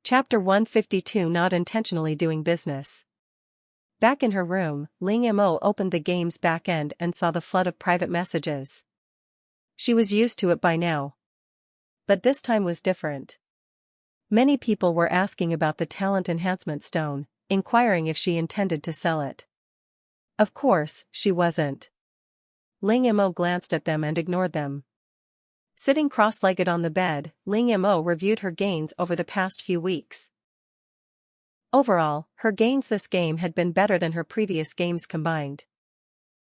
Chapter 152 Not Intentionally Doing Business. Back in her room, Ling Mo opened the game's backend and saw the flood of private messages. She was used to it by now. But this time was different. Many people were asking about the talent enhancement stone, inquiring if she intended to sell it. Of course, she wasn't. Ling Mo glanced at them and ignored them. Sitting cross-legged on the bed, Ling Mo reviewed her gains over the past few weeks. Overall, her gains this game had been better than her previous games combined.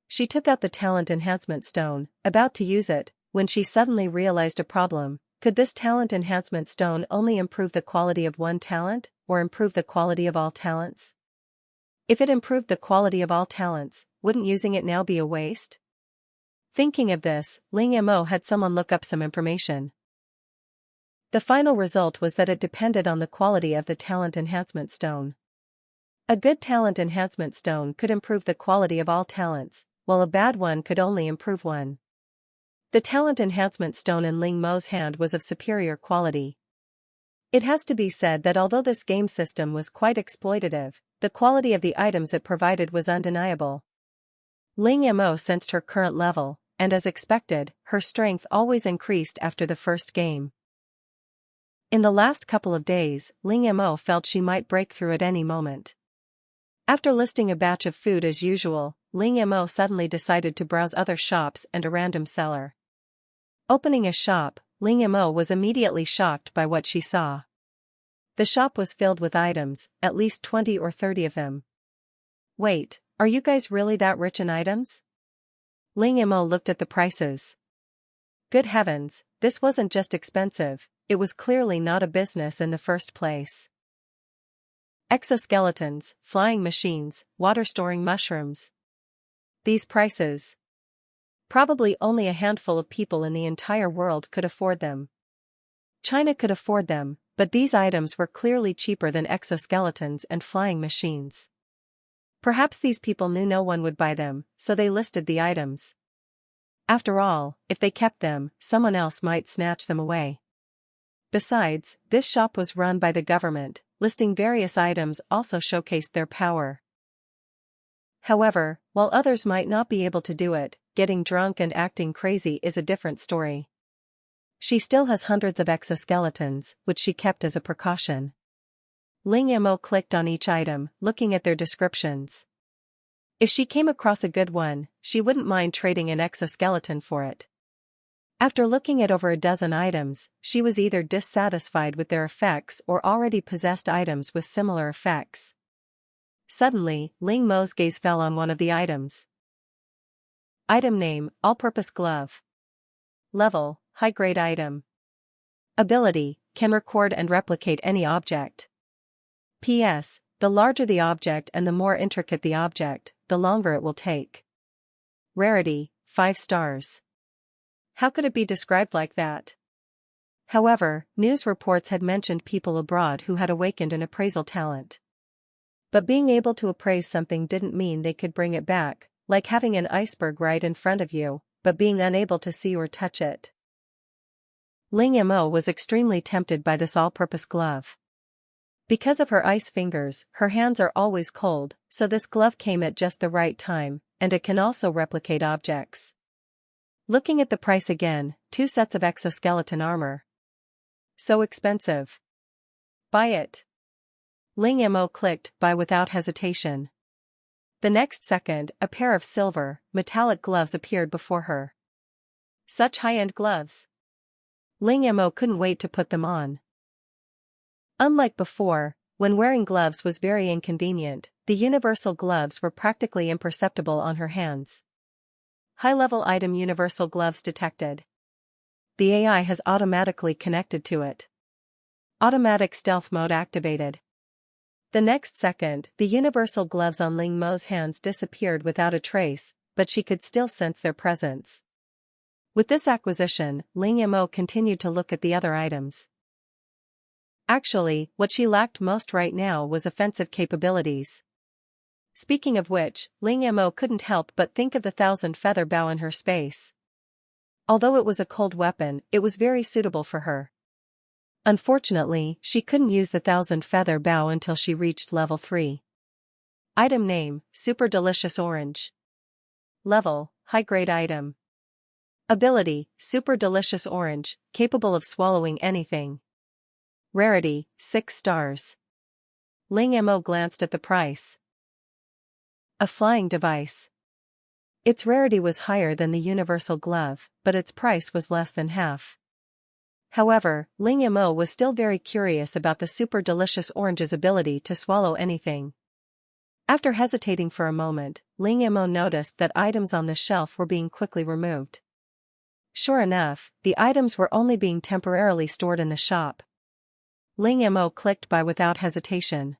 She took out the talent enhancement stone, about to use it, when she suddenly realized a problem. Could this talent enhancement stone only improve the quality of one talent, or improve the quality of all talents? If it improved the quality of all talents, wouldn't using it now be a waste? Thinking of this, Ling Mo had someone look up some information. The final result was that it depended on the quality of the talent enhancement stone. A good talent enhancement stone could improve the quality of all talents, while a bad one could only improve one. The talent enhancement stone in Ling Mo's hand was of superior quality. It has to be said that although this game system was quite exploitative, the quality of the items it provided was undeniable. Ling Mo sensed her current level, and as expected, her strength always increased after the first game. In the last couple of days, Ling Mo felt she might break through at any moment. After listing a batch of food as usual, Ling Mo suddenly decided to browse other shops and a random seller. Opening a shop, Ling Mo was immediately shocked by what she saw. The shop was filled with items, at least 20 or 30 of them. Wait, are you guys really that rich in items? Ling Mo looked at the prices. Good heavens, this wasn't just expensive, it was clearly not a business in the first place. Exoskeletons, flying machines, water-storing mushrooms. These prices. Probably only a handful of people in the entire world could afford them. China could afford them, but these items were clearly cheaper than exoskeletons and flying machines. Perhaps these people knew no one would buy them, so they listed the items. After all, if they kept them, someone else might snatch them away. Besides, this shop was run by the government, listing various items also showcased their power. However, while others might not be able to do it, getting drunk and acting crazy is a different story. She still has hundreds of exoskeletons, which she kept as a precaution. Ling Mo clicked on each item, looking at their descriptions. If she came across a good one, she wouldn't mind trading an exoskeleton for it. After looking at over a dozen items, she was either dissatisfied with their effects or already possessed items with similar effects. Suddenly, Ling Mo's gaze fell on one of the items. Item name, all-purpose glove. Level, high-grade item. Ability, can record and replicate any object. P.S. The larger the object and the more intricate the object, the longer it will take. Rarity, 5 stars. How could it be described like that? However, news reports had mentioned people abroad who had awakened an appraisal talent. But being able to appraise something didn't mean they could bring it back, like having an iceberg right in front of you, but being unable to see or touch it. Ling Mo was extremely tempted by this all-purpose glove. Because of her ice fingers, her hands are always cold, so this glove came at just the right time, and it can also replicate objects. Looking at the price again, 2 sets of exoskeleton armor. So expensive. Buy it. Ling Mo clicked buy without hesitation. The next second, a pair of silver, metallic gloves appeared before her. Such high-end gloves. Ling Mo couldn't wait to put them on. Unlike before, when wearing gloves was very inconvenient, the universal gloves were practically imperceptible on her hands. High-level item universal gloves detected. The AI has automatically connected to it. Automatic stealth mode activated. The next second, the universal gloves on Ling Mo's hands disappeared without a trace, but she could still sense their presence. With this acquisition, Ling Mo continued to look at the other items. Actually, what she lacked most right now was offensive capabilities. Speaking of which, Ling Mo couldn't help but think of the 1,000-feather bow in her space. Although it was a cold weapon, it was very suitable for her. Unfortunately, she couldn't use the 1,000-feather bow until she reached level 3. Item name, Super Delicious Orange. Level, high-grade item. Ability, Super Delicious Orange, capable of swallowing anything. Rarity, 6 stars. Ling Mo glanced at the price. A flying device. Its rarity was higher than the universal glove, but its price was less than half. However, Ling Mo was still very curious about the Super Delicious Orange's ability to swallow anything. After hesitating for a moment, Ling Mo noticed that items on the shelf were being quickly removed. Sure enough, the items were only being temporarily stored in the shop. Ling Mo clicked buy without hesitation.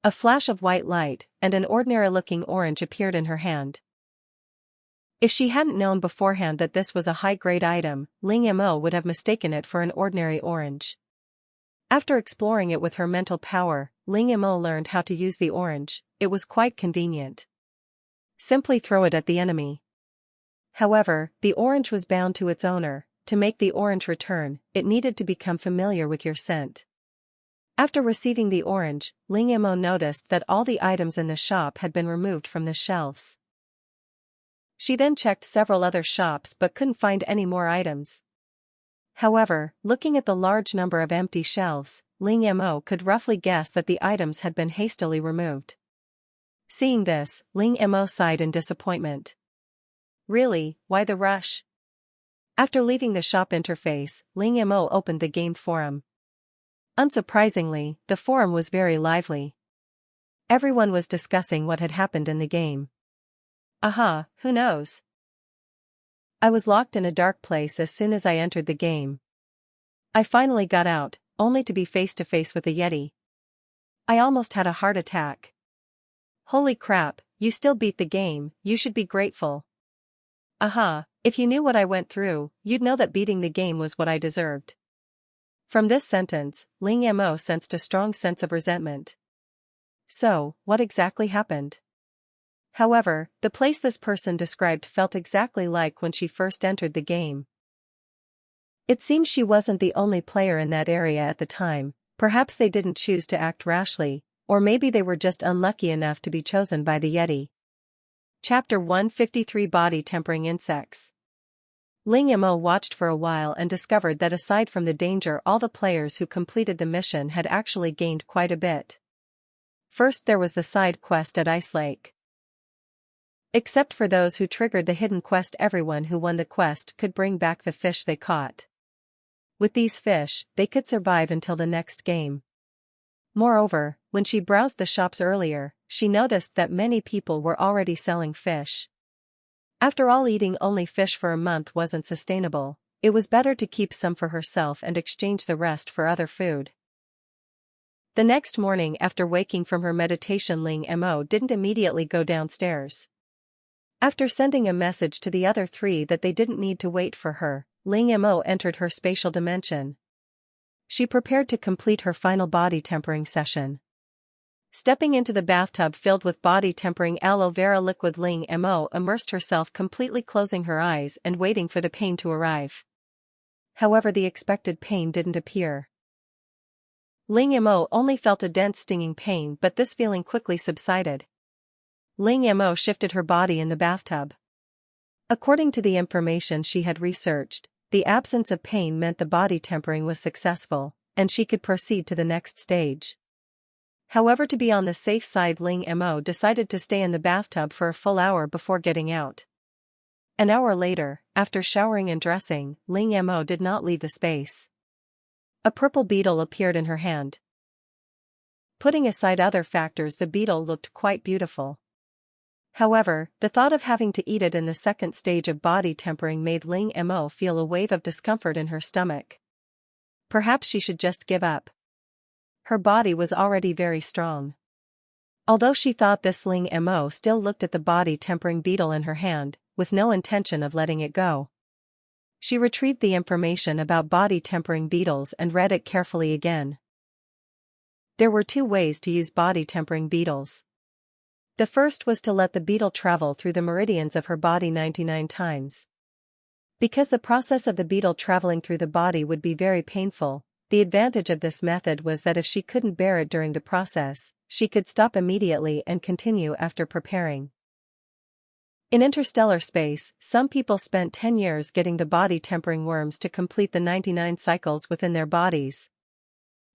A flash of white light, and an ordinary-looking orange appeared in her hand. If she hadn't known beforehand that this was a high-grade item, Ling Mo would have mistaken it for an ordinary orange. After exploring it with her mental power, Ling Mo learned how to use the orange. It was quite convenient. Simply throw it at the enemy. However, the orange was bound to its owner. To make the orange return, it needed to become familiar with your scent. After receiving the orange, Ling Mo noticed that all the items in the shop had been removed from the shelves. She then checked several other shops but couldn't find any more items. However, looking at the large number of empty shelves, Ling Mo could roughly guess that the items had been hastily removed. Seeing this, Ling Mo sighed in disappointment. Really, why the rush? After leaving the shop interface, Ling Mo opened the game forum. Unsurprisingly, the forum was very lively. Everyone was discussing what had happened in the game. Aha, who knows? I was locked in a dark place as soon as I entered the game. I finally got out, only to be face to face with a Yeti. I almost had a heart attack. Holy crap, you still beat the game, you should be grateful. Aha, if you knew what I went through, you'd know that beating the game was what I deserved. From this sentence, Ling Mo sensed a strong sense of resentment. So, what exactly happened? However, the place this person described felt exactly like when she first entered the game. It seems she wasn't the only player in that area at the time. Perhaps they didn't choose to act rashly, or maybe they were just unlucky enough to be chosen by the Yeti. Chapter 153 Body Tempering Insects. Ling Mo watched for a while and discovered that aside from the danger, all the players who completed the mission had actually gained quite a bit. First there was the side quest at Ice Lake. Except for those who triggered the hidden quest, everyone who won the quest could bring back the fish they caught. With these fish, they could survive until the next game. Moreover, when she browsed the shops earlier, she noticed that many people were already selling fish. After all, eating only fish for a month wasn't sustainable. It was better to keep some for herself and exchange the rest for other food. The next morning, after waking from her meditation, Ling Mo didn't immediately go downstairs. After sending a message to the other three that they didn't need to wait for her, Ling Mo entered her spatial dimension. She prepared to complete her final body tempering session. Stepping into the bathtub filled with body tempering aloe vera liquid, Ling Mo immersed herself completely, closing her eyes and waiting for the pain to arrive. However, the expected pain didn't appear. Ling Mo only felt a dense stinging pain, but this feeling quickly subsided. Ling Mo shifted her body in the bathtub. According to the information she had researched, the absence of pain meant the body tempering was successful, and she could proceed to the next stage. However, to be on the safe side, Ling Mo decided to stay in the bathtub for a full hour before getting out. An hour later, after showering and dressing, Ling Mo did not leave the space. A purple beetle appeared in her hand. Putting aside other factors, the beetle looked quite beautiful. However, the thought of having to eat it in the second stage of body tempering made Ling Mo feel a wave of discomfort in her stomach. Perhaps she should just give up. Her body was already very strong. Although she thought this, Ling Mo still looked at the body tempering beetle in her hand, with no intention of letting it go. She retrieved the information about body tempering beetles and read it carefully again. There were 2 ways to use body tempering beetles. The first was to let the beetle travel through the meridians of her body 99 times. Because the process of the beetle traveling through the body would be very painful, The advantage of this method was that if she couldn't bear it during the process, she could stop immediately and continue after preparing. In interstellar space, some people spent 10 years getting the body-tempering worms to complete the 99 cycles within their bodies.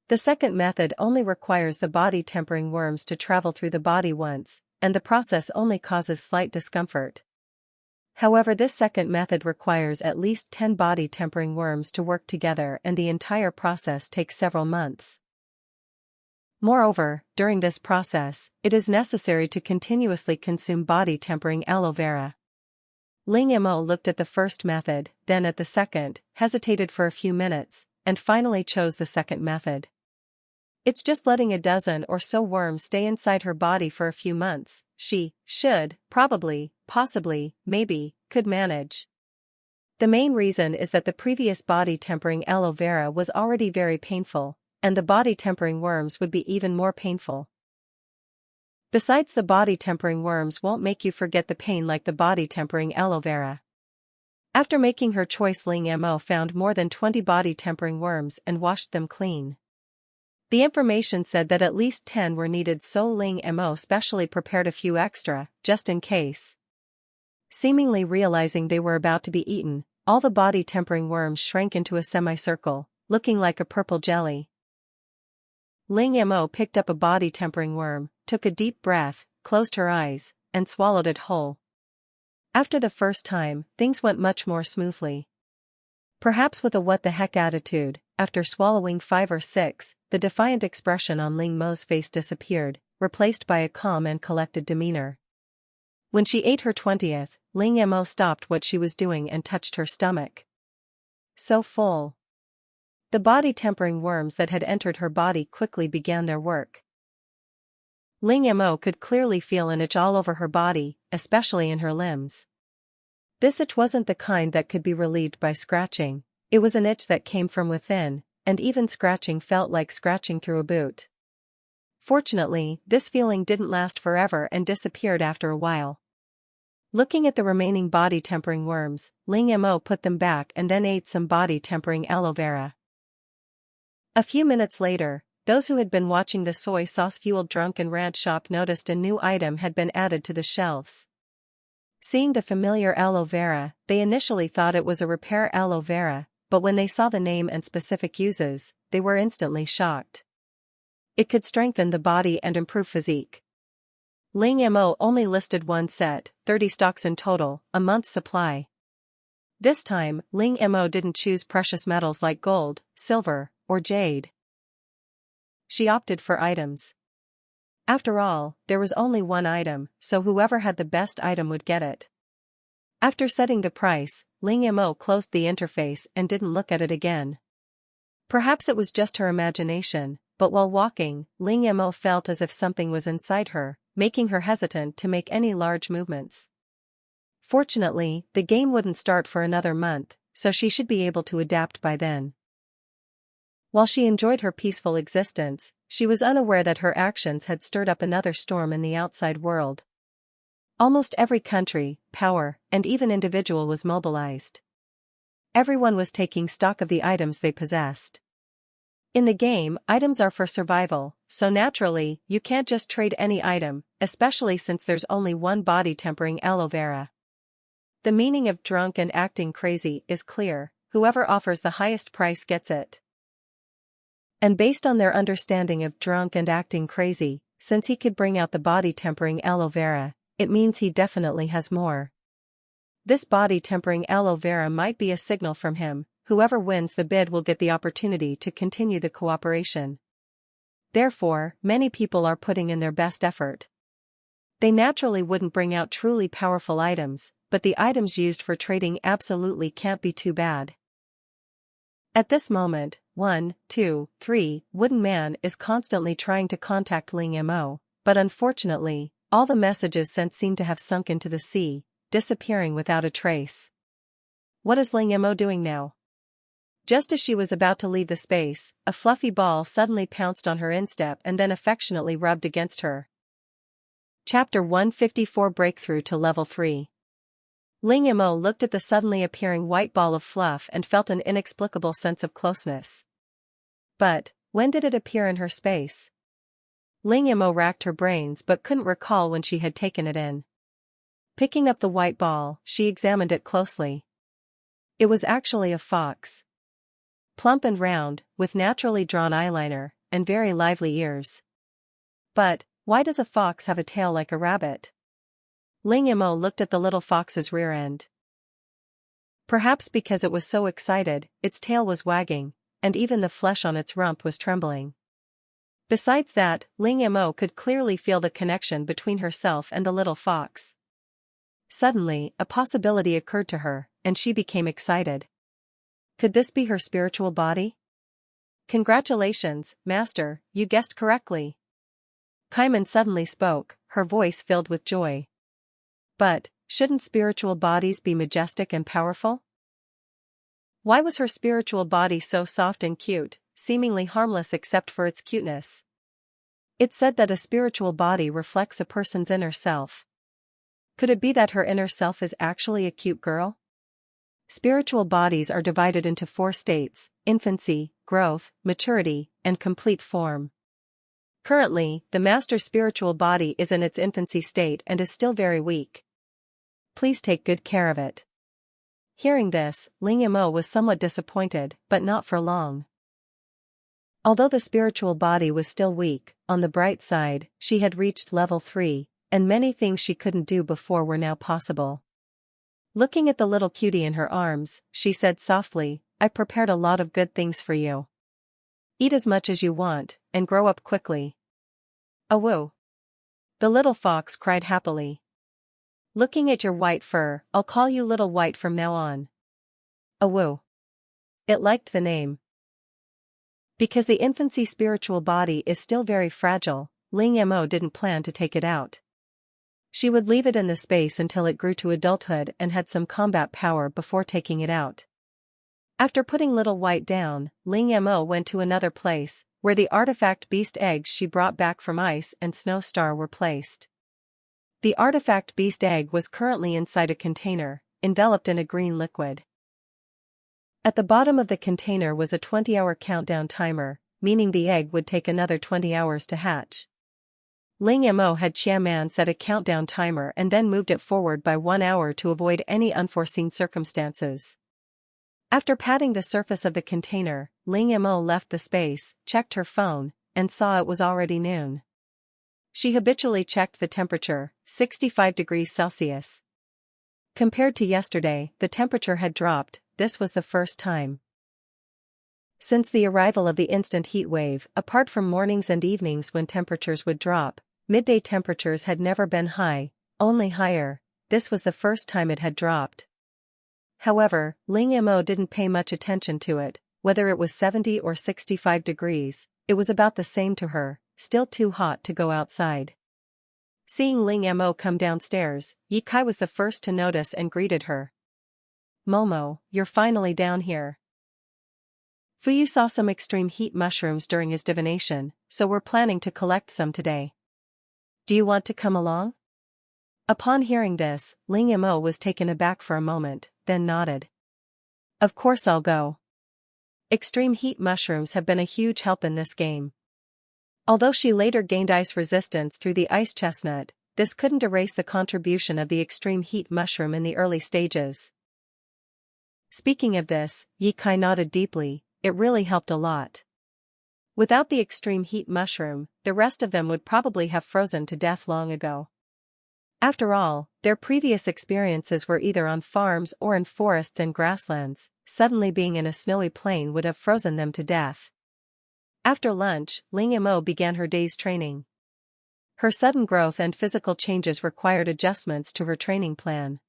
The second method only requires the body-tempering worms to travel through the body once, and the process only causes slight discomfort. However, this second method requires at least 10 body-tempering worms to work together, and the entire process takes several months. Moreover, during this process, it is necessary to continuously consume body-tempering aloe vera. Ling Mo looked at the first method, then at the second, hesitated for a few minutes, and finally chose the second method. It's just letting a dozen or so worms stay inside her body for a few months. She should, probably, possibly, maybe, could manage. The main reason is that the previous body-tempering aloe vera was already very painful, and the body-tempering worms would be even more painful. Besides, the body-tempering worms won't make you forget the pain like the body-tempering aloe vera. After making her choice, Ling Mo found more than 20 body-tempering worms and washed them clean. The information said that at least 10 were needed, so Ling Mo specially prepared a few extra, just in case. Seemingly realizing they were about to be eaten, all the body-tempering worms shrank into a semicircle, looking like a purple jelly. Ling Mo picked up a body-tempering worm, took a deep breath, closed her eyes, and swallowed it whole. After the first time, things went much more smoothly. Perhaps with a what-the-heck attitude, after swallowing 5 or 6, the defiant expression on Ling Mo's face disappeared, replaced by a calm and collected demeanor. When she ate her 20th, Ling Mo stopped what she was doing and touched her stomach. So full. The body-tempering worms that had entered her body quickly began their work. Ling Mo could clearly feel an itch all over her body, especially in her limbs. This itch wasn't the kind that could be relieved by scratching. It was an itch that came from within, and even scratching felt like scratching through a boot. Fortunately, this feeling didn't last forever and disappeared after a while. Looking at the remaining body-tempering worms, Ling Mo put them back and then ate some body-tempering aloe vera. A few minutes later, those who had been watching the soy sauce-fueled drunken ranch shop noticed a new item had been added to the shelves. Seeing the familiar aloe vera, they initially thought it was a repair aloe vera, but when they saw the name and specific uses, they were instantly shocked. It could strengthen the body and improve physique. Ling Mo only listed one set, 30 stocks in total, a month's supply. This time, Ling Mo didn't choose precious metals like gold, silver, or jade. She opted for items. After all, there was only one item, so whoever had the best item would get it. After setting the price, Ling Mo closed the interface and didn't look at it again. Perhaps it was just her imagination, but while walking, Ling Mo felt as if something was inside her, making her hesitant to make any large movements. Fortunately, the game wouldn't start for another month, so she should be able to adapt by then. While she enjoyed her peaceful existence, she was unaware that her actions had stirred up another storm in the outside world. Almost every country, power, and even individual was mobilized. Everyone was taking stock of the items they possessed. In the game, items are for survival, so naturally, you can't just trade any item, especially since there's only one body-tempering aloe vera. The meaning of drunk and acting crazy is clear: whoever offers the highest price gets it. And based on their understanding of drunk and acting crazy, since he could bring out the body-tempering aloe vera, it means he definitely has more. This body-tempering aloe vera might be a signal from him. Whoever wins the bid will get the opportunity to continue the cooperation. Therefore, many people are putting in their best effort. They naturally wouldn't bring out truly powerful items, but the items used for trading absolutely can't be too bad. At this moment, 1, 2, 3, Wooden Man is constantly trying to contact Ling Mo, but unfortunately, all the messages sent seem to have sunk into the sea, disappearing without a trace. What is Ling Mo doing now? Just as she was about to leave the space, a fluffy ball suddenly pounced on her instep and then affectionately rubbed against her. Chapter 154: Breakthrough to Level 3. Ling Mo looked at the suddenly appearing white ball of fluff and felt an inexplicable sense of closeness. But, when did it appear in her space? Ling Mo racked her brains but couldn't recall when she had taken it in. Picking up the white ball, she examined it closely. It was actually a fox. Plump and round, with naturally drawn eyeliner, and very lively ears. But, why does a fox have a tail like a rabbit? Ling Mo looked at the little fox's rear end. Perhaps because it was so excited, its tail was wagging, and even the flesh on its rump was trembling. Besides that, Ling Mo could clearly feel the connection between herself and the little fox. Suddenly, a possibility occurred to her, and she became excited. Could this be her spiritual body? Congratulations, Master, you guessed correctly. Kaiman suddenly spoke, her voice filled with joy. But, shouldn't spiritual bodies be majestic and powerful? Why was her spiritual body so soft and cute, seemingly harmless except for its cuteness? It's said that a spiritual body reflects a person's inner self. Could it be that her inner self is actually a cute girl? Spiritual bodies are divided into 4 states: infancy, growth, maturity, and complete form. Currently, the Master's spiritual body is in its infancy state and is still very weak. Please take good care of it. Hearing this, Ling Mo was somewhat disappointed, but not for long. Although the spiritual body was still weak, on the bright side, she had reached level 3, and many things she couldn't do before were now possible. Looking at the little cutie in her arms, she said softly, I prepared a lot of good things for you. Eat as much as you want, and grow up quickly. Awoo! The little fox cried happily. Looking at your white fur, I'll call you Little White from now on. Awoo! It liked the name. Because the infancy spiritual body is still very fragile, Ling Mo didn't plan to take it out. She would leave it in the space until it grew to adulthood and had some combat power before taking it out. After putting Little White down, Ling Mo went to another place, where the artifact beast eggs she brought back from Ice and Snow Star were placed. The artifact beast egg was currently inside a container, enveloped in a green liquid. At the bottom of the container was a 20-hour countdown timer, meaning the egg would take another 20 hours to hatch. Ling Mo had Qiaman set a countdown timer and then moved it forward by 1 hour to avoid any unforeseen circumstances. After patting the surface of the container, Ling Mo left the space, checked her phone, and saw it was already noon. She habitually checked the temperature, 65 degrees Celsius. Compared to yesterday, the temperature had dropped. This was the first time since the arrival of the instant heat wave, apart from mornings and evenings when temperatures would drop, midday temperatures had never been high, only higher. This was the first time it had dropped. However, Ling Mo didn't pay much attention to it, whether it was 70 or 65 degrees, it was about the same to her, still too hot to go outside. Seeing Ling Mo come downstairs, Ye Kai was the first to notice and greeted her. Momo, you're finally down here. Fuyu saw some extreme heat mushrooms during his divination, so we're planning to collect some today. Do you want to come along? Upon hearing this, Ling Mo was taken aback for a moment, then nodded. Of course I'll go. Extreme heat mushrooms have been a huge help in this game. Although she later gained ice resistance through the ice chestnut, this couldn't erase the contribution of the extreme heat mushroom in the early stages. Speaking of this, Ye Kai nodded deeply, it really helped a lot. Without the extreme heat mushroom, the rest of them would probably have frozen to death long ago. After all, their previous experiences were either on farms or in forests and grasslands, suddenly being in a snowy plain would have frozen them to death. After lunch, Ling Mo began her day's training. Her sudden growth and physical changes required adjustments to her training plan.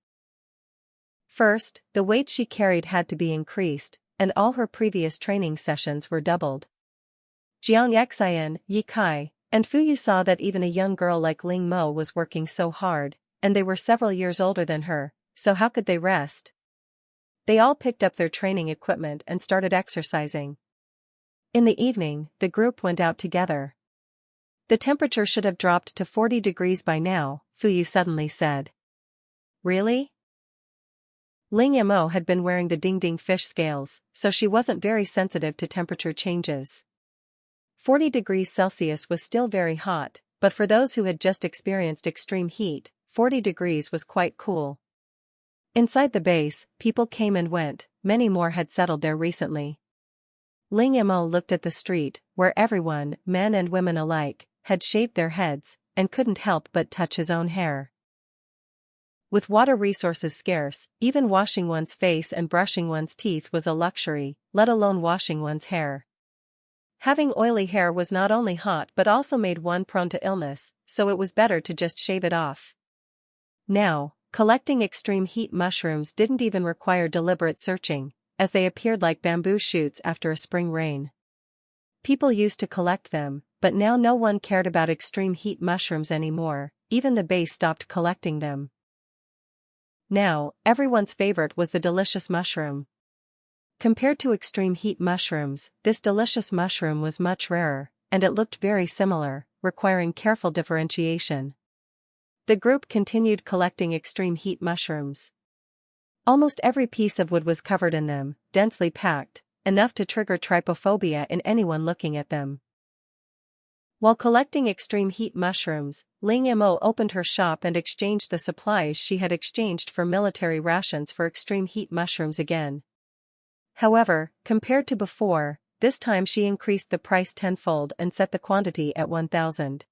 First, the weight she carried had to be increased, and all her previous training sessions were doubled. Jiang Xian, Ye Kai, and Fuyu saw that even a young girl like Ling Mo was working so hard, and they were several years older than her, so how could they rest? They all picked up their training equipment and started exercising. In the evening, the group went out together. The temperature should have dropped to 40 degrees by now, Fuyu suddenly said. Really? Ling Mo had been wearing the ding-ding fish scales, so she wasn't very sensitive to temperature changes. 40 degrees Celsius was still very hot, but for those who had just experienced extreme heat, 40 degrees was quite cool. Inside the base, people came and went, many more had settled there recently. Ling Mo looked at the street, where everyone, men and women alike, had shaved their heads, and couldn't help but touch his own hair. With water resources scarce, even washing one's face and brushing one's teeth was a luxury, let alone washing one's hair. Having oily hair was not only hot but also made one prone to illness, so it was better to just shave it off. Now, collecting extreme heat mushrooms didn't even require deliberate searching, as they appeared like bamboo shoots after a spring rain. People used to collect them, but now no one cared about extreme heat mushrooms anymore, even the base stopped collecting them. Now, everyone's favorite was the delicious mushroom. Compared to extreme heat mushrooms, this delicious mushroom was much rarer, and it looked very similar, requiring careful differentiation. The group continued collecting extreme heat mushrooms. Almost every piece of wood was covered in them, densely packed, enough to trigger trypophobia in anyone looking at them. While collecting extreme heat mushrooms, Ling Mo opened her shop and exchanged the supplies she had exchanged for military rations for extreme heat mushrooms again. However, compared to before, this time she increased the price tenfold and set the quantity at 1,000.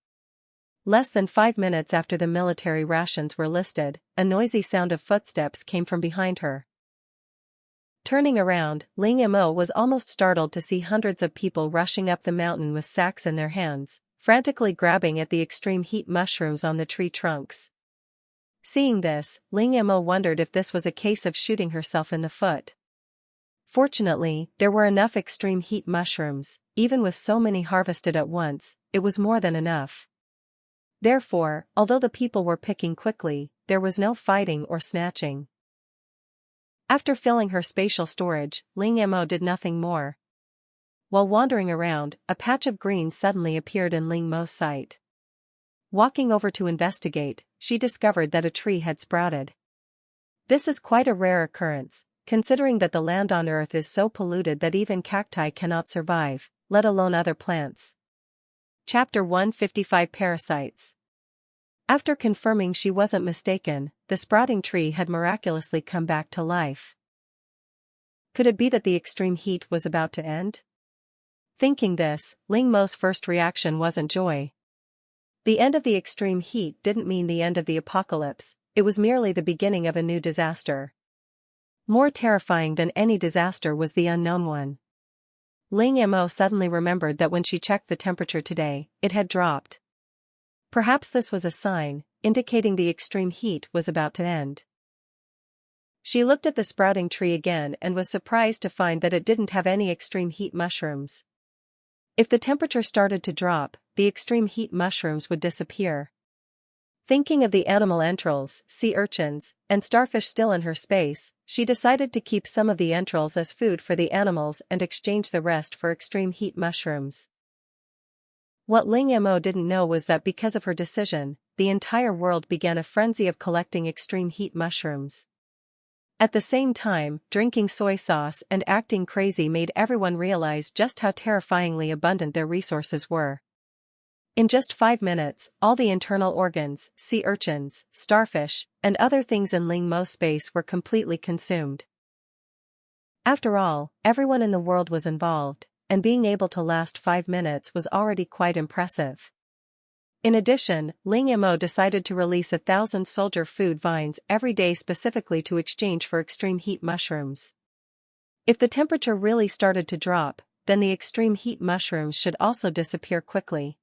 Less than 5 minutes after the military rations were listed, a noisy sound of footsteps came from behind her. Turning around, Ling Mo was almost startled to see hundreds of people rushing up the mountain with sacks in their hands, frantically grabbing at the extreme heat mushrooms on the tree trunks. Seeing this, Ling Mo wondered if this was a case of shooting herself in the foot. Fortunately, there were enough extreme heat mushrooms, even with so many harvested at once, it was more than enough. Therefore, although the people were picking quickly, there was no fighting or snatching. After filling her spatial storage, Ling Mo did nothing more. While wandering around, a patch of green suddenly appeared in Ling Mo's sight. Walking over to investigate, she discovered that a tree had sprouted. This is quite a rare occurrence, considering that the land on Earth is so polluted that even cacti cannot survive, let alone other plants. Chapter 155 Parasites. After confirming she wasn't mistaken, the sprouting tree had miraculously come back to life. Could it be that the extreme heat was about to end? Thinking this, Ling Mo's first reaction wasn't joy. The end of the extreme heat didn't mean the end of the apocalypse, it was merely the beginning of a new disaster. More terrifying than any disaster was the unknown one. Ling Mo suddenly remembered that when she checked the temperature today, it had dropped. Perhaps this was a sign, indicating the extreme heat was about to end. She looked at the sprouting tree again and was surprised to find that it didn't have any extreme heat mushrooms. If the temperature started to drop, the extreme heat mushrooms would disappear. Thinking of the animal entrails, sea urchins, and starfish still in her space, she decided to keep some of the entrails as food for the animals and exchange the rest for extreme heat mushrooms. What Ling Mo didn't know was that because of her decision, the entire world began a frenzy of collecting extreme heat mushrooms. At the same time, drinking soy sauce and acting crazy made everyone realize just how terrifyingly abundant their resources were. In just 5 minutes, all the internal organs, sea urchins, starfish, and other things in Ling Mo's space were completely consumed. After all, everyone in the world was involved, and being able to last 5 minutes was already quite impressive. In addition, Ling Mo decided to release 1,000 soldier food vines every day specifically to exchange for extreme heat mushrooms. If the temperature really started to drop, then the extreme heat mushrooms should also disappear quickly.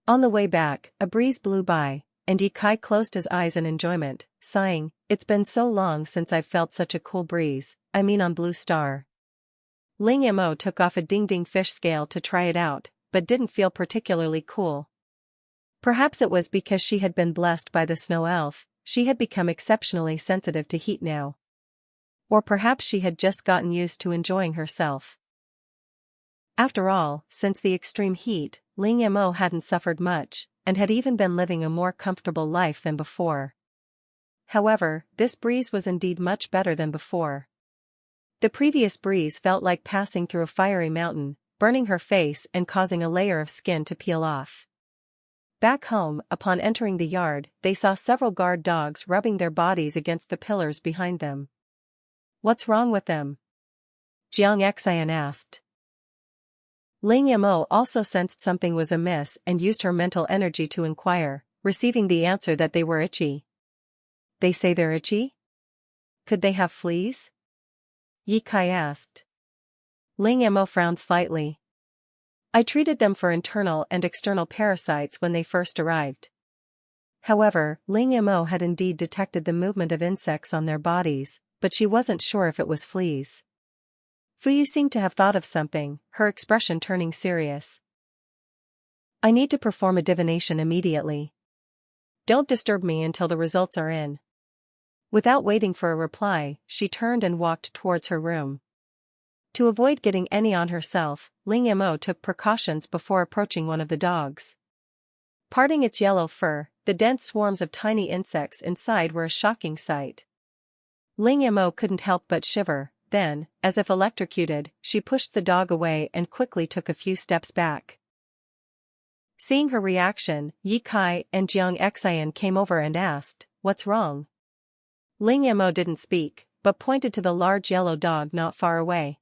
On the way back, a breeze blew by, and Ye Kai closed his eyes in enjoyment, sighing, "It's been so long since I've felt such a cool breeze, I mean on Blue Star." Ling Mo took off a ding-ding fish scale to try it out, but didn't feel particularly cool. Perhaps it was because she had been blessed by the snow elf, she had become exceptionally sensitive to heat now. Or perhaps she had just gotten used to enjoying herself. After all, since the extreme heat, Ling Mo hadn't suffered much, and had even been living a more comfortable life than before. However, this breeze was indeed much better than before. The previous breeze felt like passing through a fiery mountain, burning her face and causing a layer of skin to peel off. Back home, upon entering the yard, they saw several guard dogs rubbing their bodies against the pillars behind them. "What's wrong with them?" Jiang Xian asked. Ling Mo also sensed something was amiss and used her mental energy to inquire, receiving the answer that they were itchy. "They say they're itchy? Could they have fleas?" Yi Kai asked. Ling Mo frowned slightly. "I treated them for internal and external parasites when they first arrived." However, Ling Mo had indeed detected the movement of insects on their bodies, but she wasn't sure if it was fleas. Fuyu seemed to have thought of something, her expression turning serious. "I need to perform a divination immediately. Don't disturb me until the results are in." Without waiting for a reply, she turned and walked towards her room. To avoid getting any on herself, Ling Mo took precautions before approaching one of the dogs. Parting its yellow fur, the dense swarms of tiny insects inside were a shocking sight. Ling Mo couldn't help but shiver. Then, as if electrocuted, she pushed the dog away and quickly took a few steps back. Seeing her reaction, Yi Kai and Jiang Xian came over and asked, "What's wrong?" Ling Mo didn't speak, but pointed to the large yellow dog not far away.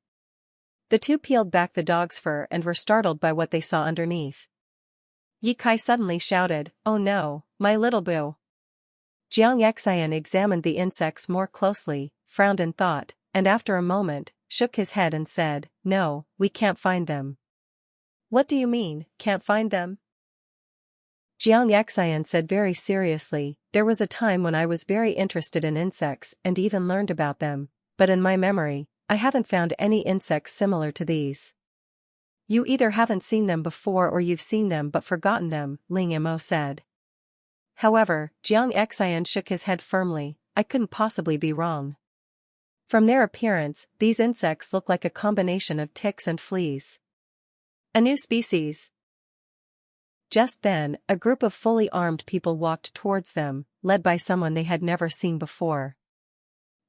The two peeled back the dog's fur and were startled by what they saw underneath. Yi Kai suddenly shouted, "Oh no, my little boo!" Jiang Xian examined the insects more closely, frowned in thought, and after a moment, shook his head and said, "No, we can't find them." "What do you mean, can't find them?" Jiang Xian said very seriously, "There was a time when I was very interested in insects and even learned about them, but in my memory, I haven't found any insects similar to these." "You either haven't seen them before or you've seen them but forgotten them," Ling Mo said. However, Jiang Xian shook his head firmly, "I couldn't possibly be wrong. From their appearance, these insects look like a combination of ticks and fleas. A new species." Just then, a group of fully armed people walked towards them, led by someone they had never seen before.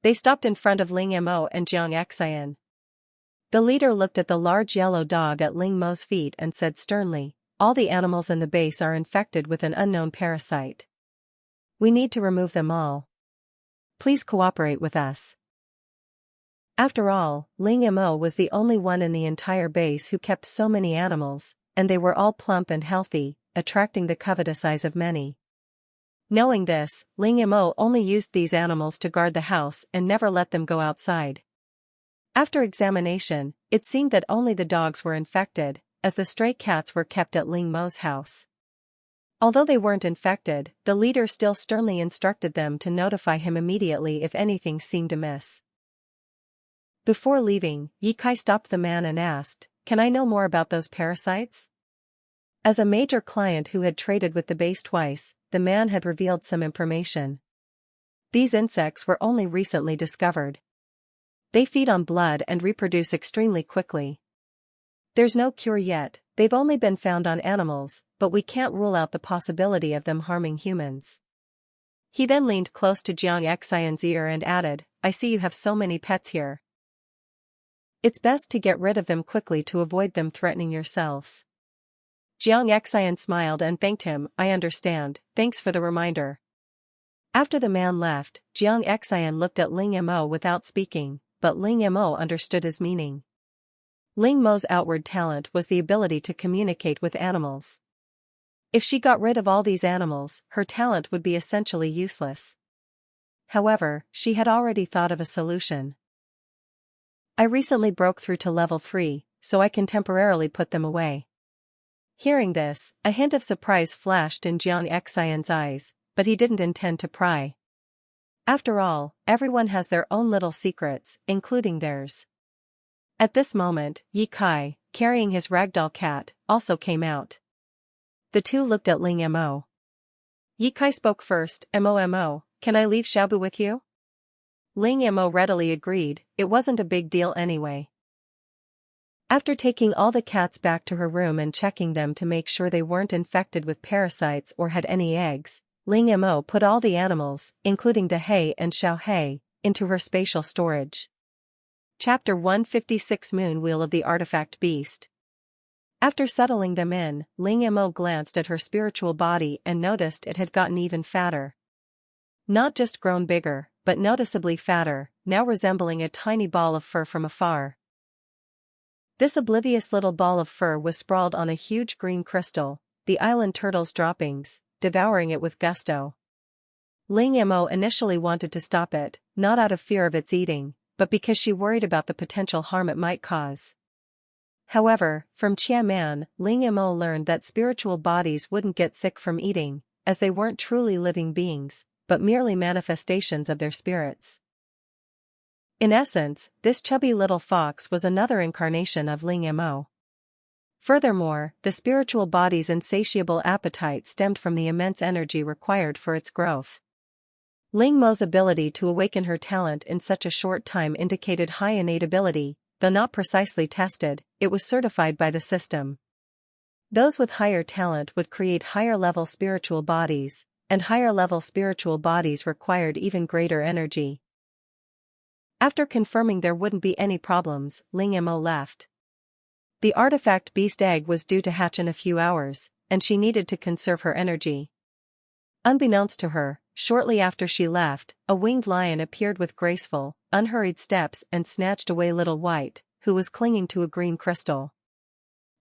They stopped in front of Ling Mo and Jiang Xian. The leader looked at the large yellow dog at Ling Mo's feet and said sternly, "All the animals in the base are infected with an unknown parasite. We need to remove them all. Please cooperate with us." After all, Ling Mo was the only one in the entire base who kept so many animals, and they were all plump and healthy, attracting the covetous eyes of many. Knowing this, Ling Mo only used these animals to guard the house and never let them go outside. After examination, it seemed that only the dogs were infected, as the stray cats were kept at Ling Mo's house. Although they weren't infected, the leader still sternly instructed them to notify him immediately if anything seemed amiss. Before leaving, Yi Kai stopped the man and asked, "Can I know more about those parasites?" As a major client who had traded with the base twice, the man had revealed some information. These insects were only recently discovered. They feed on blood and reproduce extremely quickly. There's no cure yet, they've only been found on animals, but we can't rule out the possibility of them harming humans. He then leaned close to Jiang Xian's ear and added, "I see you have so many pets here. It's best to get rid of them quickly to avoid them threatening yourselves." Jiang Xian smiled and thanked him. "I understand, thanks for the reminder." After the man left, Jiang Xian looked at Ling Mo without speaking, but Ling Mo understood his meaning. Ling Mo's outward talent was the ability to communicate with animals. If she got rid of all these animals, her talent would be essentially useless. However, she had already thought of a solution. "I recently broke through to level 3, so I can temporarily put them away." Hearing this, a hint of surprise flashed in Jiang Xian's eyes, but he didn't intend to pry. After all, everyone has their own little secrets, including theirs. At this moment, Yi Kai, carrying his ragdoll cat, also came out. The two looked at Ling Mo. Yi Kai spoke first, "Mo, can I leave Xiaobu with you?" Ling Mo readily agreed, it wasn't a big deal anyway. After taking all the cats back to her room and checking them to make sure they weren't infected with parasites or had any eggs, Ling Mo put all the animals, including De He and Xiao He, into her spatial storage. Chapter 156 Moon Wheel of the Artifact Beast. After settling them in, Ling Mo glanced at her spiritual body and noticed it had gotten even fatter. Not just grown bigger, but noticeably fatter, now resembling a tiny ball of fur from afar. This oblivious little ball of fur was sprawled on a huge green crystal, the island turtle's droppings, devouring it with gusto. Ling Mo initially wanted to stop it, not out of fear of its eating, but because she worried about the potential harm it might cause. However, from Qiaman, Ling Mo learned that spiritual bodies wouldn't get sick from eating, as they weren't truly living beings, but merely manifestations of their spirits. In essence, this chubby little fox was another incarnation of Ling Mo. Furthermore, the spiritual body's insatiable appetite stemmed from the immense energy required for its growth. Ling Mo's ability to awaken her talent in such a short time indicated high innate ability, though not precisely tested, it was certified by the system. Those with higher talent would create higher-level spiritual bodies, and higher-level spiritual bodies required even greater energy. After confirming there wouldn't be any problems, Ling Mo left. The artifact beast egg was due to hatch in a few hours, and she needed to conserve her energy. Unbeknownst to her, shortly after she left, a winged lion appeared with graceful, unhurried steps and snatched away Little White, who was clinging to a green crystal.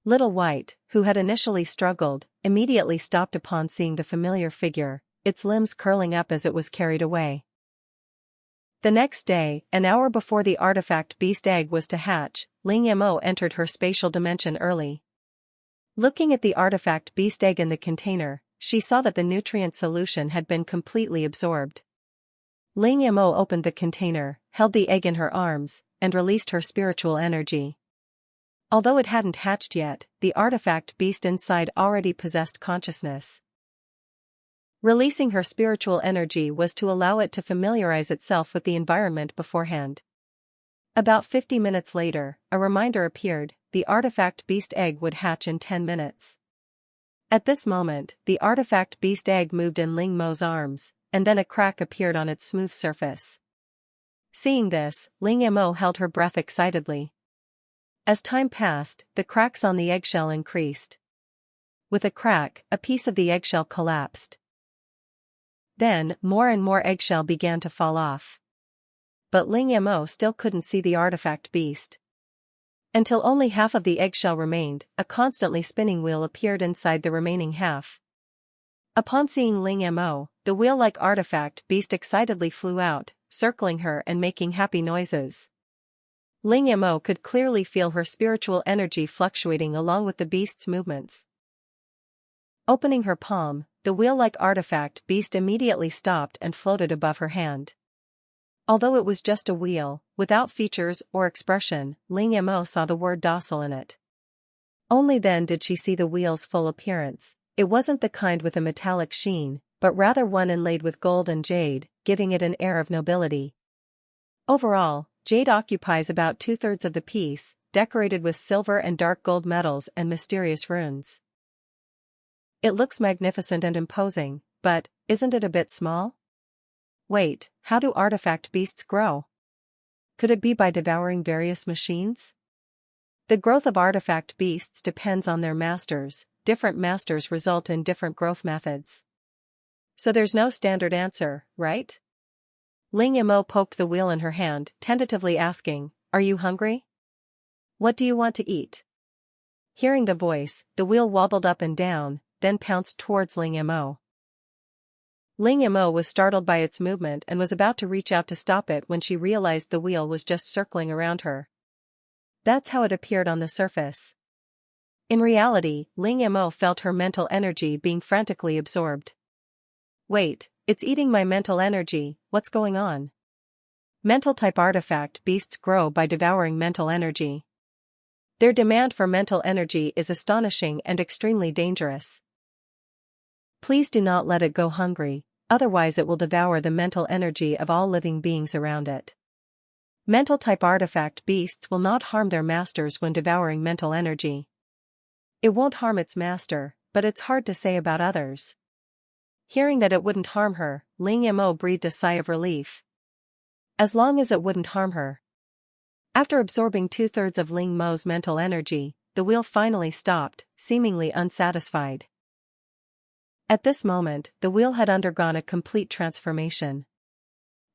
Little White, who had initially struggled, immediately stopped upon seeing the familiar figure, its limbs curling up as it was carried away. The next day, an hour before the artifact beast egg was to hatch, Ling Mo entered her spatial dimension early. Looking at the artifact beast egg in the container, she saw that the nutrient solution had been completely absorbed. Ling Mo opened the container, held the egg in her arms, and released her spiritual energy. Although it hadn't hatched yet, the artifact beast inside already possessed consciousness. Releasing her spiritual energy was to allow it to familiarize itself with the environment beforehand. About 50 minutes later, a reminder appeared: the artifact beast egg would hatch in 10 minutes. At this moment, the artifact beast egg moved in Ling Mo's arms, and then a crack appeared on its smooth surface. Seeing this, Ling Mo held her breath excitedly. As time passed, the cracks on the eggshell increased. With a crack, a piece of the eggshell collapsed. Then, more and more eggshell began to fall off. But Ling Mo still couldn't see the artifact beast. Until only half of the eggshell remained, a constantly spinning wheel appeared inside the remaining half. Upon seeing Ling Mo, the wheel-like artifact beast excitedly flew out, circling her and making happy noises. Ling Mo could clearly feel her spiritual energy fluctuating along with the beast's movements. Opening her palm, the wheel-like artifact beast immediately stopped and floated above her hand. Although it was just a wheel, without features or expression, Ling Mo saw the word docile in it. Only then did she see the wheel's full appearance. It wasn't the kind with a metallic sheen, but rather one inlaid with gold and jade, giving it an air of nobility. Overall, jade occupies about 2/3 of the piece, decorated with silver and dark gold metals and mysterious runes. It looks magnificent and imposing, but isn't it a bit small? Wait, how do artifact beasts grow? Could it be by devouring various machines? The growth of artifact beasts depends on their masters. Different masters result in different growth methods. So there's no standard answer, right? Ling Mo poked the wheel in her hand, tentatively asking, "Are you hungry? What do you want to eat?" Hearing the voice, the wheel wobbled up and down, then pounced towards Ling Mo. Ling Mo was startled by its movement and was about to reach out to stop it when she realized the wheel was just circling around her. That's how it appeared on the surface. In reality, Ling Mo felt her mental energy being frantically absorbed. Wait, it's eating my mental energy, what's going on? Mental-type artifact beasts grow by devouring mental energy. Their demand for mental energy is astonishing and extremely dangerous. Please do not let it go hungry, otherwise it will devour the mental energy of all living beings around it. Mental-type artifact beasts will not harm their masters when devouring mental energy. It won't harm its master, but it's hard to say about others. Hearing that it wouldn't harm her, Ling Mo breathed a sigh of relief. As long as it wouldn't harm her. After absorbing 2/3 of Ling Mo's mental energy, the wheel finally stopped, seemingly unsatisfied. At this moment, the wheel had undergone a complete transformation.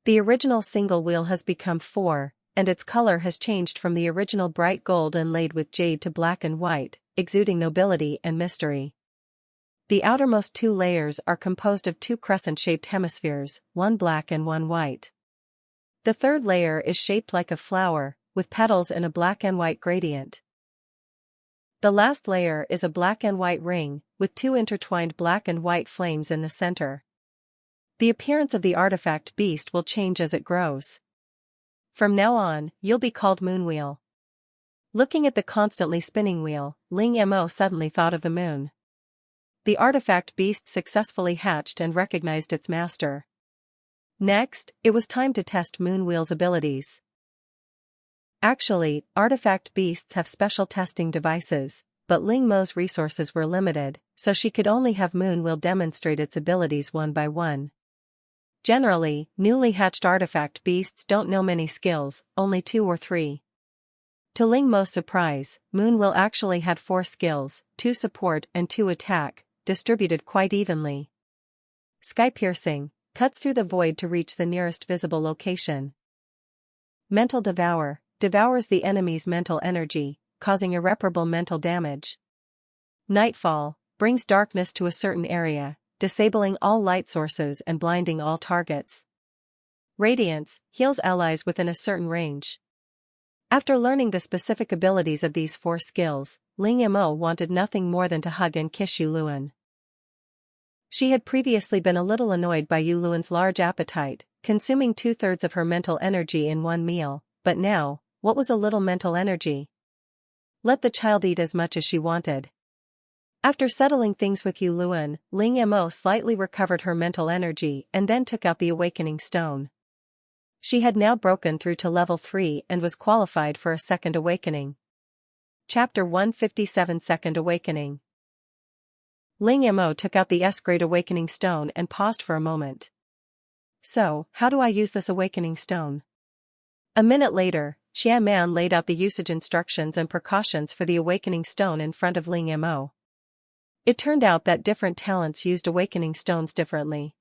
The original single wheel has become four, and its color has changed from the original bright gold inlaid with jade to black and white, exuding nobility and mystery. The outermost two layers are composed of two crescent-shaped hemispheres, one black and one white. The third layer is shaped like a flower, with petals in a black and white gradient. The last layer is a black and white ring, with two intertwined black and white flames in the center. The appearance of the artifact beast will change as it grows. From now on, you'll be called Moonwheel. Looking at the constantly spinning wheel, Ling Mo suddenly thought of the moon. The artifact beast successfully hatched and recognized its master. Next, it was time to test Moonwheel's abilities. Actually, artifact beasts have special testing devices, but Ling Mo's resources were limited, so she could only have Moonwheel demonstrate its abilities one by one. Generally, newly hatched artifact beasts don't know many skills, only 2 or 3. To Ling Mo's surprise, Moonwheel actually had 4 skills, 2 support and 2 attack, distributed quite evenly. Sky-piercing, cuts through the void to reach the nearest visible location. Mental devour, devours the enemy's mental energy, causing irreparable mental damage. Nightfall, brings darkness to a certain area, disabling all light sources and blinding all targets. Radiance, heals allies within a certain range. After learning the specific abilities of these 4 skills, Ling Mo wanted nothing more than to hug and kiss Yuluan. She had previously been a little annoyed by Yuluan's large appetite, consuming 2/3 of her mental energy in one meal, but now, what was a little mental energy? Let the child eat as much as she wanted. After settling things with Yuluan, Ling Mo slightly recovered her mental energy and then took out the awakening stone. She had now broken through to level 3 and was qualified for a second awakening. Chapter 157 Second Awakening. Ling Mo took out the S-grade awakening stone and paused for a moment. So, how do I use this awakening stone? A minute later, Man laid out the usage instructions and precautions for the awakening stone in front of Ling Mo. It turned out that different talents used awakening stones differently.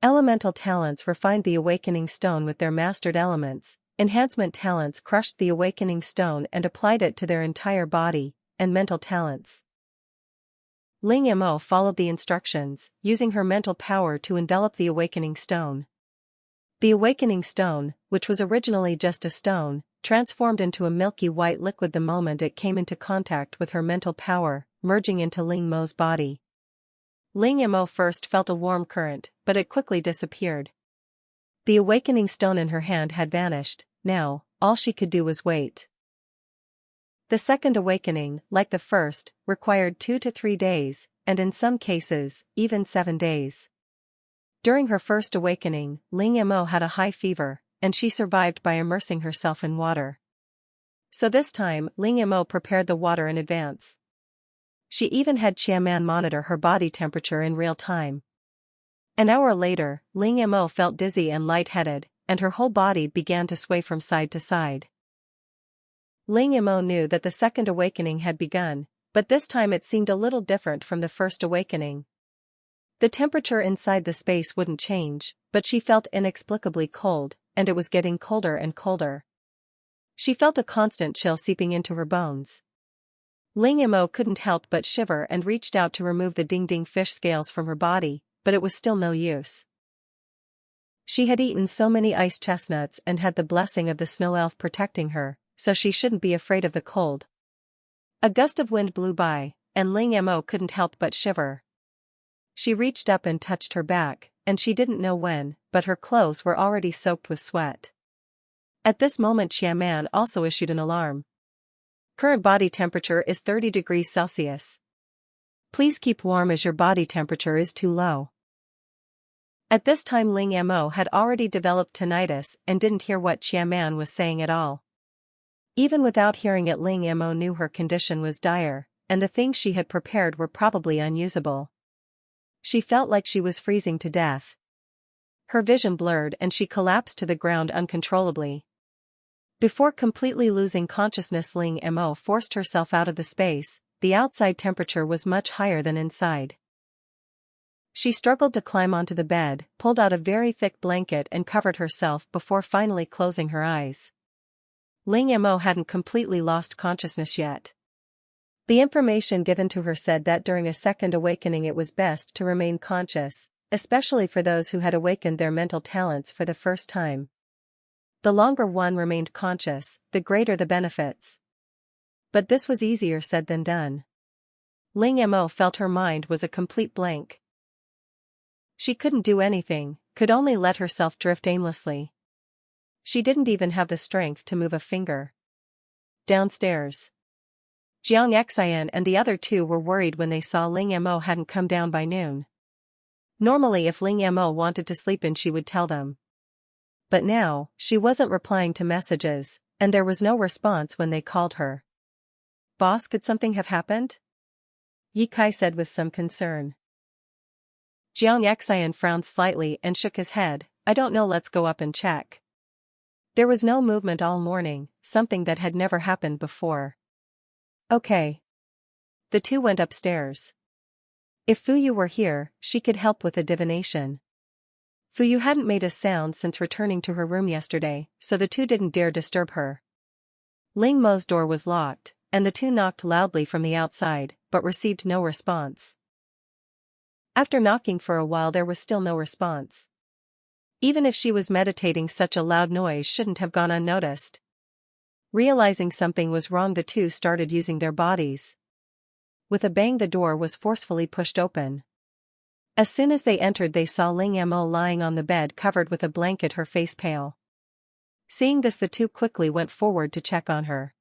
Elemental talents refined the awakening stone with their mastered elements, enhancement talents crushed the awakening stone and applied it to their entire body, and mental talents. Ling Mo followed the instructions, using her mental power to envelop the awakening stone. The awakening stone, which was originally just a stone, transformed into a milky white liquid the moment it came into contact with her mental power, merging into Ling Mo's body. Ling Mo first felt a warm current, but it quickly disappeared. The awakening stone in her hand had vanished. Now, all she could do was wait. The second awakening, like the first, required 2 to 3 days, and in some cases, even 7 days. During her first awakening, Ling Mo had a high fever, and she survived by immersing herself in water. So this time, Ling Mo prepared the water in advance. She even had Man monitor her body temperature in real time. An hour later, Ling Mo felt dizzy and lightheaded, and her whole body began to sway from side to side. Ling Mo knew that the second awakening had begun, but this time it seemed a little different from the first awakening. The temperature inside the space wouldn't change, but she felt inexplicably cold, and it was getting colder and colder. She felt a constant chill seeping into her bones. Ling Mo couldn't help but shiver and reached out to remove the ding-ding fish scales from her body, but it was still no use. She had eaten so many ice chestnuts and had the blessing of the snow elf protecting her, so she shouldn't be afraid of the cold. A gust of wind blew by, and Ling Mo couldn't help but shiver. She reached up and touched her back, and she didn't know when, but her clothes were already soaked with sweat. At this moment Man also issued an alarm. Current body temperature is 30 degrees Celsius. Please keep warm as your body temperature is too low. At this time Ling Mo had already developed tinnitus and didn't hear what Man was saying at all. Even without hearing it, Ling Mo knew her condition was dire, and the things she had prepared were probably unusable. She felt like she was freezing to death. Her vision blurred and she collapsed to the ground uncontrollably. Before completely losing consciousness, Ling Mo forced herself out of the space. The outside temperature was much higher than inside. She struggled to climb onto the bed, pulled out a very thick blanket and covered herself before finally closing her eyes. Ling Mo hadn't completely lost consciousness yet. The information given to her said that during a second awakening it was best to remain conscious, especially for those who had awakened their mental talents for the first time. The longer one remained conscious, the greater the benefits. But this was easier said than done. Ling Mo felt her mind was a complete blank. She couldn't do anything, could only let herself drift aimlessly. She didn't even have the strength to move a finger. Downstairs. Jiang Xian and the other two were worried when they saw Ling Mo hadn't come down by noon. Normally if Ling Mo wanted to sleep in she would tell them. But now, she wasn't replying to messages, and there was no response when they called her. "Boss, could something have happened?" Yi Kai said with some concern. Jiang Xian frowned slightly and shook his head. "I don't know, let's go up and check." There was no movement all morning, something that had never happened before. Okay. The two went upstairs. If Fuyu were here, she could help with a divination. Fuyu hadn't made a sound since returning to her room yesterday, so the two didn't dare disturb her. Ling Mo's door was locked, and the two knocked loudly from the outside, but received no response. After knocking for a while there was still no response. Even if she was meditating, such a loud noise shouldn't have gone unnoticed. Realizing something was wrong, the two started using their bodies. With a bang, the door was forcefully pushed open. As soon as they entered they saw Ling Mo lying on the bed covered with a blanket, her face pale. Seeing this, the two quickly went forward to check on her.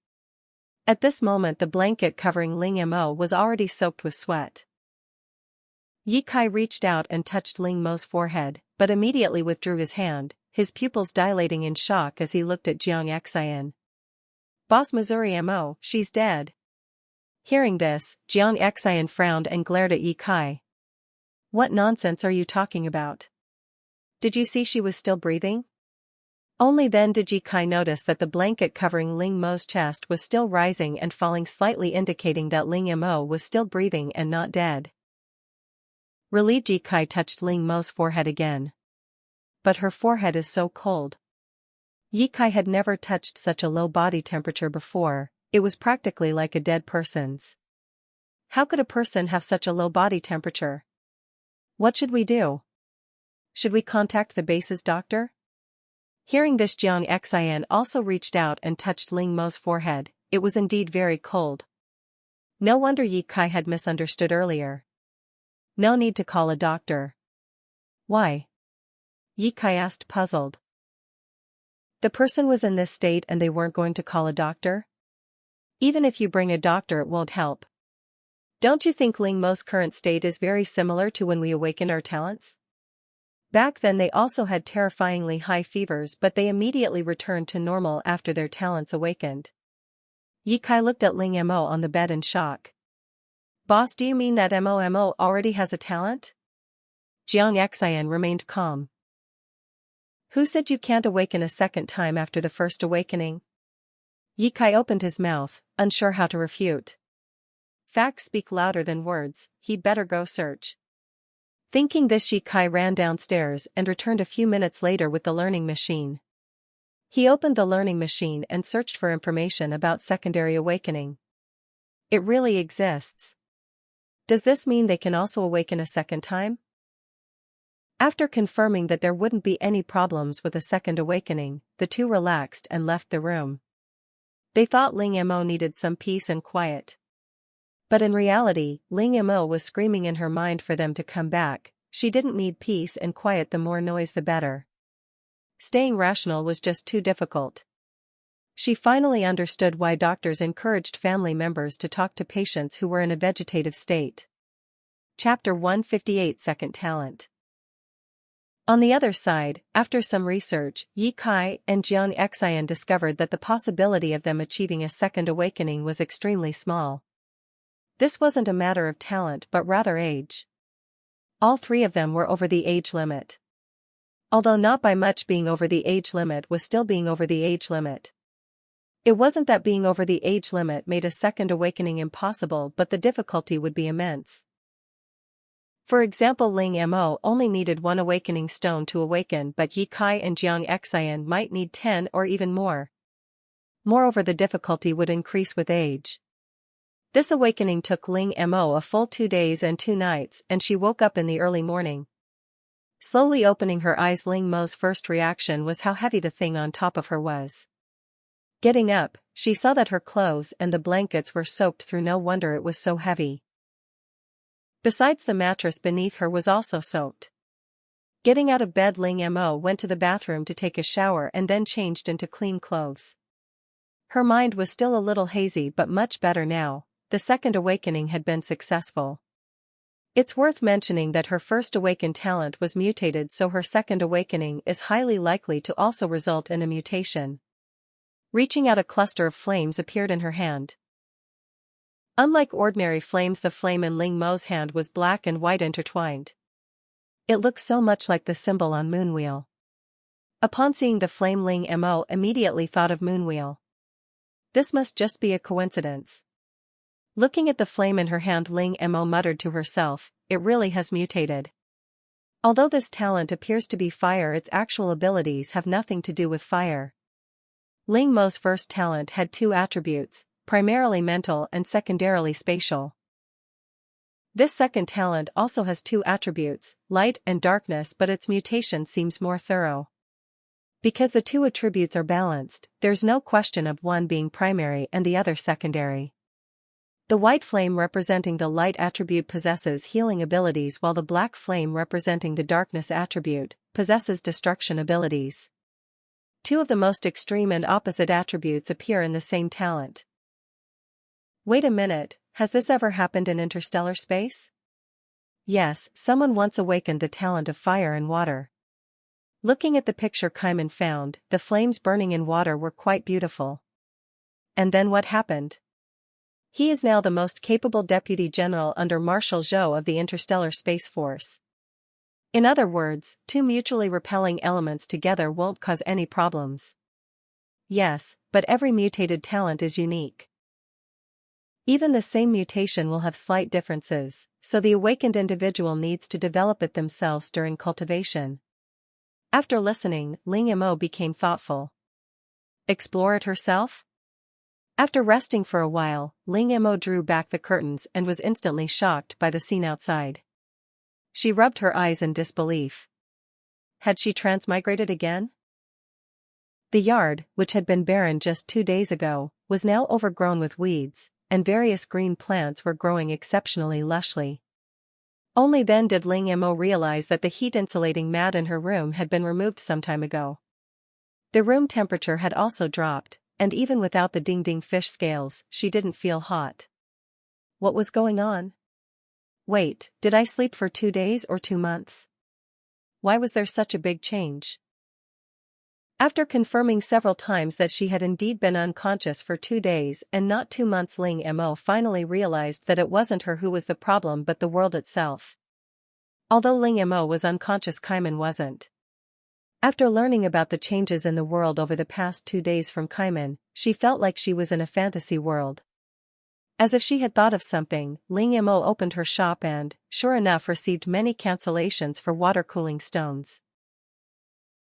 At this moment the blanket covering Ling Mo was already soaked with sweat. Yi Kai reached out and touched Ling Mo's forehead, but immediately withdrew his hand, his pupils dilating in shock as he looked at Jiang Xian. "Boss Missouri Mo, she's dead." Hearing this, Jiang Xian frowned and glared at Yi Kai. "What nonsense are you talking about? Did you see she was still breathing?" Only then did Yi Kai notice that the blanket covering Ling Mo's chest was still rising and falling slightly, indicating that Ling Mo was still breathing and not dead. Relieved, Yi Kai touched Ling Mo's forehead again. "But her forehead is so cold." Yi Kai had never touched such a low body temperature before, it was practically like a dead person's. How could a person have such a low body temperature? What should we do? Should we contact the base's doctor? Hearing this, Jiang Xian also reached out and touched Ling Mo's forehead. It was indeed very cold. No wonder Yi Kai had misunderstood earlier. No need to call a doctor. Why? Yi Kai asked, puzzled. The person was in this state and they weren't going to call a doctor? Even if you bring a doctor it won't help. Don't you think Ling Mo's current state is very similar to when we awakened our talents? Back then they also had terrifyingly high fevers, but they immediately returned to normal after their talents awakened. Yi Kai looked at Ling Mo on the bed in shock. "Boss, do you mean that Mo already has a talent?" Jiang Xian remained calm. "Who said you can't awaken a second time after the first awakening?" Yi Kai opened his mouth, unsure how to refute. Facts speak louder than words, he'd better go search. Thinking this, Yi Kai ran downstairs and returned a few minutes later with the learning machine. He opened the learning machine and searched for information about secondary awakening. It really exists. Does this mean they can also awaken a second time? After confirming that there wouldn't be any problems with a second awakening, the two relaxed and left the room. They thought Ling Mo needed some peace and quiet. But in reality, Ling Mo was screaming in her mind for them to come back. She didn't need peace and quiet, the more noise the better. Staying rational was just too difficult. She finally understood why doctors encouraged family members to talk to patients who were in a vegetative state. Chapter 158, Second Talent. On the other side, after some research, Yi Kai and Jiang Xian discovered that the possibility of them achieving a second awakening was extremely small. This wasn't a matter of talent but rather age. All three of them were over the age limit. Although not by much, being over the age limit was still being over the age limit. It wasn't that being over the age limit made a second awakening impossible, but the difficulty would be immense. For example, Ling Mo only needed one awakening stone to awaken, but Ye Kai and Jiang Xian might need 10 or even more. Moreover, the difficulty would increase with age. This awakening took Ling Mo a full 2 days and 2 nights, and she woke up in the early morning. Slowly opening her eyes, Ling Mo's first reaction was how heavy the thing on top of her was. Getting up, she saw that her clothes and the blankets were soaked through. No wonder it was so heavy. Besides, the mattress beneath her was also soaked. Getting out of bed, Ling Mo went to the bathroom to take a shower and then changed into clean clothes. Her mind was still a little hazy, but much better now. The second awakening had been successful. It's worth mentioning that her first awakened talent was mutated, so her second awakening is highly likely to also result in a mutation. Reaching out, a cluster of flames appeared in her hand. Unlike ordinary flames, the flame in Ling Mo's hand was black and white intertwined. It looked so much like the symbol on Moonwheel. Upon seeing the flame, Ling Mo immediately thought of Moonwheel. This must just be a coincidence. Looking at the flame in her hand, Ling Mo muttered to herself, "It really has mutated." Although this talent appears to be fire, its actual abilities have nothing to do with fire. Ling Mo's first talent had 2 attributes, primarily mental and secondarily spatial. This second talent also has 2 attributes, light and darkness, but its mutation seems more thorough. Because the 2 attributes are balanced, there's no question of one being primary and the other secondary. The white flame representing the light attribute possesses healing abilities, while the black flame representing the darkness attribute possesses destruction abilities. 2 of the most extreme and opposite attributes appear in the same talent. Wait a minute, has this ever happened in interstellar space? Yes, someone once awakened the talent of fire and water. Looking at the picture Kaiman found, the flames burning in water were quite beautiful. And then what happened? He is now the most capable deputy general under Marshal Zhou of the Interstellar Space Force. In other words, 2 mutually repelling elements together won't cause any problems. Yes, but every mutated talent is unique. Even the same mutation will have slight differences, so the awakened individual needs to develop it themselves during cultivation. After listening, Ling Mo became thoughtful. Explore it herself? After resting for a while, Ling Mo drew back the curtains and was instantly shocked by the scene outside. She rubbed her eyes in disbelief. Had she transmigrated again? The yard, which had been barren just 2 days ago, was now overgrown with weeds, and various green plants were growing exceptionally lushly. Only then did Ling Mo realize that the heat-insulating mat in her room had been removed some time ago. The room temperature had also dropped, and even without the ding-ding fish scales, she didn't feel hot. What was going on? Wait, did I sleep for 2 days or 2 months? Why was there such a big change? After confirming several times that she had indeed been unconscious for 2 days and not 2 months, Ling Mo finally realized that it wasn't her who was the problem but the world itself. Although Ling Mo was unconscious, Kaiman wasn't. After learning about the changes in the world over the past 2 days from Kaiman, she felt like she was in a fantasy world. As if she had thought of something, Ling Mo opened her shop and, sure enough, received many cancellations for water cooling stones.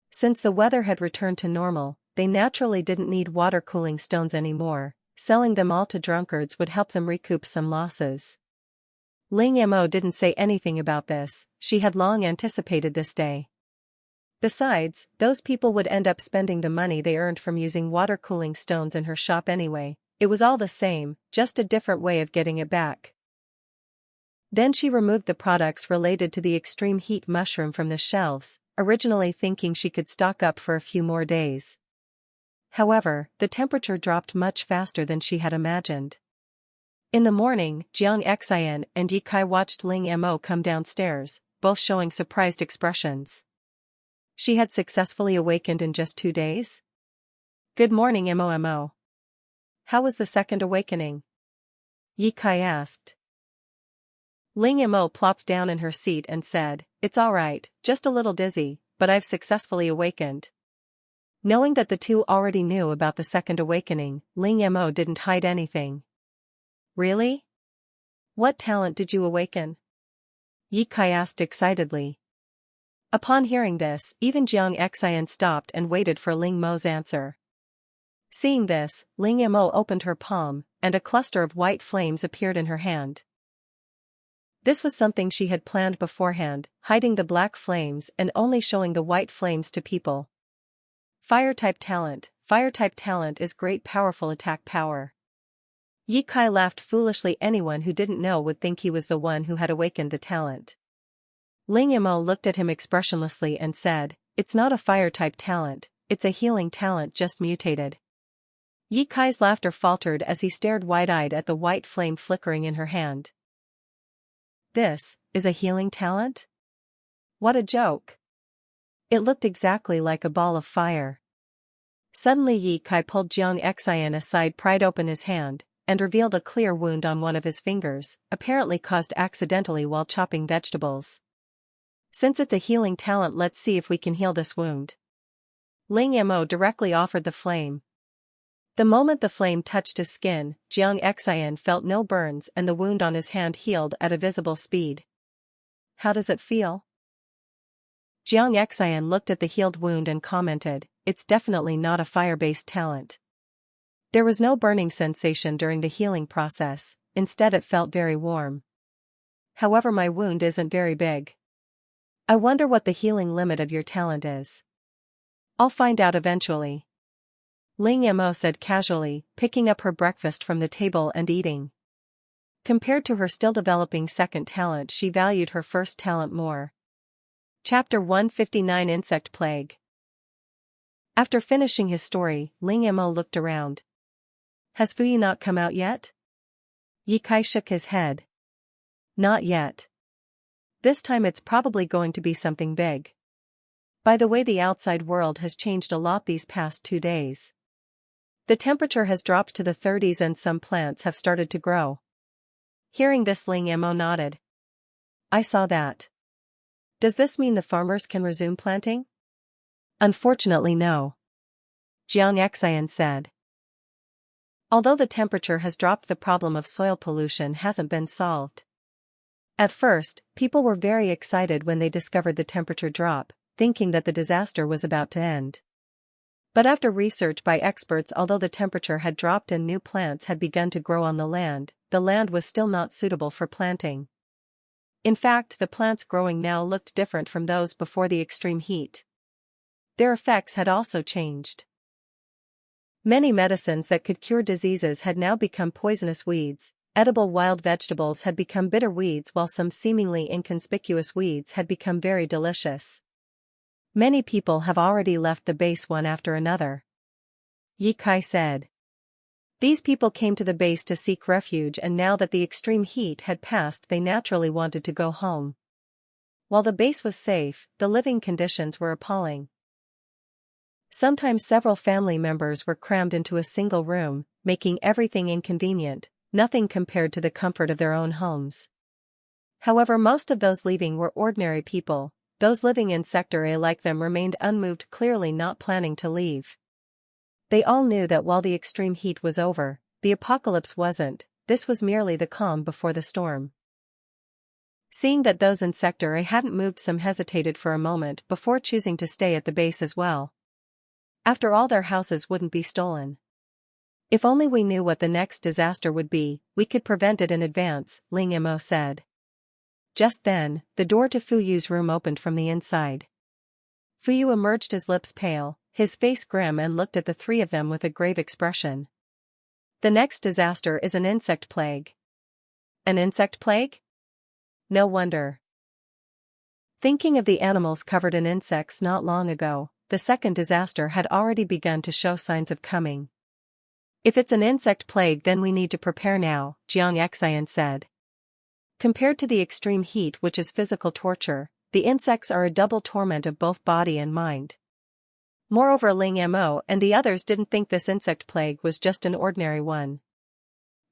Since the weather had returned to normal, they naturally didn't need water cooling stones anymore. Selling them all to drunkards would help them recoup some losses. Ling Mo didn't say anything about this, she had long anticipated this day. Besides, those people would end up spending the money they earned from using water cooling stones in her shop anyway. It was all the same, just a different way of getting it back. Then she removed the products related to the extreme heat mushroom from the shelves, originally thinking she could stock up for a few more days. However, the temperature dropped much faster than she had imagined. In the morning, Jiang Xian and Ye Kai watched Ling Mo come downstairs, both showing surprised expressions. She had successfully awakened in just 2 days? Good morning, Mo. How was the second awakening? Ye Kai asked. Ling Mo plopped down in her seat and said, "It's all right, just a little dizzy, but I've successfully awakened." Knowing that the two already knew about the second awakening, Ling Mo didn't hide anything. Really? What talent did you awaken? Ye Kai asked excitedly. Upon hearing this, even Jiang Xian stopped and waited for Ling Mo's answer. Seeing this, Ling Mo opened her palm, and a cluster of white flames appeared in her hand. This was something she had planned beforehand, hiding the black flames and only showing the white flames to people. Fire-type talent. Fire-type talent is great powerful attack power. Ye Kai laughed foolishly. Anyone who didn't know would think he was the one who had awakened the talent. Ling Mo looked at him expressionlessly and said, "It's not a fire-type talent, it's a healing talent just mutated." Ye Kai's laughter faltered as he stared wide-eyed at the white flame flickering in her hand. This is a healing talent? What a joke! It looked exactly like a ball of fire. Suddenly Ye Kai pulled Jiang Xian aside, pried open his hand, and revealed a clear wound on one of his fingers, apparently caused accidentally while chopping vegetables. Since it's a healing talent, let's see if we can heal this wound. Ling Mo directly offered the flame. The moment the flame touched his skin, Jiang Xian felt no burns and the wound on his hand healed at a visible speed. How does it feel? Jiang Xian looked at the healed wound and commented, "It's definitely not a fire-based talent." There was no burning sensation during the healing process, instead it felt very warm. However, my wound isn't very big. I wonder what the healing limit of your talent is. I'll find out eventually. Ling Mo said casually, picking up her breakfast from the table and eating. Compared to her still developing second talent, she valued her first talent more. Chapter 159 Insect Plague. After finishing his story, Ling Mo looked around. Has Fuyu not come out yet? Ye Kai shook his head. Not yet. This time it's probably going to be something big. By the way, the outside world has changed a lot these past 2 days. The temperature has dropped to the 30s and some plants have started to grow. Hearing this, Ling Mo nodded. I saw that. Does this mean the farmers can resume planting? Unfortunately, no. Jiang Xian said. Although the temperature has dropped, the problem of soil pollution hasn't been solved. At first, people were very excited when they discovered the temperature drop, thinking that the disaster was about to end. But after research by experts, although the temperature had dropped and new plants had begun to grow on the land was still not suitable for planting. In fact, the plants growing now looked different from those before the extreme heat. Their effects had also changed. Many medicines that could cure diseases had now become poisonous weeds, edible wild vegetables had become bitter weeds, while some seemingly inconspicuous weeds had become very delicious. Many people have already left the base one after another. Ye Kai said. These people came to the base to seek refuge, and now that the extreme heat had passed, they naturally wanted to go home. While the base was safe, the living conditions were appalling. Sometimes several family members were crammed into a single room, making everything inconvenient, nothing compared to the comfort of their own homes. However, most of those leaving were ordinary people. Those living in Sector A like them remained unmoved, clearly not planning to leave. They all knew that while the extreme heat was over, the apocalypse wasn't. This was merely the calm before the storm. Seeing that those in Sector A hadn't moved, some hesitated for a moment before choosing to stay at the base as well. After all, their houses wouldn't be stolen. If only we knew what the next disaster would be, we could prevent it in advance, Ling Mo said. Just then, the door to Fuyu's room opened from the inside. Fuyu emerged, his lips pale, his face grim, and looked at the three of them with a grave expression. The next disaster is an insect plague. An insect plague? No wonder. Thinking of the animals covered in insects not long ago, the second disaster had already begun to show signs of coming. If it's an insect plague, then we need to prepare now, Jiang Xian said. Compared to the extreme heat, which is physical torture, the insects are a double torment of both body and mind. Moreover, Ling Mo and the others didn't think this insect plague was just an ordinary one.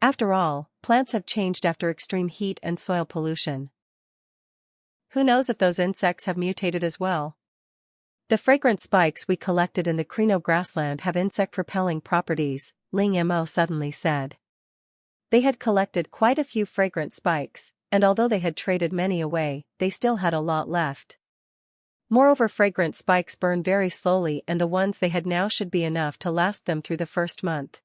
After all, plants have changed after extreme heat and soil pollution. Who knows if those insects have mutated as well? The fragrant spikes we collected in the Crino grassland have insect-repelling properties, Ling Mo suddenly said. They had collected quite a few fragrant spikes, and although they had traded many away, they still had a lot left. Moreover, fragrant spikes burn very slowly, and the ones they had now should be enough to last them through the first month.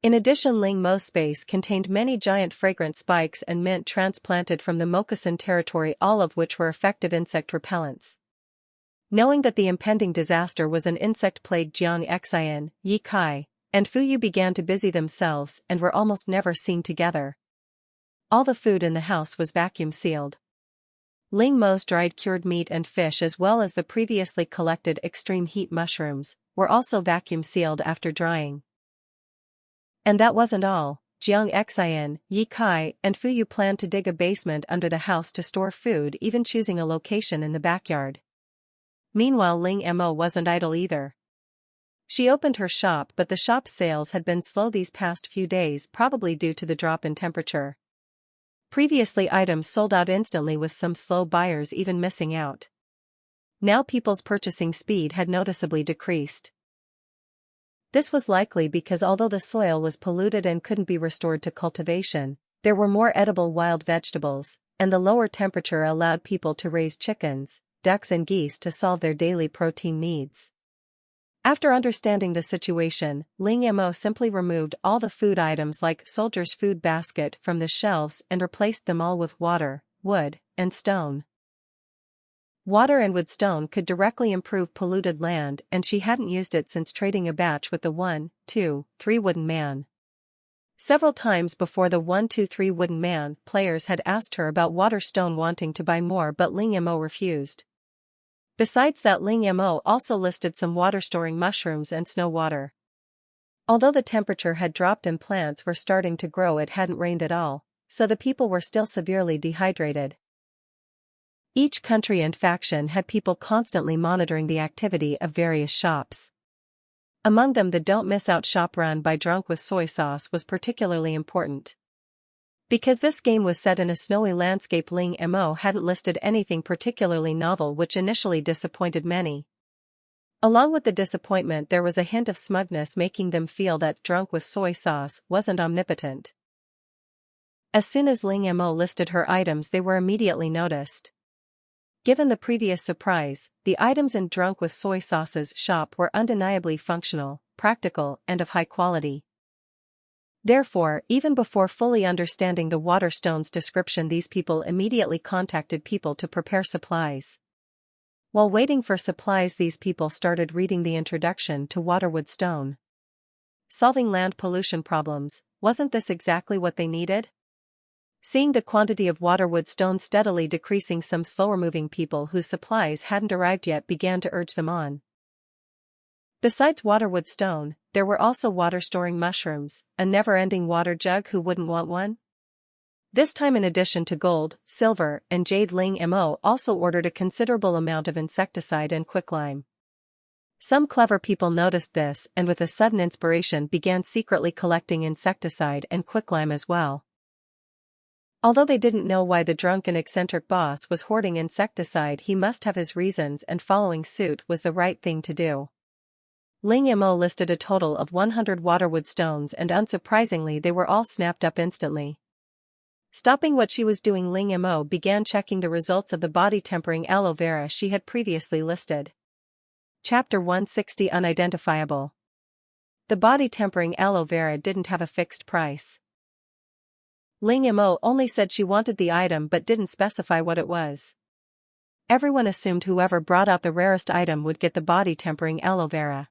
In addition, Ling Mo's space contained many giant fragrant spikes and mint transplanted from the Moccasin territory, all of which were effective insect repellents. Knowing that the impending disaster was an insect plague, Jiang Xian, Yi Kai, and Fu Yu began to busy themselves and were almost never seen together. All the food in the house was vacuum sealed. Ling Mo's dried cured meat and fish, as well as the previously collected extreme heat mushrooms, were also vacuum sealed after drying. And that wasn't all. Jiang Xian, Yi Kai, and Fu Yu planned to dig a basement under the house to store food, even choosing a location in the backyard. Meanwhile, Ling Mo wasn't idle either. She opened her shop, but the shop's sales had been slow these past few days, probably due to the drop in temperature. Previously, items sold out instantly, with some slow buyers even missing out. Now people's purchasing speed had noticeably decreased. This was likely because although the soil was polluted and couldn't be restored to cultivation, there were more edible wild vegetables, and the lower temperature allowed people to raise chickens, ducks and geese to solve their daily protein needs. After understanding the situation, Ling Mo simply removed all the food items like soldier's food basket from the shelves and replaced them all with water, wood, and stone. Water and wood stone could directly improve polluted land, and she hadn't used it since trading a batch with the 1, 2, 3 wooden man. Several times before the 1, 2, 3 wooden man players had asked her about water stone, wanting to buy more, but Ling Mo refused. Besides that, Ling Mo also listed some water-storing mushrooms and snow water. Although the temperature had dropped and plants were starting to grow, it hadn't rained at all, so the people were still severely dehydrated. Each country and faction had people constantly monitoring the activity of various shops. Among them, the Don't Miss Out shop run by Drunk with Soy Sauce was particularly important. Because this game was set in a snowy landscape, Ling Mo hadn't listed anything particularly novel, which initially disappointed many. Along with the disappointment, there was a hint of smugness, making them feel that Drunk with Soy Sauce wasn't omnipotent. As soon as Ling Mo listed her items, they were immediately noticed. Given the previous surprise, the items in Drunk with Soy Sauce's shop were undeniably functional, practical, and of high quality. Therefore, even before fully understanding the Waterstone's description, these people immediately contacted people to prepare supplies. While waiting for supplies, these people started reading the introduction to Waterwood Stone. Solving land pollution problems, wasn't this exactly what they needed? Seeing the quantity of Waterwood Stone steadily decreasing, some slower-moving people whose supplies hadn't arrived yet began to urge them on. Besides Waterwood Stone, there were also water-storing mushrooms, a never-ending water jug. Who wouldn't want one? This time, in addition to gold, silver, and jade, Ling Mo also ordered a considerable amount of insecticide and quicklime. Some clever people noticed this and with a sudden inspiration began secretly collecting insecticide and quicklime as well. Although they didn't know why the drunk and eccentric boss was hoarding insecticide, he must have his reasons, and following suit was the right thing to do. Ling Mo listed a total of 100 Waterwood stones, and unsurprisingly they were all snapped up instantly. Stopping what she was doing, Ling Mo began checking the results of the body-tempering aloe vera she had previously listed. Chapter 160, Unidentifiable. The body-tempering aloe vera didn't have a fixed price. Ling Mo only said she wanted the item but didn't specify what it was. Everyone assumed whoever brought out the rarest item would get the body-tempering aloe vera.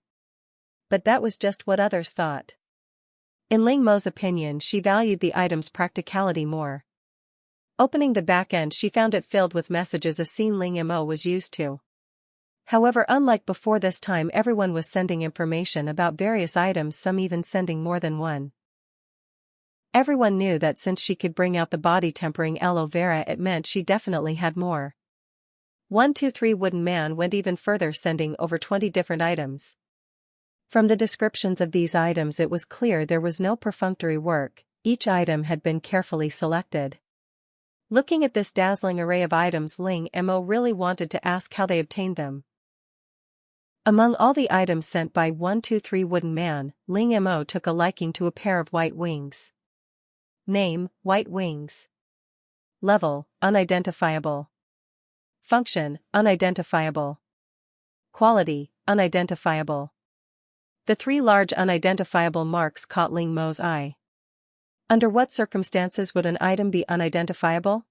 But that was just what others thought. In Ling Mo's opinion, she valued the item's practicality more. Opening the back end, she found it filled with messages, a scene Ling Mo was used to. However, unlike before, this time everyone was sending information about various items, some even sending more than one. Everyone knew that since she could bring out the body-tempering aloe vera, it meant she definitely had more. 1, 2, 3 wooden man went even further, sending over 20 different items. From the descriptions of these items, it was clear there was no perfunctory work. Each item had been carefully selected. Looking at this dazzling array of items, Ling Mo really wanted to ask how they obtained them. Among all the items sent by 123 Wooden Man, Ling Mo took a liking to a pair of white wings. Name, white wings. Level, unidentifiable. Function, unidentifiable. Quality, unidentifiable. The three large unidentifiable marks caught Ling Mo's eye. Under what circumstances would an item be unidentifiable?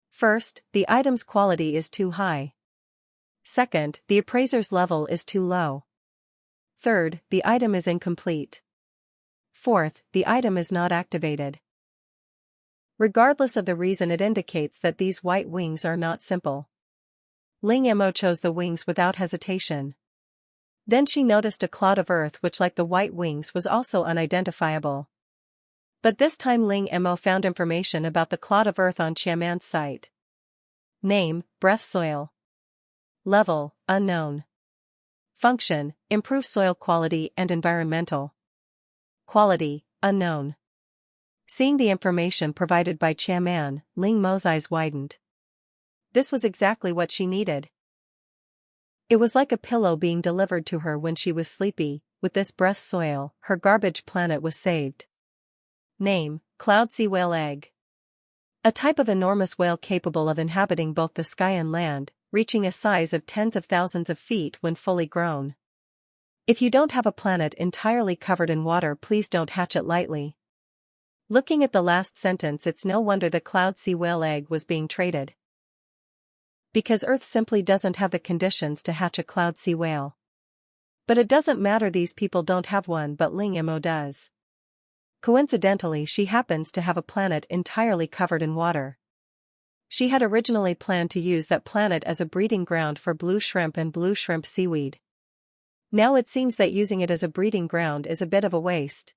First, the item's quality is too high. Second, the appraiser's level is too low. Third, the item is incomplete. Fourth, the item is not activated. Regardless of the reason, it indicates that these white wings are not simple. Ling Mo chose the wings without hesitation. Then she noticed a clod of earth which, like the white wings, was also unidentifiable. But this time Ling Mo found information about the clod of earth on Qiaman's site. Name, breath soil. Level, unknown. Function, improve soil quality and environmental. Quality, unknown. Seeing the information provided by Qiaman, Ling Mo's eyes widened. This was exactly what she needed. It was like a pillow being delivered to her when she was sleepy. With this breath soil, her garbage planet was saved. Name, cloud sea whale egg. A type of enormous whale capable of inhabiting both the sky and land, reaching a size of tens of thousands of feet when fully grown. If you don't have a planet entirely covered in water, please don't hatch it lightly. Looking at the last sentence, it's no wonder the cloud sea whale egg was being traded. Because Earth simply doesn't have the conditions to hatch a cloud sea whale. But it doesn't matter, these people don't have one, but Ling Mo does. Coincidentally, she happens to have a planet entirely covered in water. She had originally planned to use that planet as a breeding ground for blue shrimp and blue shrimp seaweed. Now it seems that using it as a breeding ground is a bit of a waste.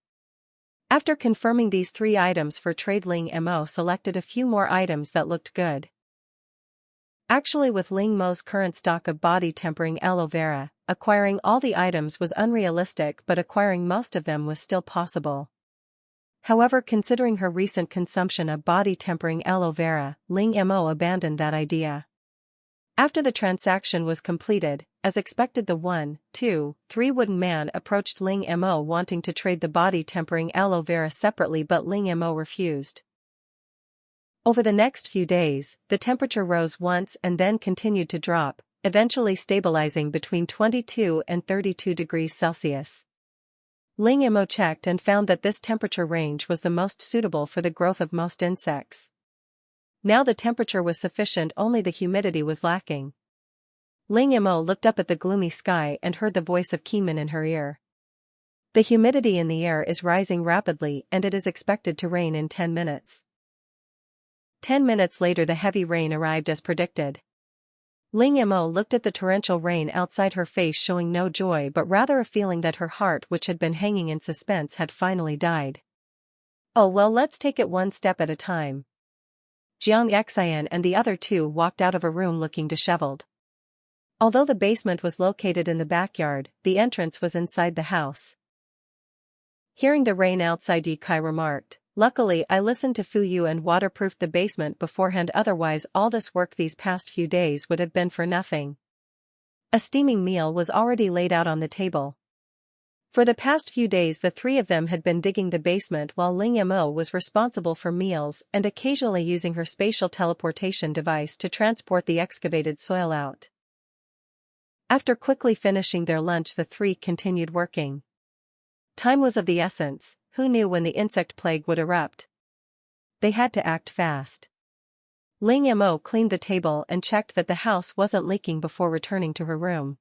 After confirming these three items for trade, Ling Mo selected a few more items that looked good. Actually, with Ling Mo's current stock of body-tempering aloe vera, acquiring all the items was unrealistic, but acquiring most of them was still possible. However, considering her recent consumption of body-tempering aloe vera, Ling Mo abandoned that idea. After the transaction was completed, as expected, the 123 Wooden Man approached Ling Mo wanting to trade the body-tempering aloe vera separately, but Ling Mo refused. Over the next few days, the temperature rose once and then continued to drop, eventually stabilizing between 22 and 32 degrees Celsius. Ling Mo checked and found that this temperature range was the most suitable for the growth of most insects. Now the temperature was sufficient, only the humidity was lacking. Ling Mo looked up at the gloomy sky and heard the voice of Qiaman in her ear. The humidity in the air is rising rapidly and it is expected to rain in 10 minutes. 10 minutes later, the heavy rain arrived as predicted. Ling Mo looked at the torrential rain outside, her face showing no joy but rather a feeling that her heart, which had been hanging in suspense, had finally died. Oh well, let's take it one step at a time. Jiang Xian and the other two walked out of a room looking disheveled. Although the basement was located in the backyard, the entrance was inside the house. Hearing the rain outside, Yi Kai remarked, "Luckily I listened to Fu Yu and waterproofed the basement beforehand, otherwise all this work these past few days would have been for nothing." A steaming meal was already laid out on the table. For the past few days the three of them had been digging the basement while Ling Mo was responsible for meals and occasionally using her spatial teleportation device to transport the excavated soil out. After quickly finishing their lunch, the three continued working. Time was of the essence. Who knew when the insect plague would erupt? They had to act fast. Ling Mo cleaned the table and checked that the house wasn't leaking before returning to her room.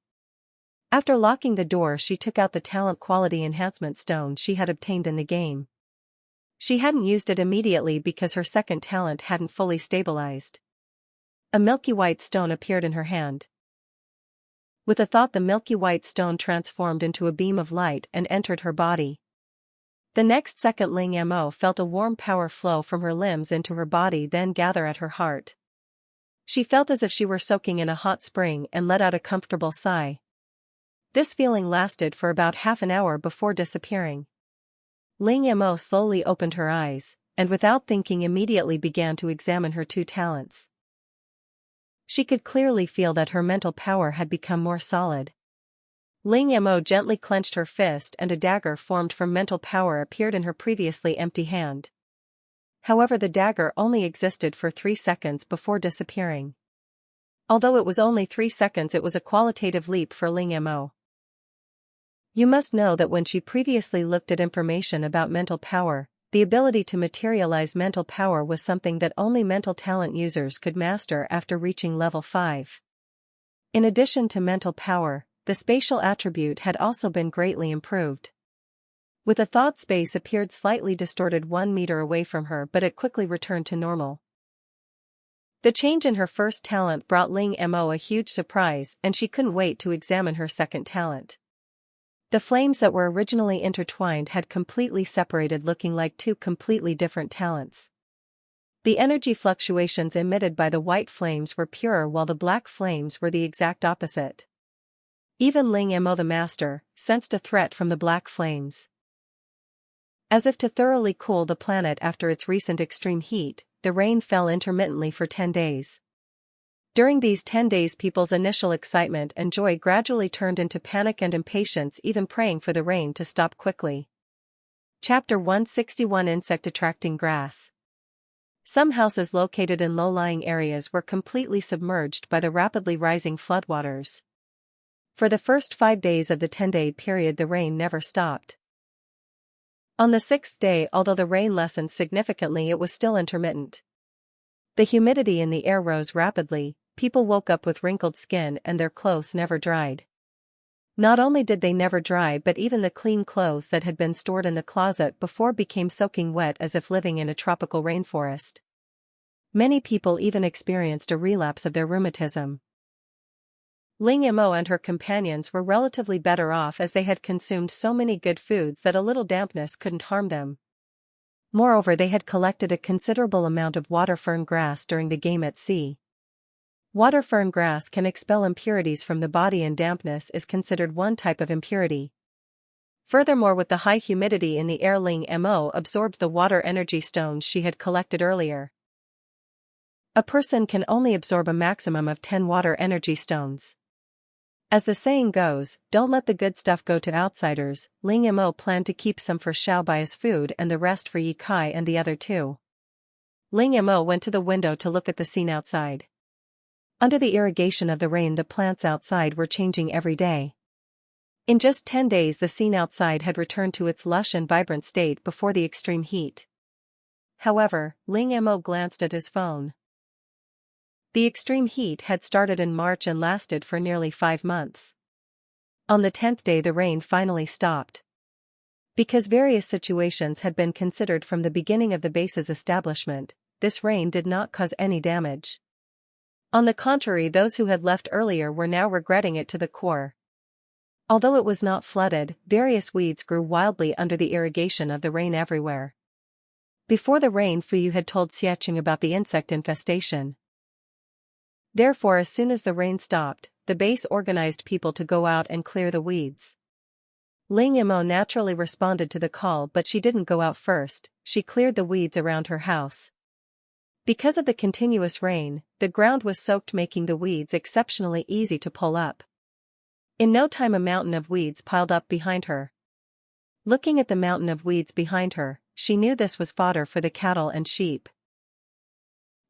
After locking the door, she took out the talent quality enhancement stone she had obtained in the game. She hadn't used it immediately because her second talent hadn't fully stabilized. A milky white stone appeared in her hand. With a thought, the milky white stone transformed into a beam of light and entered her body. The next second, Ling Mo felt a warm power flow from her limbs into her body, then gather at her heart. She felt as if she were soaking in a hot spring and let out a comfortable sigh. This feeling lasted for about half an hour before disappearing. Ling Mo slowly opened her eyes, and without thinking immediately began to examine her two talents. She could clearly feel that her mental power had become more solid. Ling Mo gently clenched her fist and a dagger formed from mental power appeared in her previously empty hand. However, the dagger only existed for 3 seconds before disappearing. Although it was only 3 seconds, it was a qualitative leap for Ling Mo. You must know that when she previously looked at information about mental power, the ability to materialize mental power was something that only mental talent users could master after reaching level 5. In addition to mental power, the spatial attribute had also been greatly improved. With a thought space appeared slightly distorted 1 meter away from her, but it quickly returned to normal. The change in her first talent brought Ling Mo a huge surprise, and she couldn't wait to examine her second talent. The flames that were originally intertwined had completely separated, looking like 2 completely different talents. The energy fluctuations emitted by the white flames were pure while the black flames were the exact opposite. Even Ling Mo the master sensed a threat from the black flames. As if to thoroughly cool the planet after its recent extreme heat, the rain fell intermittently for 10 days. During these 10 days, people's initial excitement and joy gradually turned into panic and impatience, even praying for the rain to stop quickly. Chapter 161: Insect Attracting Grass. Some houses located in low-lying areas were completely submerged by the rapidly rising floodwaters. For the first 5 days of the 10-day period, the rain never stopped. On the 6th day, although the rain lessened significantly, it was still intermittent. The humidity in the air rose rapidly, people woke up with wrinkled skin and their clothes never dried. Not only did they never dry, but even the clean clothes that had been stored in the closet before became soaking wet, as if living in a tropical rainforest. Many people even experienced a relapse of their rheumatism. Ling Mo and her companions were relatively better off, as they had consumed so many good foods that a little dampness couldn't harm them. Moreover, they had collected a considerable amount of water fern grass during the game at sea. Water fern grass can expel impurities from the body, and dampness is considered one type of impurity. Furthermore, with the high humidity in the air, Ling Mo absorbed the water energy stones she had collected earlier. A person can only absorb a maximum of 10 water energy stones. As the saying goes, don't let the good stuff go to outsiders. Ling Mo planned to keep some for Xiao Bai as food and the rest for Yi Kai and the other 2. Ling Mo went to the window to look at the scene outside. Under the irrigation of the rain, the plants outside were changing every day. In just 10 days, the scene outside had returned to its lush and vibrant state before the extreme heat. However, Ling Mo glanced at his phone. The extreme heat had started in March and lasted for nearly 5 months. On the 10th day, the rain finally stopped. Because various situations had been considered from the beginning of the base's establishment, this rain did not cause any damage. On the contrary, those who had left earlier were now regretting it to the core. Although it was not flooded, various weeds grew wildly under the irrigation of the rain everywhere. Before the rain, Fuyu had told Xiecheng about the insect infestation. Therefore, as soon as the rain stopped, the base organized people to go out and clear the weeds. Ling Mo naturally responded to the call, but she didn't go out first. She cleared the weeds around her house. Because of the continuous rain, the ground was soaked, making the weeds exceptionally easy to pull up. In no time, a mountain of weeds piled up behind her. Looking at the mountain of weeds behind her, she knew this was fodder for the cattle and sheep.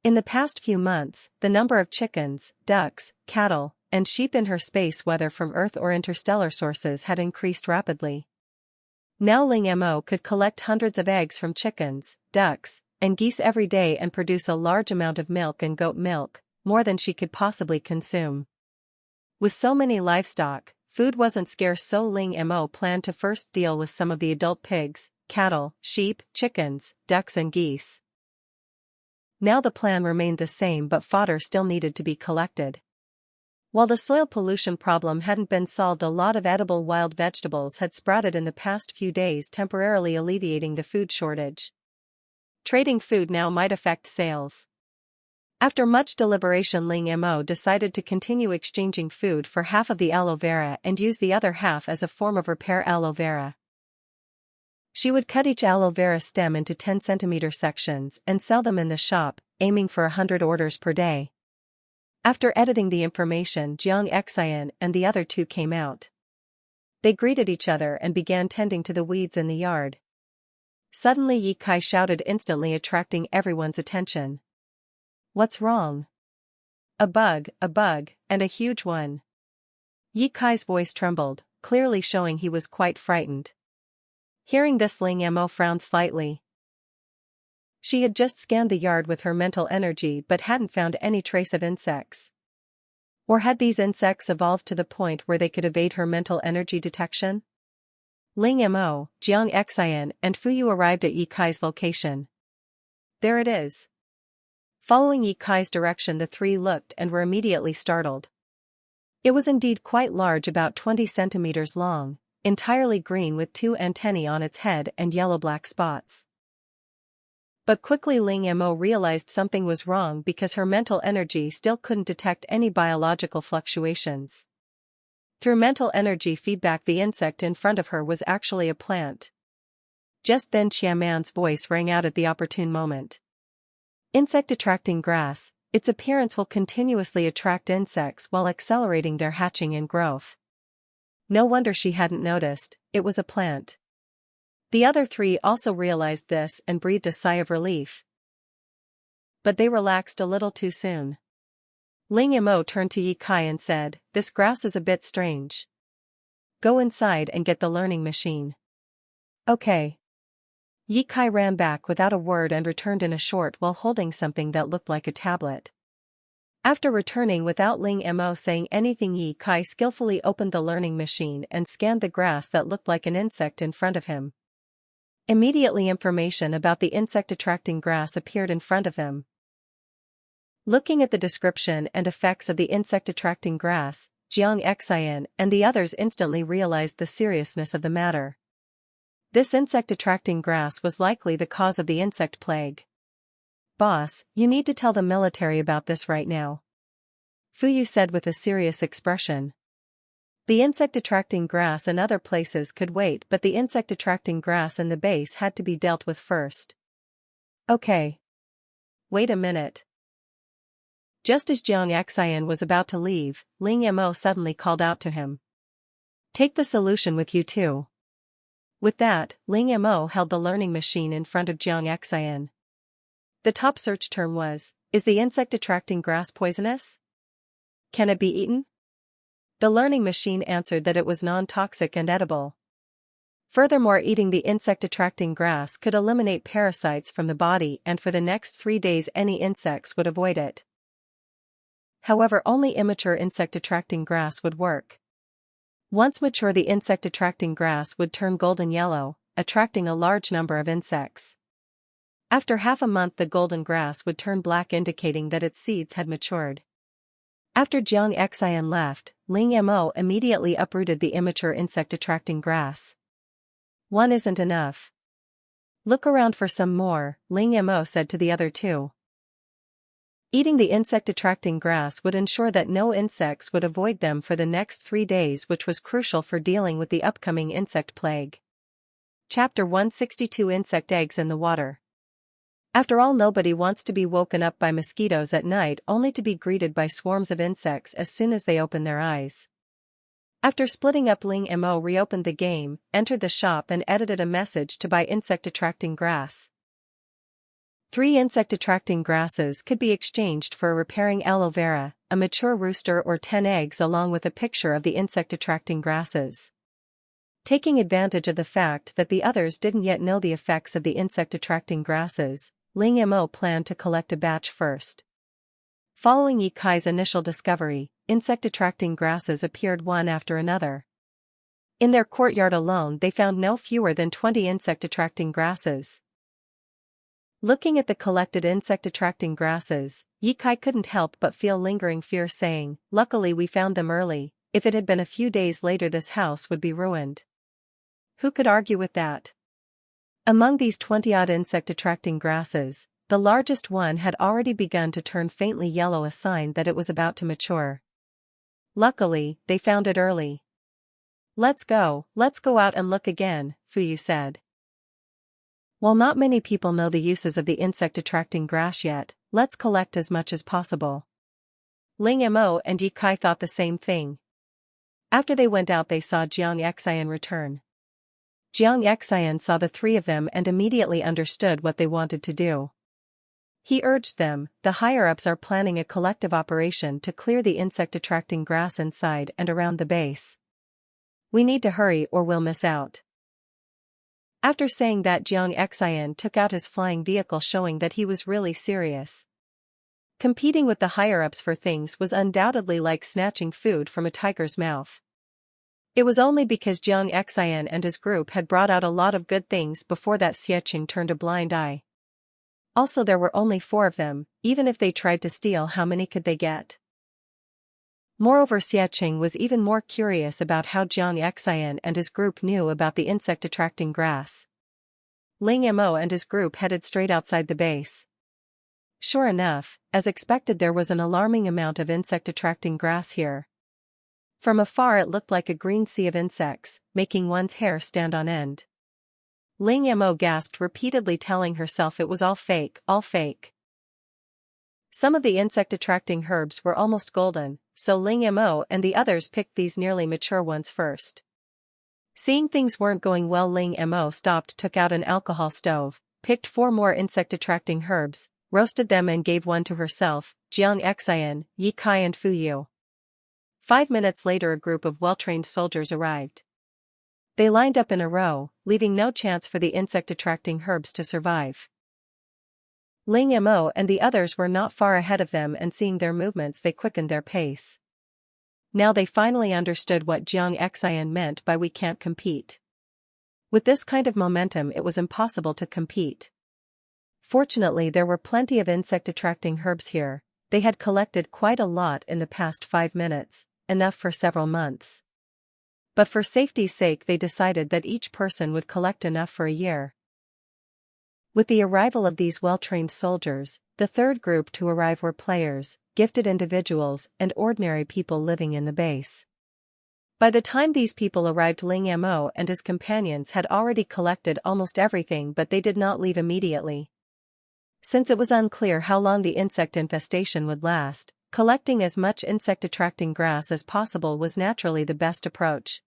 In the past few months, the number of chickens, ducks, cattle, and sheep in her space, whether from Earth or interstellar sources, had increased rapidly. Now Ling Mo could collect hundreds of eggs from chickens, ducks, and geese every day and produce a large amount of milk and goat milk, more than she could possibly consume. With so many livestock, food wasn't scarce, so Ling Mo planned to first deal with some of the adult pigs, cattle, sheep, chickens, ducks and geese. Now the plan remained the same, but fodder still needed to be collected. While the soil pollution problem hadn't been solved, a lot of edible wild vegetables had sprouted in the past few days, temporarily alleviating the food shortage. Trading food now might affect sales. After much deliberation, Ling Mo decided to continue exchanging food for half of the aloe vera and use the other half as a form of repair aloe vera. She would cut each aloe vera stem into 10 cm sections and sell them in the shop, aiming for 100 orders per day. After editing the information, Jiang Xian and the other 2 came out. They greeted each other and began tending to the weeds in the yard. Suddenly Ye Kai shouted, instantly attracting everyone's attention. "What's wrong?" A bug, and a huge one." Ye Kai's voice trembled, clearly showing he was quite frightened. Hearing this, Ling Mo frowned slightly. She had just scanned the yard with her mental energy but hadn't found any trace of insects. Or had these insects evolved to the point where they could evade her mental energy detection? Ling Mo, Jiang Xian, and Fu Yu arrived at Ye Kai's location. There it is. Following Ye Kai's direction, the three looked and were immediately startled. It was indeed quite large, about 20 centimeters long, entirely green with 2 antennae on its head and yellow-black spots. But quickly Ling Mo realized something was wrong because her mental energy still couldn't detect any biological fluctuations. Through mental energy feedback, the insect in front of her was actually a plant. Just then Qiaman's voice rang out at the opportune moment. Insect-attracting grass, its appearance will continuously attract insects while accelerating their hatching and growth. No wonder she hadn't noticed, it was a plant. The other three also realized this and breathed a sigh of relief. But they relaxed a little too soon. Ling Mo turned to Ye Kai and said, "This grass is a bit strange. Go inside and get the learning machine." "Okay." Ye Kai ran back without a word and returned in a short while holding something that looked like a tablet. After returning without Ling Mo saying anything, Ye Kai skillfully opened the learning machine and scanned the grass that looked like an insect in front of him. Immediately information about the insect-attracting grass appeared in front of him. Looking at the description and effects of the insect-attracting grass, Jiang Xian and the others instantly realized the seriousness of the matter. This insect-attracting grass was likely the cause of the insect plague. "Boss, you need to tell the military about this right now," Fu Yu said with a serious expression. The insect-attracting grass in other places could wait, but the insect-attracting grass in the base had to be dealt with first. "Okay. Wait a minute." Just as Jiang Xian was about to leave, Ling Mo suddenly called out to him. "Take the solution with you too." With that, Ling Mo held the learning machine in front of Jiang Xian. The top search term was, "Is the insect-attracting grass poisonous? Can it be eaten?" The learning machine answered that it was non-toxic and edible. Furthermore, eating the insect-attracting grass could eliminate parasites from the body, and for the next 3 days any insects would avoid it. However, only immature insect-attracting grass would work. Once mature, the insect-attracting grass would turn golden yellow, attracting a large number of insects. After half a month the golden grass would turn black, indicating that its seeds had matured. After Jiang Xian left, Ling Mo immediately uprooted the immature insect-attracting grass. "One isn't enough. Look around for some more," Ling Mo said to the other two. Eating the insect-attracting grass would ensure that no insects would avoid them for the next 3 days, which was crucial for dealing with the upcoming insect plague. Chapter 162: Insect Eggs in the Water. After all, nobody wants to be woken up by mosquitoes at night only to be greeted by swarms of insects as soon as they open their eyes. After splitting up, Ling Mo reopened the game, entered the shop and edited a message to buy insect-attracting grass. 3 insect-attracting grasses could be exchanged for a repairing aloe vera, a mature rooster, or 10 eggs, along with a picture of the insect-attracting grasses. Taking advantage of the fact that the others didn't yet know the effects of the insect-attracting grasses, Ling Mo planned to collect a batch first. Following Ye Kai's initial discovery, insect-attracting grasses appeared one after another. In their courtyard alone they found no fewer than 20 insect-attracting grasses. Looking at the collected insect-attracting grasses, Ye Kai couldn't help but feel lingering fear, saying, "Luckily we found them early. If it had been a few days later this house would be ruined." Who could argue with that? Among these 20-odd insect-attracting grasses, the largest one had already begun to turn faintly yellow, a sign that it was about to mature. Luckily, they found it early. Let's go out and look again," Fu Yu said. While not many people know the uses of the insect-attracting grass yet, let's collect as much as possible. Ling Mo and Ye Kai thought the same thing. After they went out they saw Jiang Xian return. Jiang Xian saw the three of them and immediately understood what they wanted to do. He urged them, "The higher-ups are planning a collective operation to clear the insect-attracting grass inside and around the base. We need to hurry or we'll miss out." After saying that, Jiang Xian took out his flying vehicle, showing that he was really serious. Competing with the higher-ups for things was undoubtedly like snatching food from a tiger's mouth. It was only because Jiang Xian and his group had brought out a lot of good things before that Xiecheng turned a blind eye. Also, there were only 4 of them. Even if they tried to steal, how many could they get? Moreover, Xiecheng was even more curious about how Jiang Xian and his group knew about the insect-attracting grass. Ling Mo and his group headed straight outside the base. Sure enough, as expected, there was an alarming amount of insect-attracting grass here. From afar it looked like a green sea of insects, making one's hair stand on end. Ling Mo gasped repeatedly, telling herself it was all fake, all fake. Some of the insect-attracting herbs were almost golden, so Ling Mo and the others picked these nearly mature ones first. Seeing things weren't going well, Ling Mo stopped, took out an alcohol stove, picked 4 more insect-attracting herbs, roasted them and gave one to herself, Jiang Xian, Yi Kai and Fu Yu. 5 minutes later a group of well-trained soldiers arrived. They lined up in a row, leaving no chance for the insect-attracting herbs to survive. Ling Mo and the others were not far ahead of them, and seeing their movements they quickened their pace. Now they finally understood what Jiang Xian meant by "we can't compete." With this kind of momentum it was impossible to compete. Fortunately there were plenty of insect-attracting herbs here. They had collected quite a lot in the past 5 minutes, enough for several months. But for safety's sake they decided that each person would collect enough for a year. With the arrival of these well-trained soldiers, the third group to arrive were players, gifted individuals, and ordinary people living in the base. By the time these people arrived, Ling Mo and his companions had already collected almost everything, but they did not leave immediately. Since it was unclear how long the insect infestation would last, collecting as much insect-attracting grass as possible was naturally the best approach.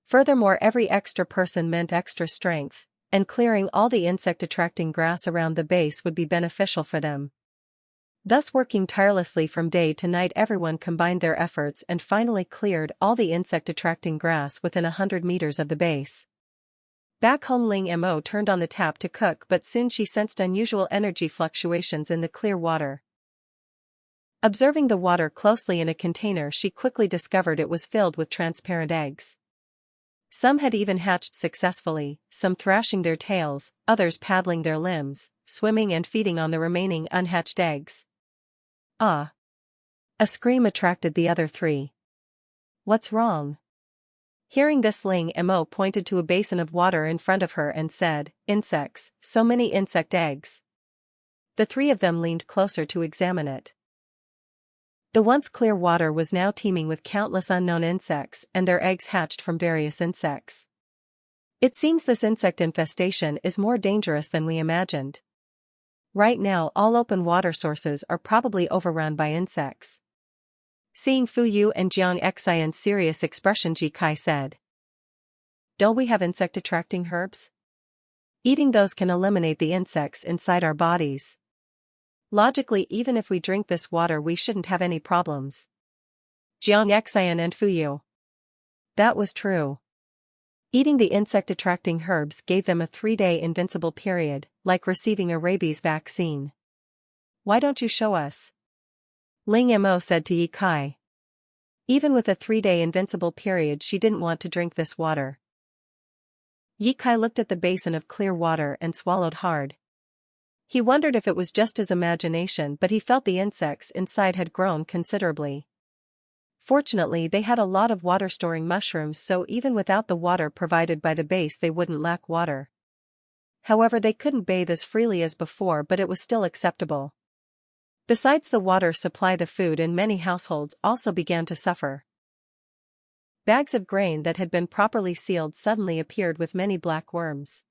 Furthermore, every extra person meant extra strength, and clearing all the insect-attracting grass around the base would be beneficial for them. Thus, working tirelessly from day to night, everyone combined their efforts and finally cleared all the insect-attracting grass within 100 meters of the base. Back home, Ling Mo turned on the tap to cook, but soon she sensed unusual energy fluctuations in the clear water. Observing the water closely in a container, she quickly discovered it was filled with transparent eggs. Some had even hatched successfully, some thrashing their tails, others paddling their limbs, swimming and feeding on the remaining unhatched eggs. Ah! A scream attracted the other 3. "What's wrong?" Hearing this, Ling Mo pointed to a basin of water in front of her and said, "Insects, so many insect eggs." The 3 of them leaned closer to examine it. The once clear water was now teeming with countless unknown insects, and their eggs hatched from various insects. It seems this insect infestation is more dangerous than we imagined. Right now all open water sources are probably overrun by insects. Seeing Fu Yu and Jiang Xian's serious expression, Ji Kai said, "Don't we have insect-attracting herbs? Eating those can eliminate the insects inside our bodies. Logically, even if we drink this water we shouldn't have any problems." Jiang Xian and Fu Yu. That was true. Eating the insect-attracting herbs gave them a 3-day invincible period, like receiving a rabies vaccine. "Why don't you show us?" Ling Mo said to Yi Kai. Even with a 3-day invincible period she didn't want to drink this water. Yi Kai looked at the basin of clear water and swallowed hard. He wondered if it was just his imagination, but he felt the insects inside had grown considerably. Fortunately they had a lot of water-storing mushrooms, so even without the water provided by the base they wouldn't lack water. However, they couldn't bathe as freely as before, but it was still acceptable. Besides the water supply, the food in many households also began to suffer. Bags of grain that had been properly sealed suddenly appeared with many black worms.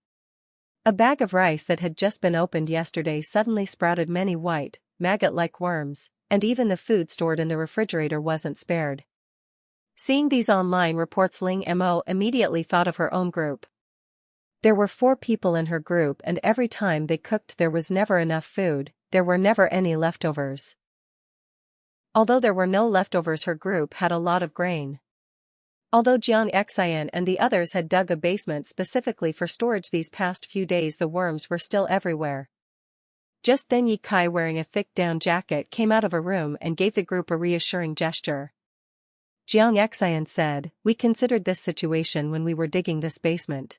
A bag of rice that had just been opened yesterday suddenly sprouted many white, maggot-like worms, and even the food stored in the refrigerator wasn't spared. Seeing these online reports, Ling Mo immediately thought of her own group. There were 4 people in her group, and every time they cooked there was never enough food, there were never any leftovers. Although there were no leftovers, her group had a lot of grain. Although Jiang Xian and the others had dug a basement specifically for storage these past few days, the worms were still everywhere. Just then Yi Kai, wearing a thick down jacket, came out of a room and gave the group a reassuring gesture. Jiang Xian said, "We considered this situation when we were digging this basement.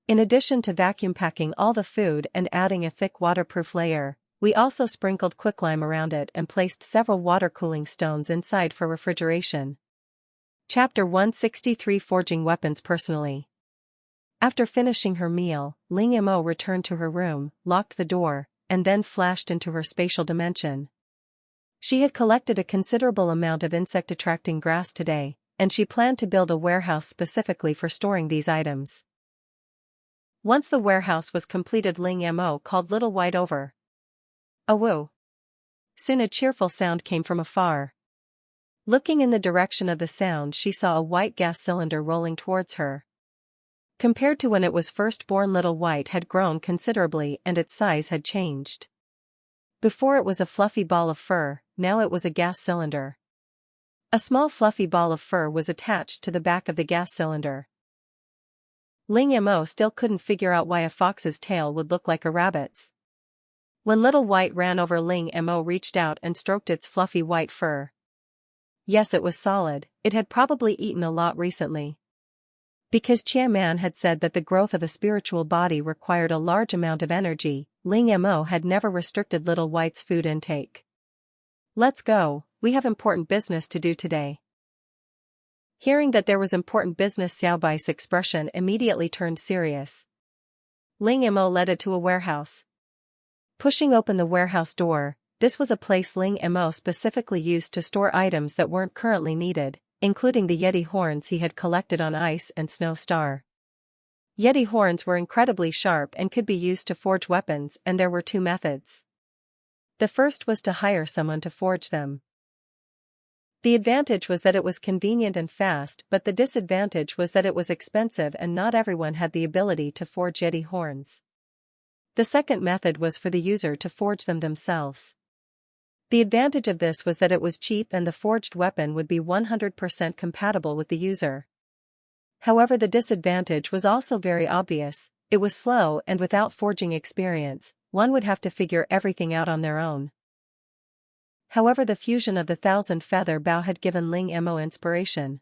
In addition to vacuum packing all the food and adding a thick waterproof layer, we also sprinkled quicklime around it and placed several water cooling stones inside for refrigeration." Chapter 163, Forging Weapons Personally. After finishing her meal, Ling Mo returned to her room, locked the door, and then flashed into her spatial dimension. She had collected a considerable amount of insect-attracting grass today, and she planned to build a warehouse specifically for storing these items. Once the warehouse was completed, Ling Mo called Little White over. "Awoo." Soon a cheerful sound came from afar. Looking in the direction of the sound, she saw a white gas cylinder rolling towards her. Compared to when it was first born, Little White had grown considerably and its size had changed. Before it was a fluffy ball of fur, now it was a gas cylinder. A small fluffy ball of fur was attached to the back of the gas cylinder. Ling Mo still couldn't figure out why a fox's tail would look like a rabbit's. When Little White ran over, Ling Mo reached out and stroked its fluffy white fur. Yes, it was solid. It had probably eaten a lot recently. Because Qian Man had said that the growth of a spiritual body required a large amount of energy, Ling Mo had never restricted Little White's food intake. "Let's go, we have important business to do today." Hearing that there was important business, Xiaobai's expression immediately turned serious. Ling Mo led it to a warehouse. Pushing open the warehouse door, this was a place Ling Mo specifically used to store items that weren't currently needed, including the Yeti horns he had collected on Ice and Snow Star. Yeti horns were incredibly sharp and could be used to forge weapons, and there were 2 methods. The first was to hire someone to forge them. The advantage was that it was convenient and fast, but the disadvantage was that it was expensive and not everyone had the ability to forge Yeti horns. The second method was for the user to forge them themselves. The advantage of this was that it was cheap and the forged weapon would be 100% compatible with the user. However, the disadvantage was also very obvious: it was slow, and without forging experience, one would have to figure everything out on their own. However, the fusion of the 1,000-feather bow had given Ling Mo inspiration.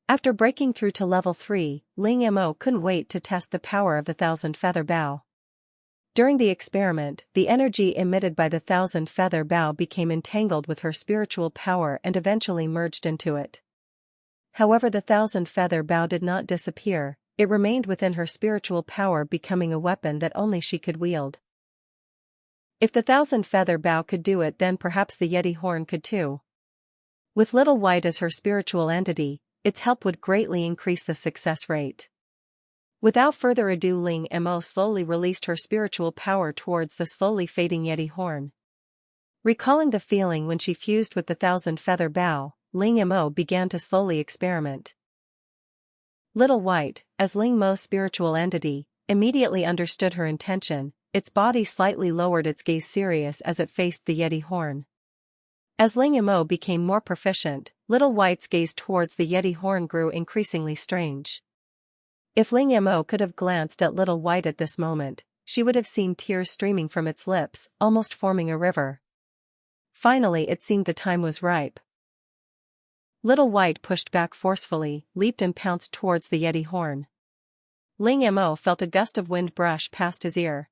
After breaking through to level 3, Ling Mo couldn't wait to test the power of the 1,000-feather bow. During the experiment, the energy emitted by the 1,000-feather bow became entangled with her spiritual power and eventually merged into it. However, the 1,000-feather bow did not disappear, it remained within her spiritual power, becoming a weapon that only she could wield. If the 1,000-feather bow could do it, then perhaps the Yeti horn could too. With Little White as her spiritual entity, its help would greatly increase the success rate. Without further ado, Ling Mo slowly released her spiritual power towards the slowly fading Yeti horn. Recalling the feeling when she fused with the 1,000-feather bow, Ling Mo began to slowly experiment. Little White, as Ling Mo's spiritual entity, immediately understood her intention. Its body slightly lowered its gaze, serious as it faced the Yeti horn. As Ling Mo became more proficient, Little White's gaze towards the Yeti horn grew increasingly strange. If Ling Mo could have glanced at Little White at this moment, she would have seen tears streaming from its lips, almost forming a river. Finally, it seemed the time was ripe. Little White pushed back forcefully, leaped and pounced towards the Yeti horn. Ling Mo felt a gust of wind brush past his ear.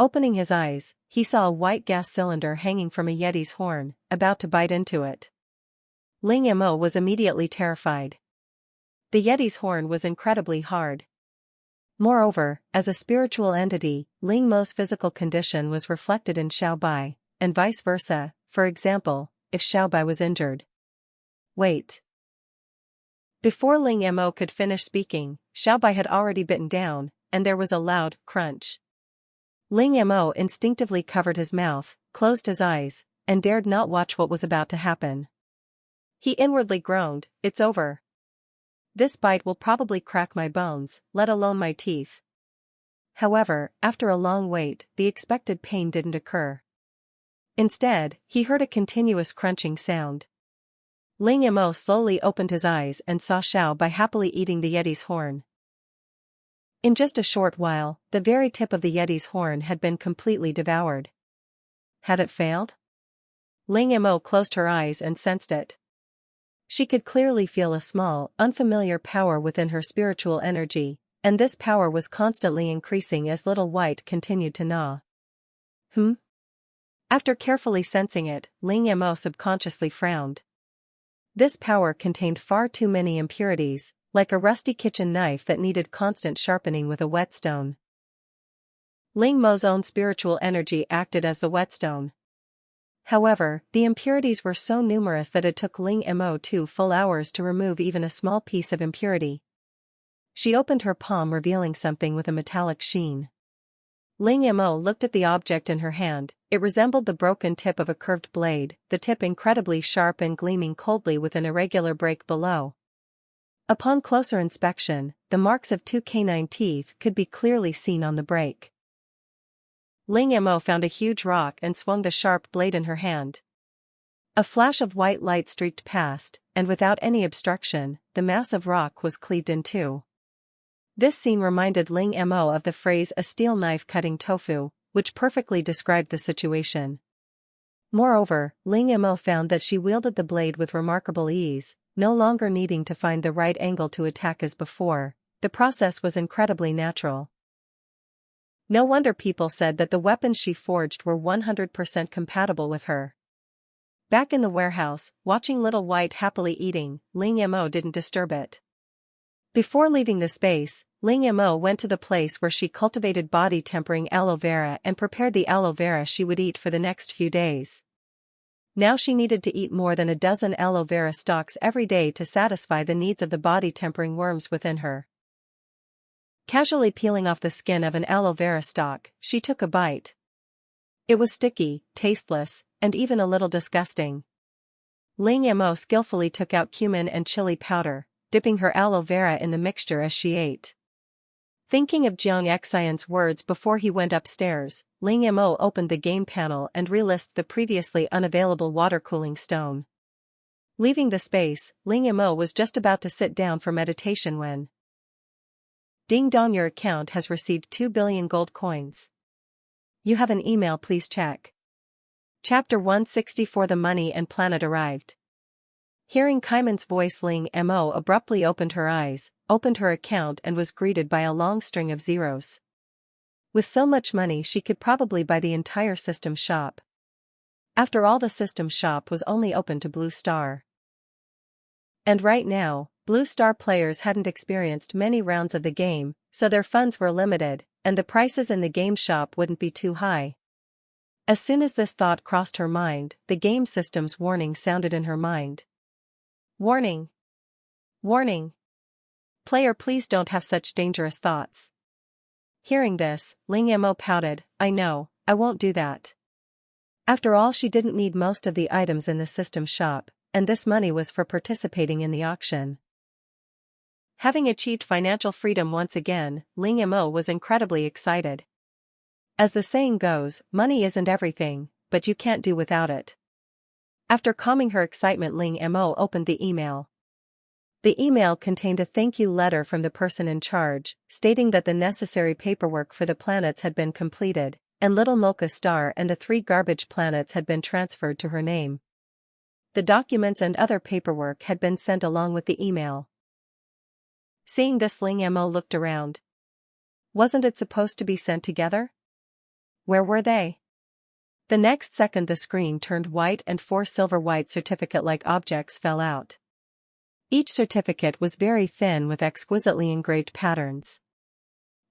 Opening his eyes, he saw a white gas cylinder hanging from a Yeti's horn, about to bite into it. Ling Mo was immediately terrified. The Yeti's horn was incredibly hard. Moreover, as a spiritual entity, Ling Mo's physical condition was reflected in Xiaobai, and vice versa. For example, if Xiaobai was injured. Wait. Before Ling Mo could finish speaking, Xiaobai had already bitten down, and there was a loud crunch. Ling Mo instinctively covered his mouth, closed his eyes, and dared not watch what was about to happen. He inwardly groaned, "It's over. This bite will probably crack my bones, let alone my teeth." However, after a long wait, the expected pain didn't occur. Instead, he heard a continuous crunching sound. Ling Mo slowly opened his eyes and saw Xiao Bai happily eating the Yeti's horn. In just a short while, the very tip of the Yeti's horn had been completely devoured. Had it failed? Ling Mo closed her eyes and sensed it. She could clearly feel a small, unfamiliar power within her spiritual energy, and this power was constantly increasing as Little White continued to gnaw. After carefully sensing it, Ling Mo subconsciously frowned. This power contained far too many impurities, like a rusty kitchen knife that needed constant sharpening with a whetstone. Ling Mo's own spiritual energy acted as the whetstone. However, the impurities were so numerous that it took Ling Mo 2 full hours to remove even a small piece of impurity. She opened her palm, revealing something with a metallic sheen. Ling Mo looked at the object in her hand. It resembled the broken tip of a curved blade, the tip incredibly sharp and gleaming coldly with an irregular break below. Upon closer inspection, the marks of 2 canine teeth could be clearly seen on the break. Ling Mo found a huge rock and swung the sharp blade in her hand. A flash of white light streaked past, and without any obstruction, the massive rock was cleaved in two. This scene reminded Ling Mo of the phrase "a steel knife cutting tofu," which perfectly described the situation. Moreover, Ling Mo found that she wielded the blade with remarkable ease, no longer needing to find the right angle to attack as before. The process was incredibly natural. No wonder people said that the weapons she forged were 100% compatible with her. Back in the warehouse, watching Little White happily eating, Ling Mo didn't disturb it. Before leaving the space, Ling Mo went to the place where she cultivated body-tempering aloe vera and prepared the aloe vera she would eat for the next few days. Now she needed to eat more than a dozen aloe vera stalks every day to satisfy the needs of the body-tempering worms within her. Casually peeling off the skin of an aloe vera stalk, she took a bite. It was sticky, tasteless, and even a little disgusting. Ling Mo skillfully took out cumin and chili powder, dipping her aloe vera in the mixture as she ate. Thinking of Jiang Xian's words before he went upstairs, Ling Mo opened the game panel and relisted the previously unavailable water-cooling stone. Leaving the space, Ling Mo was just about to sit down for meditation when "Ding dong, your account has received 2 billion gold coins. You have an email, please check." Chapter 164. The money and planet arrived. Hearing Kaiman's voice, Ling Mo abruptly opened her eyes, opened her account and was greeted by a long string of zeros. With so much money she could probably buy the entire system shop. After all, the system shop was only open to Blue Star. And right now, Blue Star players hadn't experienced many rounds of the game, so their funds were limited, and the prices in the game shop wouldn't be too high. As soon as this thought crossed her mind, the game system's warning sounded in her mind. "Warning! Warning! Player, please don't have such dangerous thoughts." Hearing this, Ling Mo pouted, "I know, I won't do that." After all, she didn't need most of the items in the system shop, and this money was for participating in the auction. Having achieved financial freedom once again, Ling Mo was incredibly excited. As the saying goes, money isn't everything, but you can't do without it. After calming her excitement, Ling Mo opened the email. The email contained a thank you letter from the person in charge, stating that the necessary paperwork for the planets had been completed, and Little Mocha Star and the 3 garbage planets had been transferred to her name. The documents and other paperwork had been sent along with the email. Seeing this, Ling Mo looked around. Wasn't it supposed to be sent together? Where were they? The next second the screen turned white and 4 silver-white certificate-like objects fell out. Each certificate was very thin with exquisitely engraved patterns.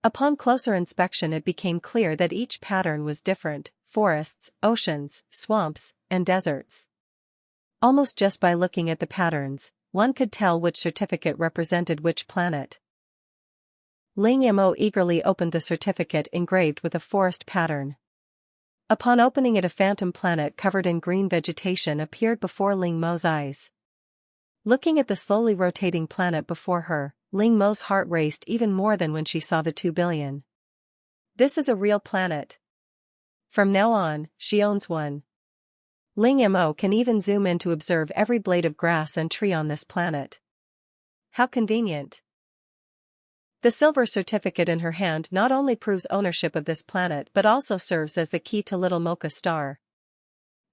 Upon closer inspection it became clear that each pattern was different: forests, oceans, swamps, and deserts. Almost just by looking at the patterns, one could tell which certificate represented which planet. Ling Mo eagerly opened the certificate engraved with a forest pattern. Upon opening it, a phantom planet covered in green vegetation appeared before Ling Mo's eyes. Looking at the slowly rotating planet before her, Ling Mo's heart raced even more than when she saw the 2 billion. This is a real planet. From now on, she owns one. Ling Mo can even zoom in to observe every blade of grass and tree on this planet. How convenient. The silver certificate in her hand not only proves ownership of this planet but also serves as the key to Little Mocha Star.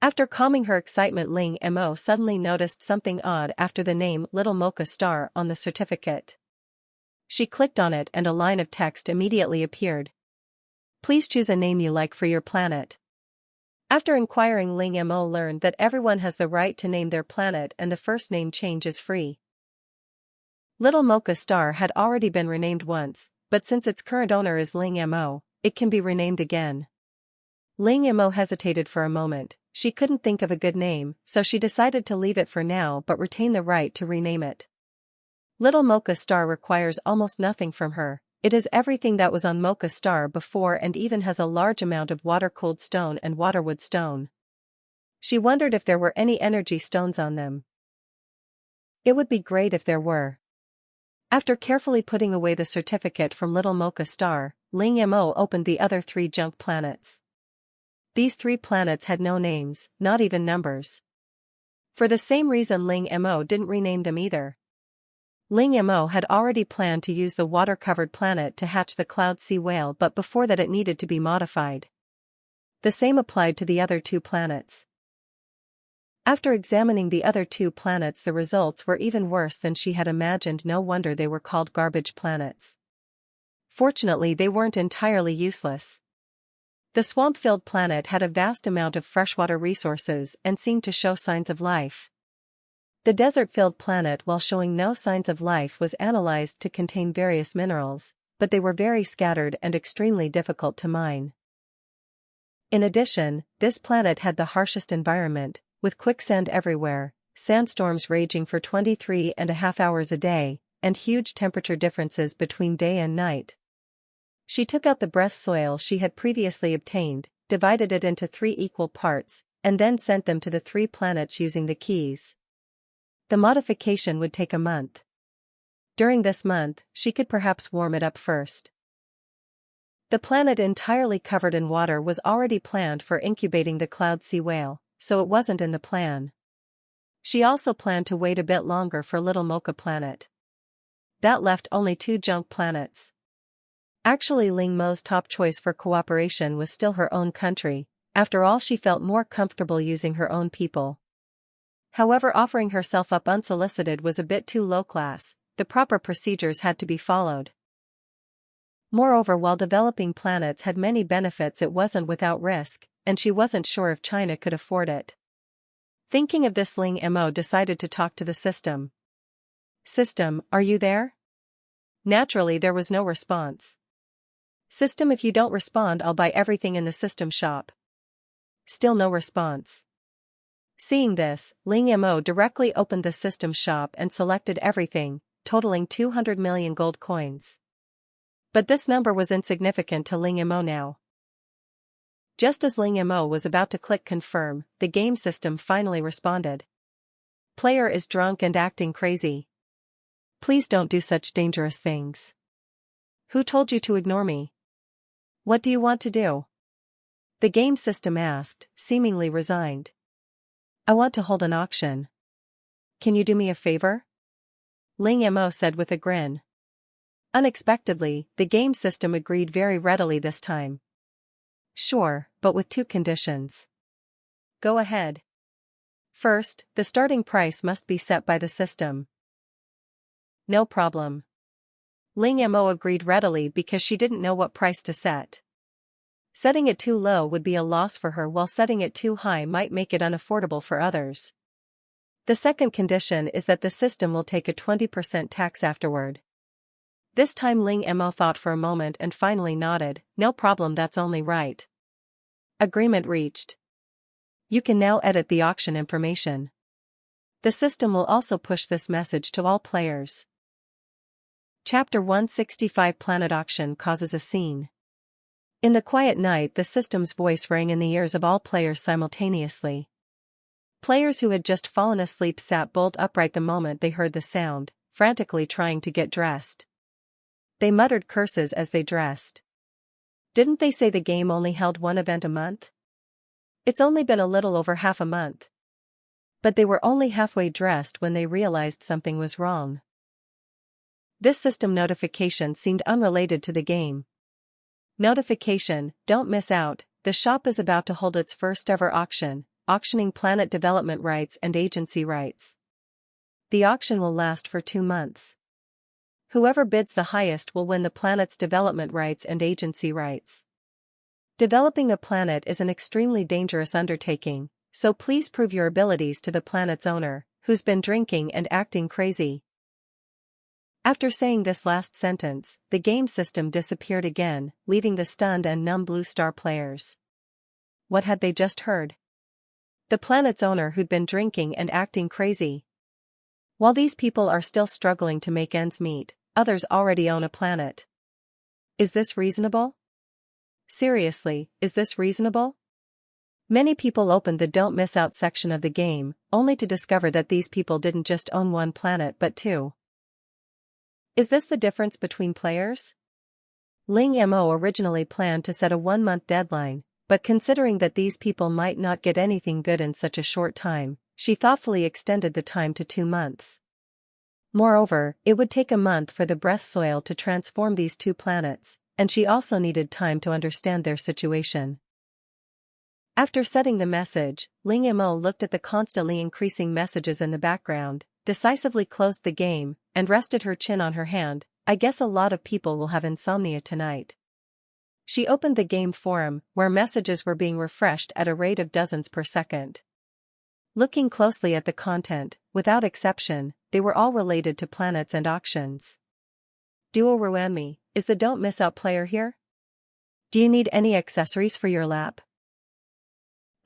After calming her excitement, Ling Mo suddenly noticed something odd after the name Little Mocha Star on the certificate. She clicked on it and a line of text immediately appeared. Please choose a name you like for your planet. After inquiring, Ling Mo learned that everyone has the right to name their planet and the first name change is free. Little Mocha Star had already been renamed once, but since its current owner is Ling Mo, it can be renamed again. Ling Mo hesitated for a moment. She couldn't think of a good name, so she decided to leave it for now but retain the right to rename it. Little Mocha Star requires almost nothing from her. It is everything that was on Mocha Star before and even has a large amount of water-cooled stone and waterwood stone. She wondered if there were any energy stones on them. It would be great if there were. After carefully putting away the certificate from Little Mocha Star, Ling Mo opened the other 3 junk planets. These 3 planets had no names, not even numbers. For the same reason Ling Mo didn't rename them either. Ling Mo had already planned to use the water-covered planet to hatch the cloud sea whale, but before that it needed to be modified. The same applied to the other 2 planets. After examining the other 2 planets, the results were even worse than she had imagined. No wonder they were called garbage planets. Fortunately, they weren't entirely useless. The swamp-filled planet had a vast amount of freshwater resources and seemed to show signs of life. The desert-filled planet, while showing no signs of life, was analyzed to contain various minerals, but they were very scattered and extremely difficult to mine. In addition, this planet had the harshest environment, with quicksand everywhere, sandstorms raging for 23.5 hours a day, and huge temperature differences between day and night. She took out the breath soil she had previously obtained, divided it into 3 equal parts, and then sent them to the 3 planets using the keys. The modification would take a month. During this month, she could perhaps warm it up first. The planet entirely covered in water was already planned for incubating the cloud sea whale, so it wasn't in the plan. She also planned to wait a bit longer for Little Mocha Planet. That left only 2 junk planets. Actually, Ling Mo's top choice for cooperation was still her own country. After all, she felt more comfortable using her own people. However, offering herself up unsolicited was a bit too low-class. The proper procedures had to be followed. Moreover, while developing planets had many benefits, it wasn't without risk, and she wasn't sure if China could afford it. Thinking of this, Ling Mo decided to talk to the system. System, are you there? Naturally, there was no response. System, if you don't respond, I'll buy everything in the system shop. Still no response. Seeing this, Ling Mo directly opened the system shop and selected everything, totaling 200 million gold coins. But this number was insignificant to Ling Mo now. Just as Ling Mo was about to click confirm, the game system finally responded. Player is drunk and acting crazy. Please don't do such dangerous things. Who told you to ignore me? What do you want to do? The game system asked, seemingly resigned. I want to hold an auction. Can you do me a favor? Ling Mo said with a grin. Unexpectedly, the game system agreed very readily this time. Sure, but with 2 conditions. Go ahead. First, the starting price must be set by the system. No problem. Ling Mo agreed readily because she didn't know what price to set. Setting it too low would be a loss for her, while setting it too high might make it unaffordable for others. The second condition is that the system will take a 20% tax afterward. This time Ling Mo thought for a moment and finally nodded. No problem, that's only right. Agreement reached. You can now edit the auction information. The system will also push this message to all players. Chapter 165 Planet Auction causes a scene. In the quiet night, the system's voice rang in the ears of all players simultaneously. Players who had just fallen asleep sat bolt upright the moment they heard the sound, frantically trying to get dressed. They muttered curses as they dressed. Didn't they say the game only held one event a month? It's only been a little over half a month. But they were only halfway dressed when they realized something was wrong. This system notification seemed unrelated to the game. Notification, don't miss out, the shop is about to hold its first ever auction, auctioning planet development rights and agency rights. The auction will last for 2 months. Whoever bids the highest will win the planet's development rights and agency rights. Developing a planet is an extremely dangerous undertaking, so please prove your abilities to the planet's owner, who's been drinking and acting crazy. After saying this last sentence, the game system disappeared again, leaving the stunned and numb Blue Star players. What had they just heard? The planet's owner who'd been drinking and acting crazy. While these people are still struggling to make ends meet, others already own a planet. Is this reasonable? Seriously, is this reasonable? Many people opened the Don't Miss Out section of the game, only to discover that these people didn't just own one planet but 2. Is this the difference between players? Ling Mo originally planned to set a 1-month deadline, but considering that these people might not get anything good in such a short time, she thoughtfully extended the time to 2 months. Moreover, it would take a month for the breath soil to transform these 2 planets, and she also needed time to understand their situation. After setting the message, Ling Mo looked at the constantly increasing messages in the background, decisively closed the game, and rested her chin on her hand. I guess a lot of people will have insomnia tonight. She opened the game forum, where messages were being refreshed at a rate of dozens per second. Looking closely at the content, without exception, they were all related to planets and auctions. Duo Ruanmi, is the Don't Miss Out player here? Do you need any accessories for your lap?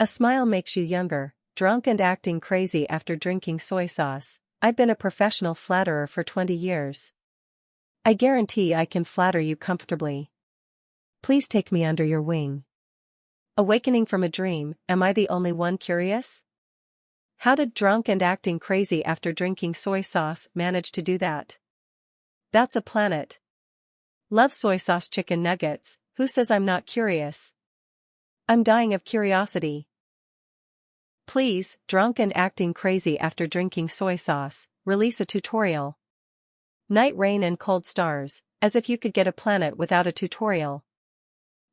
A smile makes you younger, drunk and acting crazy after drinking soy sauce. I've been a professional flatterer for 20 years. I guarantee I can flatter you comfortably. Please take me under your wing. Awakening from a dream, am I the only one curious? How did drunk and acting crazy after drinking soy sauce manage to do that? That's a planet. Love soy sauce chicken nuggets, who says I'm not curious? I'm dying of curiosity. Please, drunk and acting crazy after drinking soy sauce, release a tutorial. Night rain and cold stars, as if you could get a planet without a tutorial.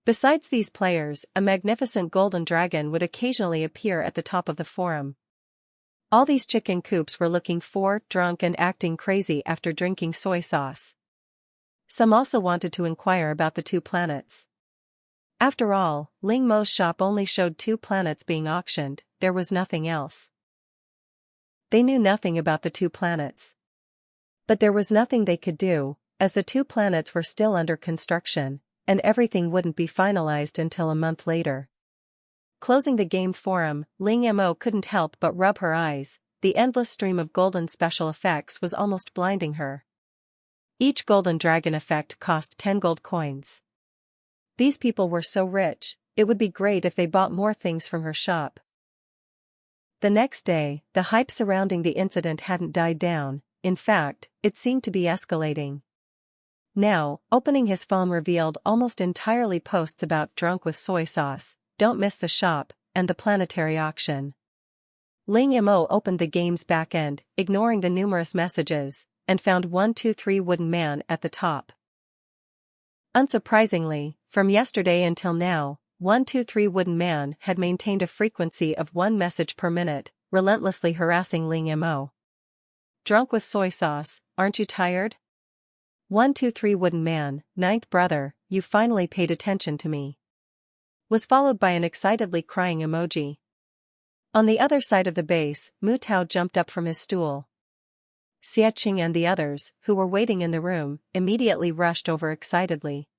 Besides these players, a magnificent golden dragon would occasionally appear at the top of the forum. All these chicken coops were looking for drunk and acting crazy after drinking soy sauce. Some also wanted to inquire about the 2 planets. After all, Ling Mo's shop only showed 2 planets being auctioned, there was nothing else. They knew nothing about the 2 planets. But there was nothing they could do, as the 2 planets were still under construction, and everything wouldn't be finalized until a month later. Closing the game forum, Ling Mo couldn't help but rub her eyes. The endless stream of golden special effects was almost blinding her. Each golden dragon effect cost 10 gold coins. These people were so rich, it would be great if they bought more things from her shop. The next day, the hype surrounding the incident hadn't died down. In fact, it seemed to be escalating. Now, opening his phone revealed almost entirely posts about drunk with soy sauce, don't miss the shop, and the planetary auction. Ling Mo opened the game's backend, ignoring the numerous messages, and found 123 Wooden Man at the top. Unsurprisingly, from yesterday until now, 123 Wooden Man had maintained a frequency of 1 message per minute, relentlessly harassing Ling Mo. Drunk with soy sauce, aren't you tired? 123 Wooden Man, 9th brother, you finally paid attention to me. Was followed by an excitedly crying emoji. On the other side of the base, Mu Tao jumped up from his stool. Xie Qing and the others, who were waiting in the room, immediately rushed over excitedly.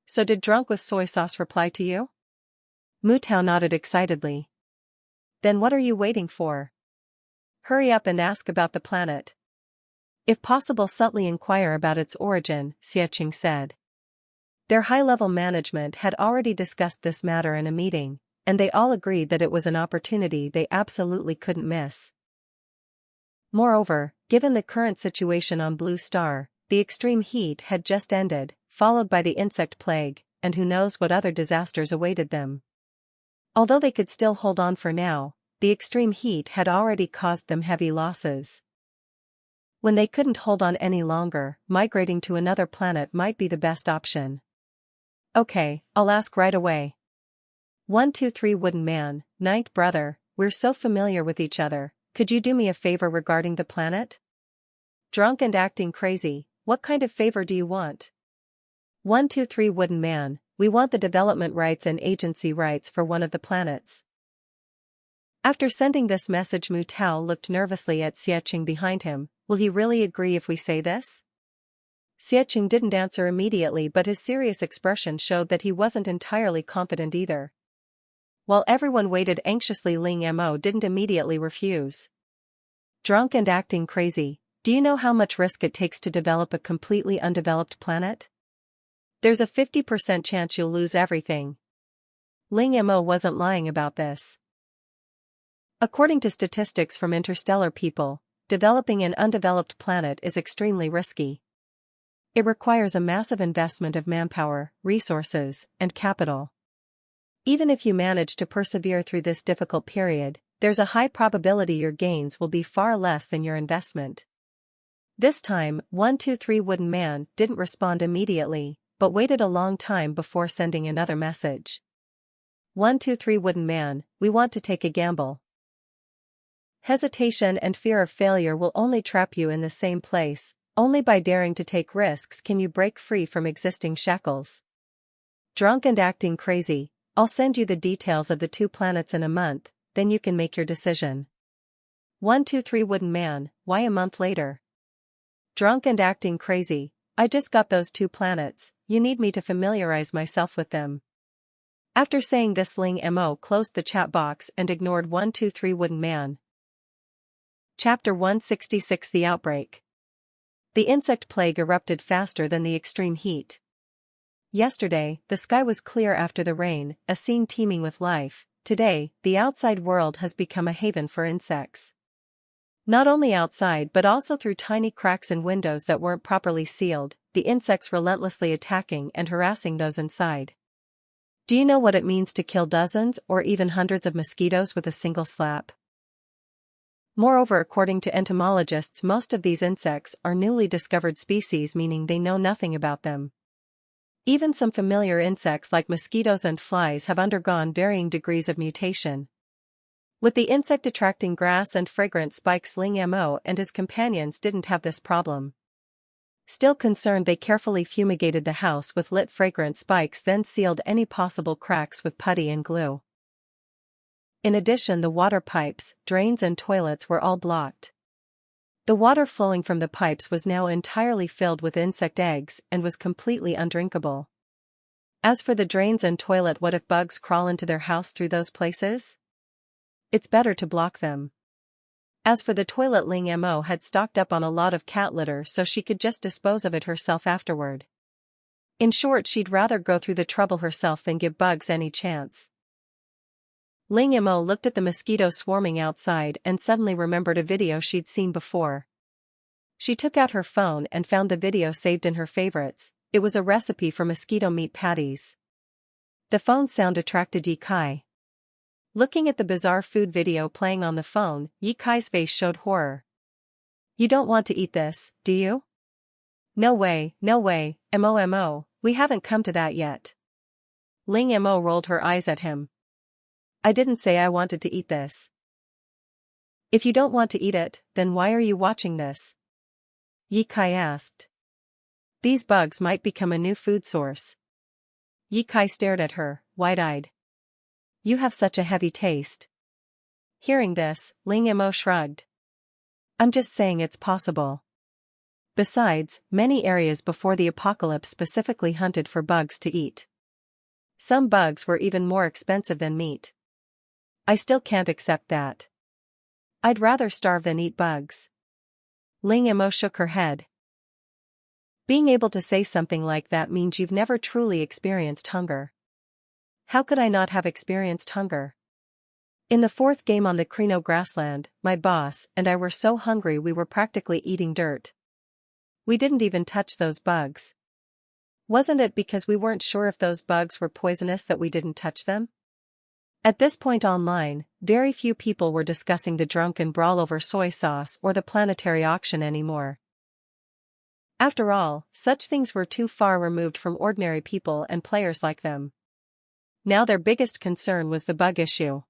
So did Drunk with Soy Sauce reply to you? Mu Tao nodded excitedly. Then what are you waiting for? Hurry up and ask about the planet. If possible, subtly inquire about its origin, Xie Qing said. Their high-level management had already discussed this matter in a meeting, and they all agreed that it was an opportunity they absolutely couldn't miss. Moreover, given the current situation on Blue Star, the extreme heat had just ended, followed by the insect plague, and who knows what other disasters awaited them. Although they could still hold on for now, the extreme heat had already caused them heavy losses. When they couldn't hold on any longer, migrating to another planet might be the best option. Okay, I'll ask right away. 123 Wooden Man, ninth brother, we're so familiar with each other, could you do me a favor regarding the planet? Drunk and acting crazy, what kind of favor do you want? 123 Wooden Man, we want the development rights and agency rights for one of the planets. After sending this message, Mu Tao looked nervously at Xiecheng behind him. Will he really agree if we say this? Xiecheng didn't answer immediately, but his serious expression showed that he wasn't entirely confident either. While everyone waited anxiously, Ling Mo didn't immediately refuse. Drunk and acting crazy, do you know how much risk it takes to develop a completely undeveloped planet? There's a 50% chance you'll lose everything. Ling Mo wasn't lying about this. According to statistics from Interstellar people, developing an undeveloped planet is extremely risky. It requires a massive investment of manpower, resources, and capital. Even if you manage to persevere through this difficult period, there's a high probability your gains will be far less than your investment. This time, 123 Wooden Man didn't respond immediately, but waited a long time before sending another message. 123 Wooden Man, we want to take a gamble. Hesitation and fear of failure will only trap you in the same place. Only by daring to take risks can you break free from existing shackles. Drunk and acting crazy, I'll send you the details of the 2 planets in a month, then you can make your decision. 123 Wooden Man, why a month later? Drunk and acting crazy, I just got those 2 planets, you need me to familiarize myself with them. After saying this, Ling Mo closed the chat box and ignored 123 Wooden Man. Chapter 166 The Outbreak. The insect plague erupted faster than the extreme heat. Yesterday, the sky was clear after the rain, a scene teeming with life. Today, the outside world has become a haven for insects. Not only outside but also through tiny cracks in windows that weren't properly sealed, the insects relentlessly attacking and harassing those inside. Do you know what it means to kill dozens or even hundreds of mosquitoes with a single slap? Moreover, according to entomologists, most of these insects are newly discovered species, meaning they know nothing about them. Even some familiar insects like mosquitoes and flies have undergone varying degrees of mutation. With the insect attracting grass and fragrant spikes, Ling Mo and his companions didn't have this problem. Still concerned, they carefully fumigated the house with lit fragrant spikes, then sealed any possible cracks with putty and glue. In addition, the water pipes, drains and toilets were all blocked. The water flowing from the pipes was now entirely filled with insect eggs and was completely undrinkable. As for the drains and toilet, what if bugs crawl into their house through those places? It's better to block them. As for the toilet, Ling Mo had stocked up on a lot of cat litter so she could just dispose of it herself afterward. In short, she'd rather go through the trouble herself than give bugs any chance. Ling Mo looked at the mosquitoes swarming outside and suddenly remembered a video she'd seen before. She took out her phone and found the video saved in her favorites. It was a recipe for mosquito meat patties. The phone sound attracted Yi Kai. Looking at the bizarre food video playing on the phone, Yi Kai's face showed horror. You don't want to eat this, do you? No way, Mo, we haven't come to that yet. Ling Mo rolled her eyes at him. I didn't say I wanted to eat this. If you don't want to eat it, then why are you watching this? Yi Kai asked. These bugs might become a new food source. Yi Kai stared at her, wide-eyed. You have such a heavy taste. Hearing this, Ling Mo shrugged. I'm just saying it's possible. Besides, many areas before the apocalypse specifically hunted for bugs to eat. Some bugs were even more expensive than meat. I still can't accept that. I'd rather starve than eat bugs. Ling Mo shook her head. Being able to say something like that means you've never truly experienced hunger. How could I not have experienced hunger? In the fourth game on the Crino grassland, my boss and I were so hungry we were practically eating dirt. We didn't even touch those bugs. Wasn't it because we weren't sure if those bugs were poisonous that we didn't touch them? At this point online, very few people were discussing the drunken brawl over soy sauce or the planetary auction anymore. After all, such things were too far removed from ordinary people and players like them. Now their biggest concern was the bug issue.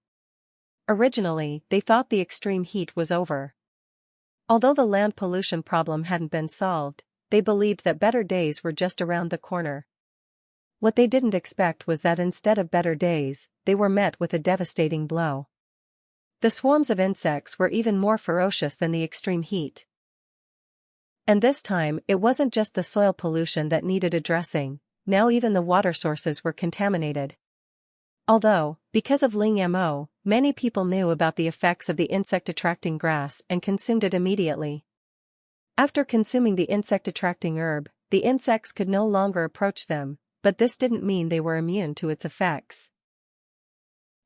Originally, they thought the extreme heat was over. Although the land pollution problem hadn't been solved, they believed that better days were just around the corner. What they didn't expect was that instead of better days, they were met with a devastating blow. The swarms of insects were even more ferocious than the extreme heat. And this time, it wasn't just the soil pollution that needed addressing, now even the water sources were contaminated. Although, because of Ling Mo, many people knew about the effects of the insect-attracting grass and consumed it immediately. After consuming the insect-attracting herb, the insects could no longer approach them, but this didn't mean they were immune to its effects.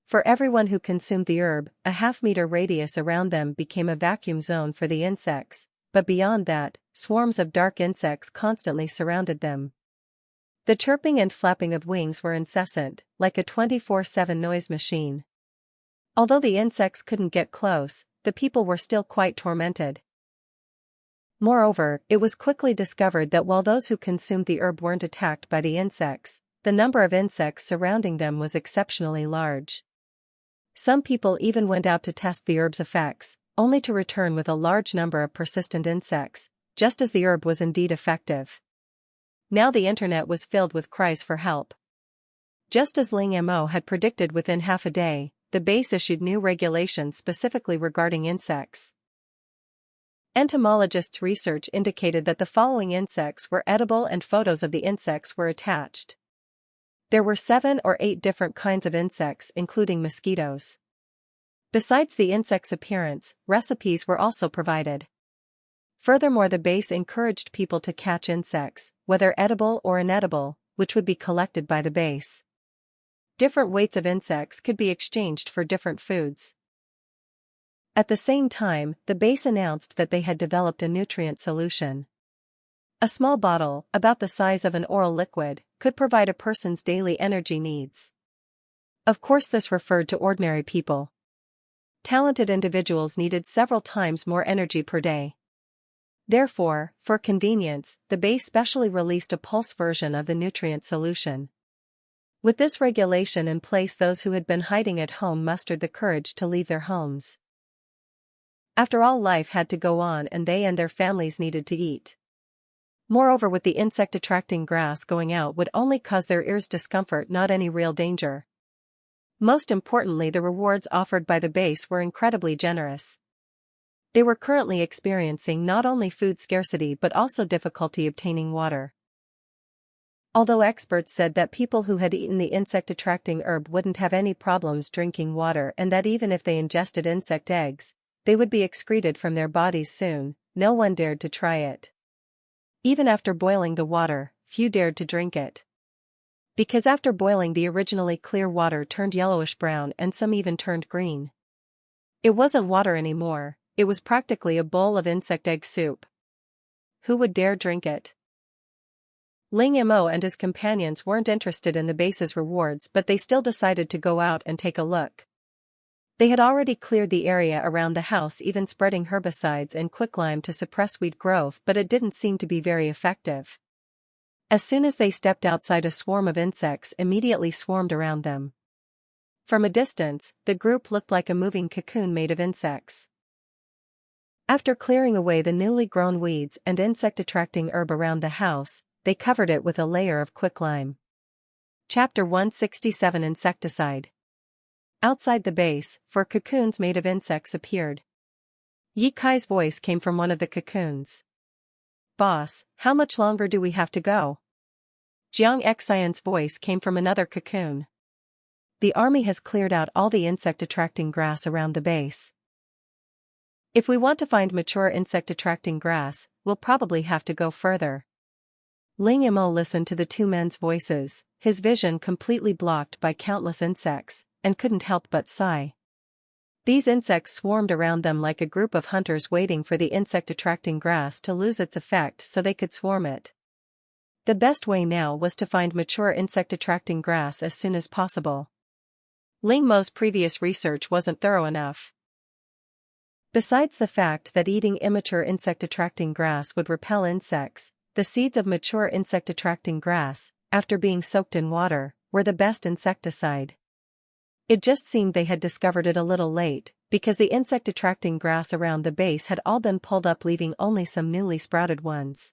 For everyone who consumed the herb, a half-meter radius around them became a vacuum zone for the insects, but beyond that, swarms of dark insects constantly surrounded them. The chirping and flapping of wings were incessant, like a 24/7 noise machine. Although the insects couldn't get close, the people were still quite tormented. Moreover, it was quickly discovered that while those who consumed the herb weren't attacked by the insects, the number of insects surrounding them was exceptionally large. Some people even went out to test the herb's effects, only to return with a large number of persistent insects, just as the herb was indeed effective. Now the internet was filled with cries for help. Just as Ling Mo had predicted, within half a day, the base issued new regulations specifically regarding insects. Entomologists' research indicated that the following insects were edible and photos of the insects were attached. There were 7 or 8 different kinds of insects, including mosquitoes. Besides the insect's appearance, recipes were also provided. Furthermore, the base encouraged people to catch insects, whether edible or inedible, which would be collected by the base. Different weights of insects could be exchanged for different foods. At the same time, the base announced that they had developed a nutrient solution. A small bottle, about the size of an oral liquid, could provide a person's daily energy needs. Of course, this referred to ordinary people. Talented individuals needed several times more energy per day. Therefore, for convenience, the base specially released a pulse version of the nutrient solution. With this regulation in place, those who had been hiding at home mustered the courage to leave their homes. After all, life had to go on and they and their families needed to eat. Moreover, with the insect-attracting grass going out would only cause their ears discomfort, not any real danger. Most importantly, the rewards offered by the base were incredibly generous. They were currently experiencing not only food scarcity but also difficulty obtaining water. Although experts said that people who had eaten the insect-attracting herb wouldn't have any problems drinking water, and that even if they ingested insect eggs, they would be excreted from their bodies soon, no one dared to try it. Even after boiling the water, few dared to drink it. Because after boiling, the originally clear water turned yellowish-brown and some even turned green. It wasn't water anymore. It was practically a bowl of insect egg soup. Who would dare drink it? Ling Mo and his companions weren't interested in the base's rewards, but they still decided to go out and take a look. They had already cleared the area around the house, even spreading herbicides and quicklime to suppress weed growth, but it didn't seem to be very effective. As soon as they stepped outside, a swarm of insects immediately swarmed around them. From a distance, the group looked like a moving cocoon made of insects. After clearing away the newly grown weeds and insect-attracting herb around the house, they covered it with a layer of quicklime. Chapter 167: Insecticide. Outside the base, 4 cocoons made of insects appeared. Yi Kai's voice came from one of the cocoons. "Boss, how much longer do we have to go?" Jiang Xian's voice came from another cocoon. "The army has cleared out all the insect-attracting grass around the base. If we want to find mature insect-attracting grass, we'll probably have to go further." Ling Mo listened to the two men's voices, his vision completely blocked by countless insects, and couldn't help but sigh. These insects swarmed around them like a group of hunters waiting for the insect-attracting grass to lose its effect so they could swarm it. The best way now was to find mature insect-attracting grass as soon as possible. Ling Mo's previous research wasn't thorough enough. Besides the fact that eating immature insect-attracting grass would repel insects, the seeds of mature insect-attracting grass, after being soaked in water, were the best insecticide. It just seemed they had discovered it a little late, because the insect-attracting grass around the base had all been pulled up, leaving only some newly sprouted ones.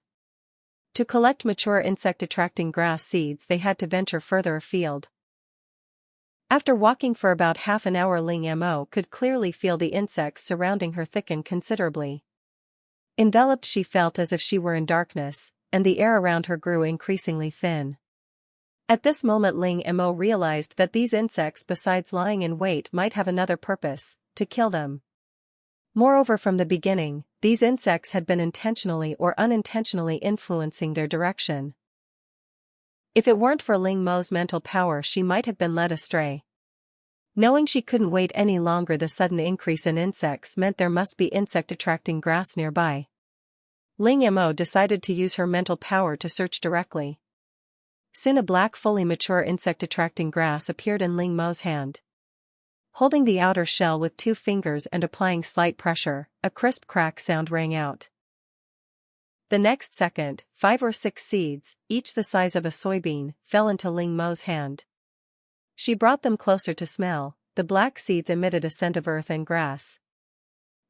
To collect mature insect-attracting grass seeds, they had to venture further afield. After walking for about half an hour, Ling Mo could clearly feel the insects surrounding her thicken considerably. Enveloped, she felt as if she were in darkness, and the air around her grew increasingly thin. At this moment Ling Mo realized that these insects, besides lying in wait, might have another purpose: to kill them. Moreover, from the beginning, these insects had been intentionally or unintentionally influencing their direction. If it weren't for Ling Mo's mental power, she might have been led astray. Knowing she couldn't wait any longer, the sudden increase in insects meant there must be insect-attracting grass nearby. Ling Mo decided to use her mental power to search directly. Soon a black, fully mature insect-attracting grass appeared in Ling Mo's hand. Holding the outer shell with 2 fingers and applying slight pressure, a crisp crack sound rang out. The next second, 5 or 6 seeds, each the size of a soybean, fell into Ling Mo's hand. She brought them closer to smell. The black seeds emitted a scent of earth and grass.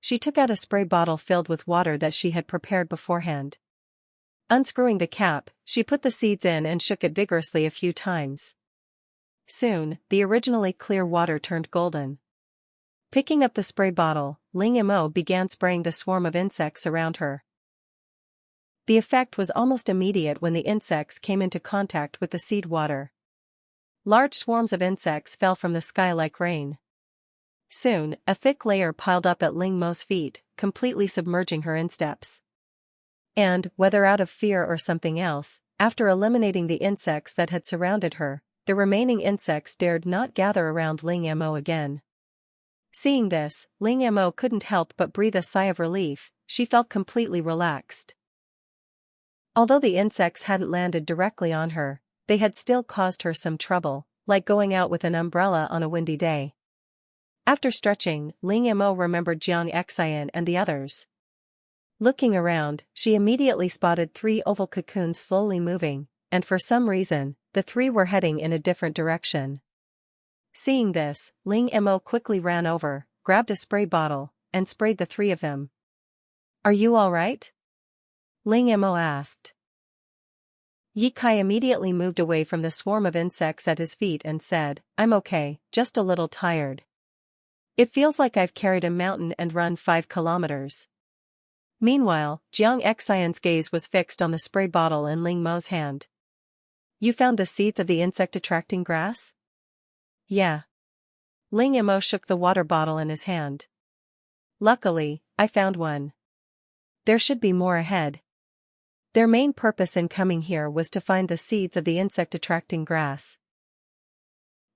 She took out a spray bottle filled with water that she had prepared beforehand. Unscrewing the cap, she put the seeds in and shook it vigorously a few times. Soon, the originally clear water turned golden. Picking up the spray bottle, Ling Mo began spraying the swarm of insects around her. The effect was almost immediate when the insects came into contact with the seed water. Large swarms of insects fell from the sky like rain. Soon, a thick layer piled up at Ling Mo's feet, completely submerging her insteps. And, whether out of fear or something else, after eliminating the insects that had surrounded her, the remaining insects dared not gather around Ling Mo again. Seeing this, Ling Mo couldn't help but breathe a sigh of relief. She felt completely relaxed. Although the insects hadn't landed directly on her, they had still caused her some trouble, like going out with an umbrella on a windy day. After stretching, Ling Mo remembered Jiang Xian and the others. Looking around, she immediately spotted 3 oval cocoons slowly moving, and for some reason, the 3 were heading in a different direction. Seeing this, Ling Mo quickly ran over, grabbed a spray bottle, and sprayed the 3 of them. "Are you all right?" Ling Mo asked. Yi Kai immediately moved away from the swarm of insects at his feet and said, "I'm okay, just a little tired. It feels like I've carried a mountain and run 5 kilometers. Meanwhile, Jiang Xian's gaze was fixed on the spray bottle in Ling Mo's hand. "You found the seeds of the insect-attracting grass?" "Yeah." Ling Mo shook the water bottle in his hand. "Luckily, I found one. There should be more ahead." Their main purpose in coming here was to find the seeds of the insect-attracting grass.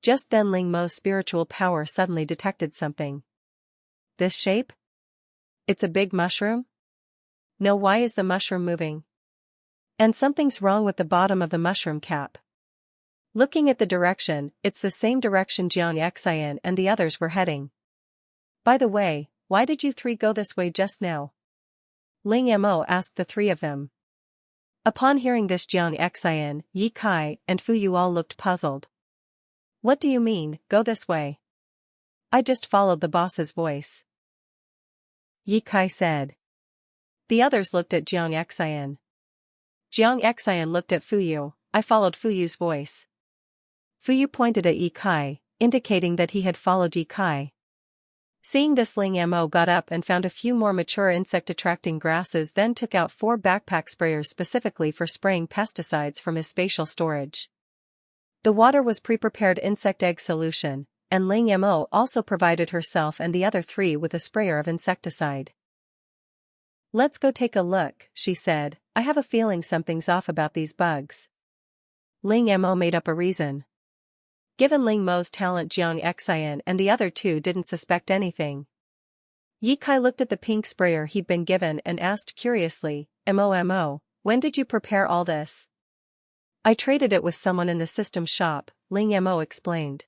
Just then Ling Mo's spiritual power suddenly detected something. "This shape? It's a big mushroom? No, why is the mushroom moving? And something's wrong with the bottom of the mushroom cap." Looking at the direction, it's the same direction Jiang Xian and the others were heading. "By the way, why did you 3 go this way just now?" Ling Mo asked the 3 of them. Upon hearing this, Jiang Xian, Yi Kai, and Fu Yu all looked puzzled. "What do you mean, go this way?" "I just followed the boss's voice," Yi Kai said. The others looked at Jiang Xian. Jiang Xian looked at Fu Yu. "I followed Fu Yu's voice." Fu Yu pointed at Yi Kai, indicating that he had followed Yi Kai. Seeing this, Ling Mo got up and found a few more mature insect-attracting grasses, then took out 4 backpack sprayers specifically for spraying pesticides from his spatial storage. The water was pre-prepared insect egg solution, and Ling Mo also provided herself and the other 3 with a sprayer of insecticide. Let's go take a look, she said. I have a feeling something's off about these bugs. Ling Mo made up a reason. Given Ling Mo's talent, Jiang Xian and the other two didn't suspect anything. Ye Kai looked at the pink sprayer he'd been given and asked curiously, Mo, when did you prepare all this? I traded it with someone in the system shop, Ling Mo explained.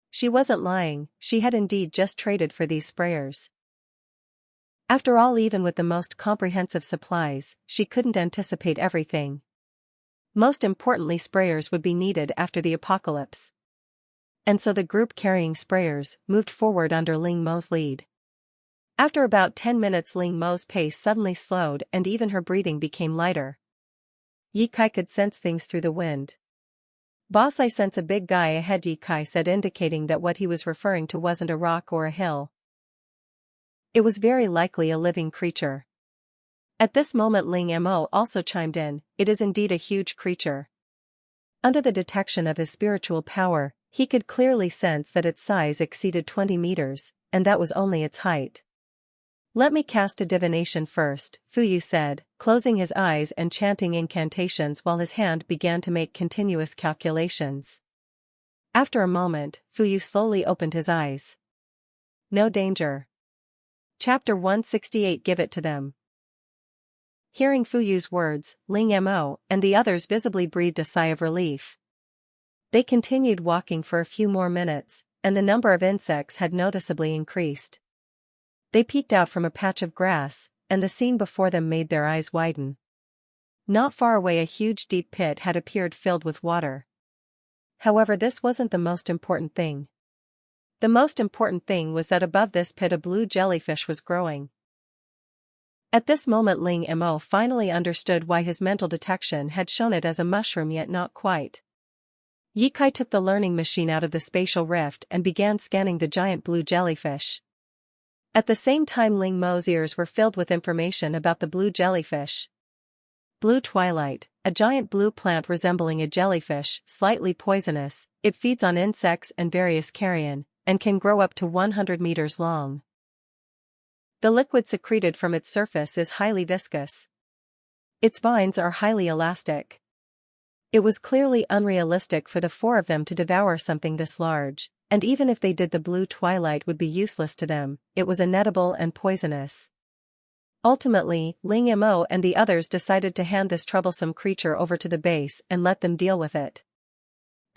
She wasn't lying, she had indeed just traded for these sprayers. After all, even with the most comprehensive supplies, she couldn't anticipate everything. Most importantly, sprayers would be needed after the apocalypse. And so the group carrying sprayers moved forward under Ling Mo's lead. After about 10 minutes, Ling Mo's pace suddenly slowed and even her breathing became lighter. Ye Kai could sense things through the wind. Boss, I sense a big guy ahead, Ye Kai said, indicating that what he was referring to wasn't a rock or a hill. It was very likely a living creature. At this moment Ling Mo also chimed in, it is indeed a huge creature. Under the detection of his spiritual power, he could clearly sense that its size exceeded 20 meters, and that was only its height. Let me cast a divination first, Fu Yu said, closing his eyes and chanting incantations while his hand began to make continuous calculations. After a moment, Fu Yu slowly opened his eyes. No danger. Chapter 168, Give it to them. Hearing Fu Yu's words, Ling Mo and the others visibly breathed a sigh of relief. They continued walking for a few more minutes, and the number of insects had noticeably increased. They peeked out from a patch of grass, and the scene before them made their eyes widen. Not far away a huge deep pit had appeared filled with water. However, this wasn't the most important thing. The most important thing was that above this pit a blue jellyfish was growing. At this moment Ling Mo finally understood why his mental detection had shown it as a mushroom, yet not quite. Ye Kai took the learning machine out of the spatial rift and began scanning the giant blue jellyfish. At the same time Ling Mo's ears were filled with information about the blue jellyfish. Blue twilight, a giant blue plant resembling a jellyfish, slightly poisonous, it feeds on insects and various carrion, and can grow up to 100 meters long. The liquid secreted from its surface is highly viscous. Its vines are highly elastic. It was clearly unrealistic for the four of them to devour something this large, and even if they did, the blue twilight would be useless to them. It was inedible and poisonous. Ultimately, Ling Mo and the others decided to hand this troublesome creature over to the base and let them deal with it.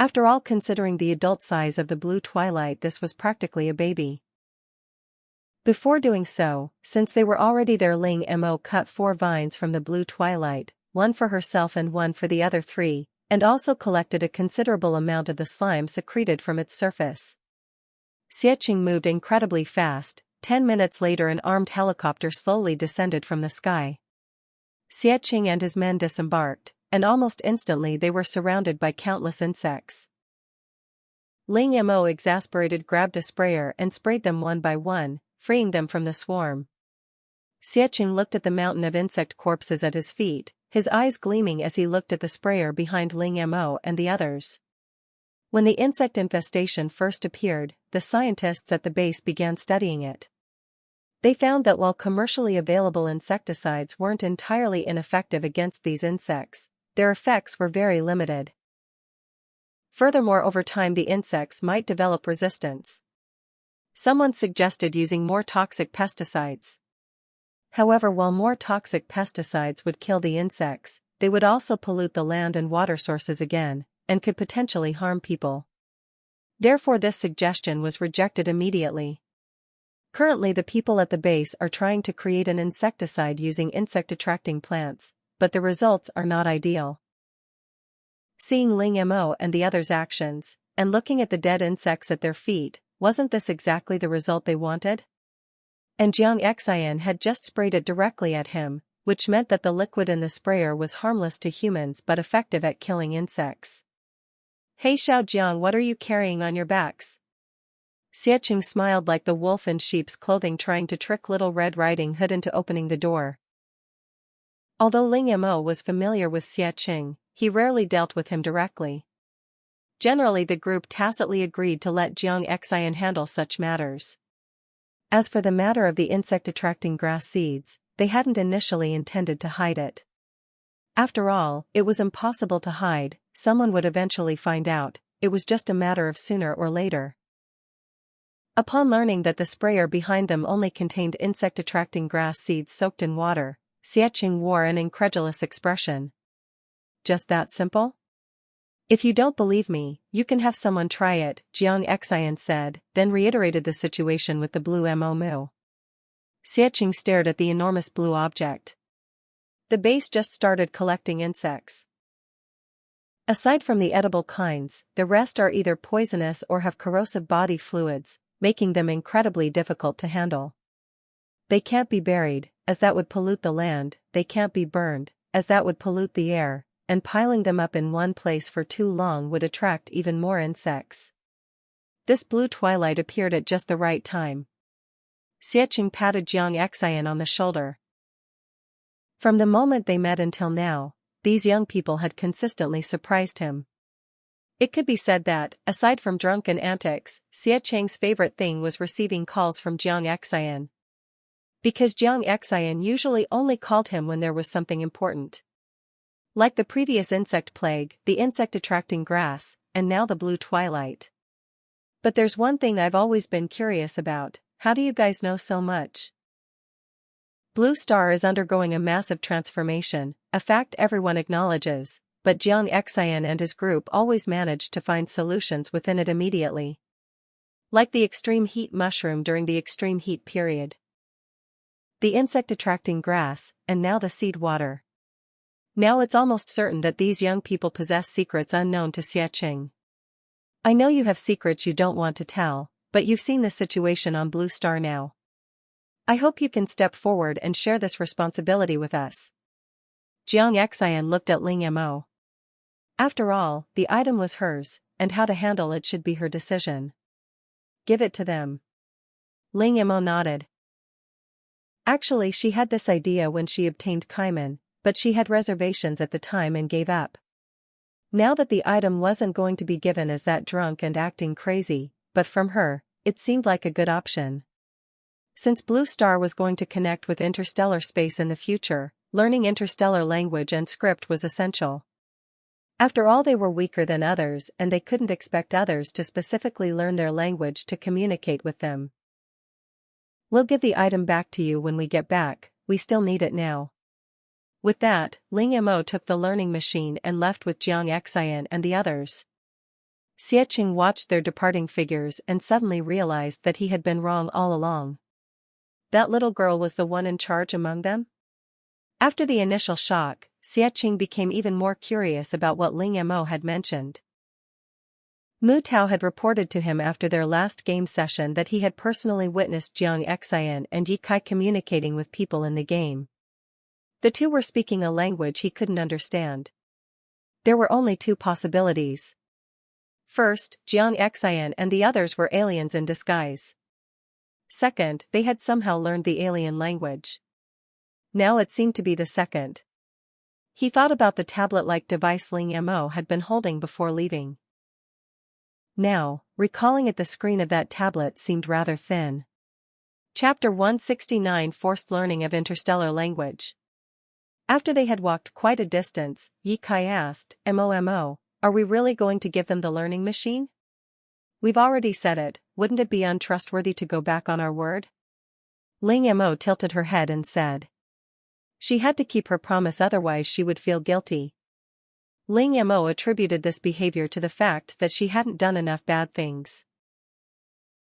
After all, considering the adult size of the blue twilight, this was practically a baby. Before doing so, since they were already there, Ling Mo cut 4 vines from the blue twilight, one for herself and one for the other 3, and also collected a considerable amount of the slime secreted from its surface. Xieching moved incredibly fast. 10 minutes later an armed helicopter slowly descended from the sky. Xieching and his men disembarked, and almost instantly they were surrounded by countless insects. Ling Mo, exasperated, grabbed a sprayer and sprayed them one by one, freeing them from the swarm. Xieching looked at the mountain of insect corpses at his feet, his eyes gleaming as he looked at the sprayer behind Ling Mo and the others. When the insect infestation first appeared, the scientists at the base began studying it. They found that while commercially available insecticides weren't entirely ineffective against these insects, their effects were very limited. Furthermore, over time the insects might develop resistance. Someone suggested using more toxic pesticides. However, while more toxic pesticides would kill the insects, they would also pollute the land and water sources again, and could potentially harm people. Therefore, this suggestion was rejected immediately. Currently, the people at the base are trying to create an insecticide using insect-attracting plants, but the results are not ideal. Seeing Ling Mo and the others' actions, and looking at the dead insects at their feet, wasn't this exactly the result they wanted? And Jiang Xian had just sprayed it directly at him, which meant that the liquid in the sprayer was harmless to humans but effective at killing insects. Hey Xiao Jiang, what are you carrying on your backs? Xieching smiled like the wolf in sheep's clothing, trying to trick Little Red Riding Hood into opening the door. Although Ling Mo was familiar with Xieching, he rarely dealt with him directly. Generally, the group tacitly agreed to let Jiang Xian handle such matters. As for the matter of the insect-attracting grass seeds, they hadn't initially intended to hide it. After all, it was impossible to hide, someone would eventually find out, it was just a matter of sooner or later. Upon learning that the sprayer behind them only contained insect-attracting grass seeds soaked in water, Xiaqing wore an incredulous expression. Just that simple? If you don't believe me, you can have someone try it, Jiang Xian said, then reiterated the situation with the blue Mo. Xiaqing stared at the enormous blue object. The base just started collecting insects. Aside from the edible kinds, the rest are either poisonous or have corrosive body fluids, making them incredibly difficult to handle. They can't be buried, as that would pollute the land, they can't be burned, as that would pollute the air, and piling them up in one place for too long would attract even more insects. This blue twilight appeared at just the right time. Xiaqing patted Jiang Xian on the shoulder. From the moment they met until now, these young people had consistently surprised him. It could be said that, aside from drunken antics, Xiaqing's favorite thing was receiving calls from Jiang Xian. Because Jiang Xian usually only called him when there was something important. Like the previous insect plague, the insect attracting grass, and now the blue twilight. But there's one thing I've always been curious about, how do you guys know so much? Blue Star is undergoing a massive transformation, a fact everyone acknowledges, but Jiang Xian and his group always manage to find solutions within it immediately. Like the extreme heat mushroom during the extreme heat period. The insect attracting grass, and now the seed water. Now it's almost certain that these young people possess secrets unknown to Xiaqing. I know you have secrets you don't want to tell, but you've seen the situation on Blue Star now. I hope you can step forward and share this responsibility with us. Jiang Xian looked at Ling Mo. After all, the item was hers, and how to handle it should be her decision. Give it to them. Ling Mo nodded. Actually, she had this idea when she obtained Kaiman, but she had reservations at the time and gave up. Now that the item wasn't going to be given as that drunk and acting crazy, but from her, it seemed like a good option. Since Blue Star was going to connect with interstellar space in the future, learning interstellar language and script was essential. After all, they were weaker than others and they couldn't expect others to specifically learn their language to communicate with them. We'll give the item back to you when we get back, we still need it now. With that, Ling Mo took the learning machine and left with Jiang Xian and the others. Xiaqing watched their departing figures and suddenly realized that he had been wrong all along. That little girl was the one in charge among them? After the initial shock, Xiaqing became even more curious about what Ling Mo had mentioned. Mu Tao had reported to him after their last game session that he had personally witnessed Jiang Xian and Yi Kai communicating with people in the game. The two were speaking a language he couldn't understand. There were only two possibilities. First, Jiang Xian and the others were aliens in disguise. Second, they had somehow learned the alien language. Now it seemed to be the second. He thought about the tablet-like device Ling Mo had been holding before leaving. Now, recalling it, the screen of that tablet seemed rather thin. Chapter 169 Forced Learning of Interstellar Language. After they had walked quite a distance, Yi Kai asked, Mo, are we really going to give them the learning machine? We've already said it, wouldn't it be untrustworthy to go back on our word? Ling Mo tilted her head and said. She had to keep her promise, otherwise she would feel guilty. Ling Mo attributed this behavior to the fact that she hadn't done enough bad things.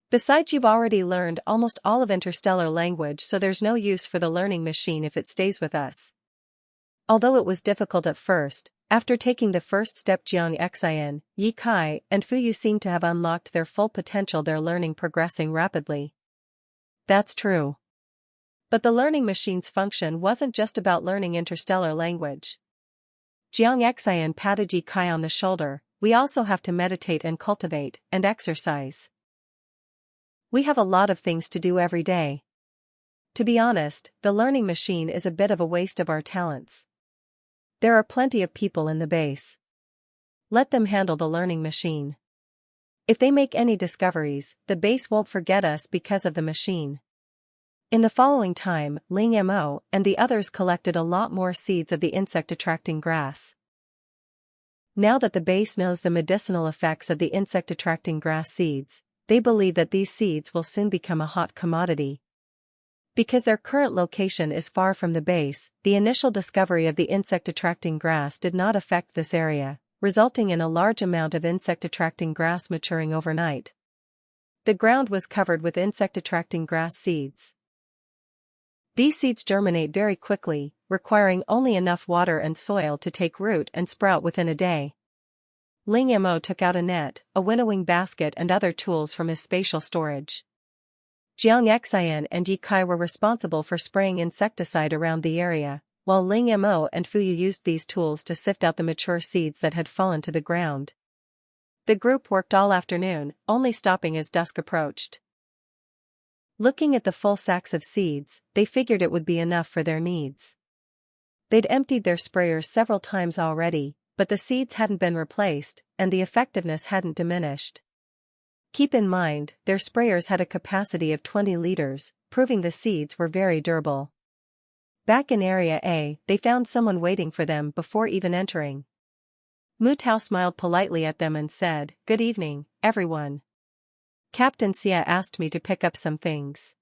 Besides, you've already learned almost all of interstellar language, so there's no use for the learning machine if it stays with us. Although it was difficult at first, after taking the first step, Jiang Xian, Yi Kai, and Fu Yu seemed to have unlocked their full potential, their learning progressing rapidly. That's true. But the learning machine's function wasn't just about learning interstellar language. Jiang Xian patted Yi Kai on the shoulder. We also have to meditate and cultivate, and exercise. We have a lot of things to do every day. To be honest, the learning machine is a bit of a waste of our talents. There are plenty of people in the base. Let them handle the learning machine. If they make any discoveries, the base won't forget us because of the machine. In the following time, Ling Mo and the others collected a lot more seeds of the insect-attracting grass. Now that the base knows the medicinal effects of the insect-attracting grass seeds, they believe that these seeds will soon become a hot commodity. Because their current location is far from the base, the initial discovery of the insect-attracting grass did not affect this area, resulting in a large amount of insect-attracting grass maturing overnight. The ground was covered with insect-attracting grass seeds. These seeds germinate very quickly, requiring only enough water and soil to take root and sprout within a day. Ling Mo took out a net, a winnowing basket and other tools from his spatial storage. Jiang Xian and Yi Kai were responsible for spraying insecticide around the area, while Ling Mo and Fuyu used these tools to sift out the mature seeds that had fallen to the ground. The group worked all afternoon, only stopping as dusk approached. Looking at the full sacks of seeds, they figured it would be enough for their needs. They'd emptied their sprayers several times already, but the seeds hadn't been replaced, and the effectiveness hadn't diminished. Keep in mind, their sprayers had a capacity of 20 liters, proving the seeds were very durable. Back in Area A, they found someone waiting for them before even entering. Mu Tao smiled politely at them and said, "Good evening, everyone. Captain Xia asked me to pick up some things."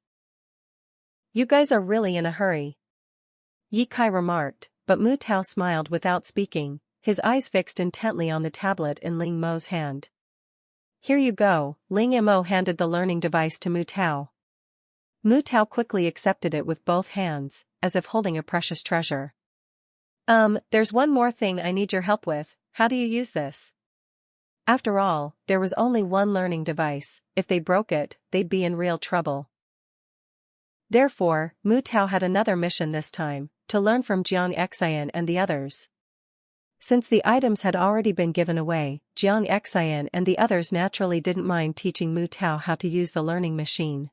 "You guys are really in a hurry," Yi Kai remarked, but Mu Tao smiled without speaking, his eyes fixed intently on the tablet in Ling Mo's hand. "Here you go." Ling Mo handed the learning device to Mu Tao. Mu Tao quickly accepted it with both hands, as if holding a precious treasure. There's one more thing I need your help with. How do you use this?" After all, there was only one learning device. If they broke it, they'd be in real trouble. Therefore, Mu Tao had another mission this time, to learn from Jiang Xian and the others. Since the items had already been given away, Jiang Xian and the others naturally didn't mind teaching Mu Tao how to use the learning machine.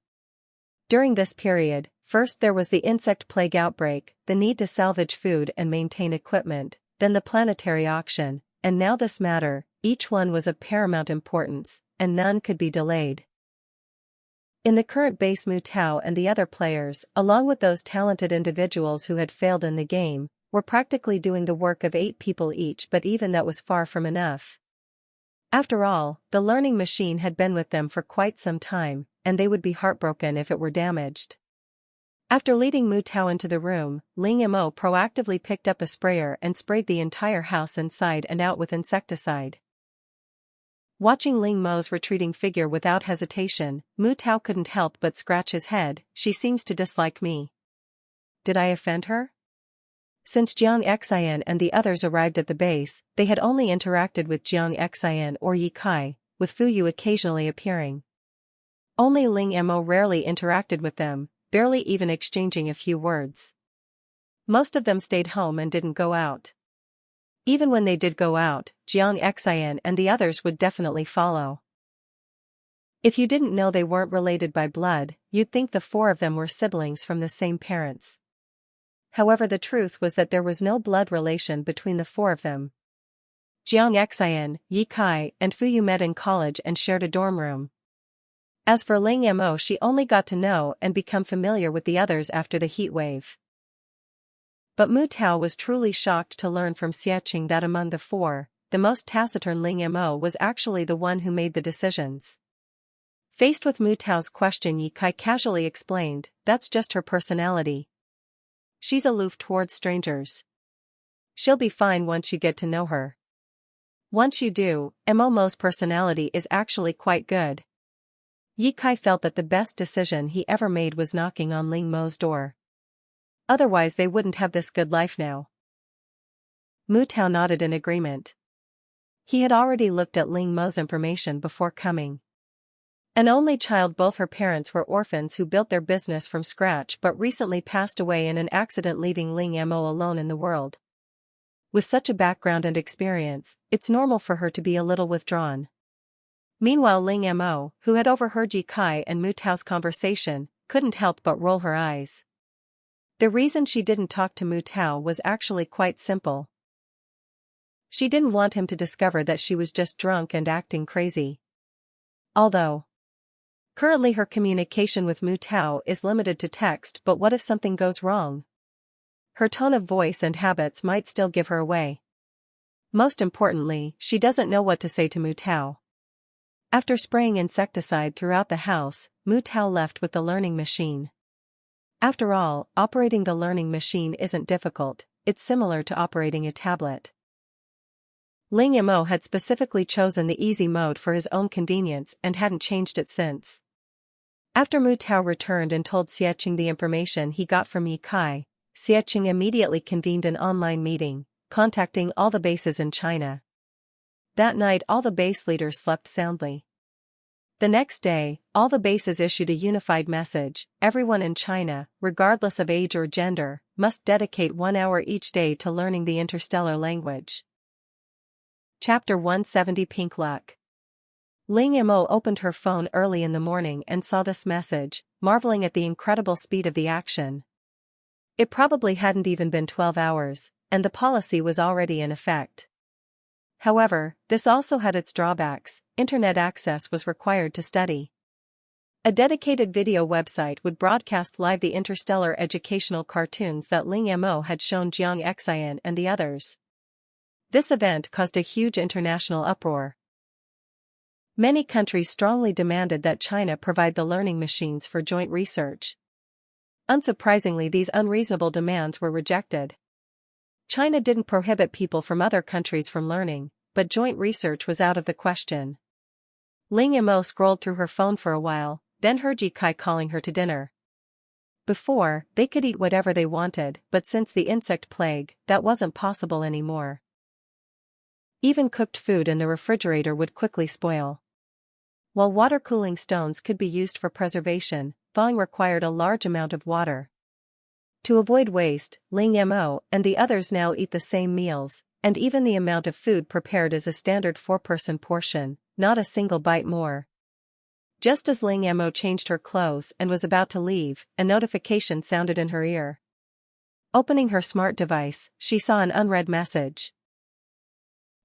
During this period, first there was the insect plague outbreak, the need to salvage food and maintain equipment, then the planetary auction, and now this matter. Each one was of paramount importance, and none could be delayed. In the current base, Mu Tao and the other players, along with those talented individuals who had failed in the game, were practically doing the work of 8 people each, but even that was far from enough. After all, the learning machine had been with them for quite some time, and they would be heartbroken if it were damaged. After leading Mu Tao into the room, Ling Mo proactively picked up a sprayer and sprayed the entire house inside and out with insecticide. Watching Ling Mo's retreating figure without hesitation, Mu Tao couldn't help but scratch his head. "She seems to dislike me. Did I offend her?" Since Jiang Xian and the others arrived at the base, they had only interacted with Jiang Xian or Yi Kai, with Fuyu occasionally appearing. Only Ling Mo rarely interacted with them, barely even exchanging a few words. Most of them stayed home and didn't go out. Even when they did go out, Jiang Xian and the others would definitely follow. If you didn't know they weren't related by blood, you'd think the 4 of them were siblings from the same parents. However, the truth was that there was no blood relation between the 4 of them. Jiang Xian, Yi Kai, and Fuyu met in college and shared a dorm room. As for Ling Mo, she only got to know and become familiar with the others after the heat wave. But Mu Tao was truly shocked to learn from Xieching that among the 4, the most taciturn Ling Mo was actually the one who made the decisions. Faced with Mu Tao's question, Yi Kai casually explained, "That's just her personality. She's aloof towards strangers. She'll be fine once you get to know her." Once you do, Mo's personality is actually quite good. Yi Kai felt that the best decision he ever made was knocking on Ling Mo's door. Otherwise they wouldn't have this good life now. Mu Tao nodded in agreement. He had already looked at Ling Mo's information before coming. An only child, both her parents were orphans who built their business from scratch but recently passed away in an accident, leaving Ling Mo alone in the world. With such a background and experience, it's normal for her to be a little withdrawn. Meanwhile, Ling Mo, who had overheard Yi Kai and Mu Tao's conversation, couldn't help but roll her eyes. The reason she didn't talk to Mu Tao was actually quite simple. She didn't want him to discover that she was just drunk and acting crazy. Although Currently her communication with Mu Tao is limited to text, but what if something goes wrong? Her tone of voice and habits might still give her away. Most importantly, she doesn't know what to say to Mu Tao. After spraying insecticide throughout the house, Mu Tao left with the learning machine. After all, operating the learning machine isn't difficult, it's similar to operating a tablet. Ling Mo had specifically chosen the easy mode for his own convenience and hadn't changed it since. After Mu Tao returned and told Xiecheng the information he got from Yi Kai, Xiecheng immediately convened an online meeting, contacting all the bases in China. That night all the base leaders slept soundly. The next day, all the bases issued a unified message: everyone in China, regardless of age or gender, must dedicate 1 hour each day to learning the Interstellar language. Chapter 170 Pink Luck. Ling Mo opened her phone early in the morning and saw this message, marveling at the incredible speed of the action. It probably hadn't even been 12 hours, and the policy was already in effect. However, this also had its drawbacks. Internet access was required to study. A dedicated video website would broadcast live the Interstellar educational cartoons that Ling Mo had shown Jiang Xian and the others. This event caused a huge international uproar. Many countries strongly demanded that China provide the learning machines for joint research. Unsurprisingly, these unreasonable demands were rejected. China didn't prohibit people from other countries from learning, but joint research was out of the question. Ling Mo scrolled through her phone for a while, then heard Yi Kai calling her to dinner. Before, they could eat whatever they wanted, but since the insect plague, that wasn't possible anymore. Even cooked food in the refrigerator would quickly spoil. While water cooling stones could be used for preservation, thawing required a large amount of water. To avoid waste, Ling Mo and the others now eat the same meals, and even the amount of food prepared is a standard 4-person portion, not a single bite more. Just as Ling Mo changed her clothes and was about to leave, a notification sounded in her ear. Opening her smart device, she saw an unread message.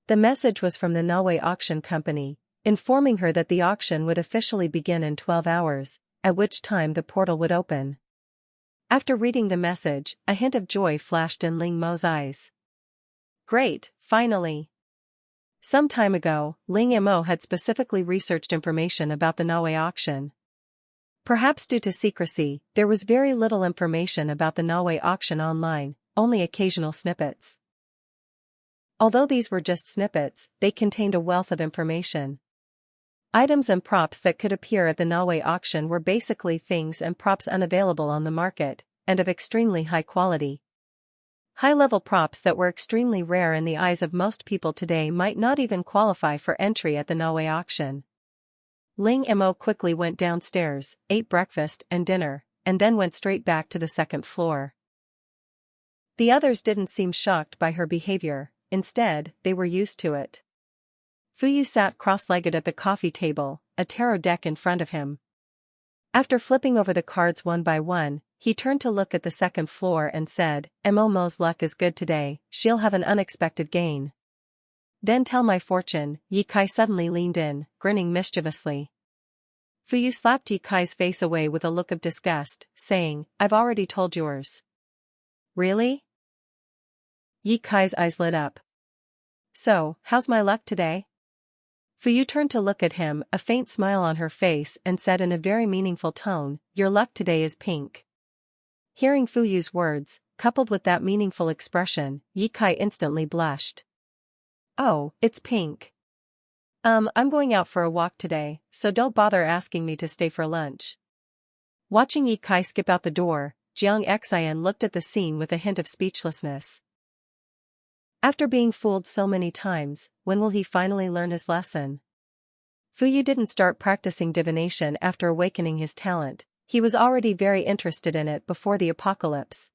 The message was from the Nahui Auction Company, informing her that the auction would officially begin in 12 hours, at which time the portal would open. After reading the message, a hint of joy flashed in Ling Mo's eyes. Great, finally! Some time ago, Ling Mo had specifically researched information about the Nahui auction. Perhaps due to secrecy, there was very little information about the Nahui auction online, only occasional snippets. Although these were just snippets, they contained a wealth of information. Items and props that could appear at the Nahui auction were basically things and props unavailable on the market, and of extremely high quality. High-level props that were extremely rare in the eyes of most people today might not even qualify for entry at the Nahui auction. Ling Mo quickly went downstairs, ate breakfast and dinner, and then went straight back to the second floor. The others didn't seem shocked by her behavior, instead, they were used to it. Fuyu sat cross-legged at the coffee table, a tarot deck in front of him. After flipping over the cards one by one, he turned to look at the second floor and said, Mo's luck is good today, she'll have an unexpected gain. Then tell my fortune. Yi Kai suddenly leaned in, grinning mischievously. Fuyu slapped Yi Kai's face away with a look of disgust, saying, I've already told yours. Really? Yi Kai's eyes lit up. So, how's my luck today? Fuyu turned to look at him, a faint smile on her face, and said in a very meaningful tone, Your luck today is pink. Hearing Fuyu's words, coupled with that meaningful expression, Yi Kai instantly blushed. Oh, it's pink. I'm going out for a walk today, so don't bother asking me to stay for lunch. Watching Yi Kai skip out the door, Jiang Xian looked at the scene with a hint of speechlessness. After being fooled so many times, when will he finally learn his lesson? Fuyu didn't start practicing divination after awakening his talent, he was already very interested in it before the apocalypse.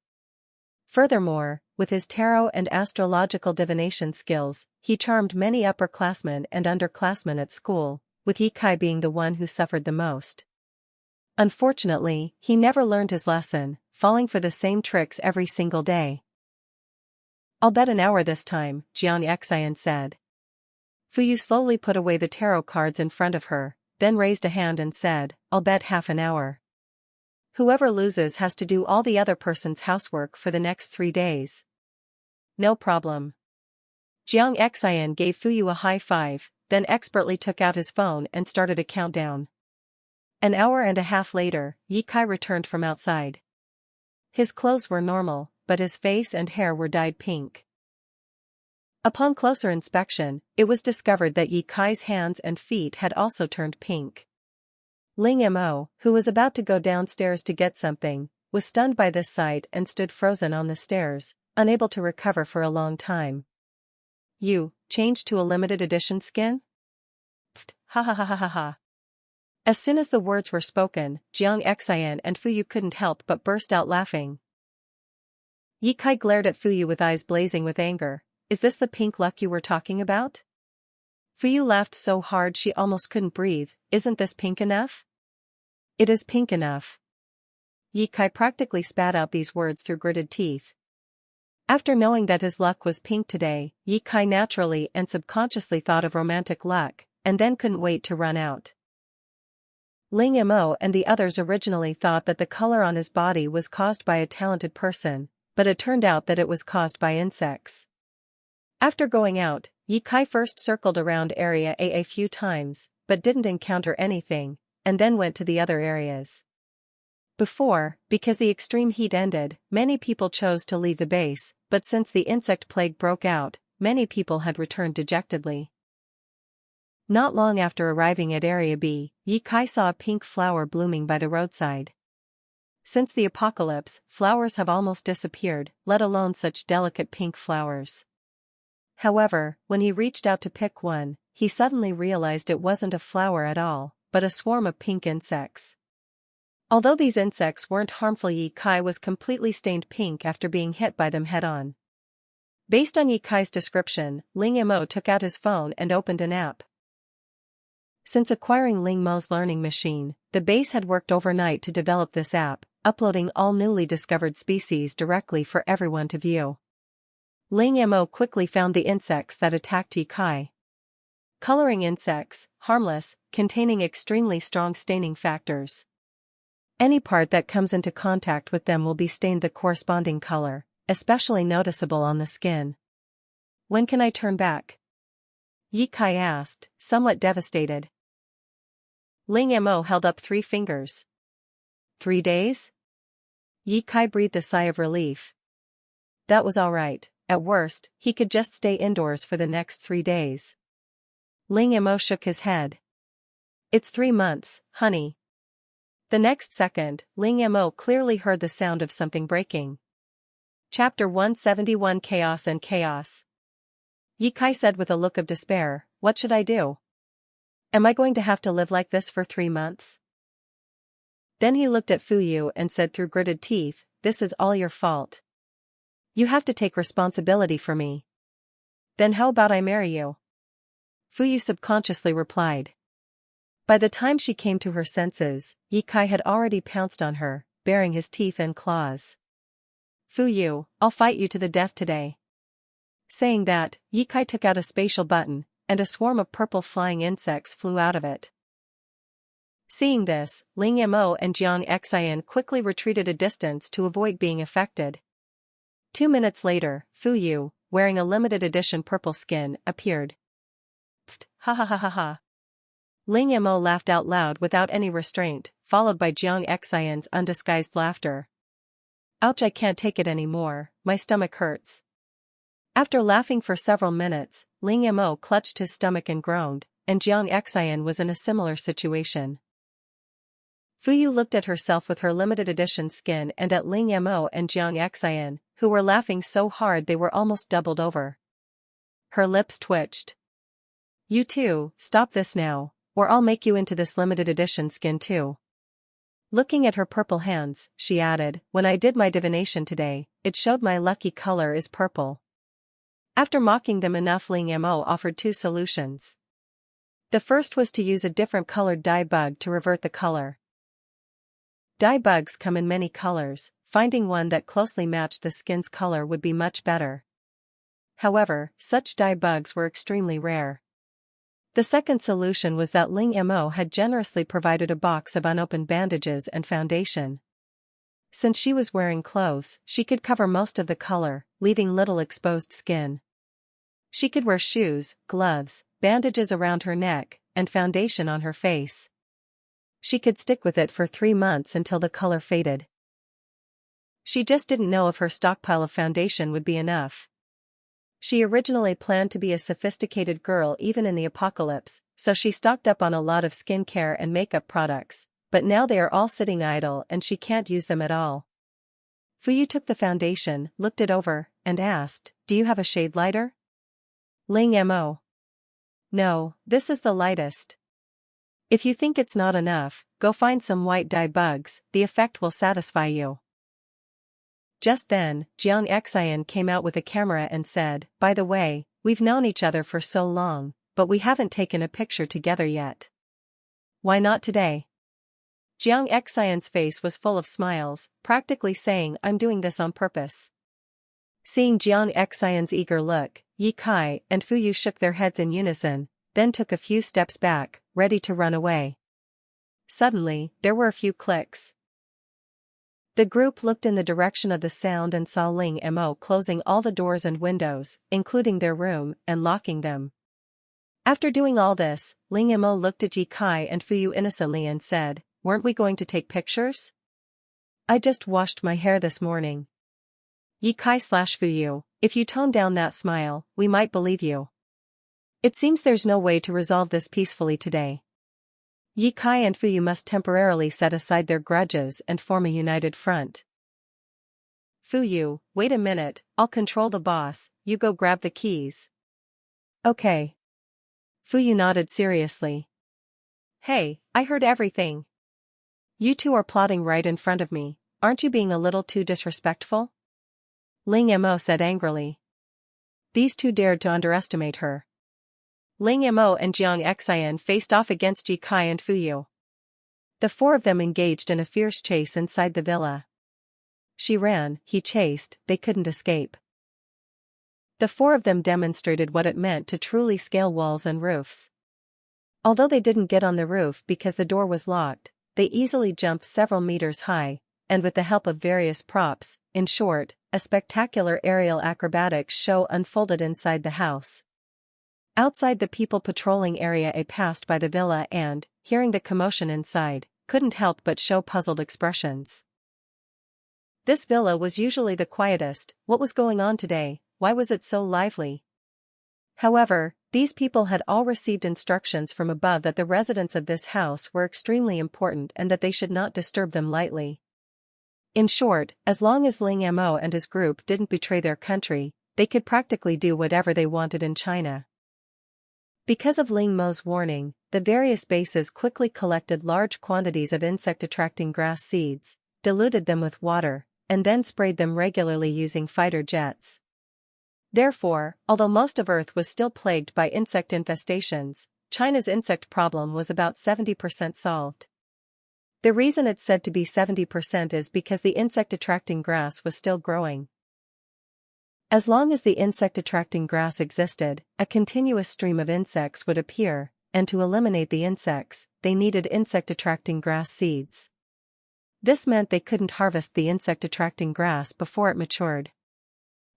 Furthermore, with his tarot and astrological divination skills, he charmed many upperclassmen and underclassmen at school, with Yi Kai being the one who suffered the most. Unfortunately, he never learned his lesson, falling for the same tricks every single day. I'll bet an hour this time, Jiang Xian said. Fuyu slowly put away the tarot cards in front of her, then raised a hand and said, "I'll bet half an hour. Whoever loses has to do all the other person's housework for the next 3 days." "No problem." Jiang Xian gave Fuyu a high five, then expertly took out his phone and started a countdown. An hour and a half later, Ye Kai returned from outside. His clothes were normal, but his face and hair were dyed pink. Upon closer inspection, it was discovered that Ye Kai's hands and feet had also turned pink. Ling Mo, who was about to go downstairs to get something, was stunned by this sight and stood frozen on the stairs, unable to recover for a long time. "You changed to a limited edition skin?" Pfft, ha ha ha ha ha ha. As soon as the words were spoken, Jiang Xian and Fuyu couldn't help but burst out laughing. Ye Kai glared at Fuyu with eyes blazing with anger. "Is this the pink luck you were talking about?" Fuyu laughed so hard she almost couldn't breathe. "Isn't this pink enough?" "It is pink enough." Ye Kai practically spat out these words through gritted teeth. After knowing that his luck was pink today, Ye Kai naturally and subconsciously thought of romantic luck, and then couldn't wait to run out. Ling Mo and the others originally thought that the color on his body was caused by a talented person, but it turned out that it was caused by insects. After going out, Ye Kai first circled around Area A few times, but didn't encounter anything, and then went to the other areas. Because the extreme heat ended, many people chose to leave the base, but since the insect plague broke out, many people had returned dejectedly. Not long after arriving at Area B, Ye Kai saw a pink flower blooming by the roadside. Since the apocalypse, flowers have almost disappeared, let alone such delicate pink flowers. However, when he reached out to pick one, he suddenly realized it wasn't a flower at all, but a swarm of pink insects. Although these insects weren't harmful, Ye Kai was completely stained pink after being hit by them head-on. Based on Ye Kai's description, Ling Mo took out his phone and opened an app. Since acquiring Ling Mo's learning machine, the base had worked overnight to develop this app, uploading all newly discovered species directly for everyone to view. Ling Mo quickly found the insects that attacked Ye Kai. Coloring insects, harmless, containing extremely strong staining factors. Any part that comes into contact with them will be stained the corresponding color, especially noticeable on the skin. "When can I turn back?" Ye Kai asked, somewhat devastated. Ling Mo held up 3 fingers. 3 days? Ye Kai breathed a sigh of relief. That was all right. At worst, he could just stay indoors for the next 3 days. Ling Mo shook his head. "It's 3 months, honey." The next second, Ling Mo clearly heard the sound of something breaking. Chapter 171 Chaos and Chaos. Ye Kai said with a look of despair, "What should I do? Am I going to have to live like this for 3 months?" Then he looked at Fuyu and said through gritted teeth, "This is all your fault. You have to take responsibility for me." "Then how about I marry you?" Fuyu subconsciously replied. By the time she came to her senses, Ye Kai had already pounced on her, baring his teeth and claws. "Fuyu, I'll fight you to the death today." Saying that, Ye Kai took out a spatial button, and a swarm of purple flying insects flew out of it. Seeing this, Ling Mo and Jiang Xian quickly retreated a distance to avoid being affected. 2 minutes later, Fuyu, wearing a limited edition purple skin, appeared. "Pfft, ha ha ha ha ha." Ling Mo laughed out loud without any restraint, followed by Jiang Xian's undisguised laughter. "Ouch, I can't take it anymore, my stomach hurts." After laughing for several minutes, Ling Mo clutched his stomach and groaned, and Jiang Xian was in a similar situation. Fuyu looked at herself with her limited edition skin and at Ling Mo and Jiang Xian, who were laughing so hard they were almost doubled over. Her lips twitched. "You two, stop this now, or I'll make you into this limited edition skin too." Looking at her purple hands, she added, "When I did my divination today, it showed my lucky color is purple." After mocking them enough, Ling Mo offered 2 solutions. The first was to use a different colored dye bug to revert the color. Dye bugs come in many colors, finding one that closely matched the skin's color would be much better. However, such dye bugs were extremely rare. The second solution was that Ling Mo had generously provided a box of unopened bandages and foundation. Since she was wearing clothes, she could cover most of the color, leaving little exposed skin. She could wear shoes, gloves, bandages around her neck, and foundation on her face. She could stick with it for 3 months until the color faded. She just didn't know if her stockpile of foundation would be enough. She originally planned to be a sophisticated girl even in the apocalypse, so she stocked up on a lot of skincare and makeup products, but now they are all sitting idle and she can't use them at all. Fuyu took the foundation, looked it over, and asked, "Do you have a shade lighter?" Ling Mo. "No, this is the lightest. If you think it's not enough, go find some white dye bugs, the effect will satisfy you." Just then, Jiang Xian came out with a camera and said, "By the way, we've known each other for so long, but we haven't taken a picture together yet. Why not today?" Jiang Xian's face was full of smiles, practically saying, "I'm doing this on purpose." Seeing Jiang Xian's eager look, Ye Kai and Fuyu shook their heads in unison, then took a few steps back, ready to run away. Suddenly, there were a few clicks. The group looked in the direction of the sound and saw Ling Mo closing all the doors and windows, including their room, and locking them. After doing all this, Ling Mo looked at Ye Kai and Fuyu innocently and said, "Weren't we going to take pictures? I just washed my hair this morning." Ye Kai/Fuyu, if you tone down that smile, we might believe you. It seems there's no way to resolve this peacefully today. Ye Kai and Fuyu must temporarily set aside their grudges and form a united front. Fuyu, wait a minute, I'll control the boss, you go grab the keys. Okay. Fuyu nodded seriously. Hey, I heard everything. You two are plotting right in front of me, aren't you being a little too disrespectful? Ling Mo said angrily. These two dared to underestimate her. Ling Mo and Jiang Xian faced off against Ye Kai and Fuyu. The four of them engaged in a fierce chase inside the villa. She ran, he chased, they couldn't escape. The four of them demonstrated what it meant to truly scale walls and roofs. Although they didn't get on the roof because the door was locked, they easily jumped several meters high, and with the help of various props, in short, a spectacular aerial acrobatics show unfolded inside the house. Outside the people patrolling area A passed by the villa and, hearing the commotion inside, couldn't help but show puzzled expressions. This villa was usually the quietest, what was going on today, why was it so lively? However, these people had all received instructions from above that the residents of this house were extremely important and that they should not disturb them lightly. In short, as long as Ling Mo and his group didn't betray their country, they could practically do whatever they wanted in China. Because of Ling Mo's warning, the various bases quickly collected large quantities of insect-attracting grass seeds, diluted them with water, and then sprayed them regularly using fighter jets. Therefore, although most of Earth was still plagued by insect infestations, China's insect problem was about 70% solved. The reason it's said to be 70% is because the insect-attracting grass was still growing. As long as the insect-attracting grass existed, a continuous stream of insects would appear, and to eliminate the insects, they needed insect-attracting grass seeds. This meant they couldn't harvest the insect-attracting grass before it matured.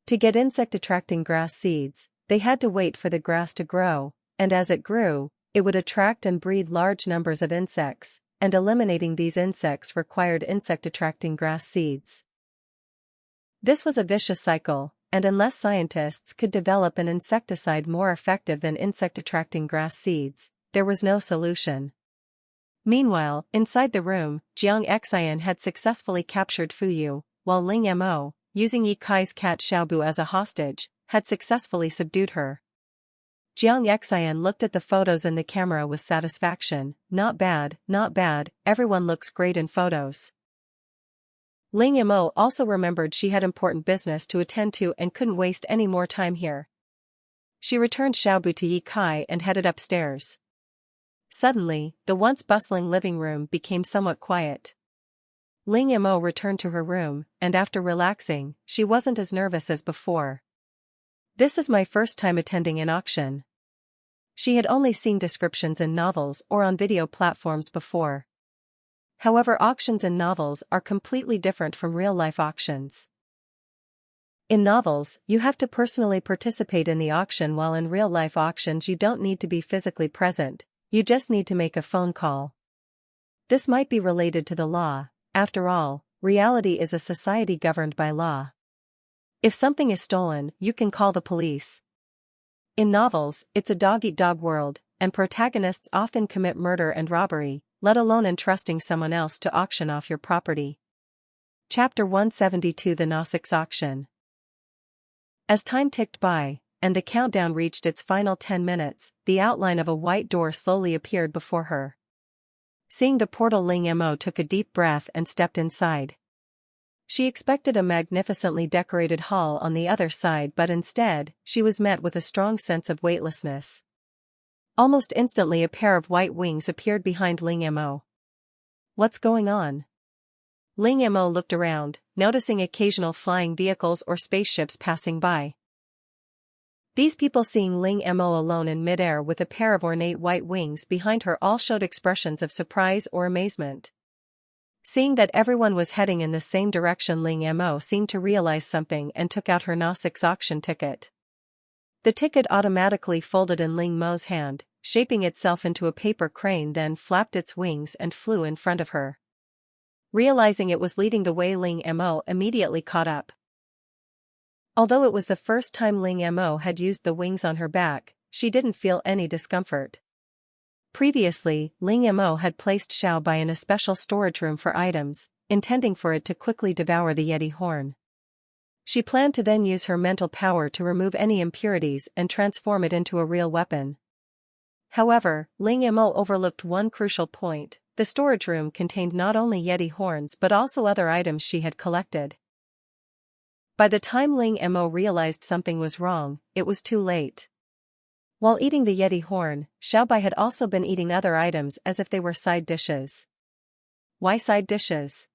To get insect-attracting grass seeds, they had to wait for the grass to grow, and as it grew, it would attract and breed large numbers of insects, and eliminating these insects required insect-attracting grass seeds. This was a vicious cycle, and unless scientists could develop an insecticide more effective than insect-attracting grass seeds, there was no solution. Meanwhile, inside the room, Jiang Xian had successfully captured Fuyu, while Ling Mo, using Ye Kai's cat Xiaobu as a hostage, had successfully subdued her. Jiang Xian looked at the photos in the camera with satisfaction. Not bad, everyone looks great in photos. Ling Mo also remembered she had important business to attend to and couldn't waste any more time here. She returned Xiaobu to Ye Kai and headed upstairs. Suddenly, the once bustling living room became somewhat quiet. Ling Mo returned to her room, and after relaxing, she wasn't as nervous as before. This is my first time attending an auction. She had only seen descriptions in novels or on video platforms before. However, auctions in novels are completely different from real-life auctions. In novels, you have to personally participate in the auction, while in real-life auctions you don't need to be physically present, you just need to make a phone call. This might be related to the law. After all, reality is a society governed by law. If something is stolen, you can call the police. In novels, it's a dog-eat-dog world, and protagonists often commit murder and robbery, let alone entrusting someone else to auction off your property. Chapter 172: The Gnostics Auction. As time ticked by, and the countdown reached its final 10 minutes, the outline of a white door slowly appeared before her. Seeing the portal, Ling Mo took a deep breath and stepped inside. She expected a magnificently decorated hall on the other side, but instead, she was met with a strong sense of weightlessness. Almost instantly, a pair of white wings appeared behind Ling Mo. What's going on? Ling Mo looked around, noticing occasional flying vehicles or spaceships passing by. These people, seeing Ling Mo alone in midair with a pair of ornate white wings behind her, all showed expressions of surprise or amazement. Seeing that everyone was heading in the same direction, Ling Mo seemed to realize something and took out her Gnostics auction ticket. The ticket automatically folded in Ling Mo's hand, shaping itself into a paper crane, then flapped its wings and flew in front of her. Realizing it was leading the way, Ling Mo immediately caught up. Although it was the first time Ling Mo had used the wings on her back, she didn't feel any discomfort. Previously, Ling Mo had placed Xiaobai in a special storage room for items, intending for it to quickly devour the Yeti horn. She planned to then use her mental power to remove any impurities and transform it into a real weapon. However, Ling Mo overlooked one crucial point: the storage room contained not only Yeti horns but also other items she had collected. By the time Ling Mo realized something was wrong, it was too late. While eating the Yeti horn, Xiaobai had also been eating other items as if they were side dishes. Why side dishes?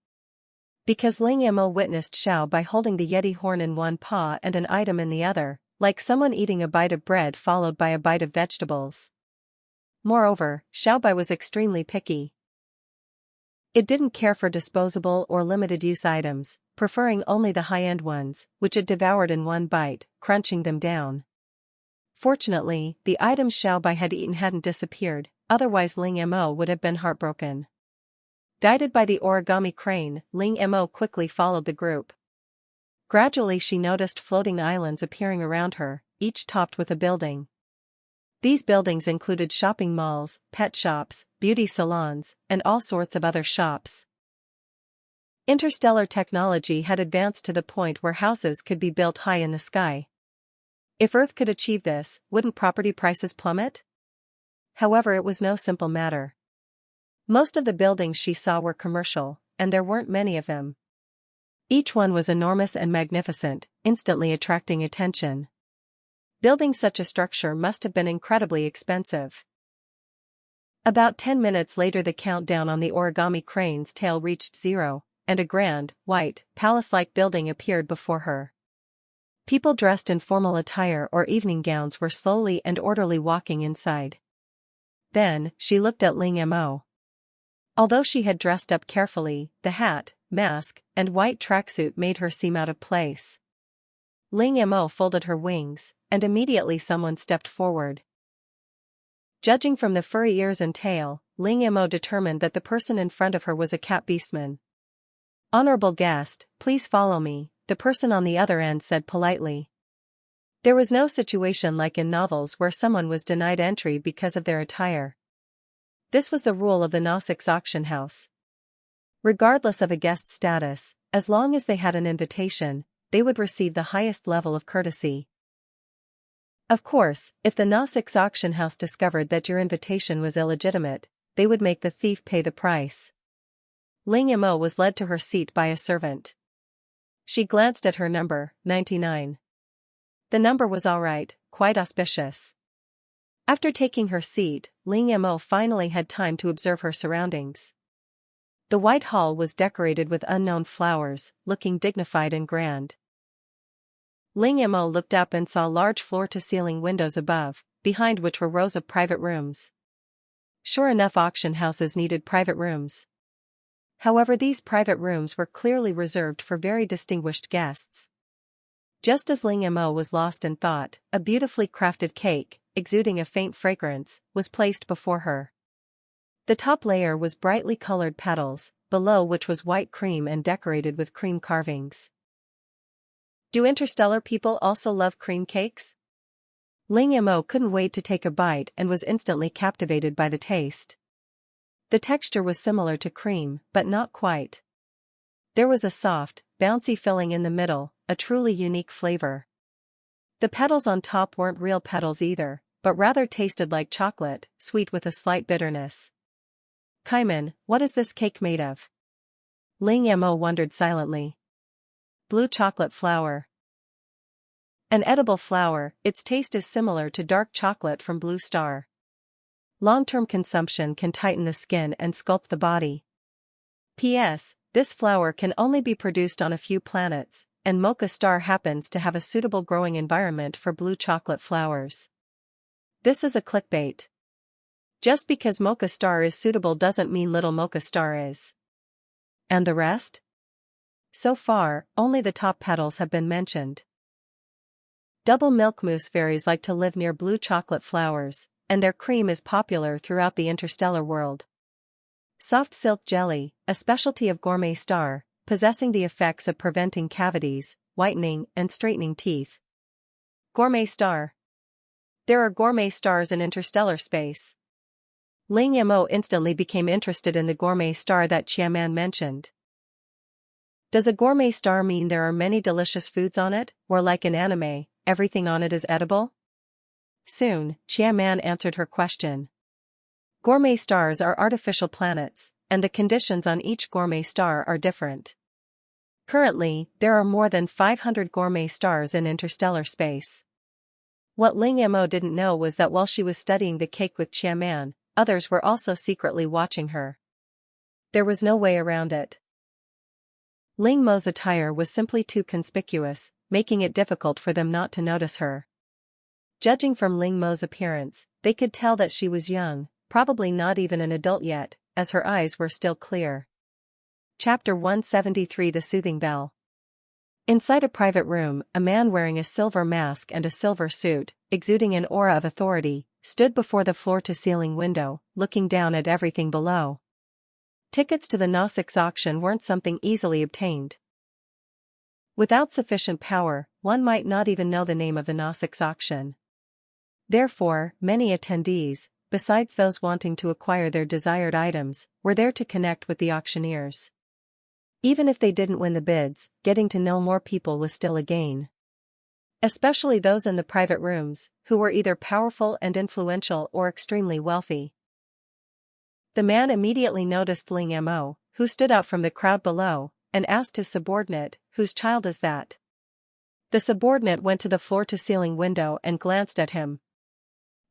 Because Ling Mo witnessed Xiaobai holding the Yeti horn in one paw and an item in the other, like someone eating a bite of bread followed by a bite of vegetables. Moreover, Xiaobai was extremely picky. It didn't care for disposable or limited-use items, preferring only the high-end ones, which it devoured in one bite, crunching them down. Fortunately, the items Xiaobai had eaten hadn't disappeared, otherwise Ling Mo would have been heartbroken. Guided by the origami crane, Ling Mo quickly followed the group. Gradually she noticed floating islands appearing around her, each topped with a building. These buildings included shopping malls, pet shops, beauty salons, and all sorts of other shops. Interstellar technology had advanced to the point where houses could be built high in the sky. If Earth could achieve this, wouldn't property prices plummet? However, it was no simple matter. Most of the buildings she saw were commercial, and there weren't many of them. Each one was enormous and magnificent, instantly attracting attention. Building such a structure must have been incredibly expensive. About 10 minutes later, the countdown on the origami crane's tail reached 0, and a grand, white, palace-like building appeared before her. People dressed in formal attire or evening gowns were slowly and orderly walking inside. Then, she looked at Ling Mo. Although she had dressed up carefully, the hat, mask, and white tracksuit made her seem out of place. Ling Mo folded her wings, and immediately someone stepped forward. Judging from the furry ears and tail, Ling Mo determined that the person in front of her was a cat beastman. "Honorable guest, please follow me," the person on the other end said politely. There was no situation like in novels where someone was denied entry because of their attire. This was the rule of the Gnostics auction house. Regardless of a guest's status, as long as they had an invitation, they would receive the highest level of courtesy. Of course, if the Gnostics auction house discovered that your invitation was illegitimate, they would make the thief pay the price. Ling Mo was led to her seat by a servant. She glanced at her number, 99. The number was all right, quite auspicious. After taking her seat, Ling Mo finally had time to observe her surroundings. The white hall was decorated with unknown flowers, looking dignified and grand. Ling Mo looked up and saw large floor-to-ceiling windows above, behind which were rows of private rooms. Sure enough, auction houses needed private rooms. However, these private rooms were clearly reserved for very distinguished guests. Just as Ling Mo was lost in thought, a beautifully crafted cake, exuding a faint fragrance, was placed before her. The top layer was brightly colored petals, below which was white cream and decorated with cream carvings. Do interstellar people also love cream cakes? Ling Mo couldn't wait to take a bite and was instantly captivated by the taste. The texture was similar to cream, but not quite. There was a soft, bouncy filling in the middle, a truly unique flavor. The petals on top weren't real petals either, but rather tasted like chocolate, sweet with a slight bitterness. Kaiman, what is this cake made of? Ling Mo wondered silently. Blue chocolate flour. An edible flour, its taste is similar to dark chocolate from Blue Star. Long-term consumption can tighten the skin and sculpt the body. P.S. This flour can only be produced on a few planets, and Mocha Star happens to have a suitable growing environment for blue chocolate flowers. This is a clickbait. Just because Mocha Star is suitable doesn't mean Little Mocha Star is. And the rest? So far, only the top petals have been mentioned. Double milk mousse fairies like to live near blue chocolate flowers, and their cream is popular throughout the interstellar world. Soft silk jelly, a specialty of Gourmet Star, possessing the effects of preventing cavities, whitening, and straightening teeth. Gourmet Star. There are gourmet stars in interstellar space. Ling Mo instantly became interested in the gourmet star that Qiaman mentioned. Does a gourmet star mean there are many delicious foods on it, or like in anime, everything on it is edible? Soon, Qiaman answered her question. Gourmet stars are artificial planets, and the conditions on each gourmet star are different. Currently, there are more than 500 gourmet stars in interstellar space. What Ling Mo didn't know was that while she was studying the cake with Qiaman, others were also secretly watching her. There was no way around it. Ling Mo's attire was simply too conspicuous, making it difficult for them not to notice her. Judging from Ling Mo's appearance, they could tell that she was young, probably not even an adult yet, as her eyes were still clear. Chapter 173 The Soothing Bell. Inside a private room, a man wearing a silver mask and a silver suit, exuding an aura of authority, stood before the floor-to-ceiling window, looking down at everything below. Tickets to the Gnostics auction weren't something easily obtained. Without sufficient power, one might not even know the name of the Gnostics auction. Therefore, many attendees, besides those wanting to acquire their desired items, were there to connect with the auctioneers. Even if they didn't win the bids, getting to know more people was still a gain. Especially those in the private rooms, who were either powerful and influential or extremely wealthy. The man immediately noticed Ling Mo, who stood out from the crowd below, and asked his subordinate, "Whose child is that?" The subordinate went to the floor-to-ceiling window and glanced at him.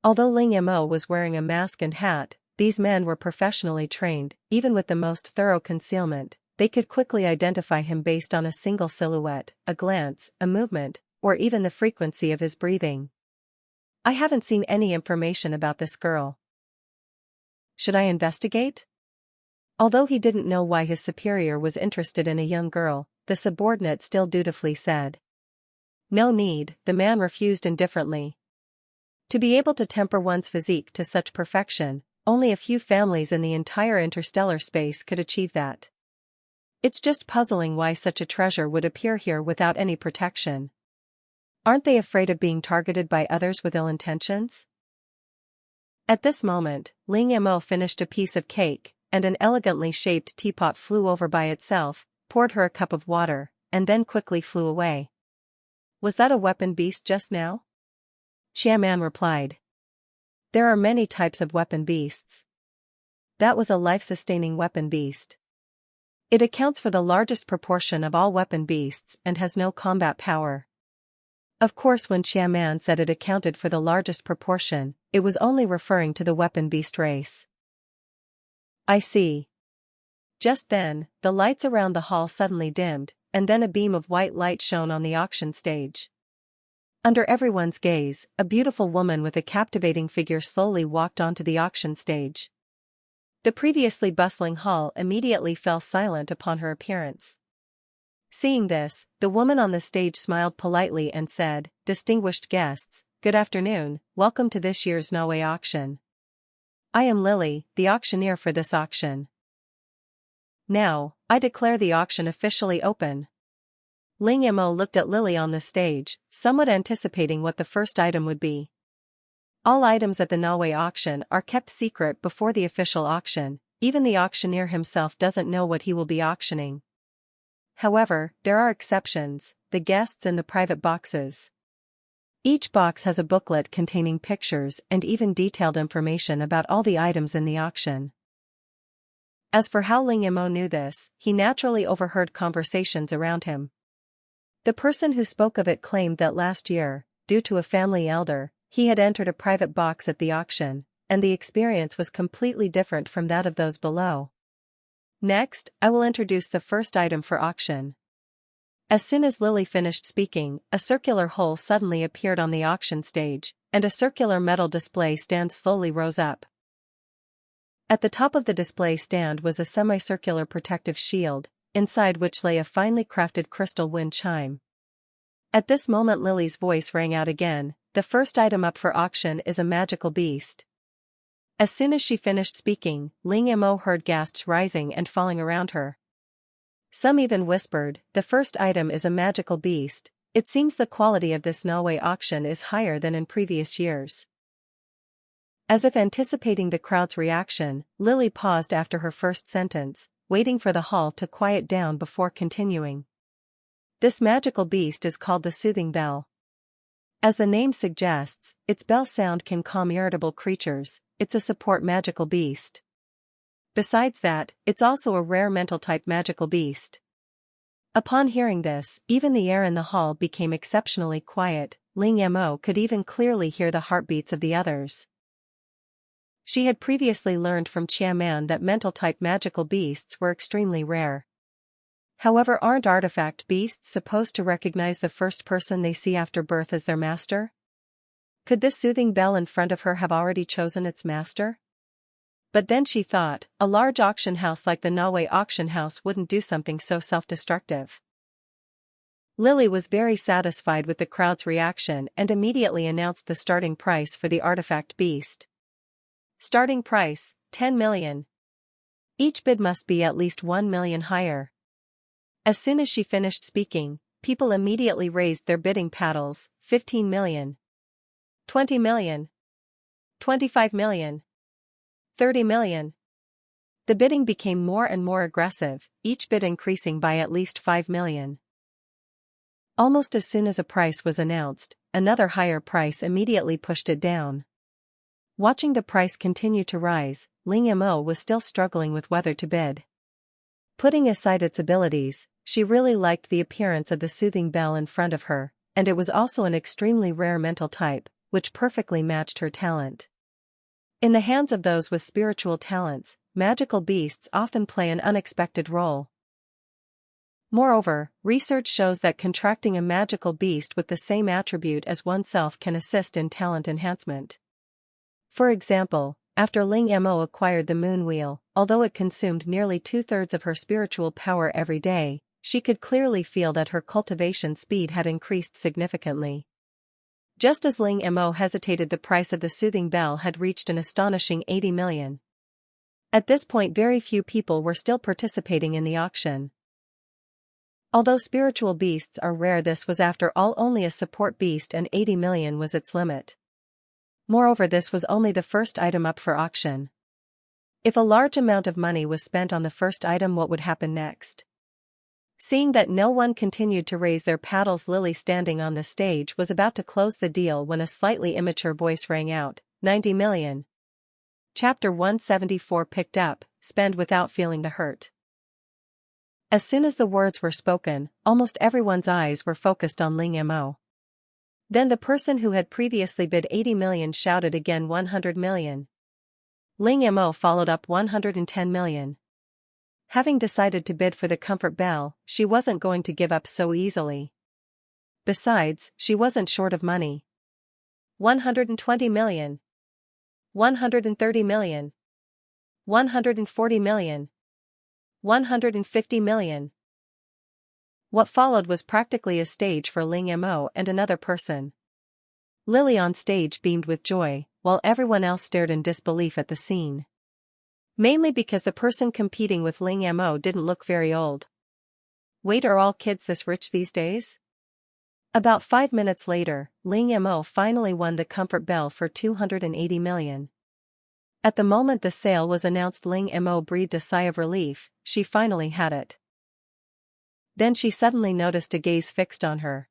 Although Ling Mo was wearing a mask and hat, these men were professionally trained. Even with the most thorough concealment, they could quickly identify him based on a single silhouette, a glance, a movement, or even the frequency of his breathing. "I haven't seen any information about this girl. Should I investigate?" Although he didn't know why his superior was interested in a young girl, the subordinate still dutifully said. "No need," the man refused indifferently. To be able to temper one's physique to such perfection, only a few families in the entire interstellar space could achieve that. It's just puzzling why such a treasure would appear here without any protection. Aren't they afraid of being targeted by others with ill intentions? At this moment, Ling Mo finished a piece of cake, and an elegantly shaped teapot flew over by itself, poured her a cup of water, and then quickly flew away. "Was that a weapon beast just now?" Qiaman replied. "There are many types of weapon beasts. That was a life-sustaining weapon beast. It accounts for the largest proportion of all weapon beasts and has no combat power." Of course, when Qiaman said it accounted for the largest proportion, it was only referring to the weapon beast race. "I see." Just then, the lights around the hall suddenly dimmed, and then a beam of white light shone on the auction stage. Under everyone's gaze, a beautiful woman with a captivating figure slowly walked onto the auction stage. The previously bustling hall immediately fell silent upon her appearance. Seeing this, the woman on the stage smiled politely and said, "Distinguished guests, good afternoon, welcome to this year's Norway auction. I am Lily, the auctioneer for this auction. Now, I declare the auction officially open." Ling Mo looked at Lily on the stage, somewhat anticipating what the first item would be. All items at the Norway auction are kept secret before the official auction, even the auctioneer himself doesn't know what he will be auctioning. However, there are exceptions, the guests and the private boxes. Each box has a booklet containing pictures and even detailed information about all the items in the auction. As for how Ling Mo knew this, he naturally overheard conversations around him. The person who spoke of it claimed that last year, due to a family elder, he had entered a private box at the auction, and the experience was completely different from that of those below. Next, I will introduce the first item for auction. As soon as Lily finished speaking, a circular hole suddenly appeared on the auction stage, and a circular metal display stand slowly rose up. At the top of the display stand was a semicircular protective shield, inside which lay a finely crafted crystal wind chime. At this moment Lily's voice rang out again, "The first item up for auction is a magical beast." As soon as she finished speaking, Ling Mo heard gasps rising and falling around her. Some even whispered, "The first item is a magical beast. It seems the quality of this Norway auction is higher than in previous years." As if anticipating the crowd's reaction, Lily paused after her first sentence, waiting for the hall to quiet down before continuing. This magical beast is called the soothing bell. As the name suggests, its bell sound can calm irritable creatures. It's a support magical beast. Besides that, it's also a rare mental-type magical beast. Upon hearing this, even the air in the hall became exceptionally quiet. Ling Mo could even clearly hear the heartbeats of the others. She had previously learned from Qiaman that mental-type magical beasts were extremely rare. However, aren't artifact beasts supposed to recognize the first person they see after birth as their master? Could this soothing bell in front of her have already chosen its master? But then she thought, a large auction house like the Norway auction house wouldn't do something so self-destructive. Lily was very satisfied with the crowd's reaction and immediately announced the starting price for the artifact beast. Starting price, 10 million. Each bid must be at least 1 million higher. As soon as she finished speaking, people immediately raised their bidding paddles. 15 million. 20 million. 25 million. 30 million. The bidding became more and more aggressive, each bid increasing by at least 5 million. Almost as soon as a price was announced, another higher price immediately pushed it down. Watching the price continue to rise, Ling Mo was still struggling with whether to bid. Putting aside its abilities, she really liked the appearance of the soothing bell in front of her, and it was also an extremely rare mental type, which perfectly matched her talent. In the hands of those with spiritual talents, magical beasts often play an unexpected role. Moreover, research shows that contracting a magical beast with the same attribute as oneself can assist in talent enhancement. For example, after Ling Mo acquired the moon wheel, although it consumed nearly 2/3 of her spiritual power every day, she could clearly feel that her cultivation speed had increased significantly. Just as Ling Mo hesitated, the price of the soothing bell had reached an astonishing 80 million. At this point very few people were still participating in the auction. Although spiritual beasts are rare, this was after all only a support beast and 80 million was its limit. Moreover, this was only the first item up for auction. If a large amount of money was spent on the first item, what would happen next? Seeing that no one continued to raise their paddles, Lily, standing on the stage, was about to close the deal when a slightly immature voice rang out, 90 million. Chapter 174 picked up, spend without feeling the hurt. As soon as the words were spoken, almost everyone's eyes were focused on Ling Mo. Then the person who had previously bid 80 million shouted again 100 million. Ling Mo followed up 110 million. Having decided to bid for the comfort bell, she wasn't going to give up so easily. Besides, she wasn't short of money. 120 million. 130 million. 140 million. 150 million. What followed was practically a stage for Ling Mo and another person. Lily on stage beamed with joy, while everyone else stared in disbelief at the scene. Mainly because the person competing with Ling Mo didn't look very old. Wait, are all kids this rich these days? About 5 minutes later, Ling Mo finally won the comfort bell for 280 million. At the moment the sale was announced, Ling Mo breathed a sigh of relief. She finally had it. Then she suddenly noticed a gaze fixed on her.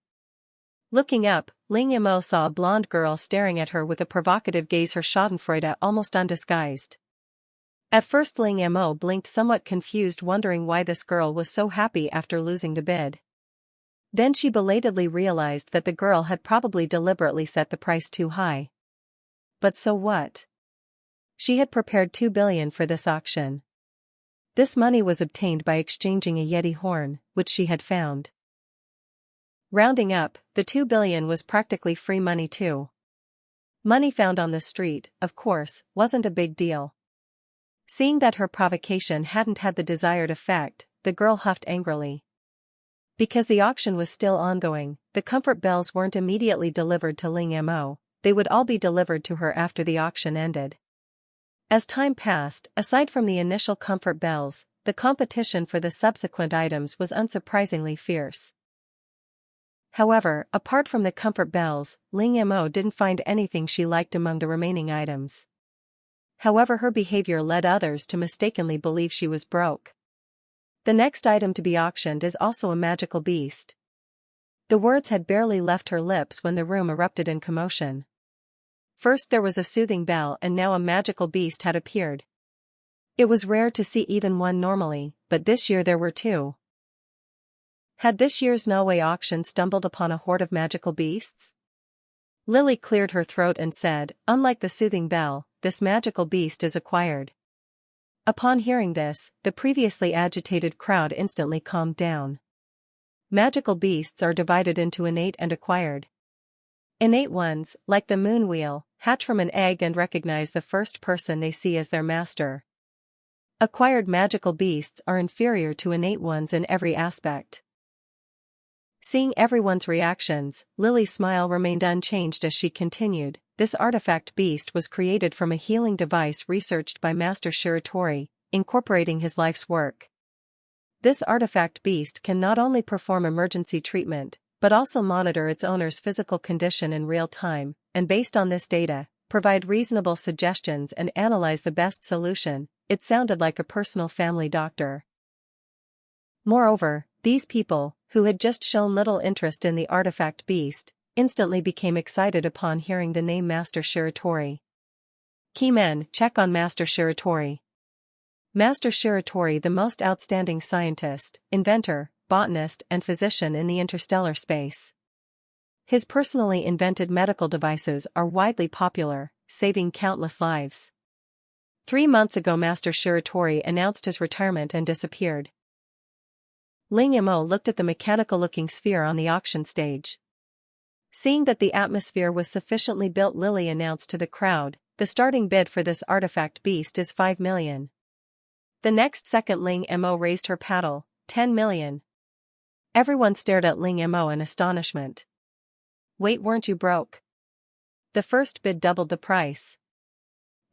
Looking up, Ling Mo saw a blonde girl staring at her with a provocative gaze, her schadenfreude almost undisguised. At first Ling Mo blinked, somewhat confused, wondering why this girl was so happy after losing the bid. Then she belatedly realized that the girl had probably deliberately set the price too high. But so what? She had prepared 2 billion for this auction. This money was obtained by exchanging a Yeti horn, which she had found. Rounding up, the 2 billion was practically free money too. Money found on the street, of course, wasn't a big deal. Seeing that her provocation hadn't had the desired effect, the girl huffed angrily. Because the auction was still ongoing, the comfort bells weren't immediately delivered to Ling Mo, they would all be delivered to her after the auction ended. As time passed, aside from the initial comfort bells, the competition for the subsequent items was unsurprisingly fierce. However, apart from the comfort bells, Ling Mo didn't find anything she liked among the remaining items. However, her behavior led others to mistakenly believe she was broke. The next item to be auctioned is also a magical beast. The words had barely left her lips when the room erupted in commotion. First there was a soothing bell, and now a magical beast had appeared. It was rare to see even one normally, but this year there were two. Had this year's Norway auction stumbled upon a horde of magical beasts? Lily cleared her throat and said, unlike the soothing bell, this magical beast is acquired. Upon hearing this, the previously agitated crowd instantly calmed down. Magical beasts are divided into innate and acquired. Innate ones, like the moon wheel, hatch from an egg and recognize the first person they see as their master. Acquired magical beasts are inferior to innate ones in every aspect. Seeing everyone's reactions, Lily's smile remained unchanged as she continued, this artifact beast was created from a healing device researched by Master Shiratori, incorporating his life's work. This artifact beast can not only perform emergency treatment, but also monitor its owner's physical condition in real time, and based on this data, provide reasonable suggestions and analyze the best solution. It sounded like a personal family doctor. Moreover, these people, who had just shown little interest in the artifact beast, instantly became excited upon hearing the name Master Shiratori. Key men, check on Master Shiratori. Master Shiratori, the most outstanding scientist, inventor, botanist and physician in the interstellar space. His personally invented medical devices are widely popular, saving countless lives. 3 months ago Master Shiratori announced his retirement and disappeared. Ling Mo looked at the mechanical-looking sphere on the auction stage. Seeing that the atmosphere was sufficiently built, Lily announced to the crowd, the starting bid for this artifact beast is 5 million. The next second Ling Mo raised her paddle, 10 million. Everyone stared at Ling Mo in astonishment. Wait, weren't you broke? The first bid doubled the price.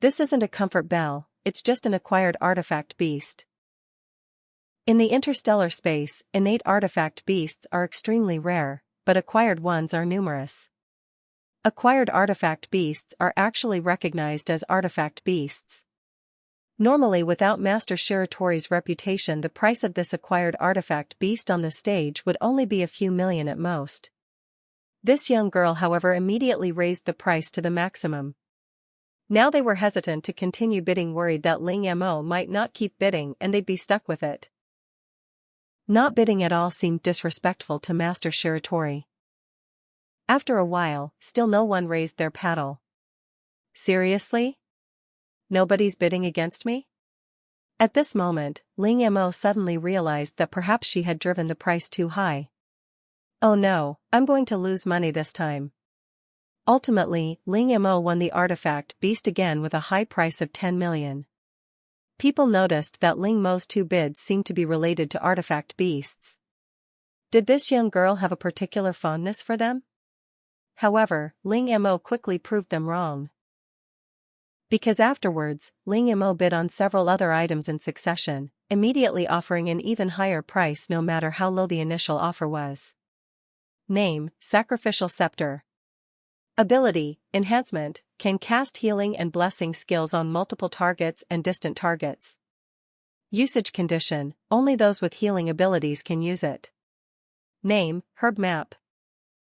This isn't a comfort bell, it's just an acquired artifact beast. In the interstellar space, innate artifact beasts are extremely rare, but acquired ones are numerous. Acquired artifact beasts are actually recognized as artifact beasts. Normally, without Master Shiratori's reputation, the price of this acquired artifact beast on the stage would only be a few million at most. This young girl, however, immediately raised the price to the maximum. Now they were hesitant to continue bidding, worried that Ling Mo might not keep bidding and they'd be stuck with it. Not bidding at all seemed disrespectful to Master Shiratori. After a while, still no one raised their paddle. Seriously? Nobody's bidding against me? At this moment, Ling Mo suddenly realized that perhaps she had driven the price too high. Oh no, I'm going to lose money this time. Ultimately, Ling Mo won the artifact beast again with a high price of 10 million. People noticed that Ling Mo's two bids seemed to be related to artifact beasts. Did this young girl have a particular fondness for them? However, Ling Mo quickly proved them wrong. Because afterwards, Ling Mo bid on several other items in succession, immediately offering an even higher price no matter how low the initial offer was. Name: Sacrificial Scepter. Ability: Enhancement, can cast healing and blessing skills on multiple targets and distant targets. Usage condition: only those with healing abilities can use it. Name: Herb Map.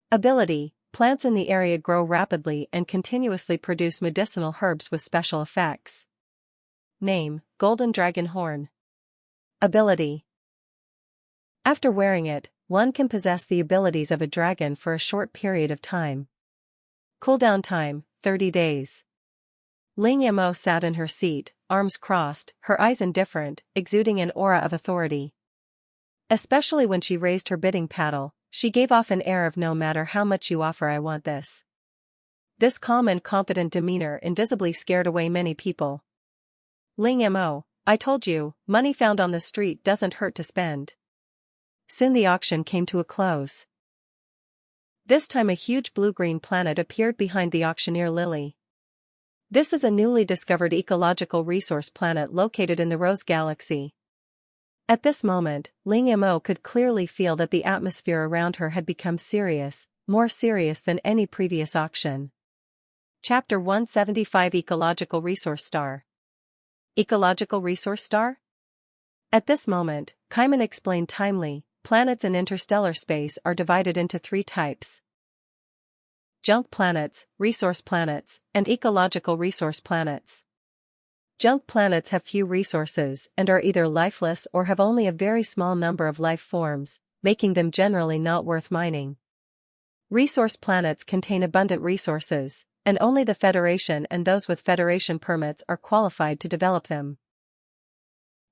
Ability: plants in the area grow rapidly and continuously produce medicinal herbs with special effects. Name: Golden Dragon Horn. Ability: after wearing it, one can possess the abilities of a dragon for a short period of time. Cooldown time: 30 days. Ling Mo sat in her seat, arms crossed, her eyes indifferent, exuding an aura of authority. Especially when she raised her bidding paddle, she gave off an air of no matter how much you offer, I want this. This calm and confident demeanor invisibly scared away many people. Ling Mo, I told you, money found on the street doesn't hurt to spend. Soon the auction came to a close. This time a huge blue-green planet appeared behind the auctioneer Lily. This is a newly discovered ecological resource planet located in the Rose Galaxy. At this moment, Ling Mo could clearly feel that the atmosphere around her had become serious, more serious than any previous auction. Chapter 175: Ecological Resource Star. Ecological Resource Star? At this moment, Kaiman explained timely, planets in interstellar space are divided into three types: junk planets, resource planets, and ecological resource planets. Junk planets have few resources and are either lifeless or have only a very small number of life forms, making them generally not worth mining. Resource planets contain abundant resources, and only the Federation and those with Federation permits are qualified to develop them.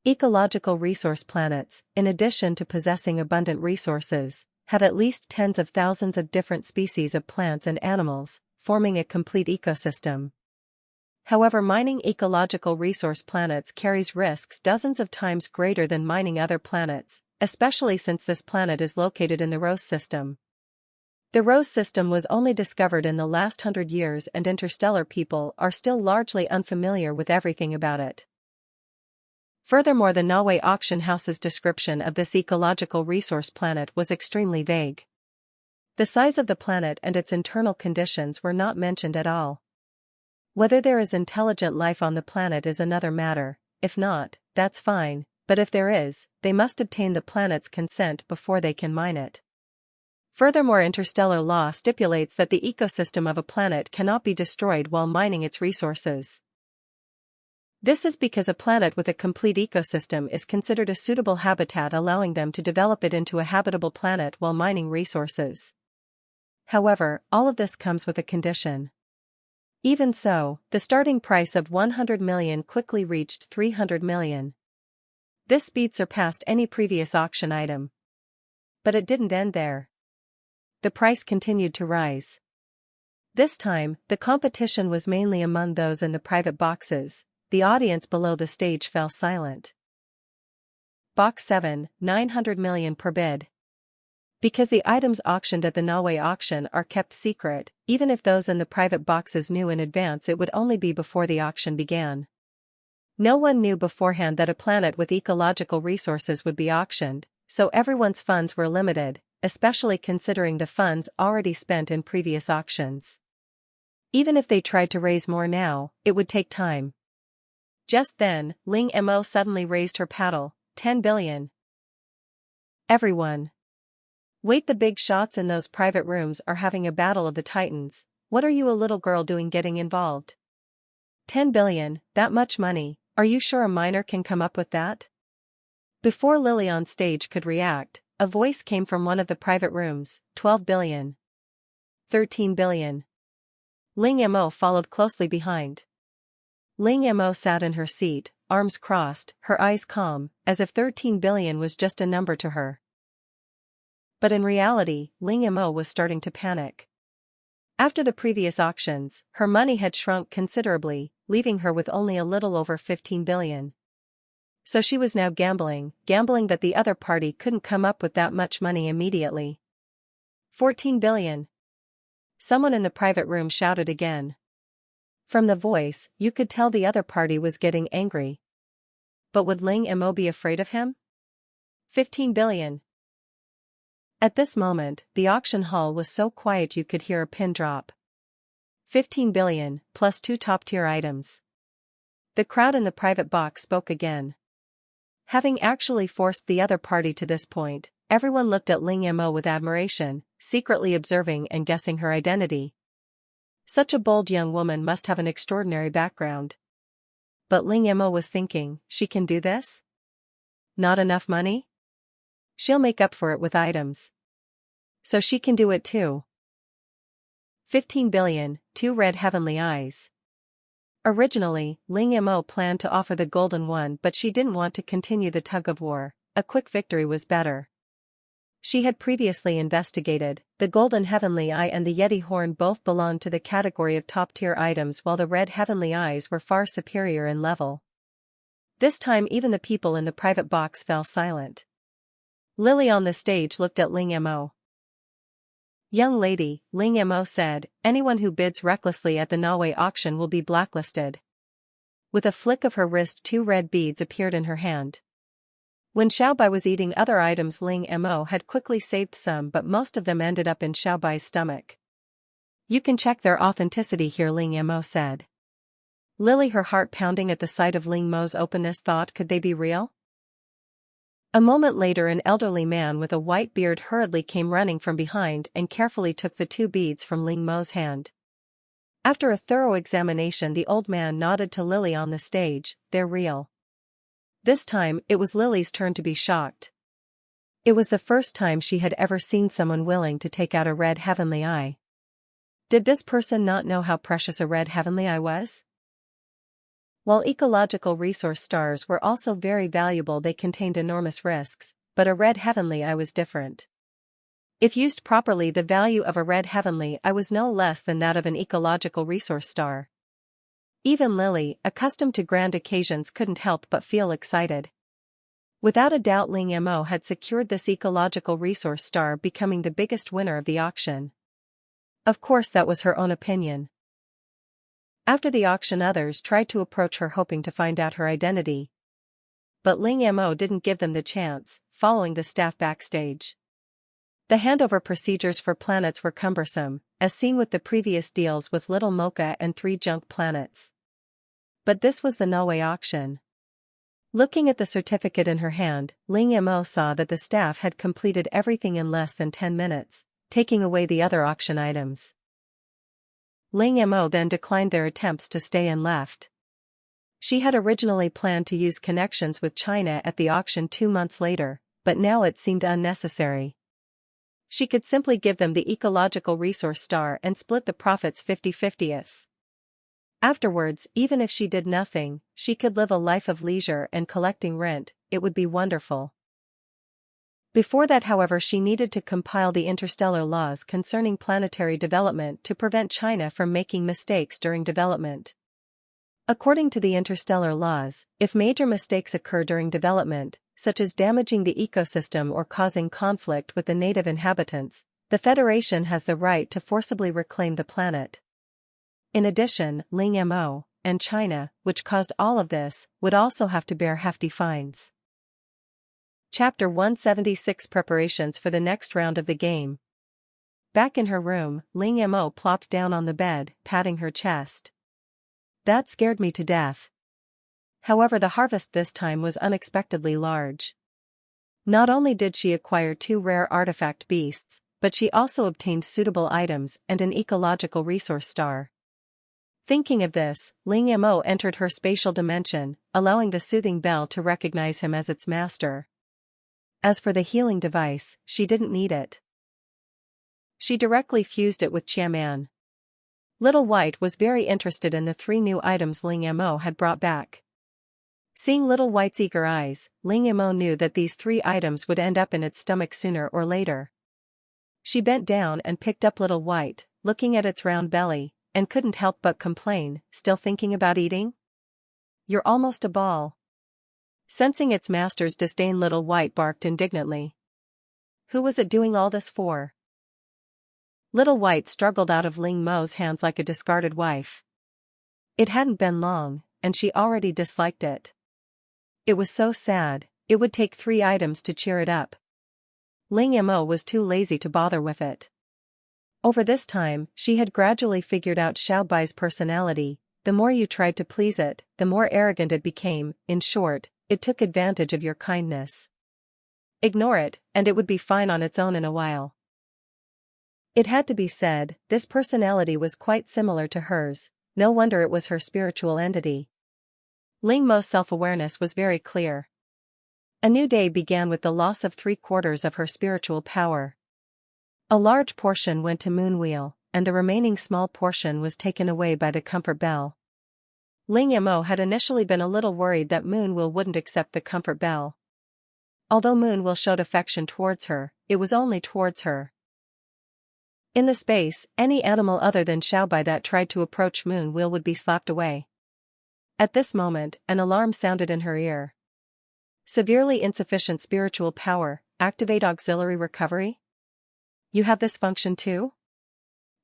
Ecological resource planets, in addition to possessing abundant resources, have at least tens of thousands of different species of plants and animals, forming a complete ecosystem. However, mining ecological resource planets carries risks dozens of times greater than mining other planets, especially since this planet is located in the Rose system. The Rose system was only discovered in the last 100 years and interstellar people are still largely unfamiliar with everything about it. Furthermore, the Nawe auction house's description of this ecological resource planet was extremely vague. The size of the planet and its internal conditions were not mentioned at all. Whether there is intelligent life on the planet is another matter. If not, that's fine, but if there is, they must obtain the planet's consent before they can mine it. Furthermore, interstellar law stipulates that the ecosystem of a planet cannot be destroyed while mining its resources. This is because a planet with a complete ecosystem is considered a suitable habitat, allowing them to develop it into a habitable planet while mining resources. However, all of this comes with a condition. Even so, the starting price of 100 million quickly reached 300 million. This speed surpassed any previous auction item. But it didn't end there. The price continued to rise. This time, the competition was mainly among those in the private boxes. The audience below the stage fell silent. Box 7, 900 million per bid. Because the items auctioned at the Nawe auction are kept secret, even if those in the private boxes knew in advance, it would only be before the auction began. No one knew beforehand that a planet with ecological resources would be auctioned, so everyone's funds were limited, especially considering the funds already spent in previous auctions. Even if they tried to raise more now, it would take time. Just then, Ling Mo suddenly raised her paddle. 10 billion. Everyone. Wait, the big shots in those private rooms are having a battle of the titans. What are you, a little girl, doing getting involved? 10 billion, that much money, are you sure a miner can come up with that? Before Lily on stage could react, a voice came from one of the private rooms. 12 billion. 13 billion. Ling Mo followed closely behind. Ling Mo sat in her seat, arms crossed, her eyes calm, as if 13 billion was just a number to her. But in reality, Ling Mo was starting to panic. After the previous auctions, her money had shrunk considerably, leaving her with only a little over 15 billion. So she was now gambling that the other party couldn't come up with that much money immediately. 14 billion. Someone in the private room shouted again. From the voice, you could tell the other party was getting angry. But would Ling Mo be afraid of him? 15 billion. At this moment, the auction hall was so quiet you could hear a pin drop. 15 billion, plus 2 top-tier items. The crowd in the private box spoke again. Having actually forced the other party to this point, everyone looked at Ling Mo with admiration, secretly observing and guessing her identity. Such a bold young woman must have an extraordinary background. But Ling Mo was thinking, she can do this? Not enough money? She'll make up for it with items. So she can do it too. 15 billion, 2 red heavenly eyes. Originally, Ling Mo planned to offer the golden one, but she didn't want to continue the tug-of-war. A quick victory was better. She had previously investigated, the golden heavenly eye and the yeti horn both belonged to the category of top-tier items, while the red heavenly eyes were far superior in level. This time even the people in the private box fell silent. Lily on the stage looked at Ling Mo. Young lady, Ling Mo said, anyone who bids recklessly at the Naui auction will be blacklisted. With a flick of her wrist 2 red beads appeared in her hand. When Xiaobai was eating other items, Ling Mo had quickly saved some, but most of them ended up in Xiaobai's stomach. You can check their authenticity here, Ling Mo said. Lily, her heart pounding at the sight of Ling Mo's openness, thought, could they be real? A moment later an elderly man with a white beard hurriedly came running from behind and carefully took the 2 beads from Ling Mo's hand. After a thorough examination, the old man nodded to Lily on the stage, they're real. This time, it was Lily's turn to be shocked. It was the first time she had ever seen someone willing to take out a red heavenly eye. Did this person not know how precious a red heavenly eye was? While ecological resource stars were also very valuable, they contained enormous risks, but a red heavenly eye was different. If used properly, the value of a red heavenly eye was no less than that of an ecological resource star. Even Lily, accustomed to grand occasions, couldn't help but feel excited. Without a doubt, Ling Mo had secured this ecological resource star, becoming the biggest winner of the auction. Of course, that was her own opinion. After the auction, others tried to approach her hoping to find out her identity. But Ling Mo didn't give them the chance, following the staff backstage. The handover procedures for planets were cumbersome, as seen with the previous deals with Little Mocha and 3 junk planets. But this was the Naui auction. Looking at the certificate in her hand, Ling Mo saw that the staff had completed everything in less than 10 minutes, taking away the other auction items. Ling Mo then declined their attempts to stay and left. She had originally planned to use connections with China at the auction 2 months later, but now it seemed unnecessary. She could simply give them the ecological resource star and split the profits 50-50. Afterwards, even if she did nothing, she could live a life of leisure and collecting rent. It would be wonderful. Before that, however, she needed to compile the interstellar laws concerning planetary development to prevent China from making mistakes during development. According to the interstellar laws, if major mistakes occur during development, such as damaging the ecosystem or causing conflict with the native inhabitants, the Federation has the right to forcibly reclaim the planet. In addition, Ling Mo and China, which caused all of this, would also have to bear hefty fines. Chapter 176: Preparations for the next round of the game. Back in her room, Ling Mo plopped down on the bed, patting her chest. That scared me to death. However, the harvest this time was unexpectedly large. Not only did she acquire 2 rare artifact beasts, but she also obtained suitable items and an ecological resource star. Thinking of this, Ling Mo entered her spatial dimension, allowing the soothing bell to recognize him as its master. As for the healing device, she didn't need it. She directly fused it with Qiaman. Little White was very interested in the 3 new items Ling Mo had brought back. Seeing Little White's eager eyes, Ling Mo knew that these 3 items would end up in its stomach sooner or later. She bent down and picked up Little White, looking at its round belly, and couldn't help but complain, "Still thinking about eating? You're almost a ball." Sensing its master's disdain, Little White barked indignantly. Who was it doing all this for? Little White struggled out of Ling Mo's hands like a discarded wife. It hadn't been long, and she already disliked it. It was so sad, it would take 3 items to cheer it up. Ling Mo was too lazy to bother with it. Over this time, she had gradually figured out Xiaobai's personality. The more you tried to please it, the more arrogant it became. In short, it took advantage of your kindness. Ignore it, and it would be fine on its own in a while. It had to be said, this personality was quite similar to hers. No wonder it was her spiritual entity. Ling Mo's self-awareness was very clear. A new day began with the loss of 3/4 of her spiritual power. A large portion went to Moonwheel, and the remaining small portion was taken away by the Comfort Bell. Ling Mo had initially been a little worried that Moonwheel wouldn't accept the Comfort Bell. Although Moonwheel showed affection towards her, it was only towards her. In the space, any animal other than Xiaobai that tried to approach Moonwheel would be slapped away. At this moment, an alarm sounded in her ear. Severely insufficient spiritual power, activate auxiliary recovery? You have this function too?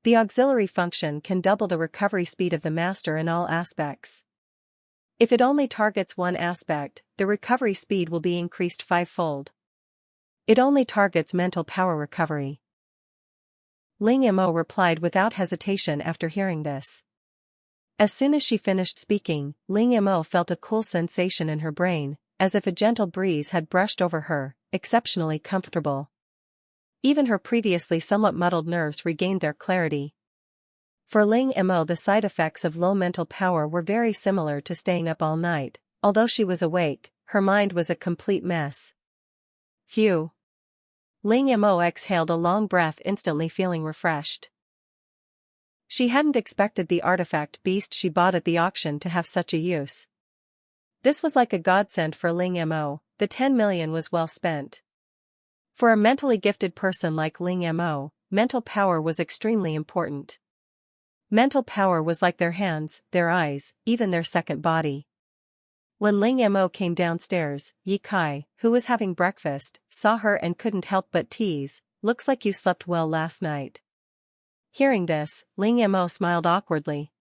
The auxiliary function can double the recovery speed of the master in all aspects. If it only targets one aspect, the recovery speed will be increased 5-fold. It only targets mental power recovery. Ling Mo replied without hesitation after hearing this. As soon as she finished speaking, Ling Mo felt a cool sensation in her brain, as if a gentle breeze had brushed over her, exceptionally comfortable. Even her previously somewhat muddled nerves regained their clarity. For Ling Mo, the side effects of low mental power were very similar to staying up all night. Although she was awake, her mind was a complete mess. Phew. Ling Mo exhaled a long breath, instantly feeling refreshed. She hadn't expected the artifact beast she bought at the auction to have such a use. This was like a godsend for Ling Mo. The 10 million was well spent. For a mentally gifted person like Ling Mo, mental power was extremely important. Mental power was like their hands, their eyes, even their second body. When Ling Mo came downstairs, Yi Kai, who was having breakfast, saw her and couldn't help but tease, "Looks like you slept well last night." Hearing this, Ling Mo smiled awkwardly.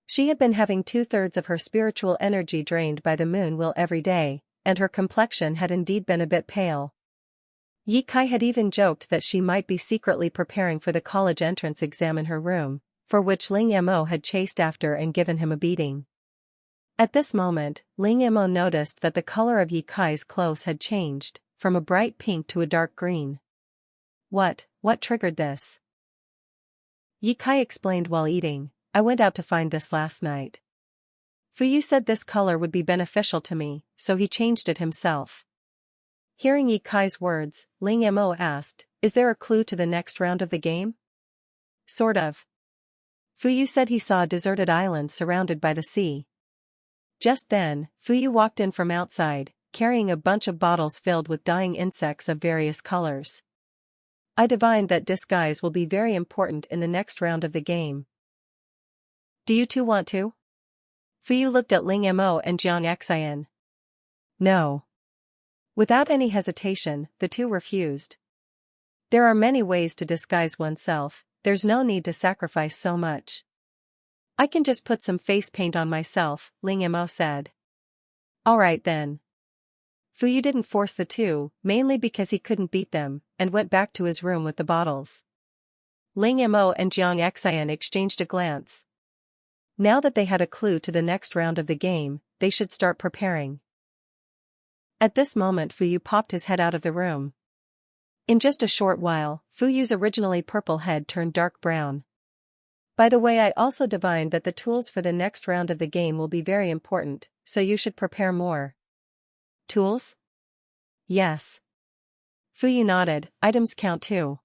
She had been having 2/3 of her spiritual energy drained by the Moonwheel every day, and her complexion had indeed been a bit pale. Yi Kai had even joked that she might be secretly preparing for the college entrance exam in her room, for which Ling Mo had chased after and given him a beating. At this moment, Ling Mo noticed that the color of Yi Kai's clothes had changed, from a bright pink to a dark green. What triggered this? Yi Kai explained while eating, "I went out to find this last night. Fuyu said this color would be beneficial to me, so he changed it himself." Hearing Yi Kai's words, Ling Mo asked, "Is there a clue to the next round of the game?" "Sort of. Fuyu said he saw a deserted island surrounded by the sea." Just then, Fuyu walked in from outside, carrying a bunch of bottles filled with dying insects of various colors. "I divined that disguise will be very important in the next round of the game. Do you two want to?" Fuyu looked at Ling Mo and Jiang Xian. "No." Without any hesitation, the two refused. There are many ways to disguise oneself, there's no need to sacrifice so much. "I can just put some face paint on myself," Ling Mo said. "Alright then." Fuyu didn't force the two, mainly because he couldn't beat them, and went back to his room with the bottles. Ling Mo and Jiang Xian exchanged a glance. Now that they had a clue to the next round of the game, they should start preparing. At this moment Fuyu popped his head out of the room. In just a short while, Fuyu's originally purple head turned dark brown. "By the way, I also divined that the tools for the next round of the game will be very important, so you should prepare more." "Tools?" "Yes." Fuyu nodded, "Items count too.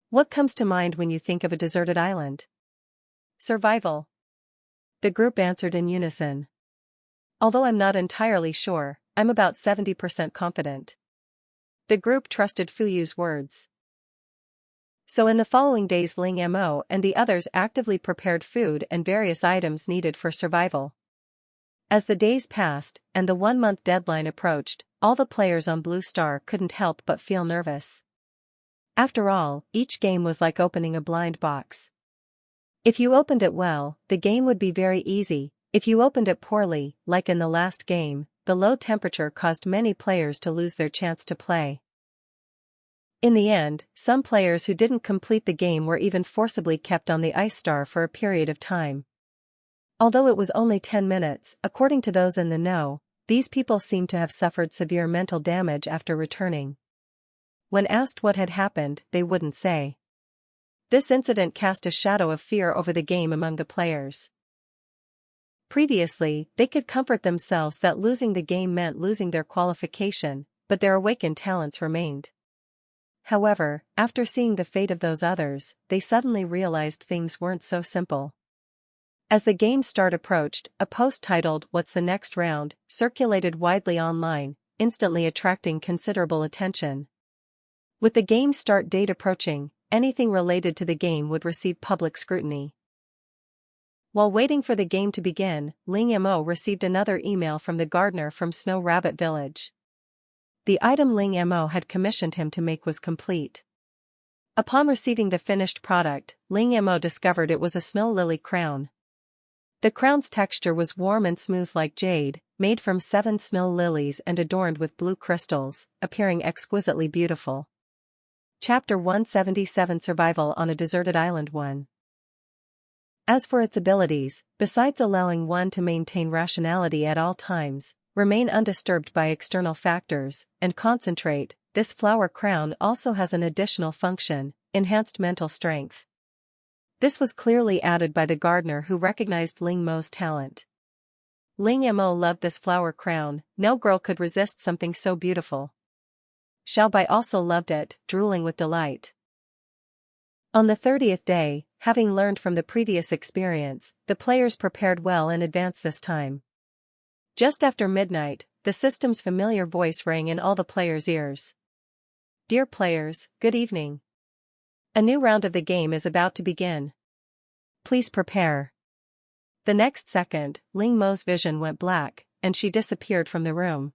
What comes to mind when you think of a deserted island?" "Survival." The group answered in unison. "Although I'm not entirely sure, I'm about 70% confident." The group trusted Fuyu's words. So in the following days Ling Mo and the others actively prepared food and various items needed for survival. As the days passed and the 1-month deadline approached, all the players on Blue Star couldn't help but feel nervous. After all, each game was like opening a blind box. If you opened it well, the game would be very easy. If you opened it poorly, like in the last game, the low temperature caused many players to lose their chance to play. In the end, some players who didn't complete the game were even forcibly kept on the ice star for a period of time. Although it was only 10 minutes, according to those in the know, these people seemed to have suffered severe mental damage after returning. When asked what had happened, they wouldn't say. This incident cast a shadow of fear over the game among the players. Previously, they could comfort themselves that losing the game meant losing their qualification, but their awakened talents remained. However, after seeing the fate of those others, they suddenly realized things weren't so simple. As the game's start approached, a post titled "What's the Next Round" circulated widely online, instantly attracting considerable attention. With the game's start date approaching, anything related to the game would receive public scrutiny. While waiting for the game to begin, Ling Mo received another email from the gardener from Snow Rabbit Village. The item Ling Mo had commissioned him to make was complete. Upon receiving the finished product, Ling Mo discovered it was a snow lily crown. The crown's texture was warm and smooth like jade, made from 7 snow lilies and adorned with blue crystals, appearing exquisitely beautiful. Chapter 177 Survival on a Deserted Island 1. As for its abilities, besides allowing one to maintain rationality at all times, remain undisturbed by external factors, and concentrate, this flower crown also has an additional function: enhanced mental strength. This was clearly added by the gardener, who recognized Ling Mo's talent. Ling Mo loved this flower crown. No girl could resist something so beautiful. Xiaobai also loved it, drooling with delight. On the 30th day, having learned from the previous experience, the players prepared well in advance this time. Just after midnight, the system's familiar voice rang in all the players' ears. "Dear players, good evening. A new round of the game is about to begin. Please prepare." The next second, Ling Mo's vision went black, and she disappeared from the room.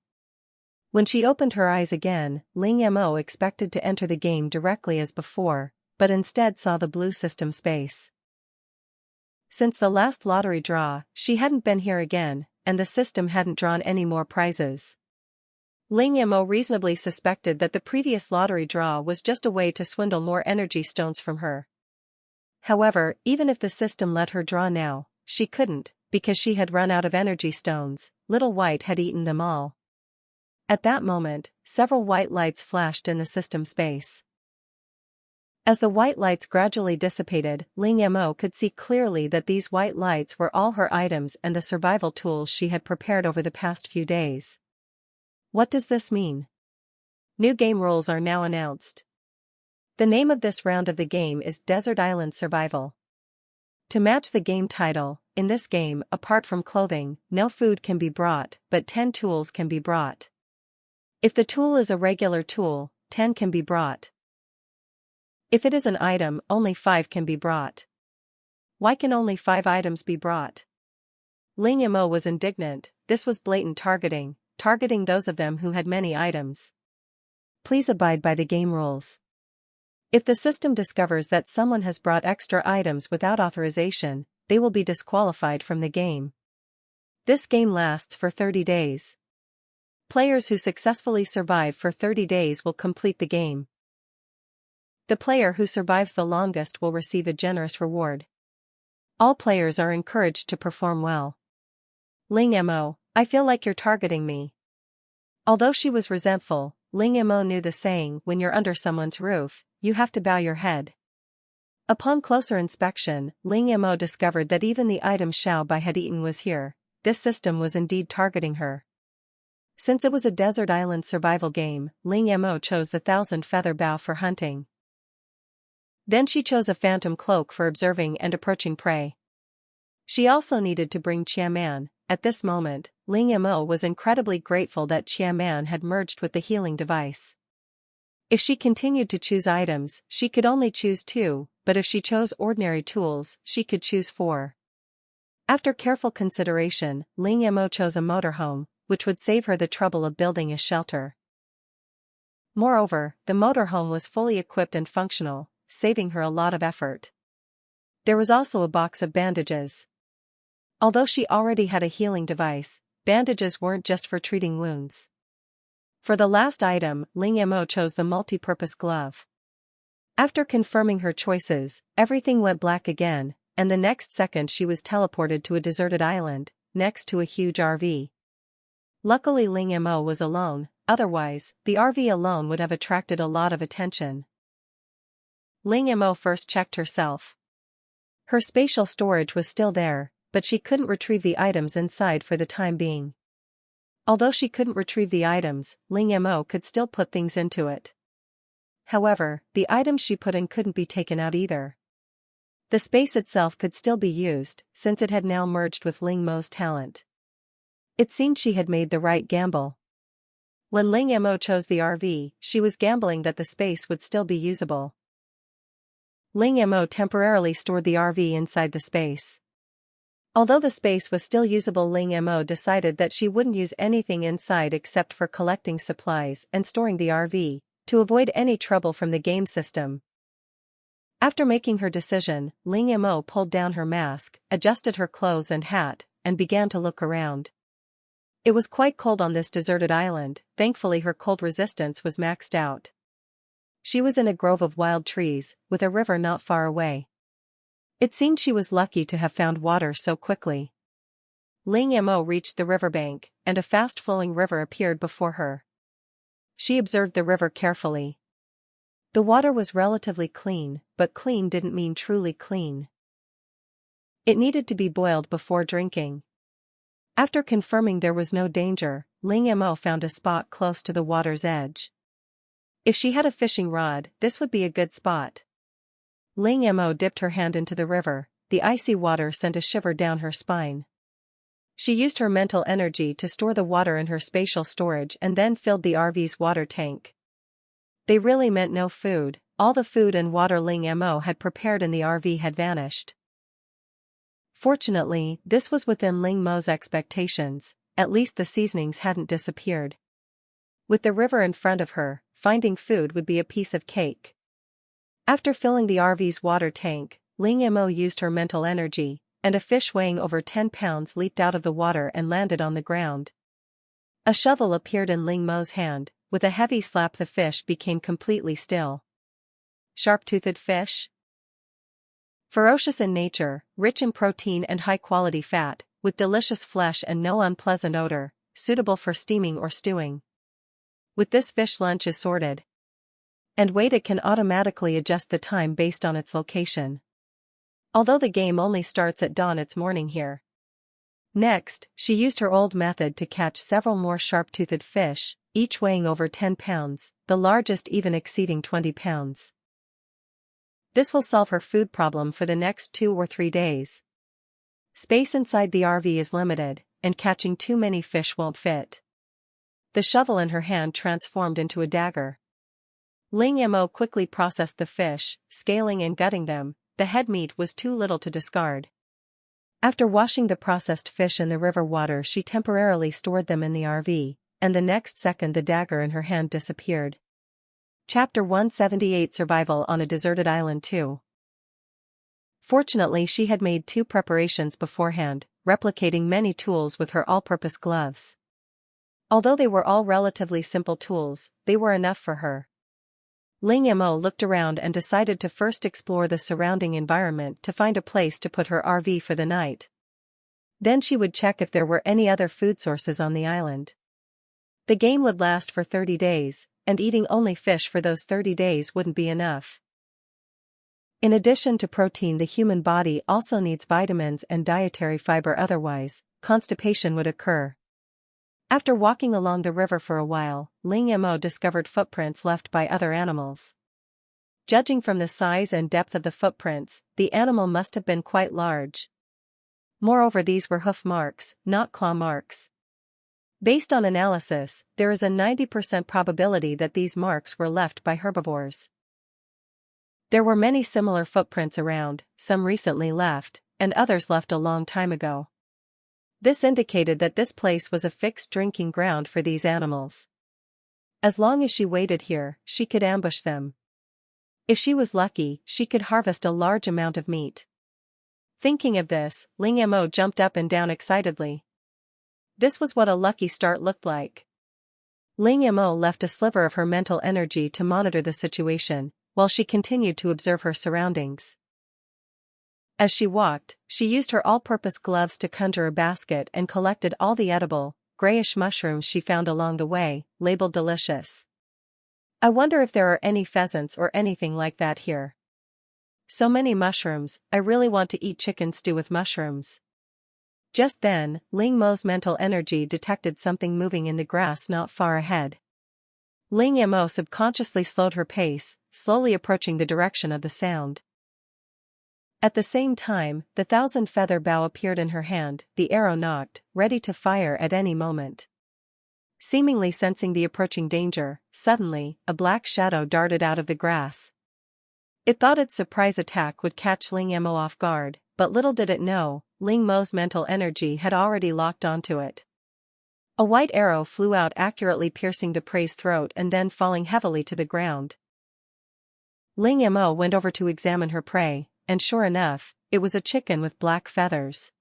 When she opened her eyes again, Ling Mo expected to enter the game directly as before, but instead saw the blue system space. Since the last lottery draw, she hadn't been here again, and the system hadn't drawn any more prizes. Ling Mo reasonably suspected that the previous lottery draw was just a way to swindle more energy stones from her. However, even if the system let her draw now, she couldn't, because she had run out of energy stones. Little White had eaten them all. At that moment, several white lights flashed in the system space. As the white lights gradually dissipated, Ling Mo could see clearly that these white lights were all her items and the survival tools she had prepared over the past few days. What does this mean? New game rules are now announced. The name of this round of the game is Desert Island Survival. To match the game title, in this game, apart from clothing, no food can be brought, but 10 tools can be brought. If the tool is a regular tool, 10 can be brought. If it is an item, only 5 can be brought. Why can only 5 items be brought? Ling Mo was indignant. This was blatant targeting those of them who had many items. Please abide by the game rules. If the system discovers that someone has brought extra items without authorization, they will be disqualified from the game. This game lasts for 30 days. Players who successfully survive for 30 days will complete the game. The player who survives the longest will receive a generous reward. All players are encouraged to perform well. Ling Mo, I feel like you're targeting me. Although she was resentful, Ling Mo knew the saying, when you're under someone's roof, you have to bow your head. Upon closer inspection, Ling Mo discovered that even the item Xiaobai had eaten was here. This system was indeed targeting her. Since it was a desert island survival game, Ling Mo chose the 1,000 feather bow for hunting. Then she chose a phantom cloak for observing and approaching prey. She also needed to bring Qiaman. At this moment, Ling Mo was incredibly grateful that Qiaman had merged with the healing device. If she continued to choose items, she could only choose 2, but if she chose ordinary tools, she could choose 4. After careful consideration, Ling Mo chose a motorhome, which would save her the trouble of building a shelter. Moreover, the motorhome was fully equipped and functional, saving her a lot of effort. There was also a box of bandages. Although she already had a healing device, bandages weren't just for treating wounds. For the last item, Ling Mo chose the multi-purpose glove. After confirming her choices, everything went black again, and the next second she was teleported to a deserted island, next to a huge RV. Luckily Ling Mo was alone, otherwise, the RV alone would have attracted a lot of attention. Ling Mo first checked herself. Her spatial storage was still there, but she couldn't retrieve the items inside for the time being. Although she couldn't retrieve the items, Ling Mo could still put things into it. However, the items she put in couldn't be taken out either. The space itself could still be used, since it had now merged with Ling Mo's talent. It seemed she had made the right gamble. When Ling Mo chose the RV, she was gambling that the space would still be usable. Ling Mo temporarily stored the RV inside the space. Although the space was still usable, Ling Mo decided that she wouldn't use anything inside except for collecting supplies and storing the RV, to avoid any trouble from the game system. After making her decision, Ling Mo pulled down her mask, adjusted her clothes and hat, and began to look around. It was quite cold on this deserted island, thankfully her cold resistance was maxed out. She was in a grove of wild trees, with a river not far away. It seemed she was lucky to have found water so quickly. Ling Mo reached the riverbank, and a fast-flowing river appeared before her. She observed the river carefully. The water was relatively clean, but clean didn't mean truly clean. It needed to be boiled before drinking. After confirming there was no danger, Ling Mo found a spot close to the water's edge. If she had a fishing rod, this would be a good spot. Ling Mo dipped her hand into the river, the icy water sent a shiver down her spine. She used her mental energy to store the water in her spatial storage and then filled the RV's water tank. They really meant no food, all the food and water Ling Mo had prepared in the RV had vanished. Fortunately, this was within Ling Mo's expectations, at least the seasonings hadn't disappeared. With the river in front of her, finding food would be a piece of cake. After filling the RV's water tank, Ling Mo used her mental energy, and a fish weighing over 10 pounds leaped out of the water and landed on the ground. A shovel appeared in Ling Mo's hand, with a heavy slap the fish became completely still. Sharp-toothed fish? Ferocious in nature, rich in protein and high-quality fat, with delicious flesh and no unpleasant odor, suitable for steaming or stewing. With this fish lunch is sorted. And wait, it can automatically adjust the time based on its location. Although the game only starts at dawn, it's morning here. Next, she used her old method to catch several more sharp-toothed fish, each weighing over 10 pounds, the largest even exceeding 20 pounds. This will solve her food problem for the next 2 or 3 days. Space inside the RV is limited, and catching too many fish won't fit. The shovel in her hand transformed into a dagger. Ling Mo quickly processed the fish, scaling and gutting them. The head meat was too little to discard. After washing the processed fish in the river water, she temporarily stored them in the RV, and the next second the dagger in her hand disappeared. Chapter 178 Survival on a Deserted Island 2. Fortunately, she had made 2 preparations beforehand, replicating many tools with her all-purpose gloves. Although they were all relatively simple tools, they were enough for her. Ling Mo looked around and decided to first explore the surrounding environment to find a place to put her RV for the night. Then she would check if there were any other food sources on the island. The game would last for 30 days, and eating only fish for those 30 days wouldn't be enough. In addition to protein, the human body also needs vitamins and dietary fiber, otherwise, constipation would occur. After walking along the river for a while, Ling Mo discovered footprints left by other animals. Judging from the size and depth of the footprints, the animal must have been quite large. Moreover, these were hoof marks, not claw marks. Based on analysis, there is a 90% probability that these marks were left by herbivores. There were many similar footprints around, some recently left, and others left a long time ago. This indicated that this place was a fixed drinking ground for these animals. As long as she waited here, she could ambush them. If she was lucky, she could harvest a large amount of meat. Thinking of this, Ling Mo jumped up and down excitedly. This was what a lucky start looked like. Ling Mo left a sliver of her mental energy to monitor the situation, while she continued to observe her surroundings. As she walked, she used her all-purpose gloves to conjure a basket and collected all the edible, grayish mushrooms she found along the way, labeled delicious. I wonder if there are any pheasants or anything like that here. So many mushrooms, I really want to eat chicken stew with mushrooms. Just then, Ling Mo's mental energy detected something moving in the grass not far ahead. Ling Mo subconsciously slowed her pace, slowly approaching the direction of the sound. At the same time, the 1,000-feather bow appeared in her hand, the arrow nocked, ready to fire at any moment. Seemingly sensing the approaching danger, suddenly, a black shadow darted out of the grass. It thought its surprise attack would catch Ling Mo off guard, but little did it know, Ling Mo's mental energy had already locked onto it. A white arrow flew out, accurately piercing the prey's throat and then falling heavily to the ground. Ling Mo went over to examine her prey, and sure enough, it was a chicken with black feathers.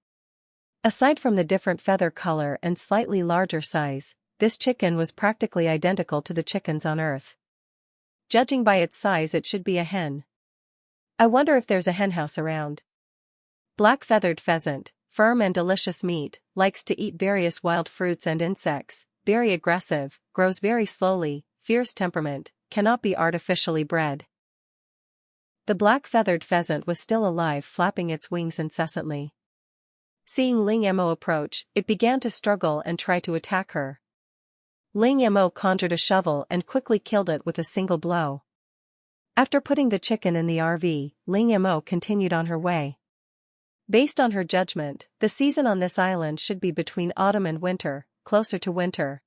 Aside from the different feather color and slightly larger size, this chicken was practically identical to the chickens on Earth. Judging by its size, it should be a hen. I wonder if there's a henhouse around. Black-feathered pheasant, firm and delicious meat, likes to eat various wild fruits and insects, very aggressive, grows very slowly, fierce temperament, cannot be artificially bred. The black-feathered pheasant was still alive, flapping its wings incessantly. Seeing Ling Mo approach, it began to struggle and try to attack her. Ling Mo conjured a shovel and quickly killed it with a single blow. After putting the chicken in the RV, Ling Mo continued on her way. Based on her judgment, the season on this island should be between autumn and winter, closer to winter.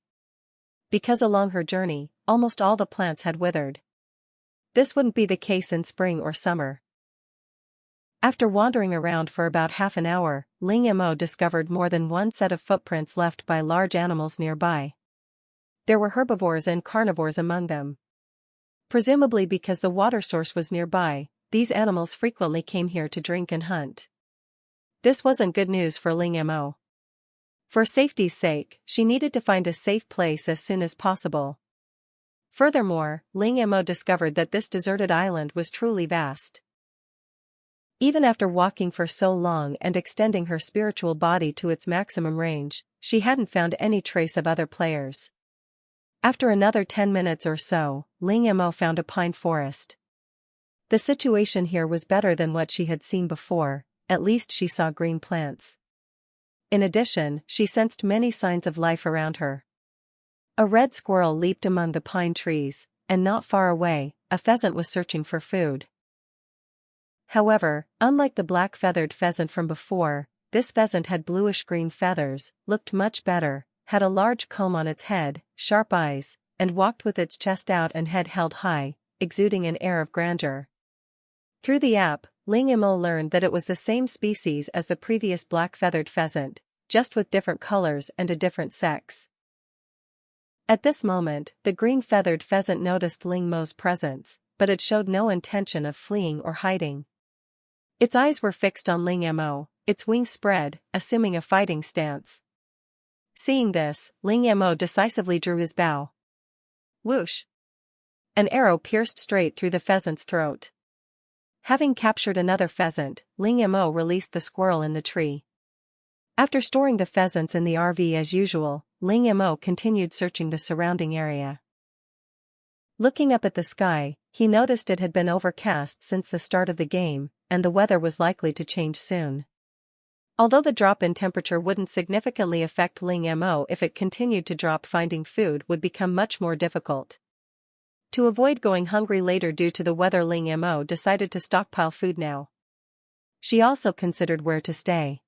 Because along her journey, almost all the plants had withered. This wouldn't be the case in spring or summer. After wandering around for about half an hour, Ling Mo discovered more than one set of footprints left by large animals nearby. There were herbivores and carnivores among them. Presumably because the water source was nearby, these animals frequently came here to drink and hunt. This wasn't good news for Ling Mo. For safety's sake, she needed to find a safe place as soon as possible. Furthermore, Ling Mo discovered that this deserted island was truly vast. Even after walking for so long and extending her spiritual body to its maximum range, she hadn't found any trace of other players. After another 10 minutes or so, Ling Mo found a pine forest. The situation here was better than what she had seen before, at least she saw green plants. In addition, she sensed many signs of life around her. A red squirrel leaped among the pine trees, and not far away, a pheasant was searching for food. However, unlike the black-feathered pheasant from before, this pheasant had bluish-green feathers, looked much better, had a large comb on its head, sharp eyes, and walked with its chest out and head held high, exuding an air of grandeur. Through the app, Ling Mo learned that it was the same species as the previous black-feathered pheasant, just with different colors and a different sex. At this moment, the green-feathered pheasant noticed Ling Mo's presence, but it showed no intention of fleeing or hiding. Its eyes were fixed on Ling Mo, its wings spread, assuming a fighting stance. Seeing this, Ling Mo decisively drew his bow. Whoosh! An arrow pierced straight through the pheasant's throat. Having captured another pheasant, Ling Mo released the squirrel in the tree. After storing the pheasants in the RV as usual, Ling Mo continued searching the surrounding area. Looking up at the sky, he noticed it had been overcast since the start of the game, and the weather was likely to change soon. Although the drop in temperature wouldn't significantly affect Ling Mo if it continued to drop, finding food would become much more difficult. To avoid going hungry later due to the weather, Ling Mo decided to stockpile food now. She also considered where to stay.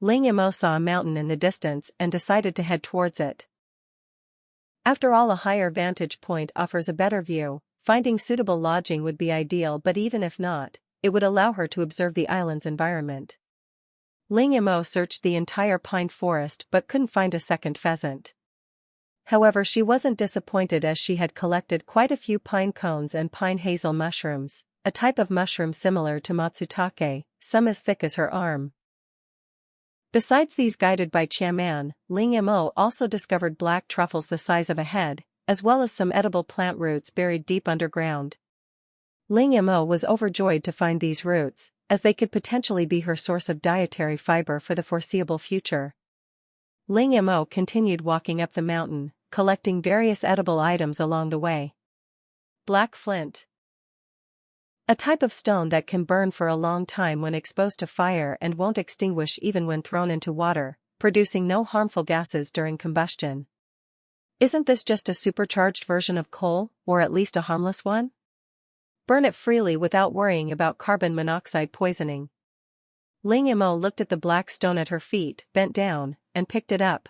Ling Mo saw a mountain in the distance and decided to head towards it. After all, a higher vantage point offers a better view. Finding suitable lodging would be ideal, but even if not, it would allow her to observe the island's environment. Ling Mo searched the entire pine forest but couldn't find a second pheasant. However, she wasn't disappointed, as she had collected quite a few pine cones and pine hazel mushrooms, a type of mushroom similar to matsutake, some as thick as her arm. Besides these, guided by Chaman, Ling Mo also discovered black truffles the size of a head, as well as some edible plant roots buried deep underground. Ling Mo was overjoyed to find these roots, as they could potentially be her source of dietary fiber for the foreseeable future. Ling Mo continued walking up the mountain, collecting various edible items along the way. Black flint. A type of stone that can burn for a long time when exposed to fire and won't extinguish even when thrown into water, producing no harmful gases during combustion. Isn't this just a supercharged version of coal, or at least a harmless one? Burn it freely without worrying about carbon monoxide poisoning. Ling Mo looked at the black stone at her feet, bent down, and picked it up.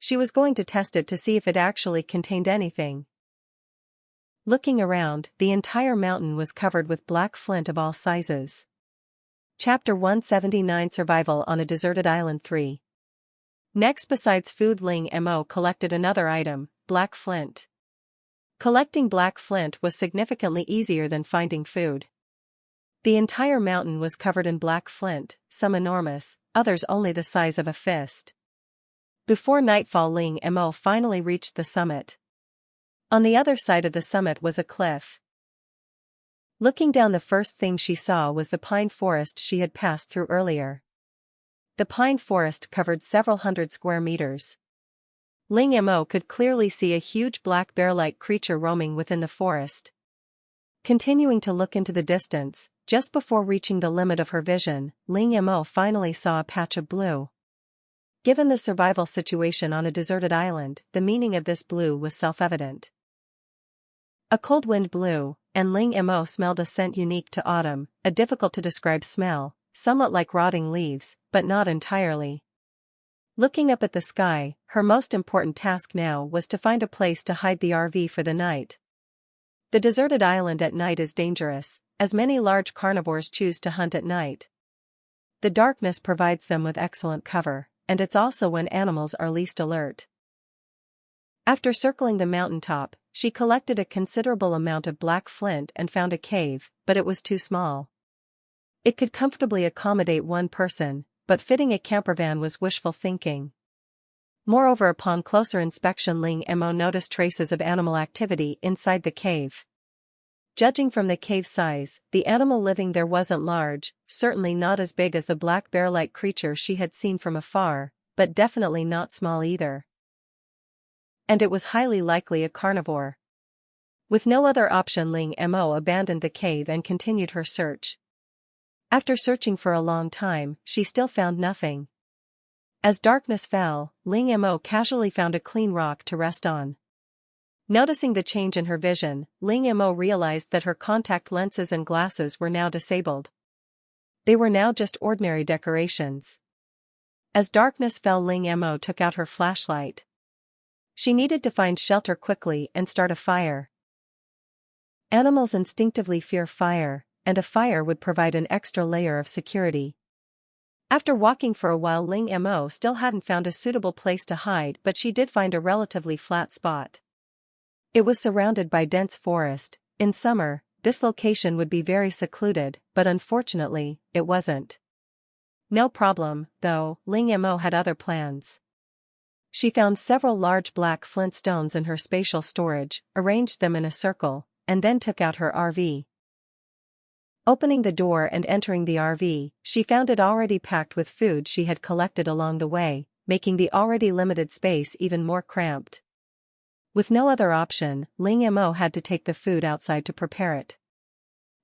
She was going to test it to see if it actually contained anything. Looking around, the entire mountain was covered with black flint of all sizes. Chapter 179, Survival on a Deserted Island 3. Next, besides food, Ling Mo collected another item, black flint. Collecting black flint was significantly easier than finding food. The entire mountain was covered in black flint, some enormous, others only the size of a fist. Before nightfall, Ling Mo finally reached the summit. On the other side of the summit was a cliff. Looking down, the first thing she saw was the pine forest she had passed through earlier. The pine forest covered several hundred square meters. Ling Mo could clearly see a huge black bear-like creature roaming within the forest. Continuing to look into the distance, just before reaching the limit of her vision, Ling Mo finally saw a patch of blue. Given the survival situation on a deserted island, the meaning of this blue was self-evident. A cold wind blew, and Ling Mo smelled a scent unique to autumn, a difficult-to-describe smell, somewhat like rotting leaves, but not entirely. Looking up at the sky, her most important task now was to find a place to hide the RV for the night. The deserted island at night is dangerous, as many large carnivores choose to hunt at night. The darkness provides them with excellent cover, and it's also when animals are least alert. After circling the mountaintop, she collected a considerable amount of black flint and found a cave, but it was too small. It could comfortably accommodate one person, but fitting a campervan was wishful thinking. Moreover, upon closer inspection, Ling Mo noticed traces of animal activity inside the cave. Judging from the cave size, the animal living there wasn't large, certainly not as big as the black bear-like creature she had seen from afar, but definitely not small either. And it was highly likely a carnivore. With no other option, Ling Mo abandoned the cave and continued her search. After searching for a long time, she still found nothing. As darkness fell, Ling Mo casually found a clean rock to rest on. Noticing the change in her vision, Ling Mo realized that her contact lenses and glasses were now disabled. They were now just ordinary decorations. As darkness fell, Ling Mo took out her flashlight. She needed to find shelter quickly and start a fire. Animals instinctively fear fire, and a fire would provide an extra layer of security. After walking for a while, Ling Mo still hadn't found a suitable place to hide, but she did find a relatively flat spot. It was surrounded by dense forest. In summer, this location would be very secluded, but unfortunately, it wasn't. No problem, though, Ling Mo had other plans. She found several large black flint stones in her spatial storage, arranged them in a circle, and then took out her RV. Opening the door and entering the RV, she found it already packed with food she had collected along the way, making the already limited space even more cramped. With no other option, Ling Mo had to take the food outside to prepare it.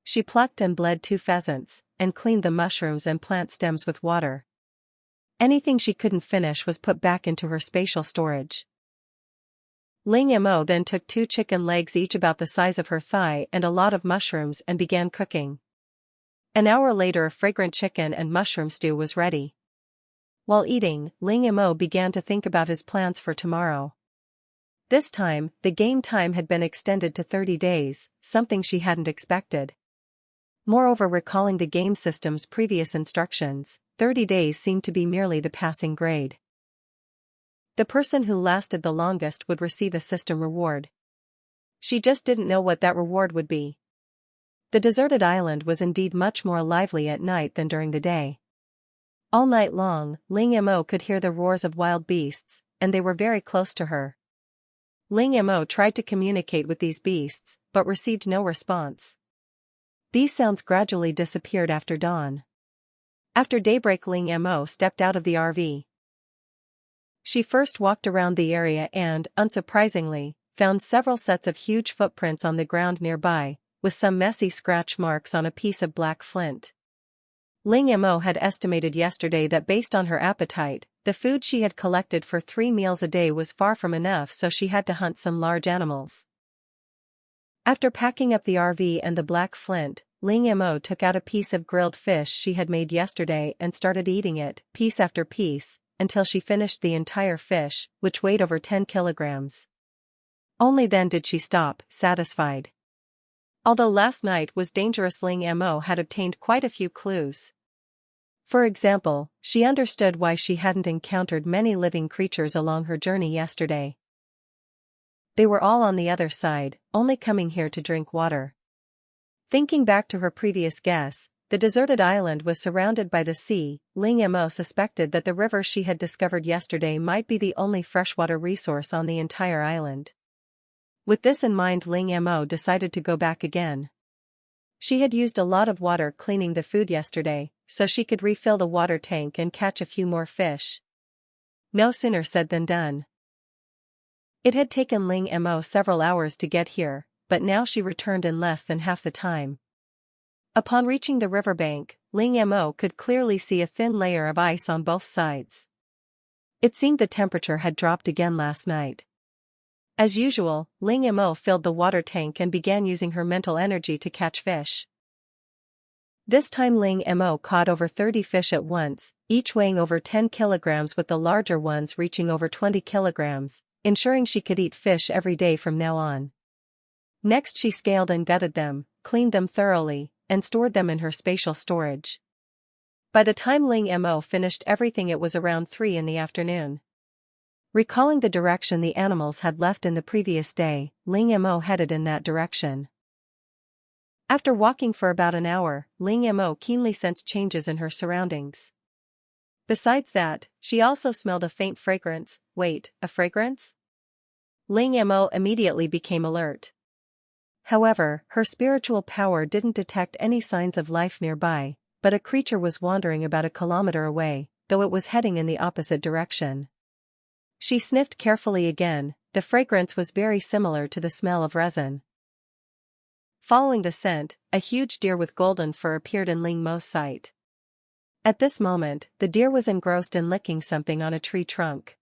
She plucked and bled 2 pheasants, and cleaned the mushrooms and plant stems with water. Anything she couldn't finish was put back into her spatial storage. Ling Mo then took 2 chicken legs, each about the size of her thigh, and a lot of mushrooms, and began cooking. An hour later, a fragrant chicken and mushroom stew was ready. While eating, Ling Mo began to think about his plans for tomorrow. This time, the game time had been extended to 30 days, something she hadn't expected. Moreover, recalling the game system's previous instructions, 30 days seemed to be merely the passing grade. The person who lasted the longest would receive a system reward. She just didn't know what that reward would be. The deserted island was indeed much more lively at night than during the day. All night long, Ling Mo could hear the roars of wild beasts, and they were very close to her. Ling Mo tried to communicate with these beasts, but received no response. These sounds gradually disappeared after dawn. After daybreak, Ling Mo stepped out of the RV. She first walked around the area and, unsurprisingly, found several sets of huge footprints on the ground nearby, with some messy scratch marks on a piece of black flint. Ling Mo had estimated yesterday that based on her appetite, the food she had collected for 3 meals a day was far from enough, so she had to hunt some large animals. After packing up the RV and the black flint, Ling Mo took out a piece of grilled fish she had made yesterday and started eating it, piece after piece, until she finished the entire fish, which weighed over 10 kilograms. Only then did she stop, satisfied. Although last night was dangerous, Ling Mo had obtained quite a few clues. For example, she understood why she hadn't encountered many living creatures along her journey yesterday. They were all on the other side, only coming here to drink water. Thinking back to her previous guess, the deserted island was surrounded by the sea. Ling Mo suspected that the river she had discovered yesterday might be the only freshwater resource on the entire island. With this in mind, Ling Mo decided to go back again. She had used a lot of water cleaning the food yesterday, so she could refill the water tank and catch a few more fish. No sooner said than done. It had taken Ling Mo several hours to get here, but now she returned in less than half the time. Upon reaching the riverbank, Ling Mo could clearly see a thin layer of ice on both sides. It seemed the temperature had dropped again last night. As usual, Ling Mo filled the water tank and began using her mental energy to catch fish. This time Ling Mo caught over 30 fish at once, each weighing over 10 kilograms, with the larger ones reaching over 20 kilograms, ensuring she could eat fish every day from now on. Next she scaled and gutted them, cleaned them thoroughly, and stored them in her spatial storage. By the time Ling Mo finished everything, it was around 3 in the afternoon. Recalling the direction the animals had left in the previous day, Ling Mo headed in that direction. After walking for about an hour, Ling Mo keenly sensed changes in her surroundings. Besides that, she also smelled a faint fragrance. Wait, a fragrance? Ling Mo immediately became alert. However, her spiritual power didn't detect any signs of life nearby, but a creature was wandering about a kilometer away, though it was heading in the opposite direction. She sniffed carefully again. The fragrance was very similar to the smell of resin. Following the scent, a huge deer with golden fur appeared in Ling Mo's sight. At this moment, the deer was engrossed in licking something on a tree trunk.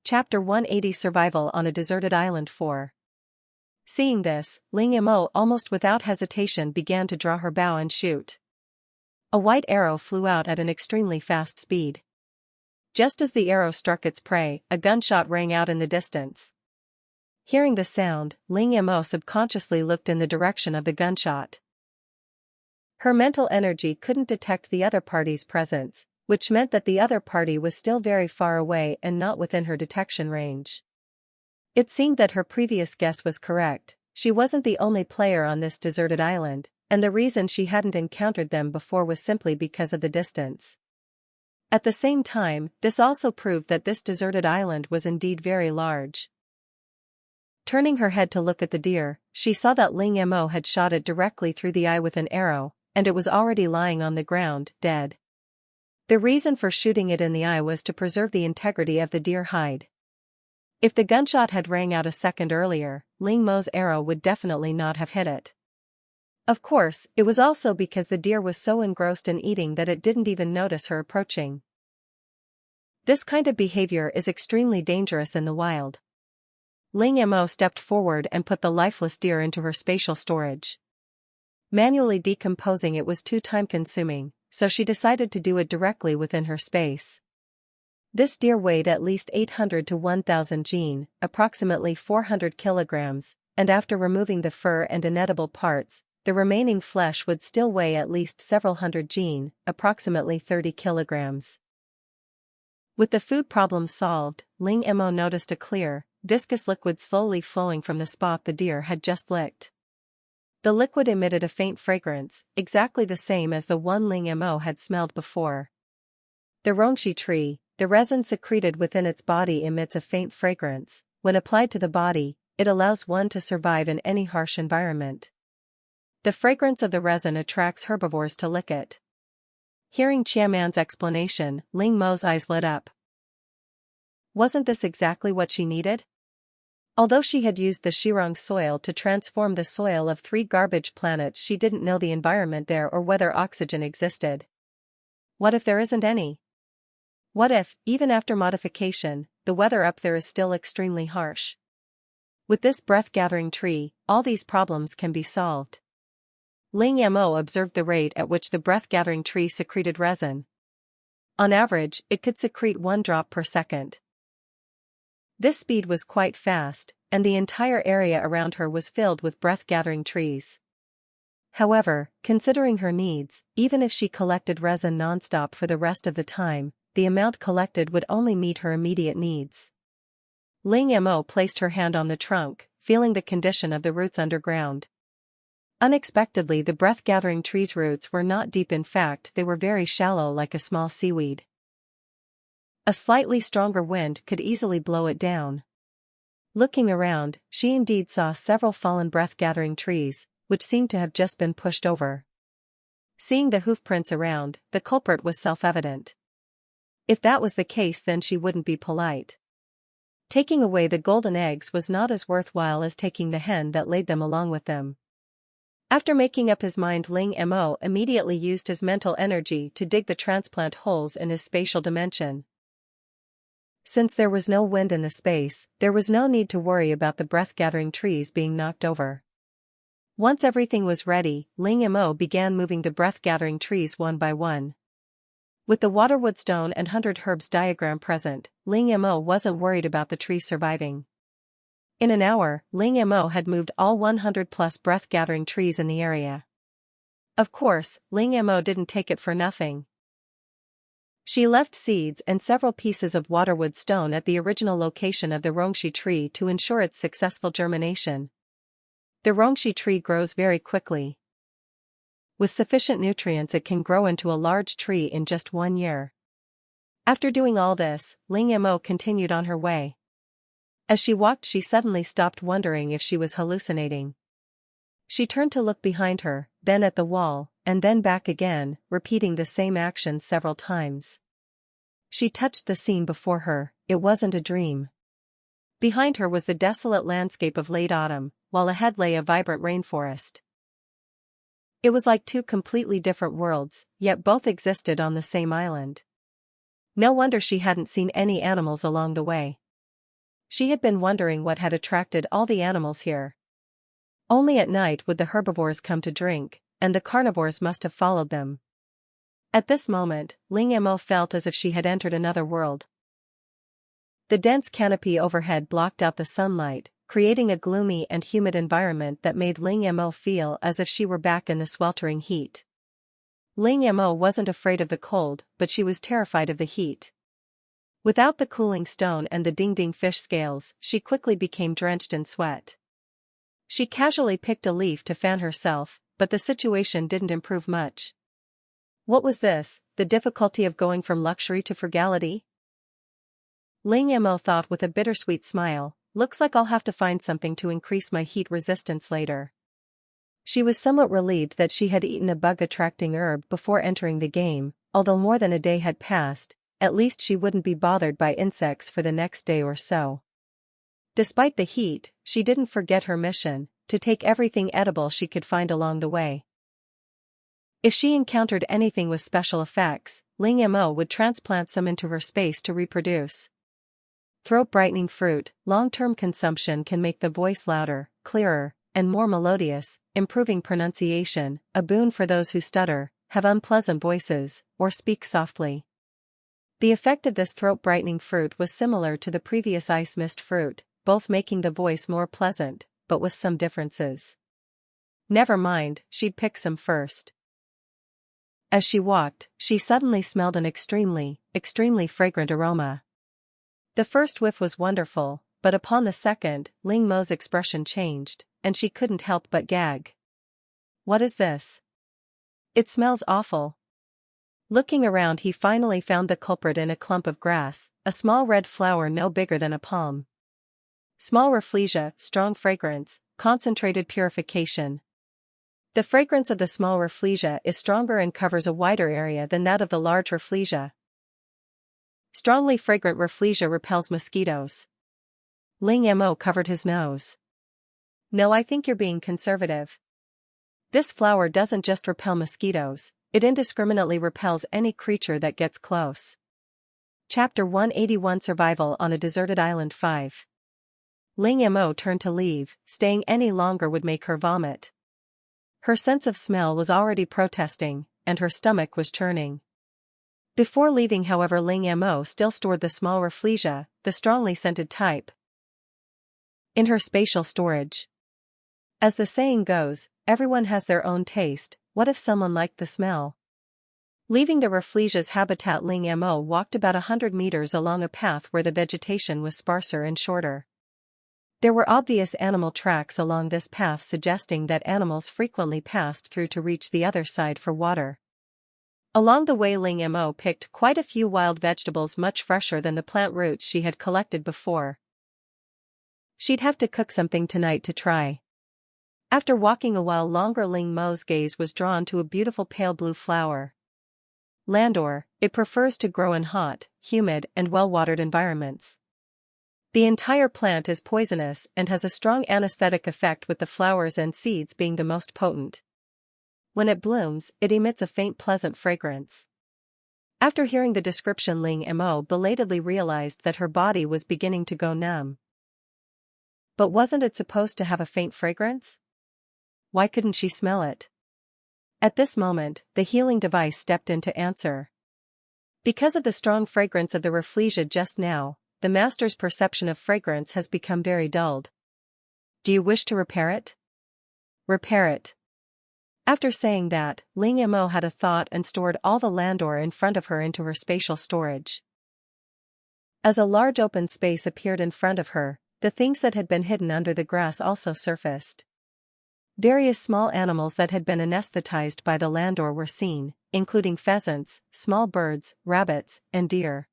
Chapter 180, Survival on a Deserted Island 4. Seeing this, Ling Mo almost without hesitation began to draw her bow and shoot. A white arrow flew out at an extremely fast speed. Just as the arrow struck its prey, a gunshot rang out in the distance. Hearing the sound, Ling Mo subconsciously looked in the direction of the gunshot. Her mental energy couldn't detect the other party's presence, which meant that the other party was still very far away and not within her detection range. It seemed that her previous guess was correct. She wasn't the only player on this deserted island, and the reason she hadn't encountered them before was simply because of the distance. At the same time, this also proved that this deserted island was indeed very large. Turning her head to look at the deer, she saw that Ling Mo had shot it directly through the eye with an arrow, and it was already lying on the ground, dead. The reason for shooting it in the eye was to preserve the integrity of the deer hide. If the gunshot had rang out a second earlier, Ling Mo's arrow would definitely not have hit it. Of course, it was also because the deer was so engrossed in eating that it didn't even notice her approaching. This kind of behavior is extremely dangerous in the wild. Ling Mo stepped forward and put the lifeless deer into her spatial storage. Manually decomposing it was too time-consuming, so she decided to do it directly within her space. This deer weighed at least 800 to 1,000 jin, approximately 400 kilograms, and after removing the fur and inedible parts, the remaining flesh would still weigh at least several hundred jin, approximately 30 kilograms. With the food problem solved, Ling Mo noticed a clear, viscous liquid slowly flowing from the spot the deer had just licked. The liquid emitted a faint fragrance, exactly the same as the one Ling Mo had smelled before. The rongxi tree, the resin secreted within its body, emits a faint fragrance. When applied to the body, it allows one to survive in any harsh environment. The fragrance of the resin attracts herbivores to lick it. Hearing Qiaman's explanation, Ling Mo's eyes lit up. Wasn't this exactly what she needed? Although she had used the Shirong soil to transform the soil of 3 garbage planets, she didn't know the environment there or whether oxygen existed. What if there isn't any? What if, even after modification, the weather up there is still extremely harsh? With this breath-gathering tree, all these problems can be solved. Ling Mo observed the rate at which the breath-gathering tree secreted resin. On average, it could secrete 1 drop per second. This speed was quite fast, and the entire area around her was filled with breath-gathering trees. However, considering her needs, even if she collected resin non-stop for the rest of the time, the amount collected would only meet her immediate needs. Ling Mo placed her hand on the trunk, feeling the condition of the roots underground. Unexpectedly, the breath-gathering tree's roots were not deep. In fact, they were very shallow, like a small seaweed. A slightly stronger wind could easily blow it down. Looking around, she indeed saw several fallen breath-gathering trees, which seemed to have just been pushed over. Seeing the hoofprints around, the culprit was self-evident. If that was the case, then she wouldn't be polite. Taking away the golden eggs was not as worthwhile as taking the hen that laid them along with them. After making up his mind, Ling Mo immediately used his mental energy to dig the transplant holes in his spatial dimension. Since there was no wind in the space, there was no need to worry about the breath-gathering trees being knocked over. Once everything was ready, Ling Mo began moving the breath-gathering trees one by one. With the waterwood stone and 100 herbs diagram present, Ling Mo wasn't worried about the tree surviving. In an hour, Ling Mo had moved all 100+ breath-gathering trees in the area. Of course, Ling Mo didn't take it for nothing. She left seeds and several pieces of waterwood stone at the original location of the rongxi tree to ensure its successful germination. The rongxi tree grows very quickly. With sufficient nutrients, it can grow into a large tree in just 1 year. After doing all this, Ling Mo continued on her way. As she walked, she suddenly stopped, wondering if she was hallucinating. She turned to look behind her, then at the wall, and then back again, repeating the same action several times. She touched the scene before her. It wasn't a dream. Behind her was the desolate landscape of late autumn, while ahead lay a vibrant rainforest. It was like 2 completely different worlds, yet both existed on the same island. No wonder she hadn't seen any animals along the way. She had been wondering what had attracted all the animals here. Only at night would the herbivores come to drink, and the carnivores must have followed them. At this moment, Ling Mo felt as if she had entered another world. The dense canopy overhead blocked out the sunlight, creating a gloomy and humid environment that made Ling Mo feel as if she were back in the sweltering heat. Ling Mo wasn't afraid of the cold, but she was terrified of the heat. Without the cooling stone and the ding-ding fish scales, she quickly became drenched in sweat. She casually picked a leaf to fan herself, but the situation didn't improve much. What was this, the difficulty of going from luxury to frugality? Ling Mo thought with a bittersweet smile, looks like I'll have to find something to increase my heat resistance later. She was somewhat relieved that she had eaten a bug-attracting herb before entering the game. Although more than a day had passed, at least she wouldn't be bothered by insects for the next day or so. Despite the heat, she didn't forget her mission, to take everything edible she could find along the way. If she encountered anything with special effects, Ling Mo would transplant some into her space to reproduce. Throat-brightening fruit, long-term consumption can make the voice louder, clearer, and more melodious, improving pronunciation, a boon for those who stutter, have unpleasant voices, or speak softly. The effect of this throat-brightening fruit was similar to the previous ice mist fruit, both making the voice more pleasant, but with some differences. Never mind, she'd pick some first. As she walked, she suddenly smelled an extremely fragrant aroma. The first whiff was wonderful, but upon the second, Ling Mo's expression changed, and she couldn't help but gag. What is this? It smells awful. Looking around, he finally found the culprit in a clump of grass, a small red flower no bigger than a palm. Small rafflesia, strong fragrance, concentrated purification. The fragrance of the small rafflesia is stronger and covers a wider area than that of the large rafflesia. Strongly fragrant rafflesia repels mosquitoes. Ling Mo covered his nose. No, I think you're being conservative. This flower doesn't just repel mosquitoes, it indiscriminately repels any creature that gets close. Chapter 181 Survival on a Deserted Island 5. Ling Mo turned to leave, staying any longer would make her vomit. Her sense of smell was already protesting, and her stomach was churning. Before leaving, however, Ling Mo still stored the small rafflesia, the strongly scented type, in her spatial storage. As the saying goes, everyone has their own taste. What if someone liked the smell? Leaving the rafflesia's habitat, Ling Mo walked about 100 meters along a path where the vegetation was sparser and shorter. There were obvious animal tracks along this path, suggesting that animals frequently passed through to reach the other side for water. Along the way, Ling Mo picked quite a few wild vegetables, much fresher than the plant roots she had collected before. She'd have to cook something tonight to try. After walking a while longer, Ling Mo's gaze was drawn to a beautiful pale blue flower. Landor, it prefers to grow in hot, humid, and well-watered environments. The entire plant is poisonous and has a strong anesthetic effect, with the flowers and seeds being the most potent. When it blooms, it emits a faint pleasant fragrance. After hearing the description, Ling Mo belatedly realized that her body was beginning to go numb. But wasn't it supposed to have a faint fragrance? Why couldn't she smell it? At this moment, the healing device stepped in to answer. Because of the strong fragrance of the rafflesia just now, the master's perception of fragrance has become very dulled. Do you wish to repair it? Repair it. After saying that, Ling Mo had a thought and stored all the landor in front of her into her spatial storage. As a large open space appeared in front of her, the things that had been hidden under the grass also surfaced. Various small animals that had been anesthetized by the landor were seen, including pheasants, small birds, rabbits, and deer.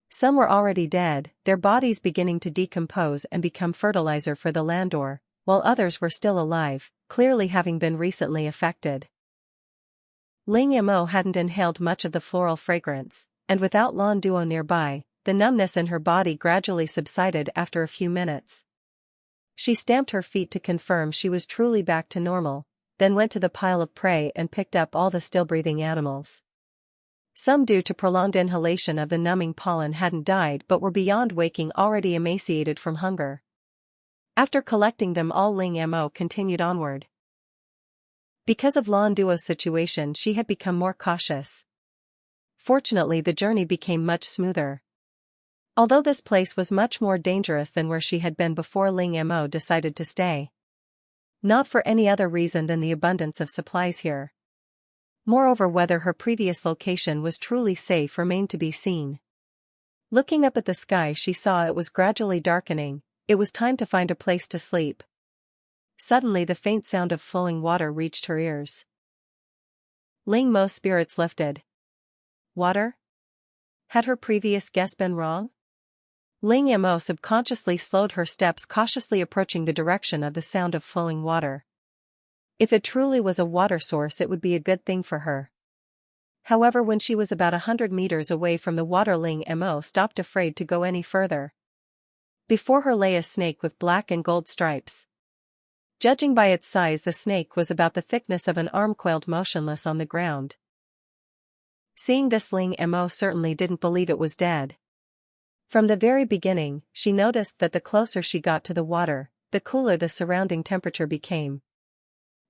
Some were already dead, their bodies beginning to decompose and become fertilizer for the landor, while others were still alive, clearly having been recently affected. Ling Mo hadn't inhaled much of the floral fragrance, and without Lan Duo nearby, the numbness in her body gradually subsided after a few minutes. She stamped her feet to confirm she was truly back to normal, then went to the pile of prey and picked up all the still-breathing animals. Some, due to prolonged inhalation of the numbing pollen, hadn't died but were beyond waking, already emaciated from hunger. After collecting them all, Ling Mo continued onward. Because of Lan Duo's situation, she had become more cautious. Fortunately, the journey became much smoother. Although this place was much more dangerous than where she had been before, Ling Mo decided to stay. Not for any other reason than the abundance of supplies here. Moreover, whether her previous location was truly safe remained to be seen. Looking up at the sky, she saw it was gradually darkening. It was time to find a place to sleep. Suddenly, the faint sound of flowing water reached her ears. Ling Mo's spirits lifted. Water? Had her previous guess been wrong? Ling Mo subconsciously slowed her steps, cautiously approaching the direction of the sound of flowing water. If it truly was a water source, it would be a good thing for her. However, when she was about 100 meters away from the water, Ling Mo stopped, afraid to go any further. Before her lay a snake with black and gold stripes. Judging by its size, the snake was about the thickness of an arm, coiled motionless on the ground. Seeing this, Ling Mo certainly didn't believe it was dead. From the very beginning, she noticed that the closer she got to the water, the cooler the surrounding temperature became.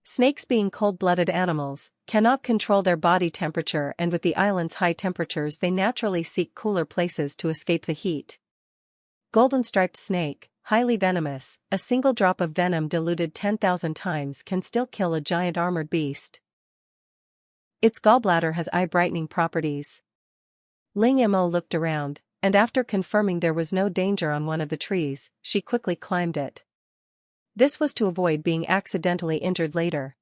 Snakes, being cold-blooded animals, cannot control their body temperature, and with the island's high temperatures they naturally seek cooler places to escape the heat. Golden striped snake, highly venomous, a single drop of venom diluted 10,000 times can still kill a giant armored beast. Its gallbladder has eye-brightening properties. Ling Mo looked around, and after confirming there was no danger on one of the trees, she quickly climbed it. This was to avoid being accidentally injured later.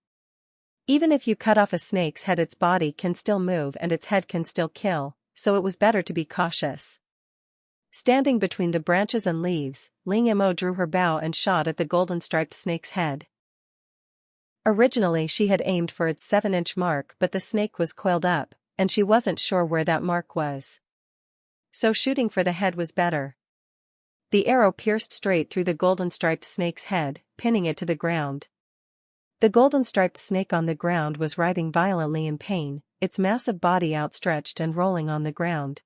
Even if you cut off a snake's head, its body can still move and its head can still kill, so it was better to be cautious. Standing between the branches and leaves, Ling Mo drew her bow and shot at the golden-striped snake's head. Originally she had aimed for its 7-inch mark, but the snake was coiled up, and she wasn't sure where that mark was. So shooting for the head was better. The arrow pierced straight through the golden-striped snake's head, pinning it to the ground. The golden-striped snake on the ground was writhing violently in pain, its massive body outstretched and rolling on the ground.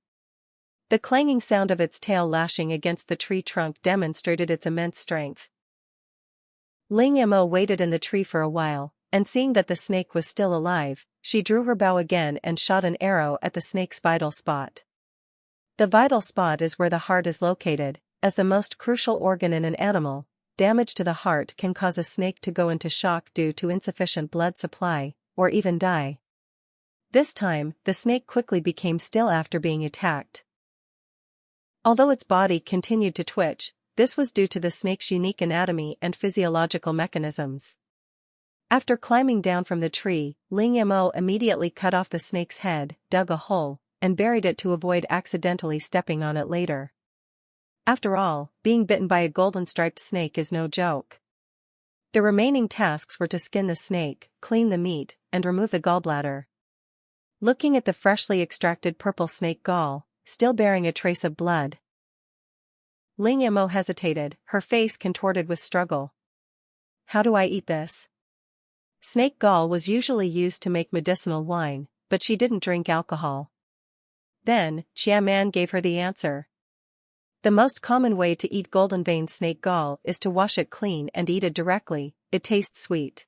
The clanging sound of its tail lashing against the tree trunk demonstrated its immense strength. Ling Mo waited in the tree for a while, and seeing that the snake was still alive, she drew her bow again and shot an arrow at the snake's vital spot. The vital spot is where the heart is located. As the most crucial organ in an animal, damage to the heart can cause a snake to go into shock due to insufficient blood supply, or even die. This time, the snake quickly became still after being attacked. Although its body continued to twitch, this was due to the snake's unique anatomy and physiological mechanisms. After climbing down from the tree, Ling Mo immediately cut off the snake's head, dug a hole, and buried it to avoid accidentally stepping on it later. After all, being bitten by a golden-striped snake is no joke. The remaining tasks were to skin the snake, clean the meat, and remove the gallbladder. Looking at the freshly extracted purple snake gall, still bearing a trace of blood, Ling Mo hesitated, her face contorted with struggle. How do I eat this? Snake gall was usually used to make medicinal wine, but she didn't drink alcohol. Then, Man gave her the answer. The most common way to eat golden vein snake gall is to wash it clean and eat it directly. It tastes sweet.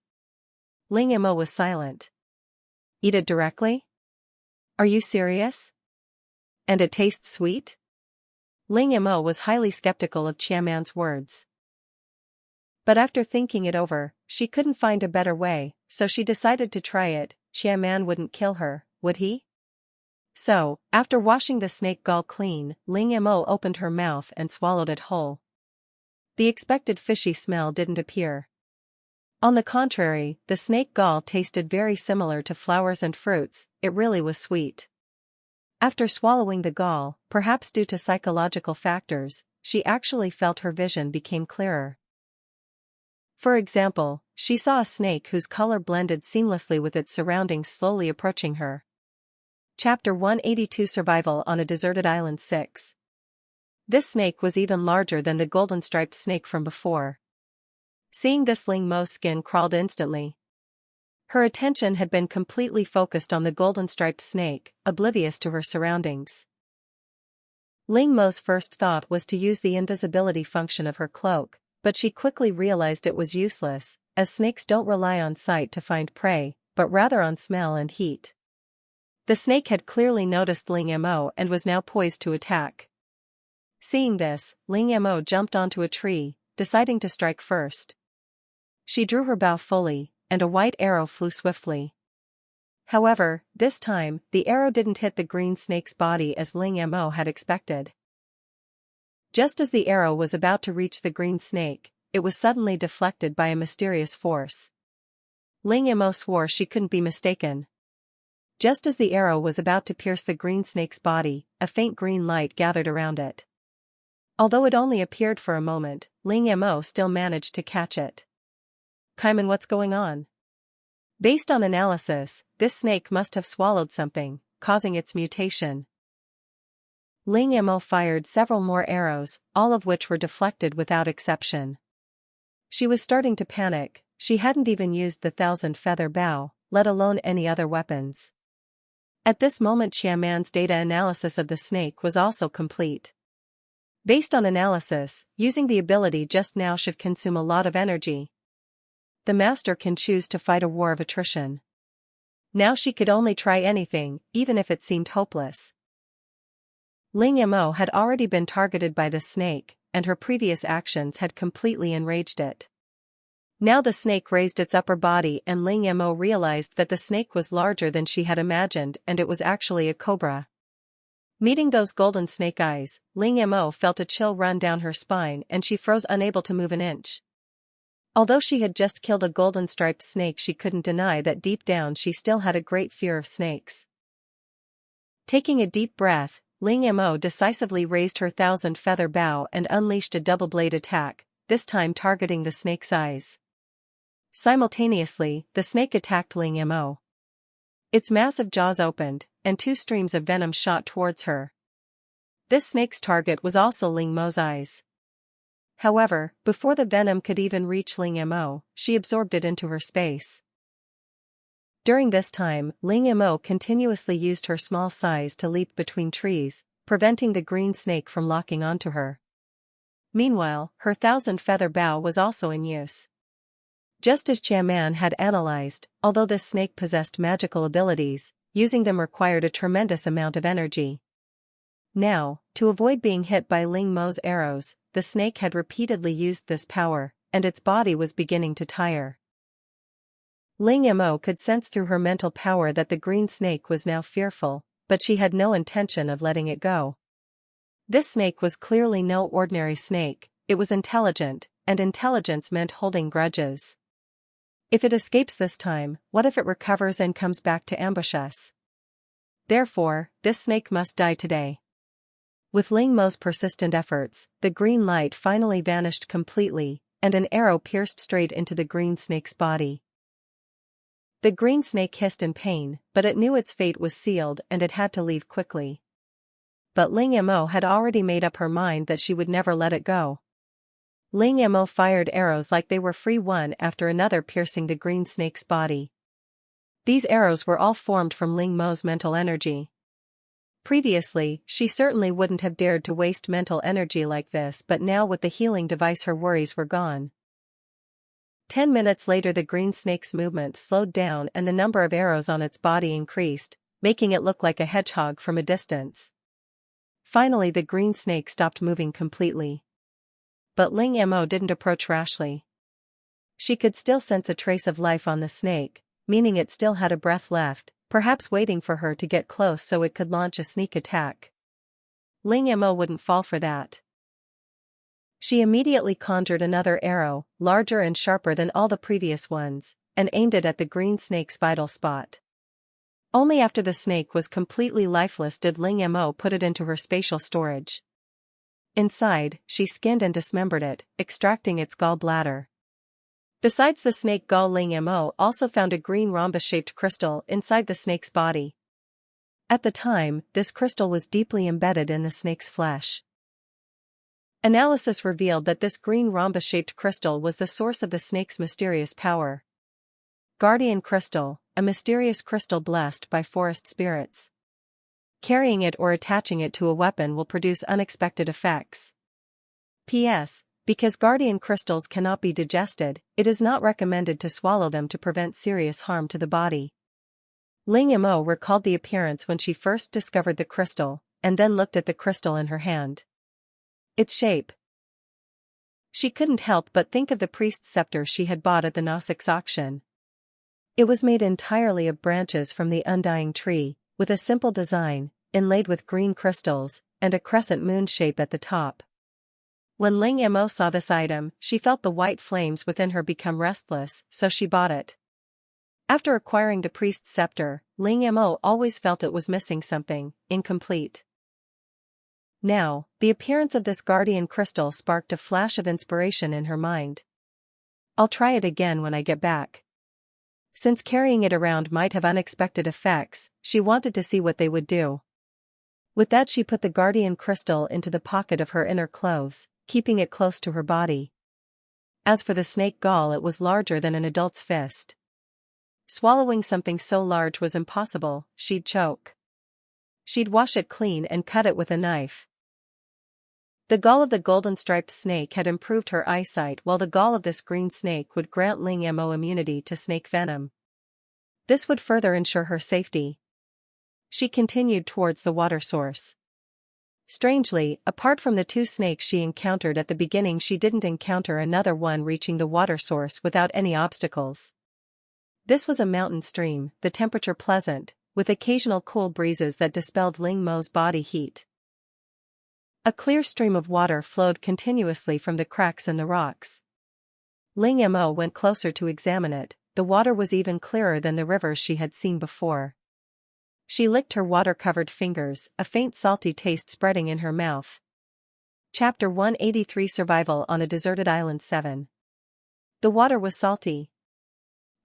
Ling Mo was silent. Eat it directly? Are you serious? And it tastes sweet? Ling Mo was highly skeptical of Man's words. But after thinking it over, she couldn't find a better way, so she decided to try it. Man wouldn't kill her, would he? So, after washing the snake gall clean, Ling Mo opened her mouth and swallowed it whole. The expected fishy smell didn't appear. On the contrary, the snake gall tasted very similar to flowers and fruits. It really was sweet. After swallowing the gall, perhaps due to psychological factors, she actually felt her vision became clearer. For example, she saw a snake whose color blended seamlessly with its surroundings slowly approaching her. Chapter 182 Survival on a Deserted Island 6. This snake was even larger than the golden-striped snake from before. Seeing this, Ling Mo's skin crawled instantly. Her attention had been completely focused on the golden-striped snake, oblivious to her surroundings. Ling Mo's first thought was to use the invisibility function of her cloak, but she quickly realized it was useless, as snakes don't rely on sight to find prey, but rather on smell and heat. The snake had clearly noticed Ling Mo and was now poised to attack. Seeing this, Ling Mo jumped onto a tree, deciding to strike first. She drew her bow fully, and a white arrow flew swiftly. However, this time, the arrow didn't hit the green snake's body as Ling Mo had expected. Just as the arrow was about to reach the green snake, it was suddenly deflected by a mysterious force. Ling Mo swore she couldn't be mistaken. Just as the arrow was about to pierce the green snake's body, a faint green light gathered around it. Although it only appeared for a moment, Ling Mo still managed to catch it. Kaiman, what's going on? Based on analysis, this snake must have swallowed something, causing its mutation. Ling Mo fired several more arrows, all of which were deflected without exception. She was starting to panic. She hadn't even used the 1,000-feather bow, let alone any other weapons. At this moment, Man's data analysis of the snake was also complete. Based on analysis, using the ability just now should consume a lot of energy. the master can choose to fight a war of attrition. Now she could only try anything, even if it seemed hopeless. Ling Mo had already been targeted by the snake, and her previous actions had completely enraged it. Now the snake raised its upper body and Ling Mo realized that the snake was larger than she had imagined and it was actually a cobra. Meeting those golden snake eyes, Ling Mo felt a chill run down her spine and she froze, unable to move an inch. Although she had just killed a golden-striped snake, she couldn't deny that deep down she still had a great fear of snakes. Taking a deep breath, Ling Mo decisively raised her 1,000-feather bow and unleashed a double-blade attack, this time targeting the snake's eyes. Simultaneously, the snake attacked Ling Mo. Its massive jaws opened, and 2 streams of venom shot towards her. This snake's target was also Ling Mo's eyes. However, before the venom could even reach Ling Mo, she absorbed it into her space. During this time, Ling Mo continuously used her small size to leap between trees, preventing the green snake from locking onto her. Meanwhile, her 1,000-feather bow was also in use. Just as Chaman had analyzed, although this snake possessed magical abilities, using them required a tremendous amount of energy. Now, to avoid being hit by Ling Mo's arrows, the snake had repeatedly used this power, and its body was beginning to tire. Ling Mo could sense through her mental power that the green snake was now fearful, but she had no intention of letting it go. This snake was clearly no ordinary snake, it was intelligent, and intelligence meant holding grudges. If it escapes this time, what if it recovers and comes back to ambush us? Therefore, this snake must die today. With Ling Mo's persistent efforts, the green light finally vanished completely, and an arrow pierced straight into the green snake's body. The green snake hissed in pain, but it knew its fate was sealed and it had to leave quickly. But Ling Mo had already made up her mind that she would never let it go. Ling Mo fired arrows like they were free, one after another, piercing the green snake's body. These arrows were all formed from Ling Mo's mental energy. Previously, she certainly wouldn't have dared to waste mental energy like this, but now with the healing device her worries were gone. 10 minutes later the green snake's movement slowed down and the number of arrows on its body increased, making it look like a hedgehog from a distance. Finally the green snake stopped moving completely. But Ling Mo didn't approach rashly. She could still sense a trace of life on the snake, meaning it still had a breath left, perhaps waiting for her to get close so it could launch a sneak attack. Ling Mo wouldn't fall for that. She immediately conjured another arrow, larger and sharper than all the previous ones, and aimed it at the green snake's vital spot. Only after the snake was completely lifeless did Ling Mo put it into her spatial storage. Inside, she skinned and dismembered it, extracting its gallbladder. Besides the snake gall, Ling Mo also found a green rhombus-shaped crystal inside the snake's body. At the time, this crystal was deeply embedded in the snake's flesh. Analysis revealed that this green rhombus-shaped crystal was the source of the snake's mysterious power. Guardian crystal, a mysterious crystal blessed by forest spirits. Carrying it or attaching it to a weapon will produce unexpected effects. P.S. Because guardian crystals cannot be digested, it is not recommended to swallow them to prevent serious harm to the body. Ling Mo recalled the appearance when she first discovered the crystal, and then looked at the crystal in her hand. Its shape. She couldn't help but think of the priest's scepter she had bought at the Gnostics auction. It was made entirely of branches from the undying tree, with a simple design, inlaid with green crystals, and a crescent moon shape at the top. When Ling Mo saw this item, she felt the white flames within her become restless, so she bought it. After acquiring the priest's scepter, Ling Mo always felt it was missing something, incomplete. Now, the appearance of this guardian crystal sparked a flash of inspiration in her mind. I'll try it again when I get back. Since carrying it around might have unexpected effects, she wanted to see what they would do. With that she put the guardian crystal into the pocket of her inner clothes, keeping it close to her body. As for the snake gall, it was larger than an adult's fist. Swallowing something so large was impossible, she'd choke. She'd wash it clean and cut it with a knife. The gall of the golden-striped snake had improved her eyesight, while the gall of this green snake would grant Ling Mo immunity to snake venom. This would further ensure her safety. She continued towards the water source. Strangely, apart from the two snakes she encountered at the beginning, she didn't encounter another one reaching the water source without any obstacles. This was a mountain stream, the temperature pleasant, with occasional cool breezes that dispelled Ling Mo's body heat. A clear stream of water flowed continuously from the cracks in the rocks. Ling Mo went closer to examine it. The water was even clearer than the rivers she had seen before. She licked her water-covered fingers, a faint salty taste spreading in her mouth. Chapter 183 Survival on a Deserted Island 7. The water was salty.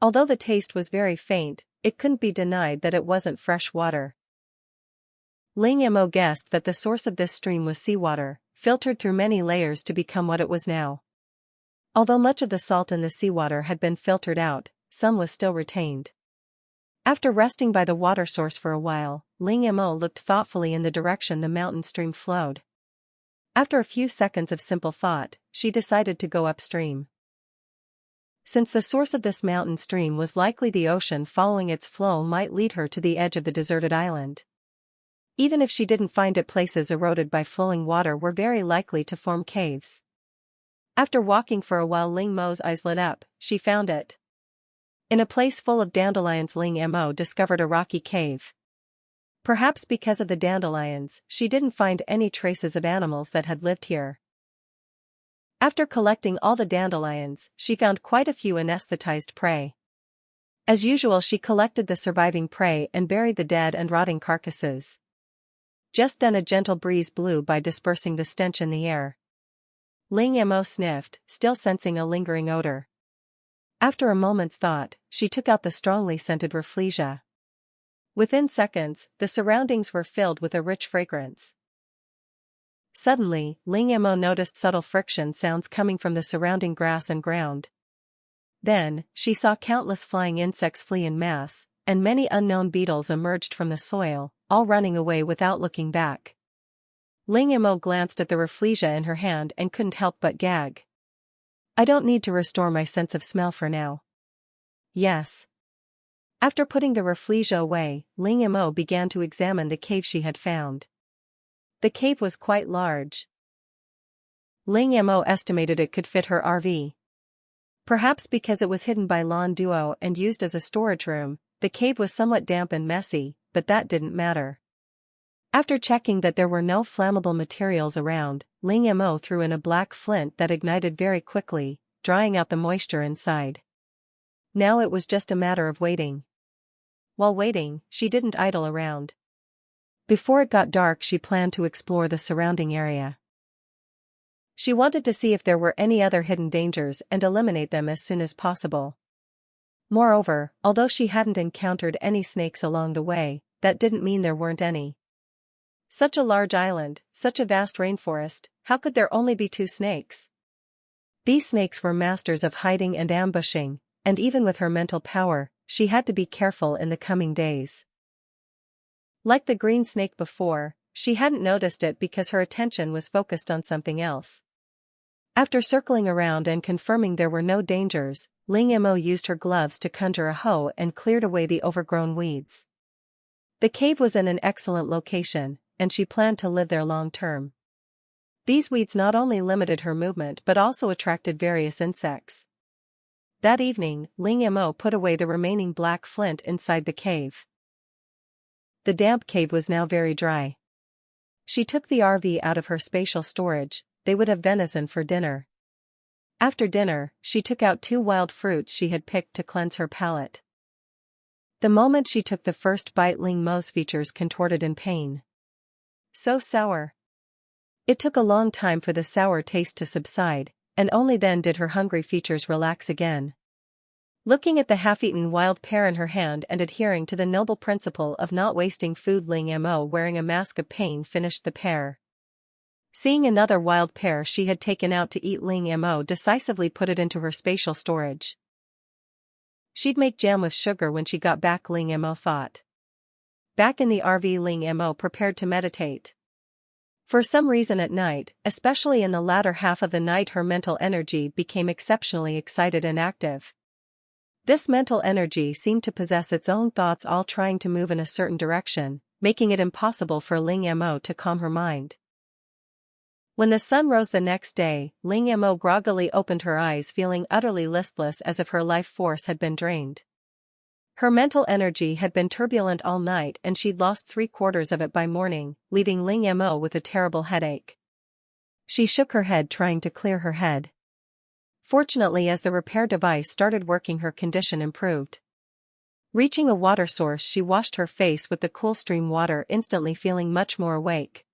Although the taste was very faint, it couldn't be denied that it wasn't fresh water. Ling Mo guessed that the source of this stream was seawater, filtered through many layers to become what it was now. Although much of the salt in the seawater had been filtered out, some was still retained. After resting by the water source for a while, Ling Mo looked thoughtfully in the direction the mountain stream flowed. After a few seconds of simple thought, she decided to go upstream. Since the source of this mountain stream was likely the ocean, following its flow might lead her to the edge of the deserted island. Even if she didn't find it, places eroded by flowing water were very likely to form caves. After walking for a while, Ling Mo's eyes lit up. She found it. In a place full of dandelions, Ling Mo discovered a rocky cave. Perhaps because of the dandelions, she didn't find any traces of animals that had lived here. After collecting all the dandelions, she found quite a few anesthetized prey. As usual, she collected the surviving prey and buried the dead and rotting carcasses. Just then a gentle breeze blew by, dispersing the stench in the air. Ling Mo sniffed, still sensing a lingering odor. After a moment's thought, she took out the strongly scented rafflesia. Within seconds, the surroundings were filled with a rich fragrance. Suddenly, Ling Mo noticed subtle friction sounds coming from the surrounding grass and ground. Then, she saw countless flying insects flee en masse, and many unknown beetles emerged from the soil, all running away without looking back. Ling Mo glanced at the rafflesia in her hand and couldn't help but gag. I don't need to restore my sense of smell for now. Yes. After putting the rafflesia away, Ling Mo began to examine the cave she had found. The cave was quite large. Ling Mo estimated it could fit her RV. Perhaps because it was hidden by lawn duo and used as a storage room, the cave was somewhat damp and messy, but that didn't matter. After checking that there were no flammable materials around, Ling Mo threw in a black flint that ignited very quickly, drying out the moisture inside. Now it was just a matter of waiting. While waiting, she didn't idle around. Before it got dark, she planned to explore the surrounding area. She wanted to see if there were any other hidden dangers and eliminate them as soon as possible. Moreover, although she hadn't encountered any snakes along the way, that didn't mean there weren't any. Such a large island, such a vast rainforest, how could there only be 2 snakes? These snakes were masters of hiding and ambushing, and even with her mental power, she had to be careful in the coming days. Like the green snake before, she hadn't noticed it because her attention was focused on something else. After circling around and confirming there were no dangers, Ling Mo used her gloves to conjure a hoe and cleared away the overgrown weeds. The cave was in an excellent location, and she planned to live there long term. These weeds not only limited her movement but also attracted various insects. That evening, Ling Mo put away the remaining black flint inside the cave. The damp cave was now very dry. She took the RV out of her spatial storage. They would have venison for dinner. After dinner, she took out 2 wild fruits she had picked to cleanse her palate. The moment she took the first bite, Ling Mo's features contorted in pain. So sour. It took a long time for the sour taste to subside, and only then did her hungry features relax again. Looking at the half-eaten wild pear in her hand and adhering to the noble principle of not wasting food, Ling Mo, wearing a mask of pain, finished the pear. Seeing another wild pear she had taken out to eat, Ling Mo decisively put it into her spatial storage. She'd make jam with sugar when she got back, Ling Mo thought. Back in the RV, Ling Mo prepared to meditate. For some reason at night, especially in the latter half of the night, her mental energy became exceptionally excited and active. This mental energy seemed to possess its own thoughts, all trying to move in a certain direction, making it impossible for Ling Mo to calm her mind. When the sun rose the next day, Ling Mo groggily opened her eyes, feeling utterly listless, as if her life force had been drained. Her mental energy had been turbulent all night and she'd lost 3/4 of it by morning, leaving Ling Mo with a terrible headache. She shook her head, trying to clear her head. Fortunately, as the repair device started working, her condition improved. Reaching a water source, she washed her face with the cool stream water, instantly feeling much more awake.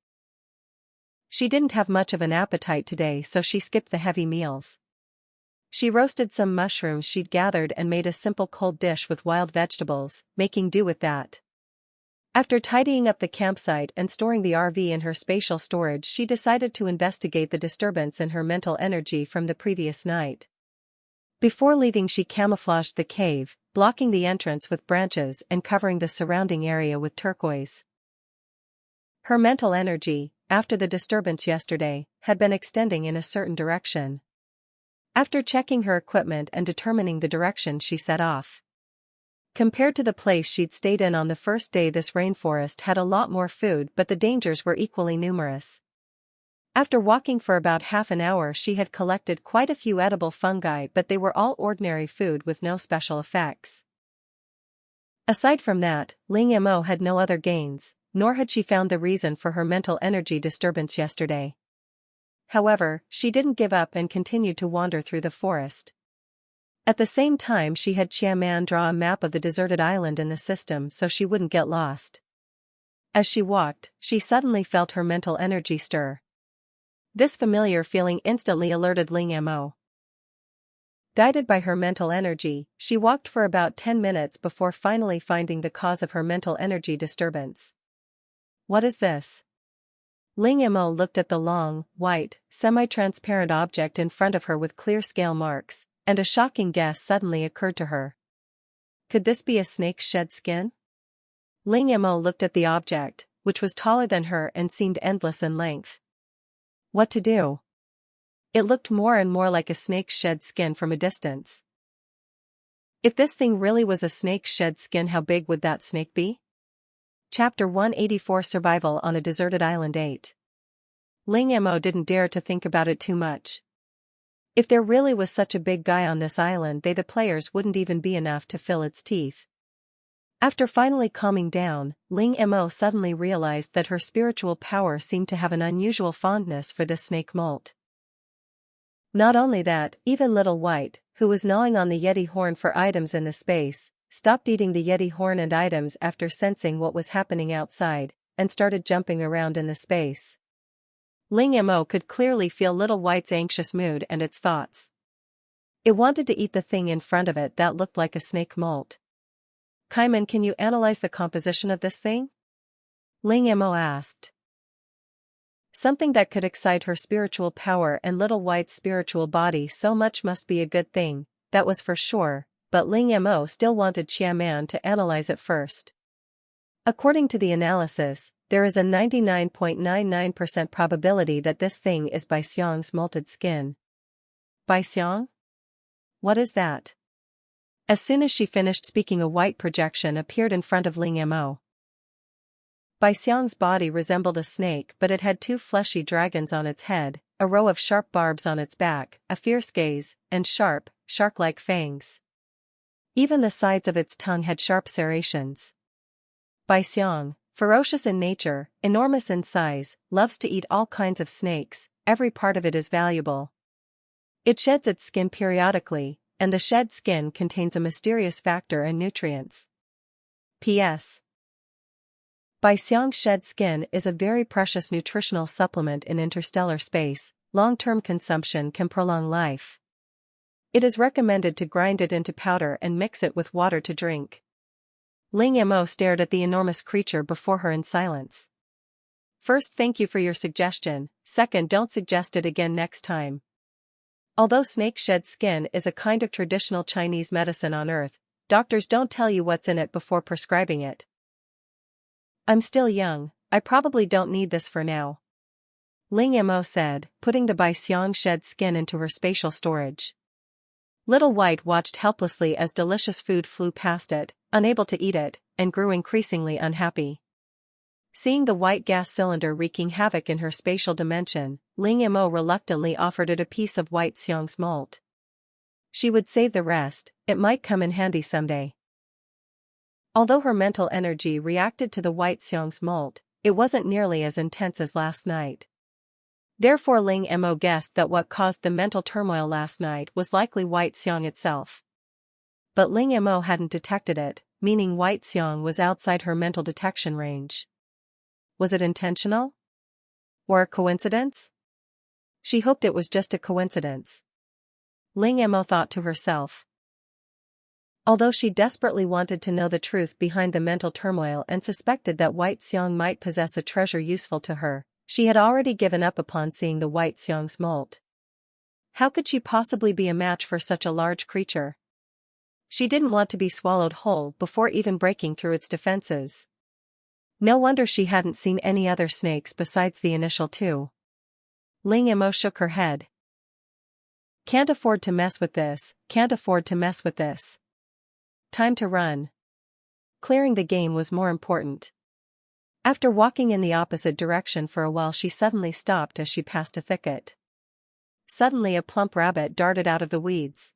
She didn't have much of an appetite today, so she skipped the heavy meals. She roasted some mushrooms she'd gathered and made a simple cold dish with wild vegetables, making do with that. After tidying up the campsite and storing the RV in her spatial storage, she decided to investigate the disturbance in her mental energy from the previous night. Before leaving, she camouflaged the cave, blocking the entrance with branches and covering the surrounding area with turquoise. Her mental energy, after the disturbance yesterday, had been extending in a certain direction. After checking her equipment and determining the direction, she set off. Compared to the place she'd stayed in on the first day, this rainforest had a lot more food, but the dangers were equally numerous. After walking for about half an hour, she had collected quite a few edible fungi, but they were all ordinary food with no special effects. Aside from that, Ling Mo had no other gains, nor had she found the reason for her mental energy disturbance yesterday. However, she didn't give up and continued to wander through the forest. At the same time, she had Qiaman draw a map of the deserted island in the system so she wouldn't get lost. As she walked, she suddenly felt her mental energy stir. This familiar feeling instantly alerted Ling Mo. Guided by her mental energy, she walked for about 10 minutes before finally finding the cause of her mental energy disturbance. What is this? Ling Mo looked at the long, white, semi-transparent object in front of her with clear scale marks, and a shocking guess suddenly occurred to her. Could this be a snake's shed skin? Ling Mo looked at the object, which was taller than her and seemed endless in length. What to do? It looked more and more like a snake's shed skin from a distance. If this thing really was a snake's shed skin, how big would that snake be? Chapter 184, Survival on a Deserted Island 8. Ling Mo didn't dare to think about it too much. If there really was such a big guy on this island, the players wouldn't even be enough to fill its teeth. After finally calming down, Ling Mo suddenly realized that her spiritual power seemed to have an unusual fondness for this snake molt. Not only that, even Little White, who was gnawing on the Yeti horn for items in the space, stopped eating the Yeti horn and items after sensing what was happening outside, and started jumping around in the space. Ling Mo could clearly feel Little White's anxious mood and its thoughts. It wanted to eat the thing in front of it that looked like a snake molt. Kaiman, can you analyze the composition of this thing? Ling Mo asked. Something that could excite her spiritual power and Little White's spiritual body so much must be a good thing, that was for sure, but Ling Mo still wanted Qiaman to analyze it first. According to the analysis, there is a 99.99% probability that this thing is Baixiang's molted skin. Baixiang? What is that? As soon as she finished speaking, a white projection appeared in front of Ling Mo. Baixiang's body resembled a snake, but it had 2 fleshy dragons on its head, a row of sharp barbs on its back, a fierce gaze, and sharp, shark-like fangs. Even the sides of its tongue had sharp serrations. Baixiang, ferocious in nature, enormous in size, loves to eat all kinds of snakes. Every part of it is valuable. It sheds its skin periodically, and the shed skin contains a mysterious factor and nutrients. P.S. Baixiang's shed skin is a very precious nutritional supplement in interstellar space. Long-term consumption can prolong life. It is recommended to grind it into powder and mix it with water to drink. Ling Mo stared at the enormous creature before her in silence. First, thank you for your suggestion. Second, don't suggest it again next time. Although snake shed skin is a kind of traditional Chinese medicine on Earth, doctors don't tell you what's in it before prescribing it. I'm still young, I probably don't need this for now. Ling Mo said, putting the Baixiang shed skin into her spatial storage. Little White watched helplessly as delicious food flew past it, unable to eat it, and grew increasingly unhappy. Seeing the white gas cylinder wreaking havoc in her spatial dimension, Ling Mo reluctantly offered it a piece of White Xiang's molt. She would save the rest, it might come in handy someday. Although her mental energy reacted to the White Xiang's molt, it wasn't nearly as intense as last night. Therefore Ling Mo guessed that what caused the mental turmoil last night was likely White Xiang itself. But Ling Mo hadn't detected it, meaning White Xiang was outside her mental detection range. Was it intentional? Or a coincidence? She hoped it was just a coincidence. Ling Mo thought to herself. Although she desperately wanted to know the truth behind the mental turmoil and suspected that White Xiang might possess a treasure useful to her, she had already given up upon seeing the White Xiang's molt. How could she possibly be a match for such a large creature? She didn't want to be swallowed whole before even breaking through its defenses. No wonder she hadn't seen any other snakes besides the initial two. Ling Mo shook her head. Can't afford to mess with this, can't afford to mess with this. Time to run. Clearing the game was more important. After walking in the opposite direction for a while, she suddenly stopped as she passed a thicket. Suddenly a plump rabbit darted out of the weeds.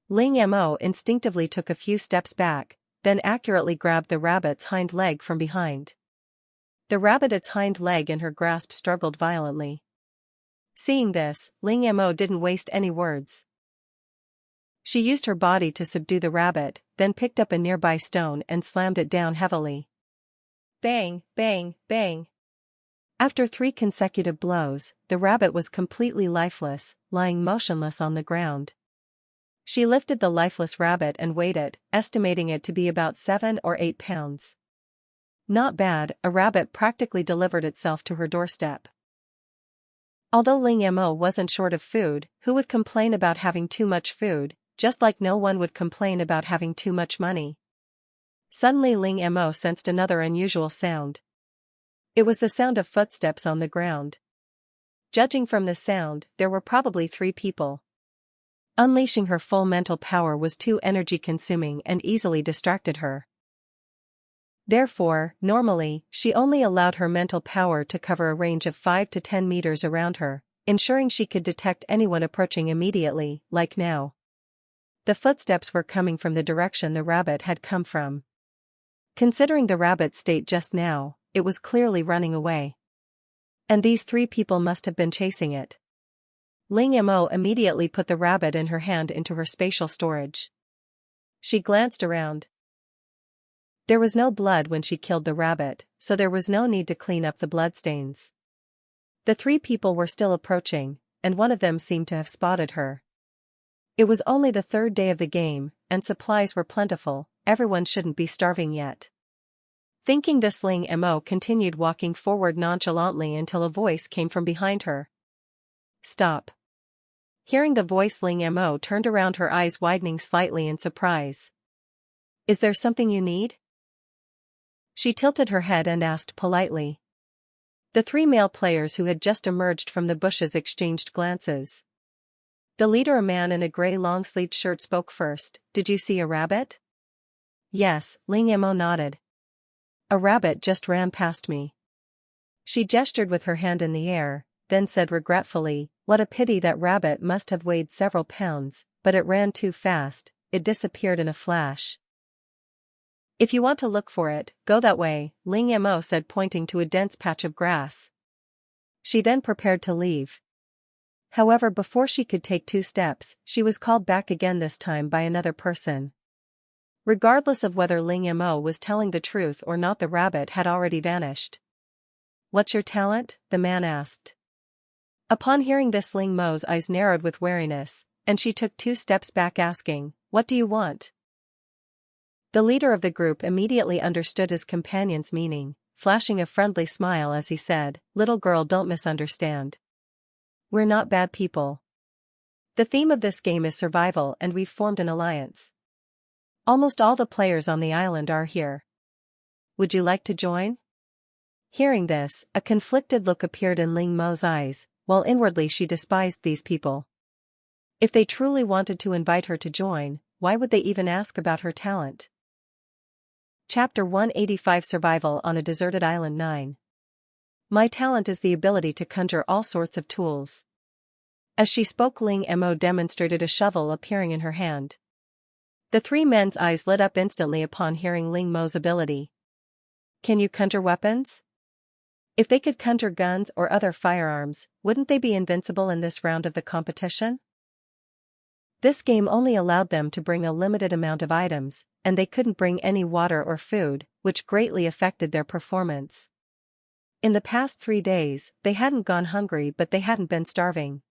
Ling Mo instinctively took a few steps back, then accurately grabbed the rabbit's hind leg from behind. The rabbit's hind leg in her grasp struggled violently. Seeing this, Ling Mo didn't waste any words. She used her body to subdue the rabbit, then picked up a nearby stone and slammed it down heavily. Bang, bang, bang. After 3 consecutive blows, the rabbit was completely lifeless, lying motionless on the ground. She lifted the lifeless rabbit and weighed it, estimating it to be about 7 or 8 pounds. Not bad, a rabbit practically delivered itself to her doorstep. Although Ling Mo wasn't short of food, who would complain about having too much food, just like no one would complain about having too much money? Suddenly Ling Mo sensed another unusual sound. It was the sound of footsteps on the ground. Judging from the sound, there were probably 3 people. Unleashing her full mental power was too energy-consuming and easily distracted her. Therefore, normally, she only allowed her mental power to cover a range of 5 to 10 meters around her, ensuring she could detect anyone approaching immediately, like now. The footsteps were coming from the direction the rabbit had come from. Considering the rabbit's state just now, it was clearly running away. And these 3 people must have been chasing it. Ling Mo immediately put the rabbit in her hand into her spatial storage. She glanced around. There was no blood when she killed the rabbit, so there was no need to clean up the bloodstains. The 3 people were still approaching, and one of them seemed to have spotted her. It was only the 3rd day of the game, and supplies were plentiful, everyone shouldn't be starving yet. Thinking this, Ling Mo continued walking forward nonchalantly until a voice came from behind her. Stop. Hearing the voice, Ling Mo turned around, her eyes widening slightly in surprise. Is there something you need? She tilted her head and asked politely. The 3 male players who had just emerged from the bushes exchanged glances. The leader, a man in a gray long-sleeved shirt, spoke first. Did you see a rabbit? Yes, Ling Mo nodded. A rabbit just ran past me. She gestured with her hand in the air, then said regretfully, what a pity, that rabbit must have weighed several pounds, but it ran too fast, it disappeared in a flash. If you want to look for it, go that way, Ling Mo said, pointing to a dense patch of grass. She then prepared to leave. However, before she could take 2 steps, she was called back again, this time by another person. Regardless of whether Ling Mo was telling the truth or not, the rabbit had already vanished. What's your talent? The man asked. Upon hearing this, Ling Mo's eyes narrowed with wariness, and she took 2 steps back, asking, what do you want? The leader of the group immediately understood his companion's meaning, flashing a friendly smile as he said, little girl, don't misunderstand. We're not bad people. The theme of this game is survival, and we've formed an alliance. Almost all the players on the island are here. Would you like to join? Hearing this, a conflicted look appeared in Ling Mo's eyes, while inwardly she despised these people. If they truly wanted to invite her to join, why would they even ask about her talent? Chapter 185 Survival on a Deserted Island 9. My talent is the ability to conjure all sorts of tools. As she spoke, Ling Mo demonstrated a shovel appearing in her hand. The three men's eyes lit up instantly upon hearing Ling Mo's ability. Can you conjure weapons? If they could conjure guns or other firearms, wouldn't they be invincible in this round of the competition? This game only allowed them to bring a limited amount of items, and they couldn't bring any water or food, which greatly affected their performance. In the past 3 days, they hadn't gone hungry, but they hadn't been starving.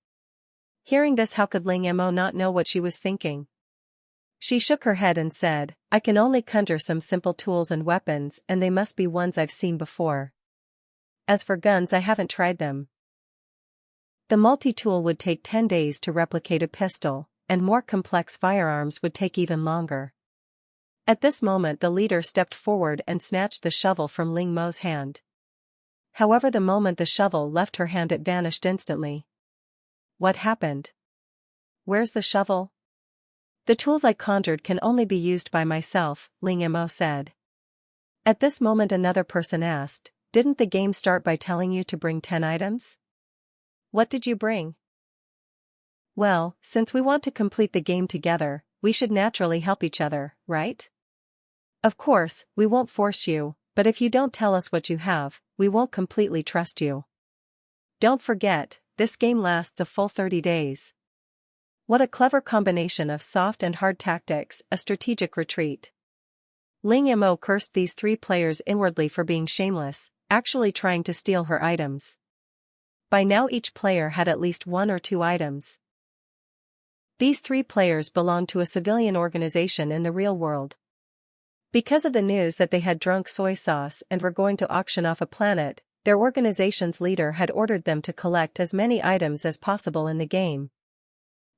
Hearing this, how could Ling Mo not know what she was thinking? She shook her head and said, I can only conjure some simple tools and weapons, and they must be ones I've seen before. As for guns, I haven't tried them. The multi-tool would take 10 days to replicate a pistol, and more complex firearms would take even longer. At this moment, the leader stepped forward and snatched the shovel from Ling Mo's hand. However, the moment the shovel left her hand, it vanished instantly. What happened? Where's the shovel? The tools I conjured can only be used by myself, Ling Mo said. At this moment, another person asked, didn't the game start by telling you to bring 10 items? What did you bring? Well, since we want to complete the game together, we should naturally help each other, right? Of course, we won't force you, but if you don't tell us what you have, we won't completely trust you. Don't forget, this game lasts a full 30 days. What a clever combination of soft and hard tactics, a strategic retreat. Ling Mo cursed these 3 players inwardly for being shameless, actually trying to steal her items. By now each player had at least 1 or 2 items. These 3 players belonged to a civilian organization in the real world. Because of the news that they had drunk soy sauce and were going to auction off a planet, their organization's leader had ordered them to collect as many items as possible in the game.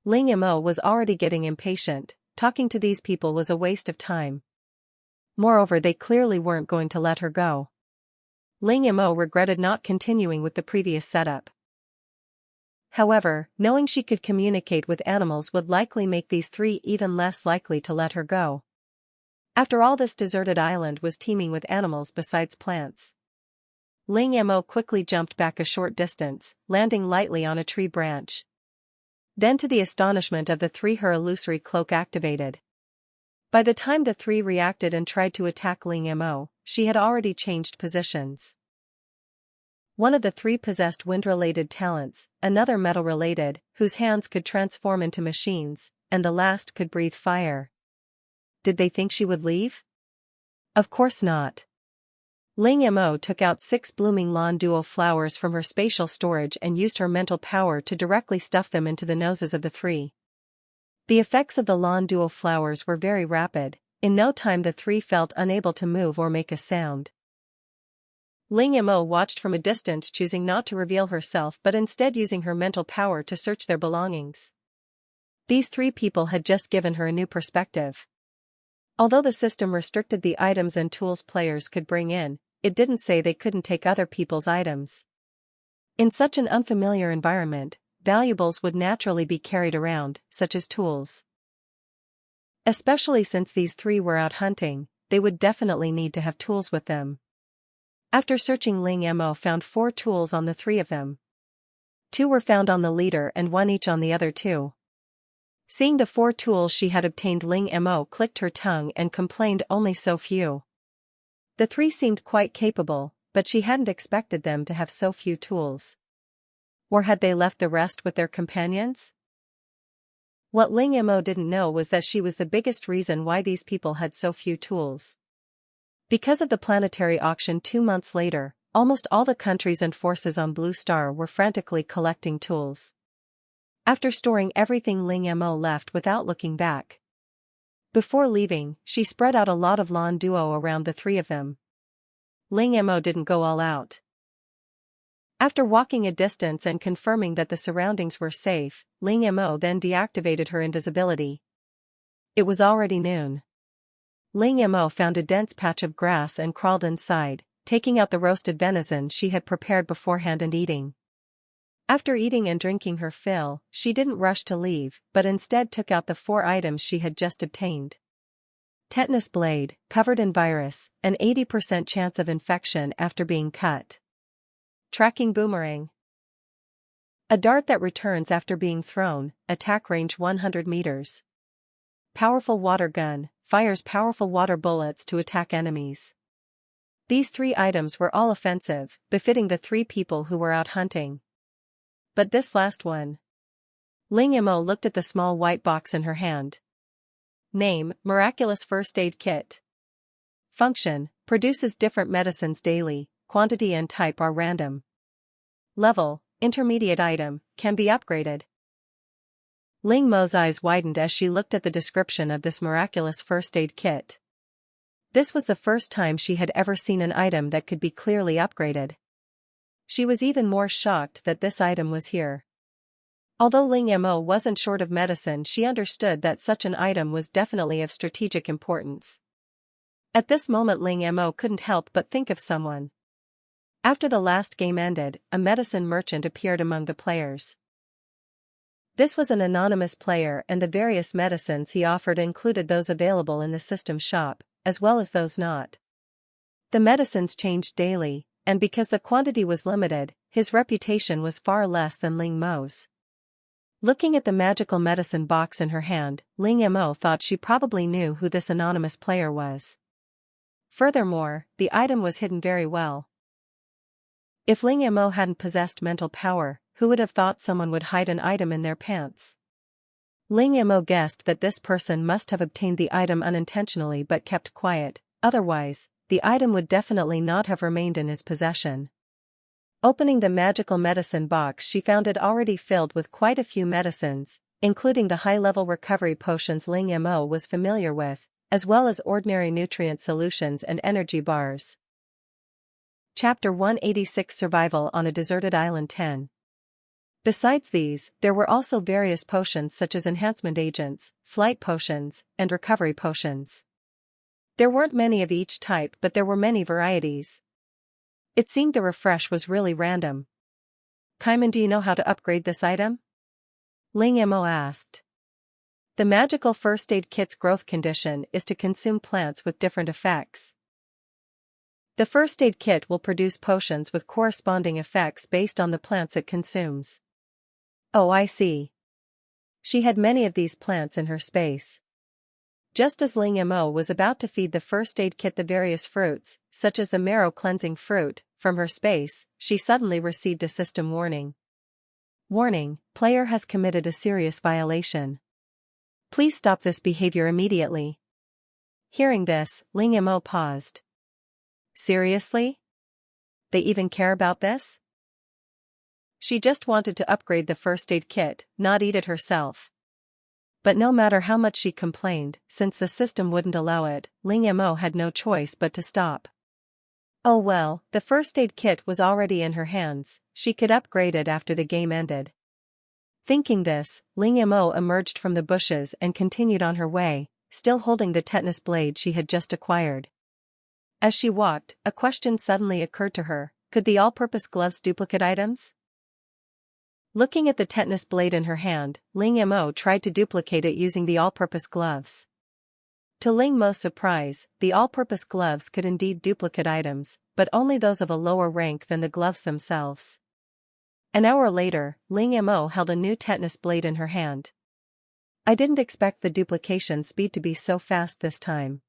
Ling Mo was already getting impatient. Talking to these people was a waste of time. Moreover, they clearly weren't going to let her go. Ling Mo regretted not continuing with the previous setup. However, knowing she could communicate with animals would likely make these 3 even less likely to let her go. After all, this deserted island was teeming with animals besides plants. Ling Mo quickly jumped back a short distance, landing lightly on a tree branch. Then, to the astonishment of the 3, her illusory cloak activated. By the time the 3 reacted and tried to attack Ling Mo, she had already changed positions. One of the 3 possessed wind-related talents, another metal-related, whose hands could transform into machines, and the last could breathe fire. Did they think she would leave? Of course not. Ling Mo took out 6 blooming lawn duo flowers from her spatial storage and used her mental power to directly stuff them into the noses of the 3. The effects of the lawn duo flowers were very rapid. In no time the 3 felt unable to move or make a sound. Ling Mo watched from a distance, choosing not to reveal herself but instead using her mental power to search their belongings. These 3 people had just given her a new perspective. Although the system restricted the items and tools players could bring in, it didn't say they couldn't take other people's items. In such an unfamiliar environment, valuables would naturally be carried around, such as tools. Especially since these 3 were out hunting, they would definitely need to have tools with them. After searching, Ling Mo found 4 tools on the 3 of them. 2 were found on the leader and 1 each on the other 2. Seeing the 4 tools she had obtained, Ling Mo clicked her tongue and complained only so few. The 3 seemed quite capable, but she hadn't expected them to have so few tools. Or had they left the rest with their companions? What Ling Mo didn't know was that she was the biggest reason why these people had so few tools. Because of the planetary auction 2 months later, almost all the countries and forces on Blue Star were frantically collecting tools. After storing everything, Ling Mo left without looking back. Before leaving, she spread out a lot of lawn duo around the 3 of them. Ling Mo didn't go all out. After walking a distance and confirming that the surroundings were safe, Ling Mo then deactivated her invisibility. It was already noon. Ling Mo found a dense patch of grass and crawled inside, taking out the roasted venison she had prepared beforehand and eating. After eating and drinking her fill, she didn't rush to leave, but instead took out the 4 items she had just obtained. Tetanus blade, covered in virus, an 80% chance of infection after being cut. Tracking boomerang. A dart that returns after being thrown, attack range 100 meters. Powerful water gun, fires powerful water bullets to attack enemies. These 3 items were all offensive, befitting the 3 people who were out hunting. But this last one. Ling Mo looked at the small white box in her hand. Name, Miraculous First Aid Kit. Function, produces different medicines daily, quantity and type are random. Level, intermediate item, can be upgraded. Ling Mo's eyes widened as she looked at the description of this miraculous first aid kit. This was the first time she had ever seen an item that could be clearly upgraded. She was even more shocked that this item was here. Although Ling Mo wasn't short of medicine, she understood that such an item was definitely of strategic importance. At this moment Ling Mo couldn't help but think of someone. After the last game ended, a medicine merchant appeared among the players. This was an anonymous player, and the various medicines he offered included those available in the system shop, as well as those not. The medicines changed daily, and because the quantity was limited, his reputation was far less than Ling Mo's. Looking at the magical medicine box in her hand, Ling Mo thought she probably knew who this anonymous player was. Furthermore, the item was hidden very well. If Ling Mo hadn't possessed mental power, who would have thought someone would hide an item in their pants? Ling Mo guessed that this person must have obtained the item unintentionally but kept quiet, otherwise, the item would definitely not have remained in his possession. Opening the magical medicine box, she found it already filled with quite a few medicines, including the high-level recovery potions Ling Mo was familiar with, as well as ordinary nutrient solutions and energy bars. Chapter 186 Survival on a Deserted Island 10. Besides these, there were also various potions such as enhancement agents, flight potions, and recovery potions. There weren't many of each type, but there were many varieties. It seemed the refresh was really random. Kaiman, do you know how to upgrade this item? Ling Mo asked. The magical first aid kit's growth condition is to consume plants with different effects. The first aid kit will produce potions with corresponding effects based on the plants it consumes. Oh, I see. She had many of these plants in her space. Just as Ling Mo was about to feed the first aid kit the various fruits, such as the marrow cleansing fruit, from her space, she suddenly received a system warning. Warning, player has committed a serious violation. Please stop this behavior immediately. Hearing this, Ling Mo paused. Seriously? They even care about this? She just wanted to upgrade the first aid kit, not eat it herself. But no matter how much she complained, since the system wouldn't allow it, Ling Mo had no choice but to stop. Oh well, the first aid kit was already in her hands, she could upgrade it after the game ended. Thinking this, Ling Mo emerged from the bushes and continued on her way, still holding the tetanus blade she had just acquired. As she walked, a question suddenly occurred to her: could the all-purpose gloves duplicate items? Looking at the tetanus blade in her hand, Ling Mo tried to duplicate it using the all-purpose gloves. To Ling Mo's surprise, the all-purpose gloves could indeed duplicate items, but only those of a lower rank than the gloves themselves. An hour later, Ling Mo held a new tetanus blade in her hand. I didn't expect the duplication speed to be so fast this time.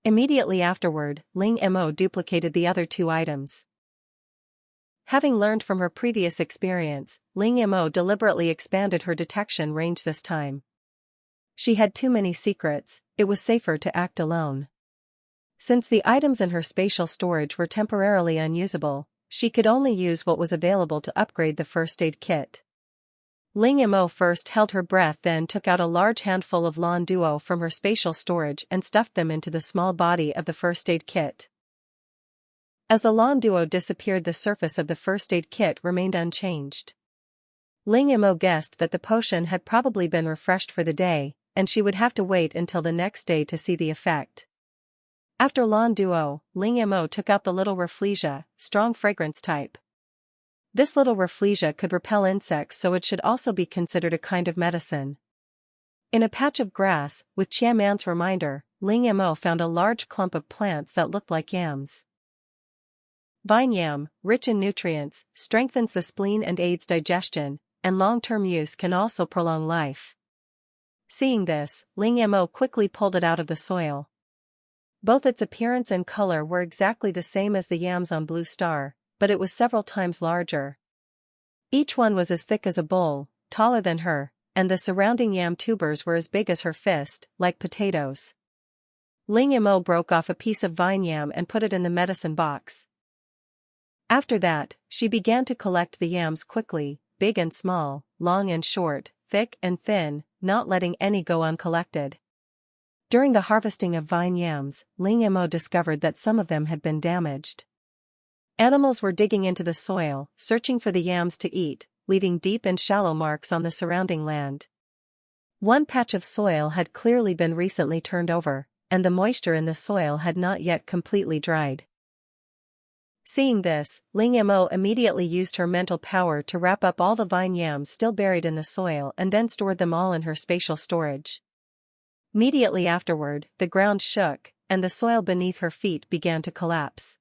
Immediately afterward, Ling Mo duplicated the other 2 items. Having learned from her previous experience, Ling Mo deliberately expanded her detection range this time. She had too many secrets, it was safer to act alone. Since the items in her spatial storage were temporarily unusable, she could only use what was available to upgrade the first aid kit. Ling Mo first held her breath, then took out a large handful of Lawn Duo from her spatial storage and stuffed them into the small body of the first aid kit. As the Lawn Duo disappeared, the surface of the first aid kit remained unchanged. Ling Mo guessed that the potion had probably been refreshed for the day, and she would have to wait until the next day to see the effect. After Lan Duo, Ling Mo took out the little rafflesia, strong fragrance type. This little rafflesia could repel insects, so it should also be considered a kind of medicine. In a patch of grass, with Qiaman's reminder, Ling Mo found a large clump of plants that looked like yams. Vine yam, rich in nutrients, strengthens the spleen and aids digestion, and long-term use can also prolong life. Seeing this, Ling Mo quickly pulled it out of the soil. Both its appearance and color were exactly the same as the yams on Blue Star, but it was several times larger. Each one was as thick as a bowl, taller than her, and the surrounding yam tubers were as big as her fist, like potatoes. Ling Mo broke off a piece of vine yam and put it in the medicine box. After that, she began to collect the yams quickly, big and small, long and short, thick and thin, not letting any go uncollected. During the harvesting of vine yams, Ling Mo discovered that some of them had been damaged. Animals were digging into the soil, searching for the yams to eat, leaving deep and shallow marks on the surrounding land. One patch of soil had clearly been recently turned over, and the moisture in the soil had not yet completely dried. Seeing this, Ling Mo immediately used her mental power to wrap up all the vine yams still buried in the soil and then stored them all in her spatial storage. Immediately afterward, the ground shook, and the soil beneath her feet began to collapse.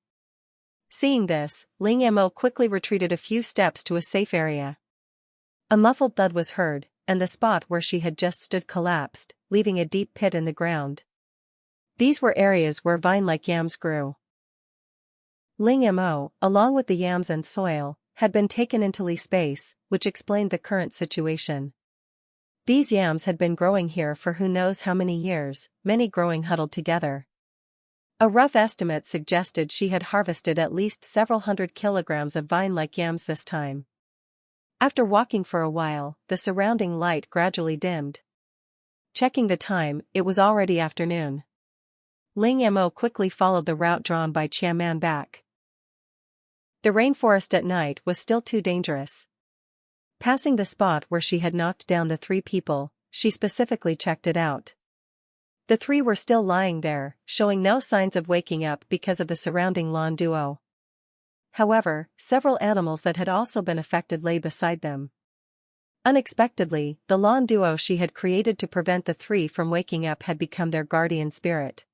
Seeing this, Ling Mo quickly retreated a few steps to a safe area. A muffled thud was heard, and the spot where she had just stood collapsed, leaving a deep pit in the ground. These were areas where vine-like yams grew. Ling Mo, along with the yams and soil, had been taken into Li space, which explained the current situation. These yams had been growing here for who knows how many years, many growing huddled together. A rough estimate suggested she had harvested at least several hundred kilograms of vine-like yams this time. After walking for a while, the surrounding light gradually dimmed. Checking the time, it was already afternoon. Ling Mo quickly followed the route drawn by Qiaman back. The rainforest at night was still too dangerous. Passing the spot where she had knocked down the 3 people, she specifically checked it out. The 3 were still lying there, showing no signs of waking up because of the surrounding Lan Duo. However, several animals that had also been affected lay beside them. Unexpectedly, the Lan Duo she had created to prevent the 3 from waking up had become their guardian spirit.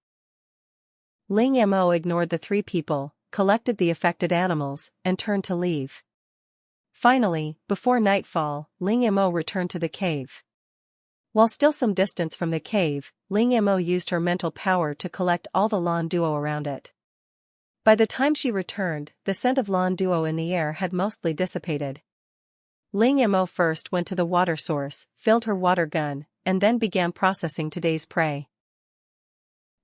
Ling Mo ignored the 3 people, collected the affected animals, and turned to leave. Finally, before nightfall, Ling Mo returned to the cave. While still some distance from the cave, Ling Mo used her mental power to collect all the Lan Duo around it. By the time she returned, the scent of Lan Duo in the air had mostly dissipated. Ling Mo first went to the water source, filled her water gun, and then began processing today's prey.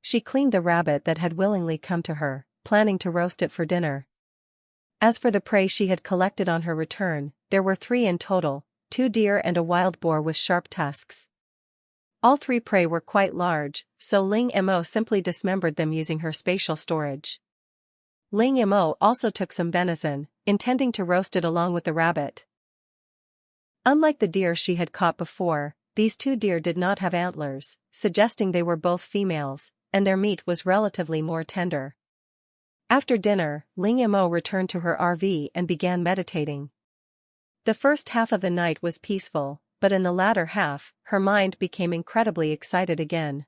She cleaned the rabbit that had willingly come to her, planning to roast it for dinner. As for the prey she had collected on her return, there were 3 in total, 2 deer and a wild boar with sharp tusks. All 3 prey were quite large, so Ling Mo simply dismembered them using her spatial storage. Ling Mo also took some venison, intending to roast it along with the rabbit. Unlike the deer she had caught before, these 2 deer did not have antlers, suggesting they were both females, and their meat was relatively more tender. After dinner, Ling Mo returned to her RV and began meditating. The first half of the night was peaceful, but in the latter half, her mind became incredibly excited again.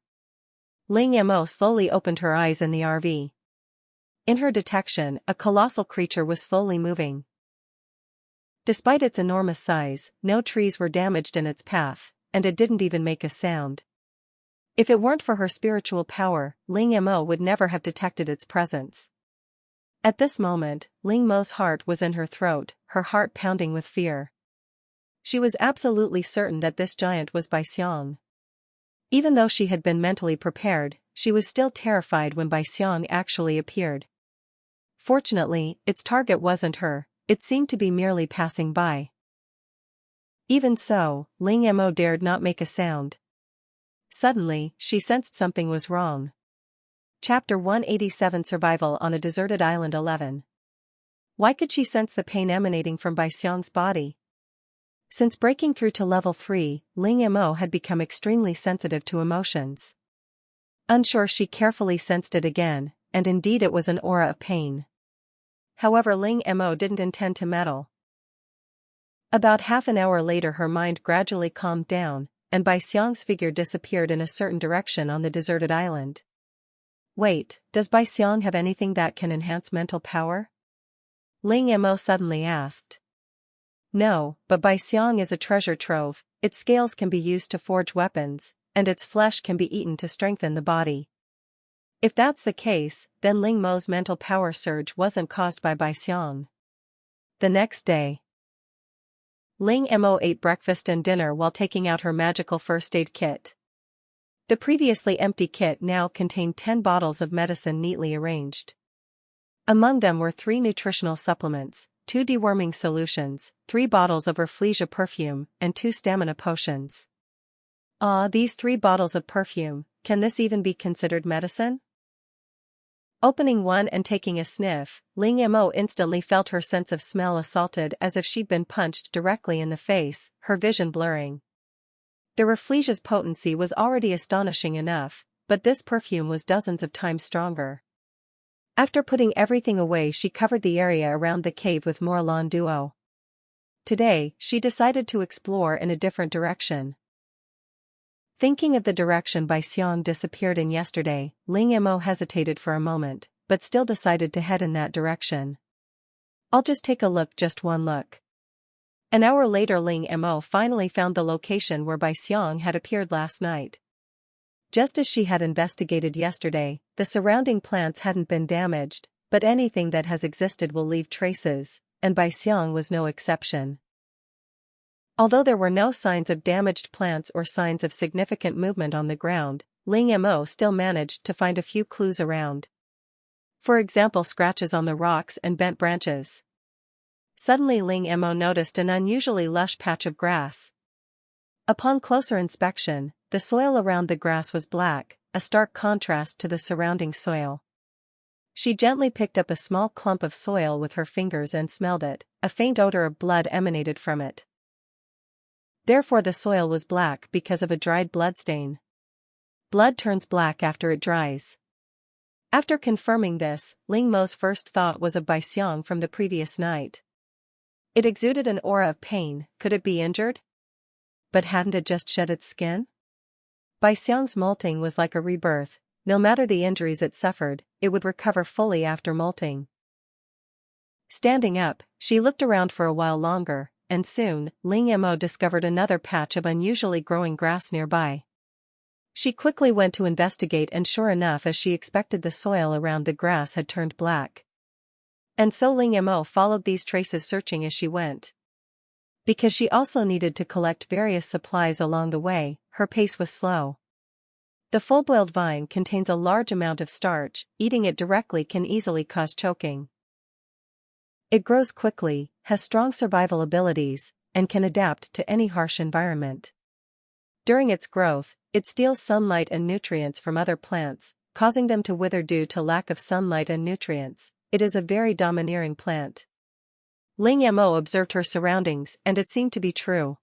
Ling Mo slowly opened her eyes in the RV. In her detection, a colossal creature was slowly moving. Despite its enormous size, no trees were damaged in its path, and it didn't even make a sound. If it weren't for her spiritual power, Ling Mo would never have detected its presence. At this moment, Ling Mo's heart was in her throat, her heart pounding with fear. She was absolutely certain that this giant was Baixiang. Even though she had been mentally prepared, she was still terrified when Baixiang actually appeared. Fortunately, its target wasn't her, it seemed to be merely passing by. Even so, Ling Mo dared not make a sound. Suddenly, she sensed something was wrong. Chapter 187 Survival on a Deserted Island 11. Why could she sense the pain emanating from Baixiang's body? Since breaking through to level 3, Ling Mo had become extremely sensitive to emotions. Unsure, she carefully sensed it again, and indeed it was an aura of pain. However, Ling Mo didn't intend to meddle. About half an hour later her mind gradually calmed down, and Bai Xiang's figure disappeared in a certain direction on the deserted island. Wait, does Bai Xiang have anything that can enhance mental power? Ling Mo suddenly asked. No, but Bai Xiang is a treasure trove, its scales can be used to forge weapons, and its flesh can be eaten to strengthen the body. If that's the case, then Ling Mo's mental power surge wasn't caused by Bai Xiang. The next day, Ling Mo ate breakfast and dinner while taking out her magical first aid kit. The previously empty kit now contained 10 bottles of medicine neatly arranged. Among them were 3 nutritional supplements, 2 deworming solutions, 3 bottles of Rafflesia perfume, and 2 stamina potions. Ah, these 3 bottles of perfume, can this even be considered medicine? Opening one and taking a sniff, Ling Mo instantly felt her sense of smell assaulted as if she'd been punched directly in the face, her vision blurring. The Rafflesia's potency was already astonishing enough, but this perfume was dozens of times stronger. After putting everything away, she covered the area around the cave with more Lan Duo. Today, she decided to explore in a different direction. Thinking of the direction Bai Xiang disappeared in yesterday, Ling Mo hesitated for a moment, but still decided to head in that direction. I'll just take a look, just one look. An hour later Ling Mo finally found the location where Bai Xiang had appeared last night. Just as she had investigated yesterday, the surrounding plants hadn't been damaged, but anything that has existed will leave traces, and Bai Xiang was no exception. Although there were no signs of damaged plants or signs of significant movement on the ground, Ling Mo still managed to find a few clues around. For example, scratches on the rocks and bent branches. Suddenly Ling Mo noticed an unusually lush patch of grass. Upon closer inspection, the soil around the grass was black, a stark contrast to the surrounding soil. She gently picked up a small clump of soil with her fingers and smelled it. A faint odor of blood emanated from it. Therefore the soil was black because of a dried blood stain. Blood turns black after it dries. After confirming this, Ling Mo's first thought was of Bai Xiang from the previous night. It exuded an aura of pain. Could it be injured? But hadn't it just shed its skin? Bai Xiang's molting was like a rebirth. No matter the injuries it suffered, it would recover fully after molting. Standing up, she looked around for a while longer, and soon, Ling Mo discovered another patch of unusually growing grass nearby. She quickly went to investigate, and sure enough, as she expected, the soil around the grass had turned black. And so Ling Mo followed these traces, searching as she went. Because she also needed to collect various supplies along the way, her pace was slow. The full-boiled vine contains a large amount of starch. Eating it directly can easily cause choking. It grows quickly, has strong survival abilities, and can adapt to any harsh environment. During its growth, it steals sunlight and nutrients from other plants, causing them to wither due to lack of sunlight and nutrients. It is a very domineering plant. Ling Mo observed her surroundings, and it seemed to be true.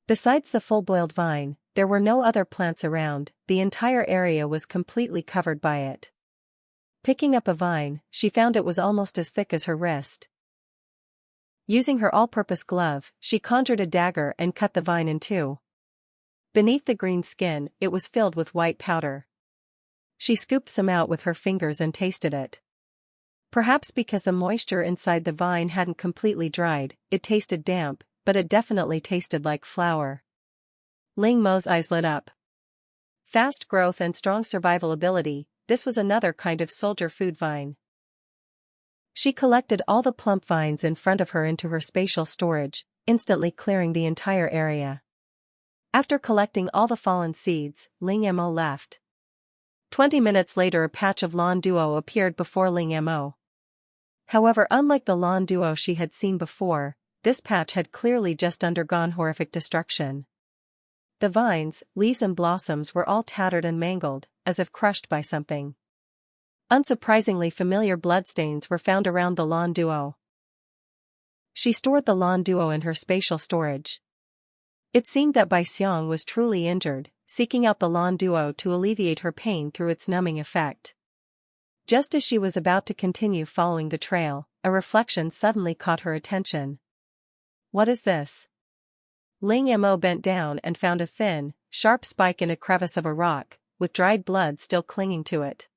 Besides the full-boiled vine, there were no other plants around. The entire area was completely covered by it. Picking up a vine, she found it was almost as thick as her wrist. Using her all-purpose glove, she conjured a dagger and cut the vine in two. Beneath the green skin, it was filled with white powder. She scooped some out with her fingers and tasted it. Perhaps because the moisture inside the vine hadn't completely dried, it tasted damp, but it definitely tasted like flour. Ling Mo's eyes lit up. Fast growth and strong survival ability. This was another kind of soldier food vine. She collected all the plump vines in front of her into her spatial storage, instantly clearing the entire area. After collecting all the fallen seeds, Ling Mo left. 20 minutes later a patch of Lan Duo appeared before Ling Mo. However, unlike the Lan Duo she had seen before, this patch had clearly just undergone horrific destruction. The vines, leaves and blossoms were all tattered and mangled, as if crushed by something. Unsurprisingly, familiar bloodstains were found around the Lan Duo. She stored the Lan Duo in her spatial storage. It seemed that Bai Xiang was truly injured, seeking out the lawn duo to alleviate her pain through its numbing effect. Just as she was about to continue following the trail, a reflection suddenly caught her attention. What is this? Ling Mo bent down and found a thin, sharp spike in a crevice of a rock, with dried blood still clinging to it.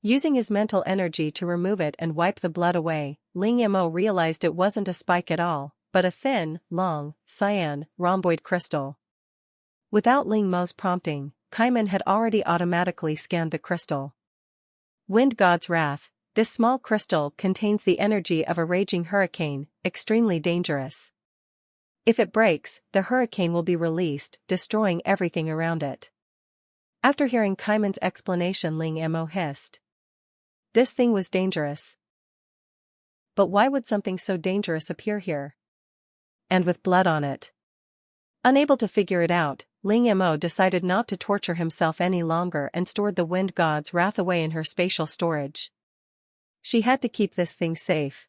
Using his mental energy to remove it and wipe the blood away, Ling Mo realized it wasn't a spike at all, but a thin, long, cyan, rhomboid crystal. Without Ling Mo's prompting, Kaiman had already automatically scanned the crystal. Wind God's Wrath. This small crystal contains the energy of a raging hurricane, extremely dangerous. If it breaks, the hurricane will be released, destroying everything around it. After hearing Kaiman's explanation, Ling Mo hissed. This thing was dangerous. But why would something so dangerous appear here? And with blood on it? Unable to figure it out, Ling Mo decided not to torture himself any longer and stored the Wind God's Wrath away in her spatial storage. She had to keep this thing safe.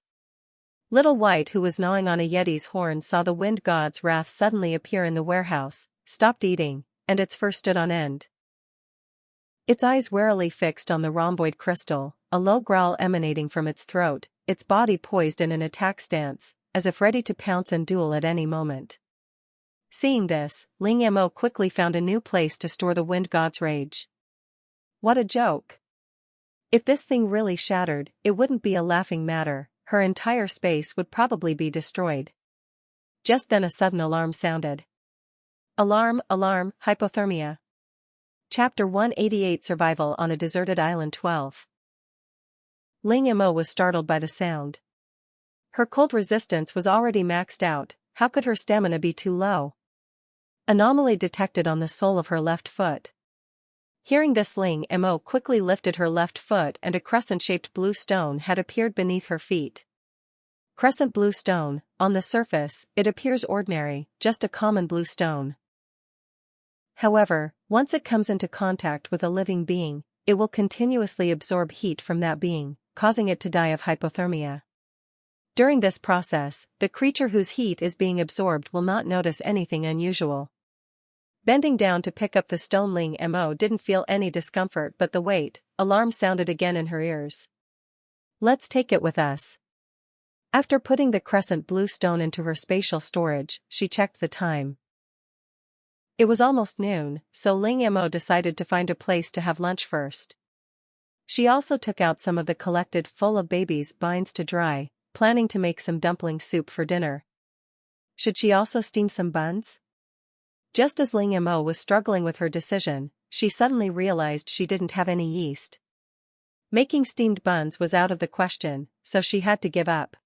Little White, who was gnawing on a yeti's horn, saw the Wind God's Wrath suddenly appear in the warehouse, stopped eating, and its fur stood on end. Its eyes warily fixed on the rhomboid crystal, a low growl emanating from its throat, its body poised in an attack stance, as if ready to pounce and duel at any moment. Seeing this, Ling Mo quickly found a new place to store the Wind God's rage. What a joke! If this thing really shattered, it wouldn't be a laughing matter, her entire space would probably be destroyed. Just then a sudden alarm sounded. Alarm, alarm, hypothermia. Chapter 188 Survival on a Deserted Island 12. Ling Mo was startled by the sound. Her cold resistance was already maxed out, how could her stamina be too low? Anomaly detected on the sole of her left foot. Hearing this, Ling Mo quickly lifted her left foot and a crescent-shaped blue stone had appeared beneath her feet. Crescent blue stone, on the surface, it appears ordinary, just a common blue stone. However, once it comes into contact with a living being, it will continuously absorb heat from that being, causing it to die of hypothermia. During this process, the creature whose heat is being absorbed will not notice anything unusual. Bending down to pick up the stone, Ling Mo didn't feel any discomfort but the weight. Alarm sounded again in her ears. Let's take it with us. After putting the crescent blue stone into her spatial storage, she checked the time. It was almost noon, so Ling Mo decided to find a place to have lunch first. She also took out some of the collected full of baby's binds to dry, planning to make some dumpling soup for dinner. Should she also steam some buns? Just as Ling Mo was struggling with her decision, she suddenly realized she didn't have any yeast. Making steamed buns was out of the question, so she had to give up.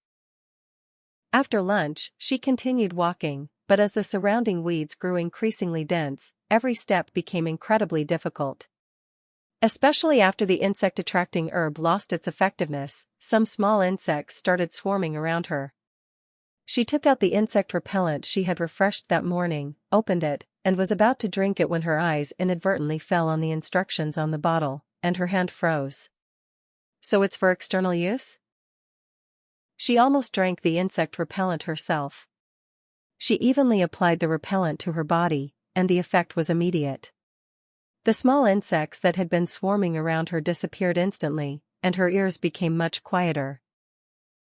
After lunch, she continued walking, but as the surrounding weeds grew increasingly dense, every step became incredibly difficult. Especially after the insect-attracting herb lost its effectiveness, some small insects started swarming around her. She took out the insect repellent she had refreshed that morning, opened it, and was about to drink it when her eyes inadvertently fell on the instructions on the bottle, and her hand froze. So it's for external use? She almost drank the insect repellent herself. She evenly applied the repellent to her body, and the effect was immediate. The small insects that had been swarming around her disappeared instantly, and her ears became much quieter.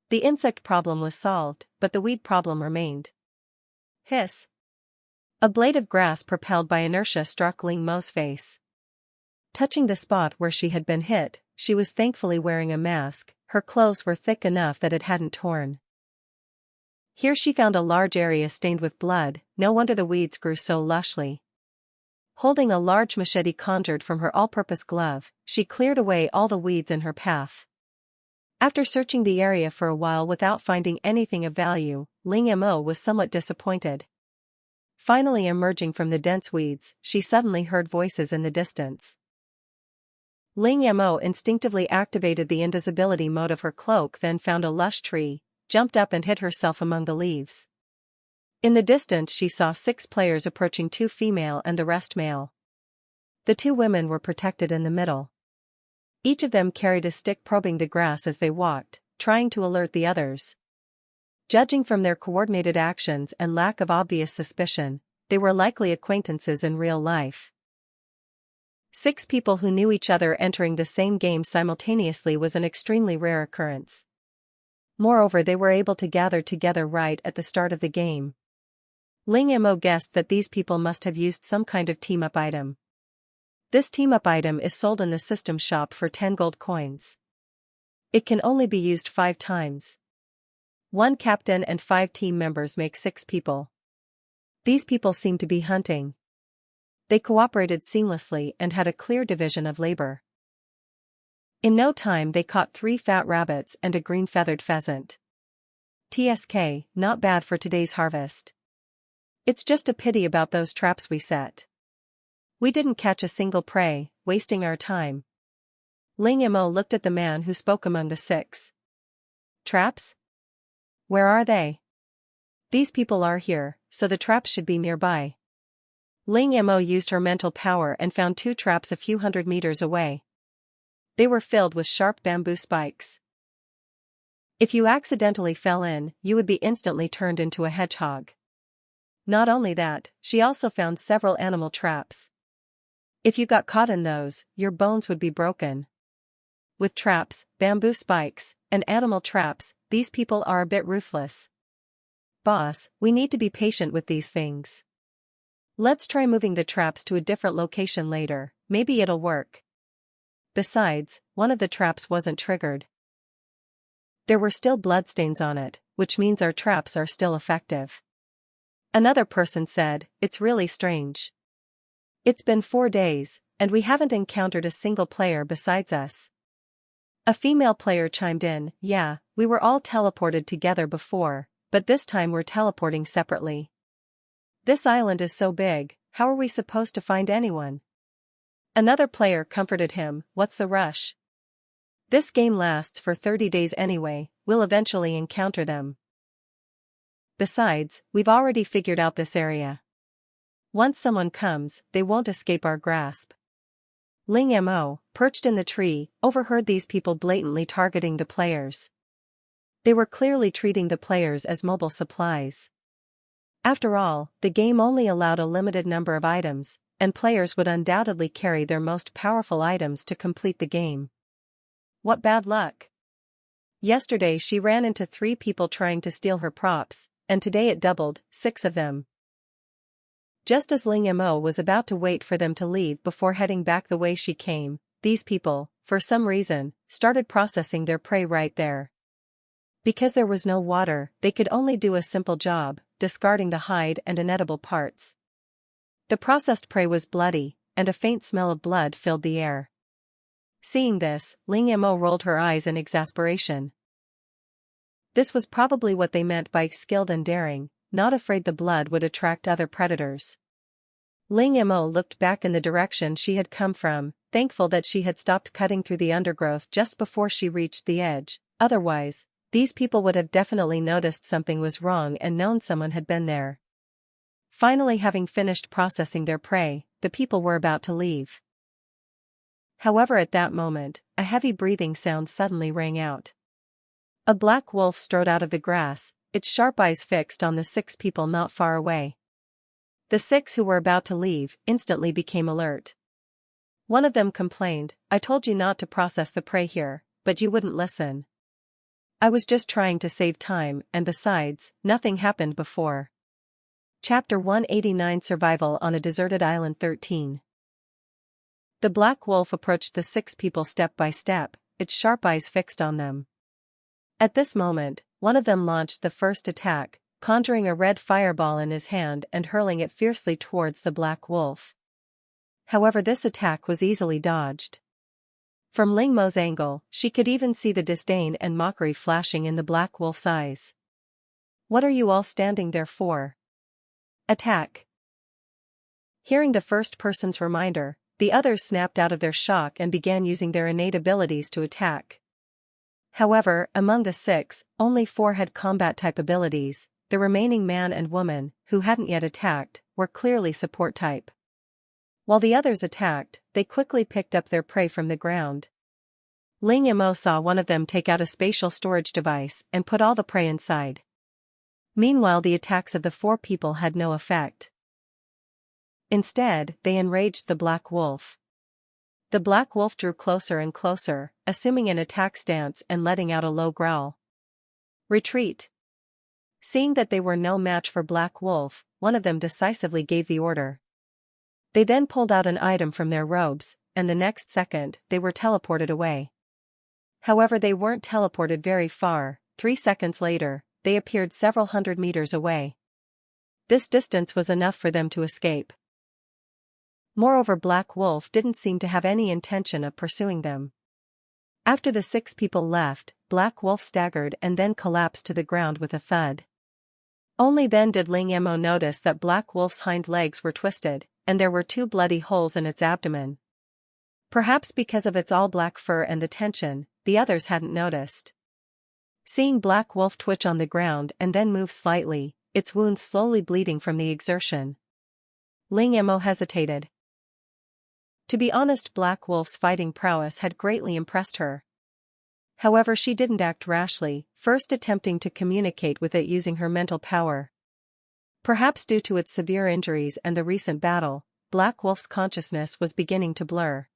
The insect problem was solved, but the weed problem remained. Hiss. A blade of grass propelled by inertia struck Ling Mo's face. Touching the spot where she had been hit, she was thankfully wearing a mask. Her clothes were thick enough that it hadn't torn. Here she found a large area stained with blood, no wonder the weeds grew so lushly. Holding a large machete conjured from her all-purpose glove, she cleared away all the weeds in her path. After searching the area for a while without finding anything of value, Ling Mo was somewhat disappointed. Finally emerging from the dense weeds, she suddenly heard voices in the distance. Ling Mo instinctively activated the invisibility mode of her cloak, then found a lush tree, jumped up and hid herself among the leaves. In the distance she saw 6 players approaching, 2 female and the rest male. The 2 women were protected in the middle. Each of them carried a stick, probing the grass as they walked, trying to alert the others. Judging from their coordinated actions and lack of obvious suspicion, they were likely acquaintances in real life. 6 people who knew each other entering the same game simultaneously was an extremely rare occurrence. Moreover, they were able to gather together right at the start of the game. Ling Mo guessed that these people must have used some kind of team-up item. This team-up item is sold in the system shop for 10 gold coins. It can only be used 5 times. 1 captain and 5 team members make 6 people. These people seemed to be hunting. They cooperated seamlessly and had a clear division of labor. In no time they caught 3 fat rabbits and a green feathered pheasant. TSK, not bad for today's harvest. It's just a pity about those traps we set. We didn't catch a single prey, wasting our time. Ling Mo looked at the man who spoke among the 6. Traps? Where are they? These people are here, so the traps should be nearby. Ling Mo used her mental power and found 2 traps a few hundred meters away. They were filled with sharp bamboo spikes. If you accidentally fell in, you would be instantly turned into a hedgehog. Not only that, she also found several animal traps. If you got caught in those, your bones would be broken. With traps, bamboo spikes, and animal traps, these people are a bit ruthless. Boss, we need to be patient with these things. Let's try moving the traps to a different location later, maybe it'll work. Besides, one of the traps wasn't triggered. There were still bloodstains on it, which means our traps are still effective. Another person said, "It's really strange. It's been 4 days, and we haven't encountered a single player besides us." A female player chimed in, "Yeah, we were all teleported together before, but this time we're teleporting separately. This island is so big, how are we supposed to find anyone?" Another player comforted him, "What's the rush? This game lasts for 30 days anyway, we'll eventually encounter them. Besides, we've already figured out this area. Once someone comes, they won't escape our grasp." Ling Mo, perched in the tree, overheard these people blatantly targeting the players. They were clearly treating the players as mobile supplies. After all, the game only allowed a limited number of items, and players would undoubtedly carry their most powerful items to complete the game. What bad luck! Yesterday she ran into 3 people trying to steal her props, and today it doubled, 6 of them. Just as Ling Mo was about to wait for them to leave before heading back the way she came, these people, for some reason, started processing their prey right there. Because there was no water, they could only do a simple job, discarding the hide and inedible parts. The processed prey was bloody, and a faint smell of blood filled the air. Seeing this, Ling Mo rolled her eyes in exasperation. This was probably what they meant by skilled and daring, not afraid the blood would attract other predators. Ling Mo looked back in the direction she had come from, thankful that she had stopped cutting through the undergrowth just before she reached the edge. Otherwise, these people would have definitely noticed something was wrong and known someone had been there. Finally, having finished processing their prey, the people were about to leave. However, at that moment, a heavy breathing sound suddenly rang out. A black wolf strode out of the grass, its sharp eyes fixed on the 6 people not far away. The 6 who were about to leave instantly became alert. One of them complained, "I told you not to process the prey here, but you wouldn't listen. I was just trying to save time, and besides, nothing happened before." Chapter 189 Survival on a Deserted Island 13. The black wolf approached the 6 people step by step, its sharp eyes fixed on them. At this moment, one of them launched the first attack, conjuring a red fireball in his hand and hurling it fiercely towards the black wolf. However, this attack was easily dodged. From Ling Mo's angle, she could even see the disdain and mockery flashing in the black wolf's eyes. "What are you all standing there for? Attack!" Hearing the first person's reminder, the others snapped out of their shock and began using their innate abilities to attack. However, among the 6, only 4 had combat-type abilities. The remaining man and woman, who hadn't yet attacked, were clearly support-type. While the others attacked, they quickly picked up their prey from the ground. Ling Mo saw one of them take out a spatial storage device and put all the prey inside. Meanwhile, the attacks of the 4 people had no effect. Instead, they enraged the black wolf. The black wolf drew closer and closer, assuming an attack stance and letting out a low growl. Retreat. Seeing that they were no match for Black Wolf, one of them decisively gave the order. They then pulled out an item from their robes, and the next second, they were teleported away. However, they weren't teleported very far. 3 seconds later, they appeared several hundred meters away. This distance was enough for them to escape. Moreover, Black Wolf didn't seem to have any intention of pursuing them. After the 6 people left, Black Wolf staggered and then collapsed to the ground with a thud. Only then did Ling Mo notice that Black Wolf's hind legs were twisted, and there were 2 bloody holes in its abdomen. Perhaps because of its all-black fur and the tension, the others hadn't noticed. Seeing Black Wolf twitch on the ground and then move slightly, its wounds slowly bleeding from the exertion, Ling Mo hesitated. To be honest, Black Wolf's fighting prowess had greatly impressed her. However, she didn't act rashly, first attempting to communicate with it using her mental power. Perhaps due to its severe injuries and the recent battle, Black Wolf's consciousness was beginning to blur.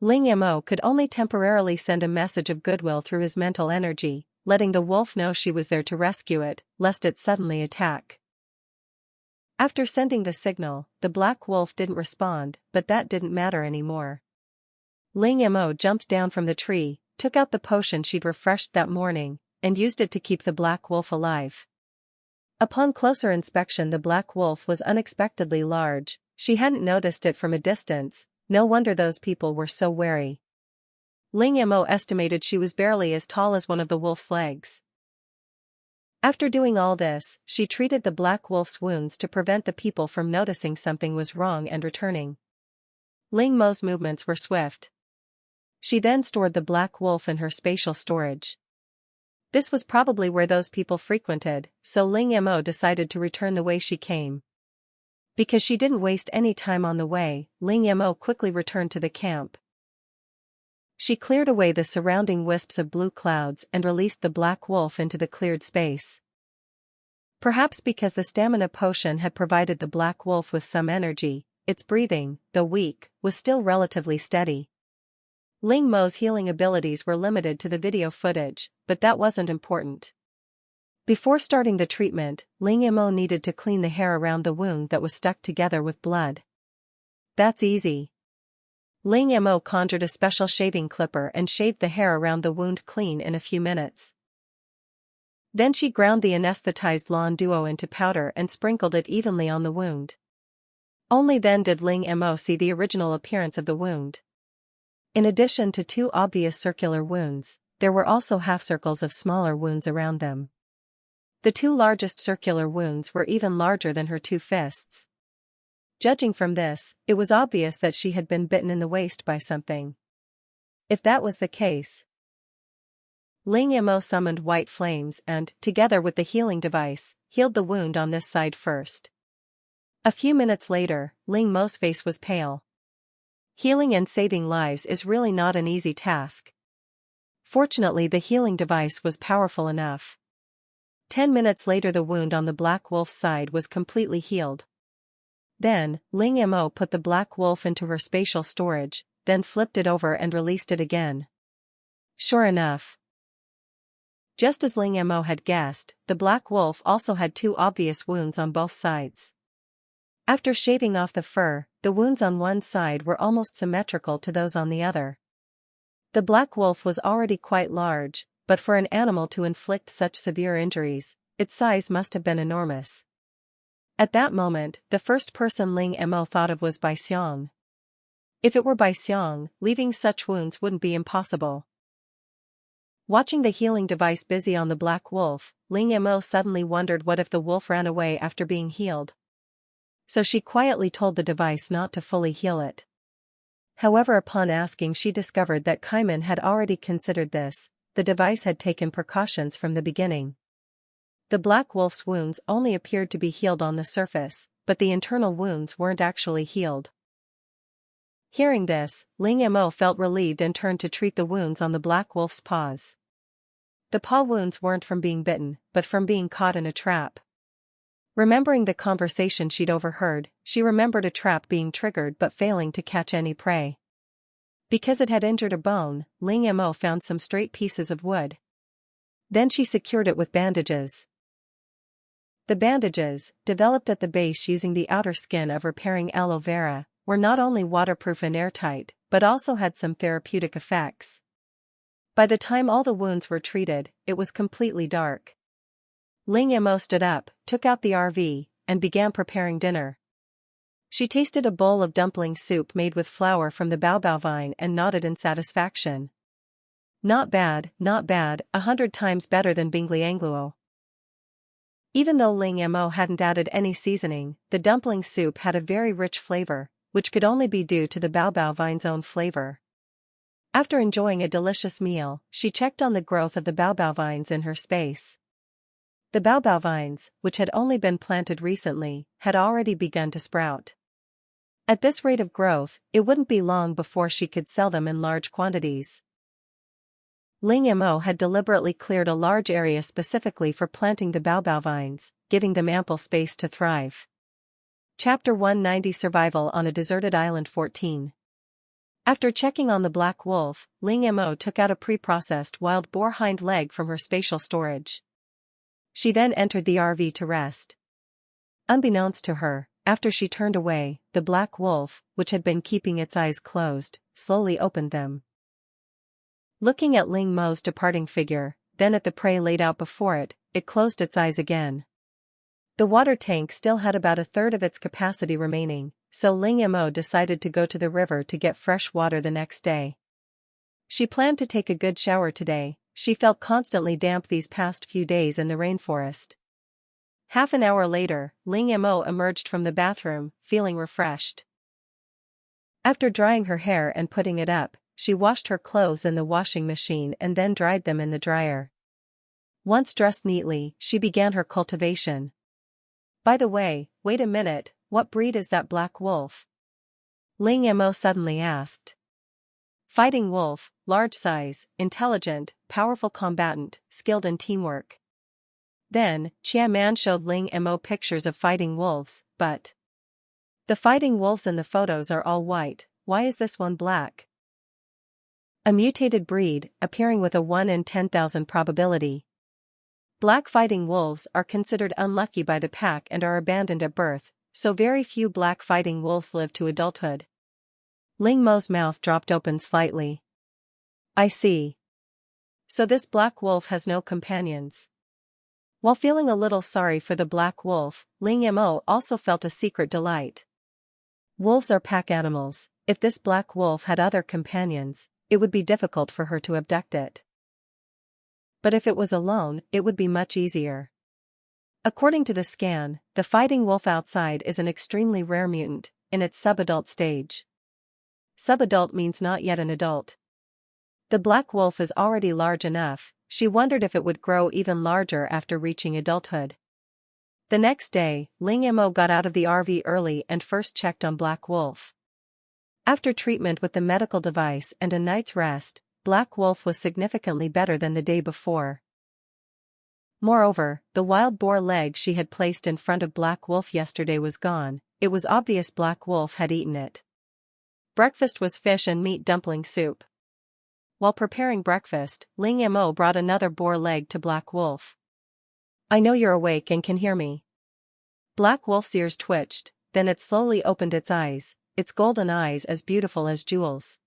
Ling Mo could only temporarily send a message of goodwill through his mental energy, letting the wolf know she was there to rescue it, lest it suddenly attack. After sending the signal, the Black Wolf didn't respond, but that didn't matter anymore. Ling Mo jumped down from the tree, took out the potion she'd refreshed that morning, and used it to keep the Black Wolf alive. Upon closer inspection, the Black Wolf was unexpectedly large. She hadn't noticed it from a distance. No wonder those people were so wary. Ling Mo estimated she was barely as tall as one of the wolf's legs. After doing all this, she treated the Black Wolf's wounds to prevent the people from noticing something was wrong and returning. Ling Mo's movements were swift. She then stored the Black Wolf in her spatial storage. This was probably where those people frequented, so Ling Mo decided to return the way she came. Because she didn't waste any time on the way, Ling Mo quickly returned to the camp. She cleared away the surrounding wisps of blue clouds and released the Black Wolf into the cleared space. Perhaps because the stamina potion had provided the Black Wolf with some energy, its breathing, though weak, was still relatively steady. Ling Mo's healing abilities were limited to the video footage, but that wasn't important. Before starting the treatment, Ling Mo needed to clean the hair around the wound that was stuck together with blood. That's easy. Ling Mo conjured a special shaving clipper and shaved the hair around the wound clean in a few minutes. Then she ground the anesthetized lawn duo into powder and sprinkled it evenly on the wound. Only then did Ling Mo see the original appearance of the wound. In addition to 2 obvious circular wounds, there were also half-circles of smaller wounds around them. The 2 largest circular wounds were even larger than her 2 fists. Judging from this, it was obvious that she had been bitten in the waist by something. If that was the case, Ling Mo summoned white flames and, together with the healing device, healed the wound on this side first. A few minutes later, Ling Mo's face was pale. Healing and saving lives is really not an easy task. Fortunately, the healing device was powerful enough. 10 minutes later, the wound on the Black Wolf's side was completely healed. Then, Ling Mo put the Black Wolf into her spatial storage, then flipped it over and released it again. Sure enough, just as Ling Mo had guessed, the Black Wolf also had 2 obvious wounds on both sides. After shaving off the fur, the wounds on one side were almost symmetrical to those on the other. The Black Wolf was already quite large, but for an animal to inflict such severe injuries, its size must have been enormous. At that moment, the first person Ling Mo thought of was Bai Xiong. If it were Bai Xiong, leaving such wounds wouldn't be impossible. Watching the healing device busy on the Black Wolf, Ling Mo suddenly wondered what if the wolf ran away after being healed. So she quietly told the device not to fully heal it. However, upon asking, she discovered that Kaiman had already considered this. The device had taken precautions from the beginning. The Black Wolf's wounds only appeared to be healed on the surface, but the internal wounds weren't actually healed. Hearing this, Ling Mo felt relieved and turned to treat the wounds on the Black Wolf's paws. The paw wounds weren't from being bitten, but from being caught in a trap. Remembering the conversation she'd overheard, she remembered a trap being triggered but failing to catch any prey. Because it had injured a bone, Ling Mo found some straight pieces of wood. Then she secured it with bandages. The bandages, developed at the base using the outer skin of repairing aloe vera, were not only waterproof and airtight, but also had some therapeutic effects. By the time all the wounds were treated, it was completely dark. Ling Mo stood up, took out the RV, and began preparing dinner. She tasted a bowl of dumpling soup made with flour from the baobao vine and nodded in satisfaction. Not bad, 100 times better than bingli angluo. Even though Ling Mo hadn't added any seasoning, the dumpling soup had a very rich flavor, which could only be due to the baobao vine's own flavor. After enjoying a delicious meal, she checked on the growth of the baobao vines in her space. The baobao vines, which had only been planted recently, had already begun to sprout. At this rate of growth, it wouldn't be long before she could sell them in large quantities. Ling Mo had deliberately cleared a large area specifically for planting the baobao vines, giving them ample space to thrive. Chapter 190 Survival on a Deserted Island 14. After checking on the black wolf, Ling Mo took out a pre-processed wild boar hind leg from her spatial storage. She then entered the RV to rest. Unbeknownst to her, after she turned away, the black wolf, which had been keeping its eyes closed, slowly opened them. Looking at Ling Mo's departing figure, then at the prey laid out before it, it closed its eyes again. The water tank still had about a third of its capacity remaining, so Ling Mo decided to go to the river to get fresh water the next day. She planned to take a good shower today. She felt constantly damp these past few days in the rainforest. Half an hour later, Ling Mo emerged from the bathroom, feeling refreshed. After drying her hair and putting it up, she washed her clothes in the washing machine and then dried them in the dryer. Once dressed neatly, she began her cultivation. By the way, wait a minute, what breed is that black wolf? Ling Mo suddenly asked. Fighting wolf, large size, intelligent, powerful combatant, skilled in teamwork. Then, Chia Man showed Ling Mo pictures of fighting wolves, but the fighting wolves in the photos are all white, why is this one black? A mutated breed, appearing with a 1 in 10,000 probability. Black fighting wolves are considered unlucky by the pack and are abandoned at birth, so very few black fighting wolves live to adulthood. Ling Mo's mouth dropped open slightly. I see. So this black wolf has no companions. While feeling a little sorry for the black wolf, Ling Mo also felt a secret delight. Wolves are pack animals. If this black wolf had other companions, it would be difficult for her to abduct it. But if it was alone, it would be much easier. According to the scan, the fighting wolf outside is an extremely rare mutant, in its subadult stage. Subadult means not yet an adult. The black wolf is already large enough, she wondered if it would grow even larger after reaching adulthood. The next day, Ling Mo got out of the RV early and first checked on Black Wolf. After treatment with the medical device and a night's rest, Black Wolf was significantly better than the day before. Moreover, the wild boar leg she had placed in front of Black Wolf yesterday was gone. It was obvious Black Wolf had eaten it. Breakfast was fish and meat dumpling soup. While preparing breakfast, Ling Mo brought another boar leg to Black Wolf. I know you're awake and can hear me. Black Wolf's ears twitched, then it slowly opened its eyes, its golden eyes as beautiful as jewels.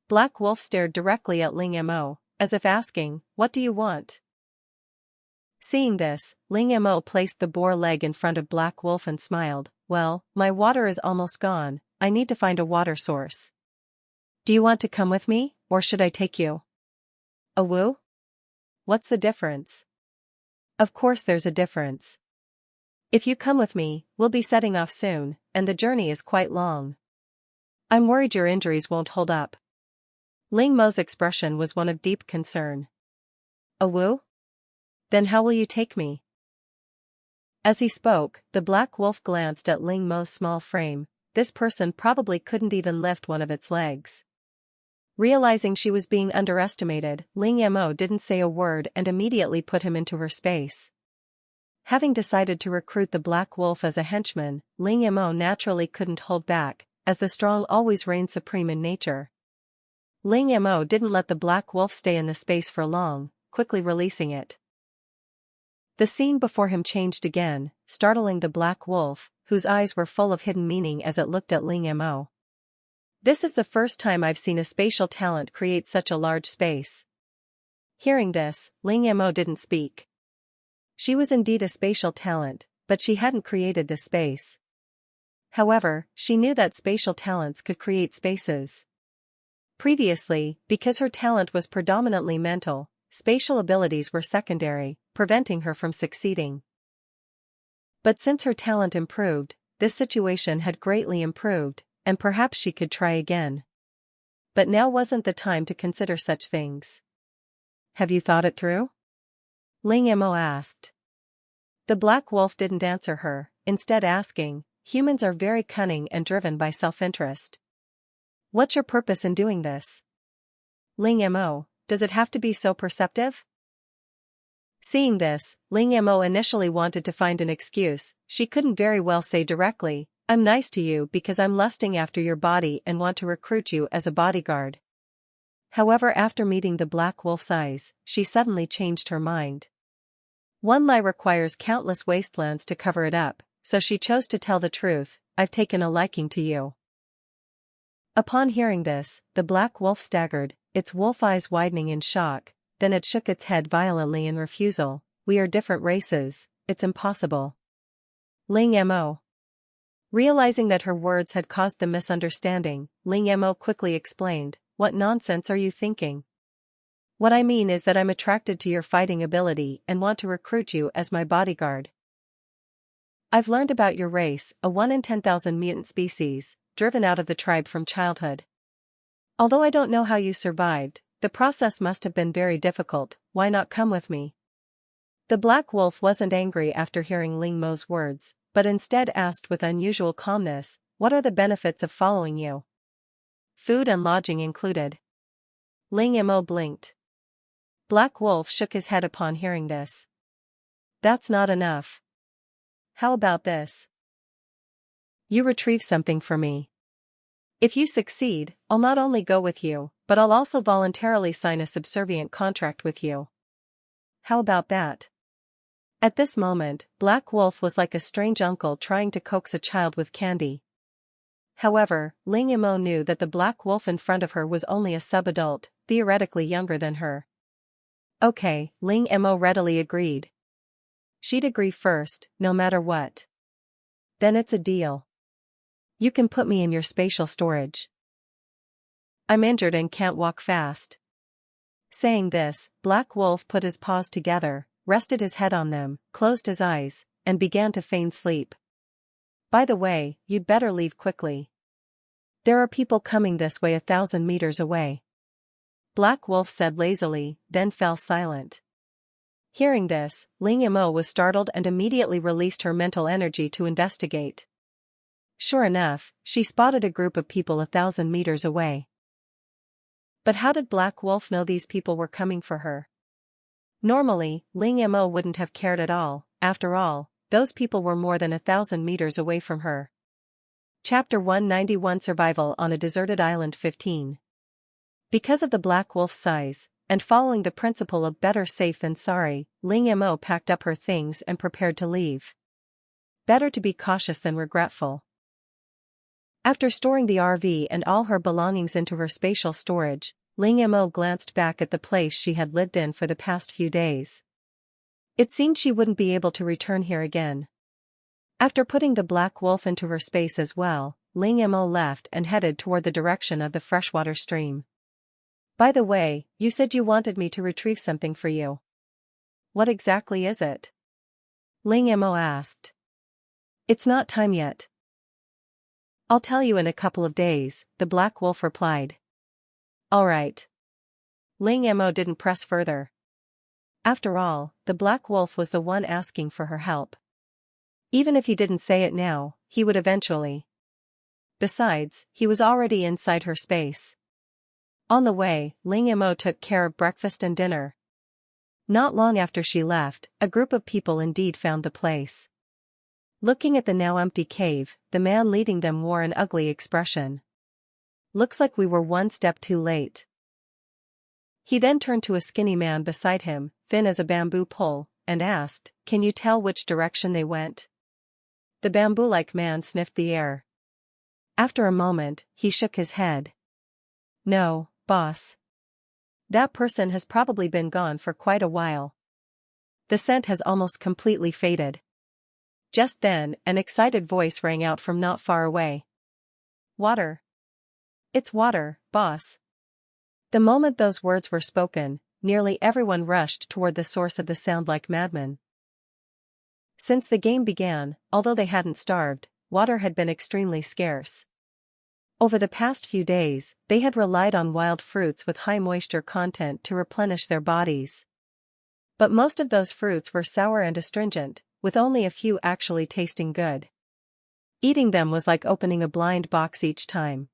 Black Wolf stared directly at Ling Mo, as if asking, "What do you want?" Seeing this, Ling Mo placed the boar leg in front of Black Wolf and smiled. Well, my water is almost gone, I need to find a water source. Do you want to come with me, or should I take you? A woo? What's the difference? Of course there's a difference. If you come with me, we'll be setting off soon, and the journey is quite long. I'm worried your injuries won't hold up. Ling Mo's expression was one of deep concern. A woo? Then how will you take me? As he spoke, the Black Wolf glanced at Ling Mo's small frame. This person probably couldn't even lift one of its legs. Realizing she was being underestimated, Ling Mo didn't say a word and immediately put him into her space. Having decided to recruit the Black Wolf as a henchman, Ling Mo naturally couldn't hold back, as the strong always reign supreme in nature. Ling Mo didn't let the Black Wolf stay in the space for long, quickly releasing it. The scene before him changed again, startling the Black Wolf, whose eyes were full of hidden meaning as it looked at Ling Mo. This is the first time I've seen a spatial talent create such a large space. Hearing this, Ling Mo didn't speak. She was indeed a spatial talent, but she hadn't created this space. However, she knew that spatial talents could create spaces. Previously, because her talent was predominantly mental, spatial abilities were secondary, preventing her from succeeding. But since her talent improved, this situation had greatly improved, and perhaps she could try again. But now wasn't the time to consider such things. Have you thought it through? Ling Mo asked. The Black Wolf didn't answer her, instead asking, humans are very cunning and driven by self-interest. What's your purpose in doing this? Ling Mo, does it have to be so perceptive? Seeing this, Ling Mo initially wanted to find an excuse. She couldn't very well say directly, I'm nice to you because I'm lusting after your body and want to recruit you as a bodyguard. However, after meeting the Black Wolf's eyes, she suddenly changed her mind. One lie requires countless wastelands to cover it up, so she chose to tell the truth, I've taken a liking to you. Upon hearing this, the Black Wolf staggered, its wolf eyes widening in shock, then it shook its head violently in refusal. We are different races, it's impossible. Ling Mo. Realizing that her words had caused the misunderstanding, Ling Mo quickly explained, what nonsense are you thinking? What I mean is that I'm attracted to your fighting ability and want to recruit you as my bodyguard. I've learned about your race, a 1 in 10,000 mutant species, driven out of the tribe from childhood. Although I don't know how you survived, the process must have been very difficult. Why not come with me? The Black Wolf wasn't angry after hearing Ling Mo's words, but instead asked with unusual calmness, what are the benefits of following you? Food and lodging included. Ling Mo blinked. Black Wolf shook his head upon hearing this. That's not enough. How about this? You retrieve something for me. If you succeed, I'll not only go with you, but I'll also voluntarily sign a subservient contract with you. How about that? At this moment, Black Wolf was like a strange uncle trying to coax a child with candy. However, Ling Mo knew that the Black Wolf in front of her was only a sub-adult, theoretically younger than her. Okay, Ling Mo readily agreed. She'd agree first, no matter what. Then it's a deal. You can put me in your spatial storage. I'm injured and can't walk fast. Saying this, Black Wolf put his paws together, rested his head on them, closed his eyes, and began to feign sleep. By the way, you'd better leave quickly. There are people coming this way 1,000 meters away. Black Wolf said lazily, then fell silent. Hearing this, Ling Mo was startled and immediately released her mental energy to investigate. Sure enough, she spotted a group of people 1,000 meters away. But how did Black Wolf know these people were coming for her? Normally, Ling Mo wouldn't have cared at all. After all, those people were more than 1,000 meters away from her. Chapter 191 Survival on a Deserted Island 15. Because of the Black Wolf's size, and following the principle of better safe than sorry, Ling Mo packed up her things and prepared to leave. Better to be cautious than regretful. After storing the RV and all her belongings into her spatial storage, Ling Mo glanced back at the place she had lived in for the past few days. It seemed she wouldn't be able to return here again. After putting the Black Wolf into her space as well, Ling Mo left and headed toward the direction of the freshwater stream. By the way, you said you wanted me to retrieve something for you. What exactly is it? Ling Mo asked. It's not time yet. I'll tell you in a couple of days, the Black Wolf replied. All right. Ling Mo didn't press further. After all, the Black Wolf was the one asking for her help. Even if he didn't say it now, he would eventually. Besides, he was already inside her space. On the way, Ling Mo took care of breakfast and dinner. Not long after she left, a group of people indeed found the place. Looking at the now empty cave, the man leading them wore an ugly expression. "Looks like we were one step too late." He then turned to a skinny man beside him, thin as a bamboo pole, and asked, "Can you tell which direction they went?" The bamboo-like man sniffed the air. After a moment, he shook his head. "No, boss. That person has probably been gone for quite a while. The scent has almost completely faded." Just then, an excited voice rang out from not far away. "Water. It's water, boss." The moment those words were spoken, nearly everyone rushed toward the source of the sound like madmen. Since the game began, although they hadn't starved, water had been extremely scarce. Over the past few days, they had relied on wild fruits with high moisture content to replenish their bodies. But most of those fruits were sour and astringent, with only a few actually tasting good. Eating them was like opening a blind box each time.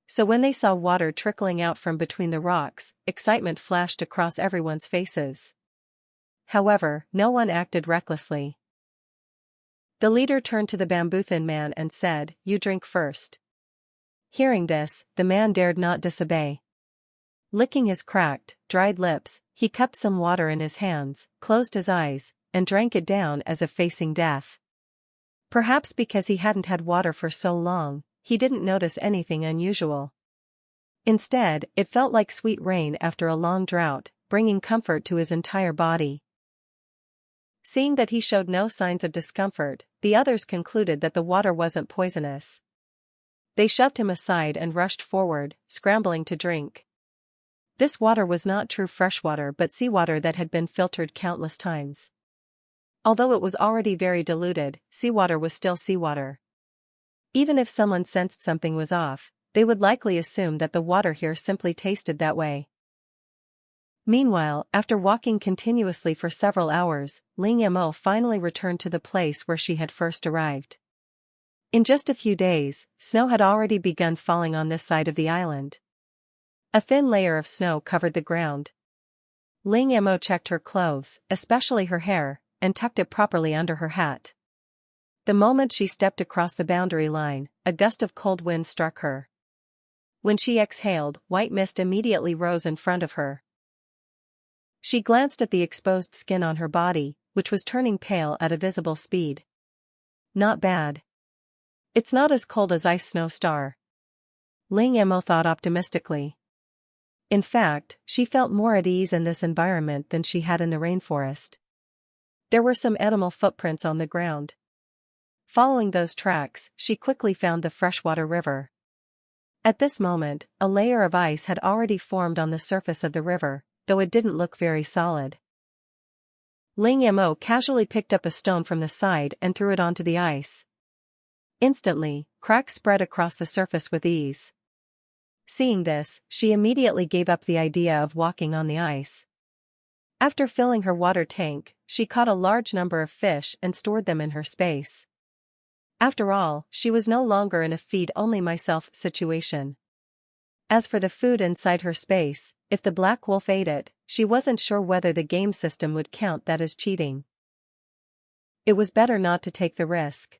So when they saw water trickling out from between the rocks, excitement flashed across everyone's faces. However, no one acted recklessly. The leader turned to the bamboo-thin man and said, "You drink first." Hearing this, the man dared not disobey. Licking his cracked, dried lips, he cupped some water in his hands, closed his eyes, and drank it down as if facing death. Perhaps because he hadn't had water for so long, he didn't notice anything unusual. Instead, it felt like sweet rain after a long drought, bringing comfort to his entire body. Seeing that he showed no signs of discomfort, the others concluded that the water wasn't poisonous. They shoved him aside and rushed forward, scrambling to drink. This water was not true freshwater but seawater that had been filtered countless times. Although it was already very diluted, seawater was still seawater. Even if someone sensed something was off, they would likely assume that the water here simply tasted that way. Meanwhile, after walking continuously for several hours, Ling Mo finally returned to the place where she had first arrived. In just a few days, snow had already begun falling on this side of the island. A thin layer of snow covered the ground. Ling Mo checked her clothes, especially her hair, and tucked it properly under her hat. The moment she stepped across the boundary line, a gust of cold wind struck her. When she exhaled, white mist immediately rose in front of her. She glanced at the exposed skin on her body, which was turning pale at a visible speed. Not bad. It's not as cold as ice snow star. Ling Mo thought optimistically. In fact, she felt more at ease in this environment than she had in the rainforest. There were some animal footprints on the ground. Following those tracks, she quickly found the freshwater river. At this moment, a layer of ice had already formed on the surface of the river, though it didn't look very solid. Ling Mo casually picked up a stone from the side and threw it onto the ice. Instantly, cracks spread across the surface with ease. Seeing this, she immediately gave up the idea of walking on the ice. After filling her water tank, she caught a large number of fish and stored them in her space. After all, she was no longer in a feed-only-myself situation. As for the food inside her space, if the black wolf ate it, she wasn't sure whether the game system would count that as cheating. It was better not to take the risk.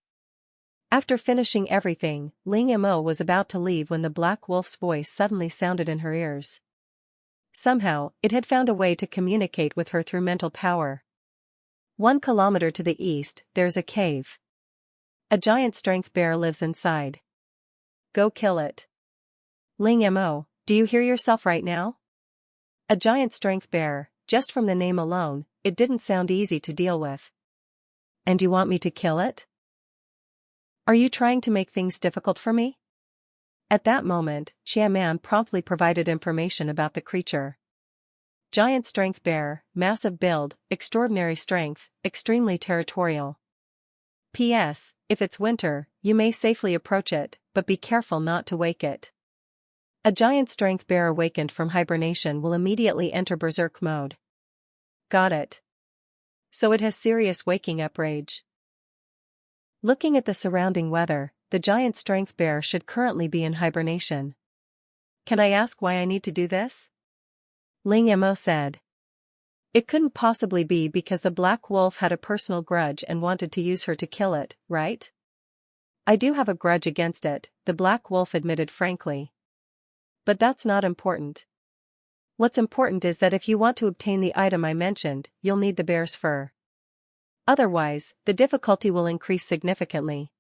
After finishing everything, Ling Mo was about to leave when the black wolf's voice suddenly sounded in her ears. Somehow, it had found a way to communicate with her through mental power. 1 kilometer to the east, there's a cave. A giant strength bear lives inside. Go kill it. Ling Mo, do you hear yourself right now? A giant strength bear, just from the name alone, it didn't sound easy to deal with. And you want me to kill it? Are you trying to make things difficult for me? At that moment, Qiaman promptly provided information about the creature. Giant strength bear, massive build, extraordinary strength, extremely territorial. P.S. If it's winter, you may safely approach it, but be careful not to wake it. A giant strength bear awakened from hibernation will immediately enter berserk mode. Got it. So it has serious waking up rage. Looking at the surrounding weather, the giant strength bear should currently be in hibernation. Can I ask why I need to do this? Ling Mo said. It couldn't possibly be because the black wolf had a personal grudge and wanted to use her to kill it, right? I do have a grudge against it, the black wolf admitted frankly. But that's not important. What's important is that if you want to obtain the item I mentioned, you'll need the bear's fur. Otherwise, the difficulty will increase significantly.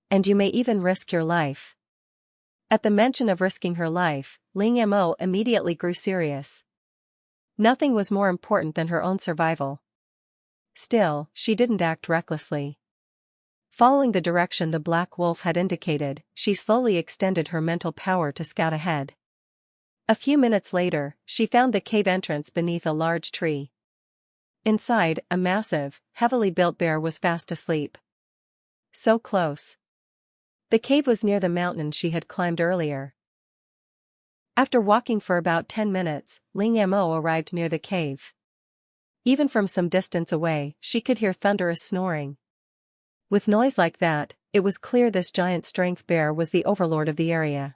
And you may even risk your life. At the mention of risking her life, Ling Mo immediately grew serious. Nothing was more important than her own survival. Still, she didn't act recklessly. Following the direction the black wolf had indicated, she slowly extended her mental power to scout ahead. A few minutes later, she found the cave entrance beneath a large tree. Inside, a massive, heavily built bear was fast asleep. So close. The cave was near the mountain she had climbed earlier. After walking for about 10 minutes, Ling Mo arrived near the cave. Even from some distance away, she could hear thunderous snoring. With noise like that, it was clear this giant strength bear was the overlord of the area.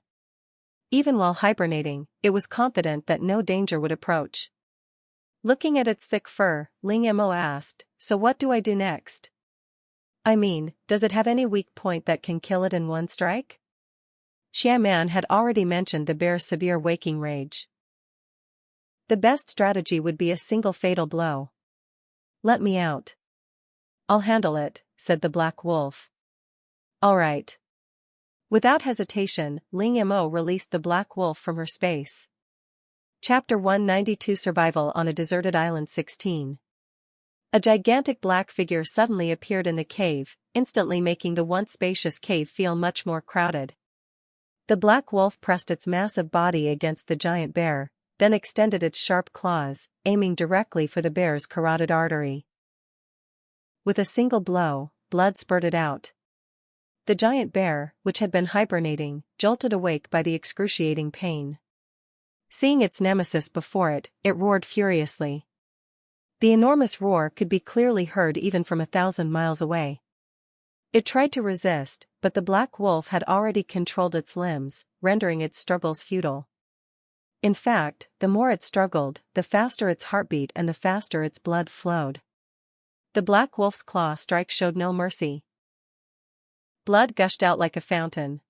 Even while hibernating, it was confident that no danger would approach. Looking at its thick fur, Ling Mo asked, "So what do I do next? I mean, does it have any weak point that can kill it in one strike?" Xiaoman had already mentioned the bear's severe waking rage. The best strategy would be a single fatal blow. "Let me out. I'll handle it," said the black wolf. "All right." Without hesitation, Ling Mo released the black wolf from her space. Chapter 192 Survival on a Deserted Island 16. A gigantic black figure suddenly appeared in the cave, instantly making the once spacious cave feel much more crowded. The black wolf pressed its massive body against the giant bear, then extended its sharp claws, aiming directly for the bear's carotid artery. With a single blow, blood spurted out. The giant bear, which had been hibernating, jolted awake by the excruciating pain. Seeing its nemesis before it, it roared furiously. The enormous roar could be clearly heard even from 1,000 miles away. It tried to resist, but the black wolf had already controlled its limbs, rendering its struggles futile. In fact, the more it struggled, the faster its heartbeat and the faster its blood flowed. The black wolf's claw strike showed no mercy. Blood gushed out like a fountain.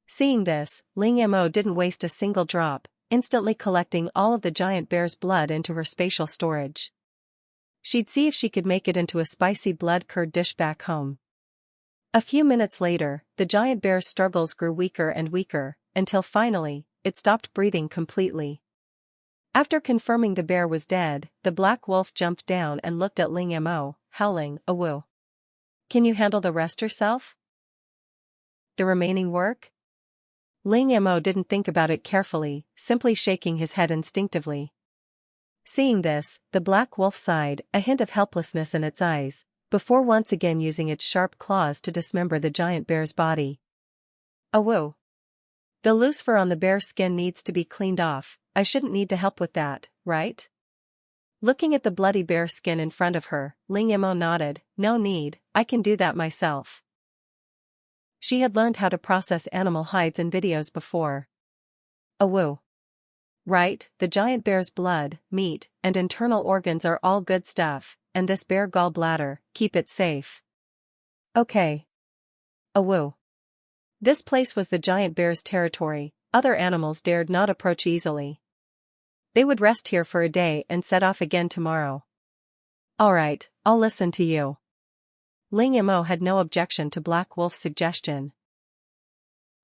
Seeing this, Ling Mo didn't waste a single drop, instantly collecting all of the giant bear's blood into her spatial storage. She'd see if she could make it into a spicy blood curd dish back home. A few minutes later, the giant bear's struggles grew weaker and weaker, until finally, it stopped breathing completely. After confirming the bear was dead, the black wolf jumped down and looked at Ling Mo, howling, "Awoo. Can you handle the rest yourself? The remaining work?" Ling Mo didn't think about it carefully, simply shaking his head instinctively. Seeing this, the black wolf sighed, a hint of helplessness in its eyes, before once again using its sharp claws to dismember the giant bear's body. "Awoo. The loose fur on the bear's skin needs to be cleaned off. I shouldn't need to help with that, right?" Looking at the bloody bear skin in front of her, Ling Mo nodded, "No need, I can do that myself." She had learned how to process animal hides in videos before. "Awoo. Right, the giant bear's blood, meat, and internal organs are all good stuff, and this bear gallbladder, keep it safe." "Okay. Awoo." This place was the giant bear's territory, other animals dared not approach easily. They would rest here for a day and set off again tomorrow. "Alright, I'll listen to you." Ling Mo had no objection to Black Wolf's suggestion.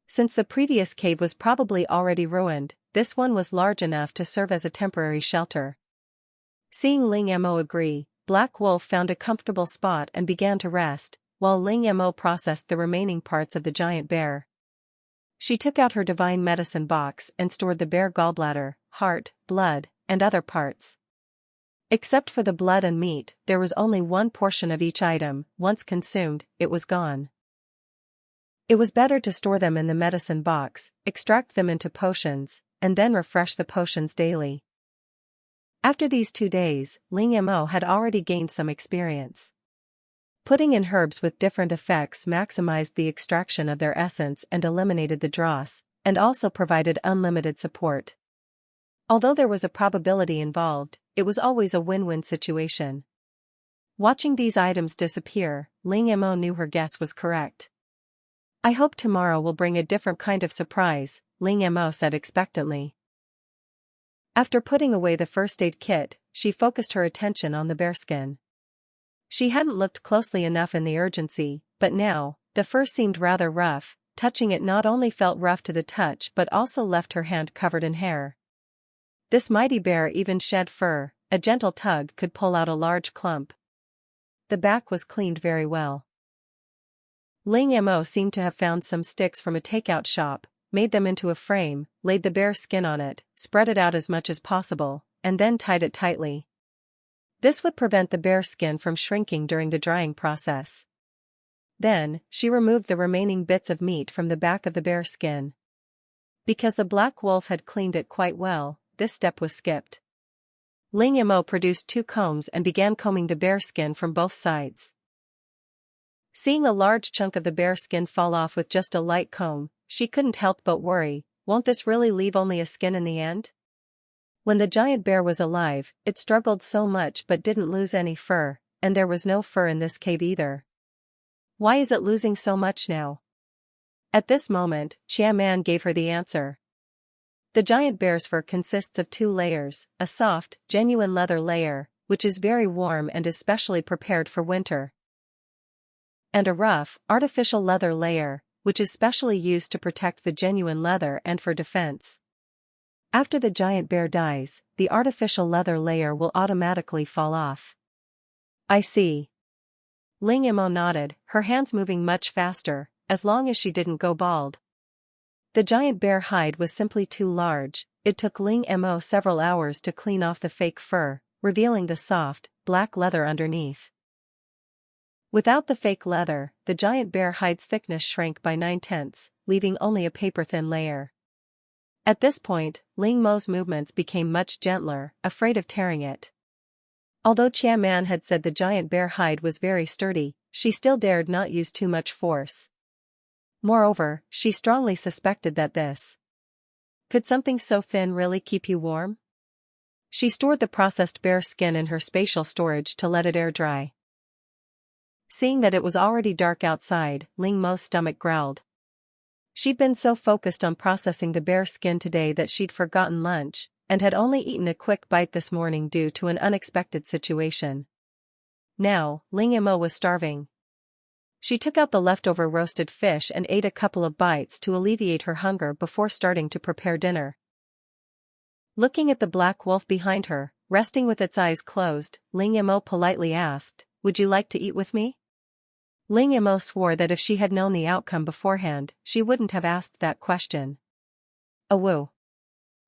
Since the previous cave was probably already ruined, this one was large enough to serve as a temporary shelter. Seeing Ling Mo agree, Black Wolf found a comfortable spot and began to rest, while Ling Mo processed the remaining parts of the giant bear. She took out her divine medicine box and stored the bear gallbladder, heart, blood, and other parts. Except for the blood and meat, there was only one portion of each item. Once consumed, it was gone. It was better to store them in the medicine box, extract them into potions, and then refresh the potions daily. After these 2 days, Ling Mo had already gained some experience. Putting in herbs with different effects maximized the extraction of their essence and eliminated the dross, and also provided unlimited support. Although there was a probability involved, it was always a win-win situation. Watching these items disappear, Ling Mo knew her guess was correct. "I hope tomorrow will bring a different kind of surprise," Ling Mo said expectantly. After putting away the first aid kit, she focused her attention on the bearskin. She hadn't looked closely enough in the urgency, but now, the fur seemed rather rough. Touching it not only felt rough to the touch but also left her hand covered in hair. This mighty bear even shed fur, a gentle tug could pull out a large clump. The back was cleaned very well. Ling Mo seemed to have found some sticks from a takeout shop, made them into a frame, laid the bear's skin on it, spread it out as much as possible, and then tied it tightly. This would prevent the bear's skin from shrinking during the drying process. Then, she removed the remaining bits of meat from the back of the bear's skin. Because the black wolf had cleaned it quite well, this step was skipped. Ling Mo produced 2 combs and began combing the bear skin from both sides. Seeing a large chunk of the bear skin fall off with just a light comb, she couldn't help but worry, won't this really leave only a skin in the end? When the giant bear was alive, it struggled so much but didn't lose any fur, and there was no fur in this cave either. Why is it losing so much now? At this moment, Chia Man gave her the answer. The giant bear's fur consists of 2 layers, a soft, genuine leather layer, which is very warm and is specially prepared for winter, and a rough, artificial leather layer, which is specially used to protect the genuine leather and for defense. After the giant bear dies, the artificial leather layer will automatically fall off. I see. Ling Mo nodded, her hands moving much faster, as long as she didn't go bald. The giant bear hide was simply too large. It took Ling Mo several hours to clean off the fake fur, revealing the soft, black leather underneath. Without the fake leather, the giant bear hide's thickness shrank by 9/10, leaving only a paper-thin layer. At this point, Ling Mo's movements became much gentler, afraid of tearing it. Although Chia Man had said the giant bear hide was very sturdy, she still dared not use too much force. Moreover, she strongly suspected that could something so thin really keep you warm? She stored the processed bear skin in her spatial storage to let it air dry. Seeing that it was already dark outside, Ling Mo's stomach growled. She'd been so focused on processing the bear skin today that she'd forgotten lunch, and had only eaten a quick bite this morning due to an unexpected situation. Now, Ling Mo was starving. She took out the leftover roasted fish and ate a couple of bites to alleviate her hunger before starting to prepare dinner. Looking at the black wolf behind her, resting with its eyes closed, Ling Mo politely asked, "Would you like to eat with me?" Ling Mo swore that if she had known the outcome beforehand, she wouldn't have asked that question. "Awoo.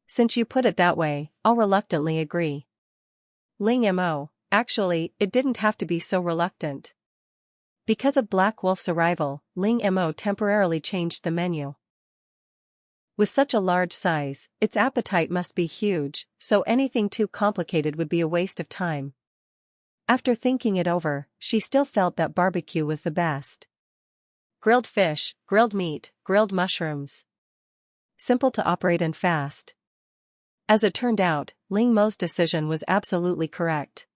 Since you put it that way, I'll reluctantly agree." Ling Mo, actually, it didn't have to be so reluctant. Because of Black Wolf's arrival, Ling Mo temporarily changed the menu. With such a large size, its appetite must be huge, so anything too complicated would be a waste of time. After thinking it over, she still felt that barbecue was the best. Grilled fish, grilled meat, grilled mushrooms. Simple to operate and fast. As it turned out, Ling Mo's decision was absolutely correct.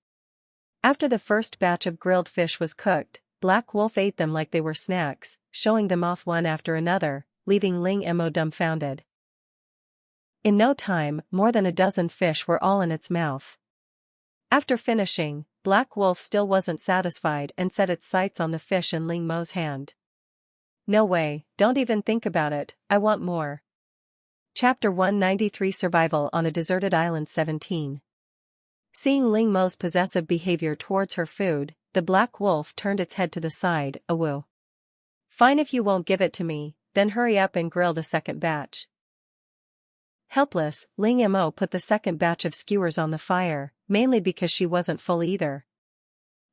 After the first batch of grilled fish was cooked, Black Wolf ate them like they were snacks, showing them off one after another, leaving Ling Mo dumbfounded. In no time, more than a dozen fish were all in its mouth. After finishing, Black Wolf still wasn't satisfied and set its sights on the fish in Ling Mo's hand. "No way, don't even think about it, I want more." Chapter 193 Survival on a Deserted Island 17. Seeing Ling Mo's possessive behavior towards her food, the black wolf turned its head to the side. "Awoo. Fine if you won't give it to me, then hurry up and grill the second batch." Helpless, Ling Mo put the second batch of skewers on the fire, mainly because she wasn't full either.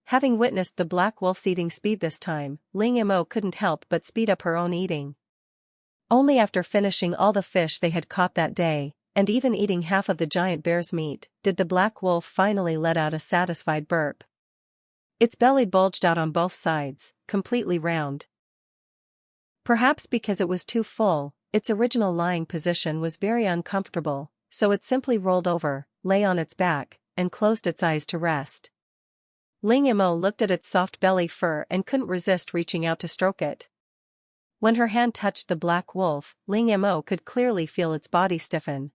Having witnessed the black wolf's eating speed this time, Ling Mo couldn't help but speed up her own eating. Only after finishing all the fish they had caught that day, and even eating half of the giant bear's meat, did the black wolf finally let out a satisfied burp. Its belly bulged out on both sides, completely round. Perhaps because it was too full, its original lying position was very uncomfortable, so it simply rolled over, lay on its back, and closed its eyes to rest. Ling Mo looked at its soft belly fur and couldn't resist reaching out to stroke it. When her hand touched the black wolf, Ling Mo could clearly feel its body stiffen.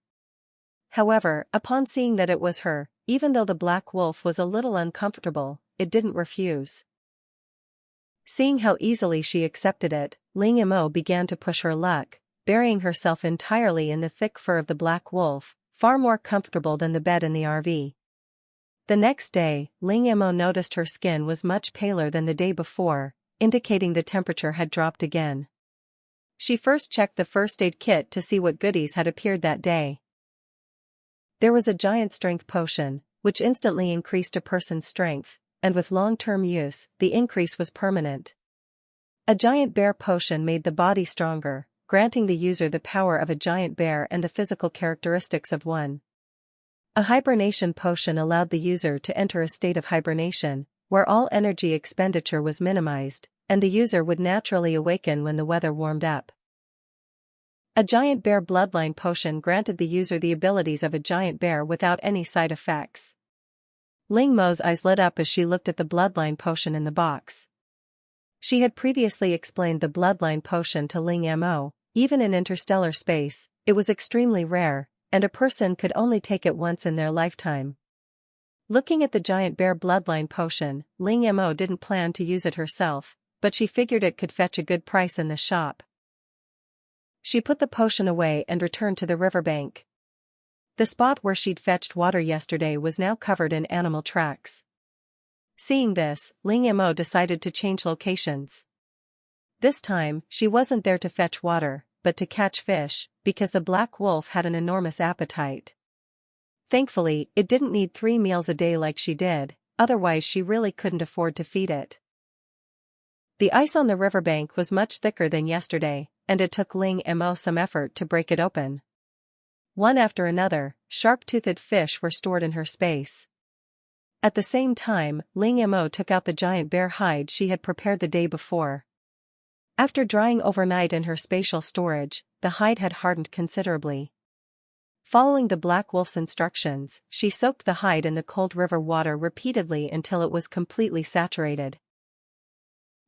However, upon seeing that it was her, even though the black wolf was a little uncomfortable, it didn't refuse. Seeing how easily she accepted it, Ling Mo began to push her luck, burying herself entirely in the thick fur of the black wolf, far more comfortable than the bed in the RV. The next day, Ling Mo noticed her skin was much paler than the day before, indicating the temperature had dropped again. She first checked the first aid kit to see what goodies had appeared that day. There was a giant strength potion, which instantly increased a person's strength, and with long-term use, the increase was permanent. A giant bear potion made the body stronger, granting the user the power of a giant bear and the physical characteristics of one. A hibernation potion allowed the user to enter a state of hibernation, where all energy expenditure was minimized, and the user would naturally awaken when the weather warmed up. A giant bear bloodline potion granted the user the abilities of a giant bear without any side effects. Ling Mo's eyes lit up as she looked at the bloodline potion in the box. She had previously explained the bloodline potion to Ling Mo. Even in interstellar space, it was extremely rare, and a person could only take it once in their lifetime. Looking at the giant bear bloodline potion, Ling Mo didn't plan to use it herself, but she figured it could fetch a good price in the shop. She put the potion away and returned to the riverbank. The spot where she'd fetched water yesterday was now covered in animal tracks. Seeing this, Ling Mo decided to change locations. This time, she wasn't there to fetch water, but to catch fish, because the black wolf had an enormous appetite. Thankfully, it didn't need 3 meals a day like she did, otherwise she really couldn't afford to feed it. The ice on the riverbank was much thicker than yesterday, and it took Ling Mo some effort to break it open. One after another, sharp-toothed fish were stored in her space. At the same time, Ling Mo took out the giant bear hide she had prepared the day before. After drying overnight in her spatial storage, the hide had hardened considerably. Following the black wolf's instructions, she soaked the hide in the cold river water repeatedly until it was completely saturated.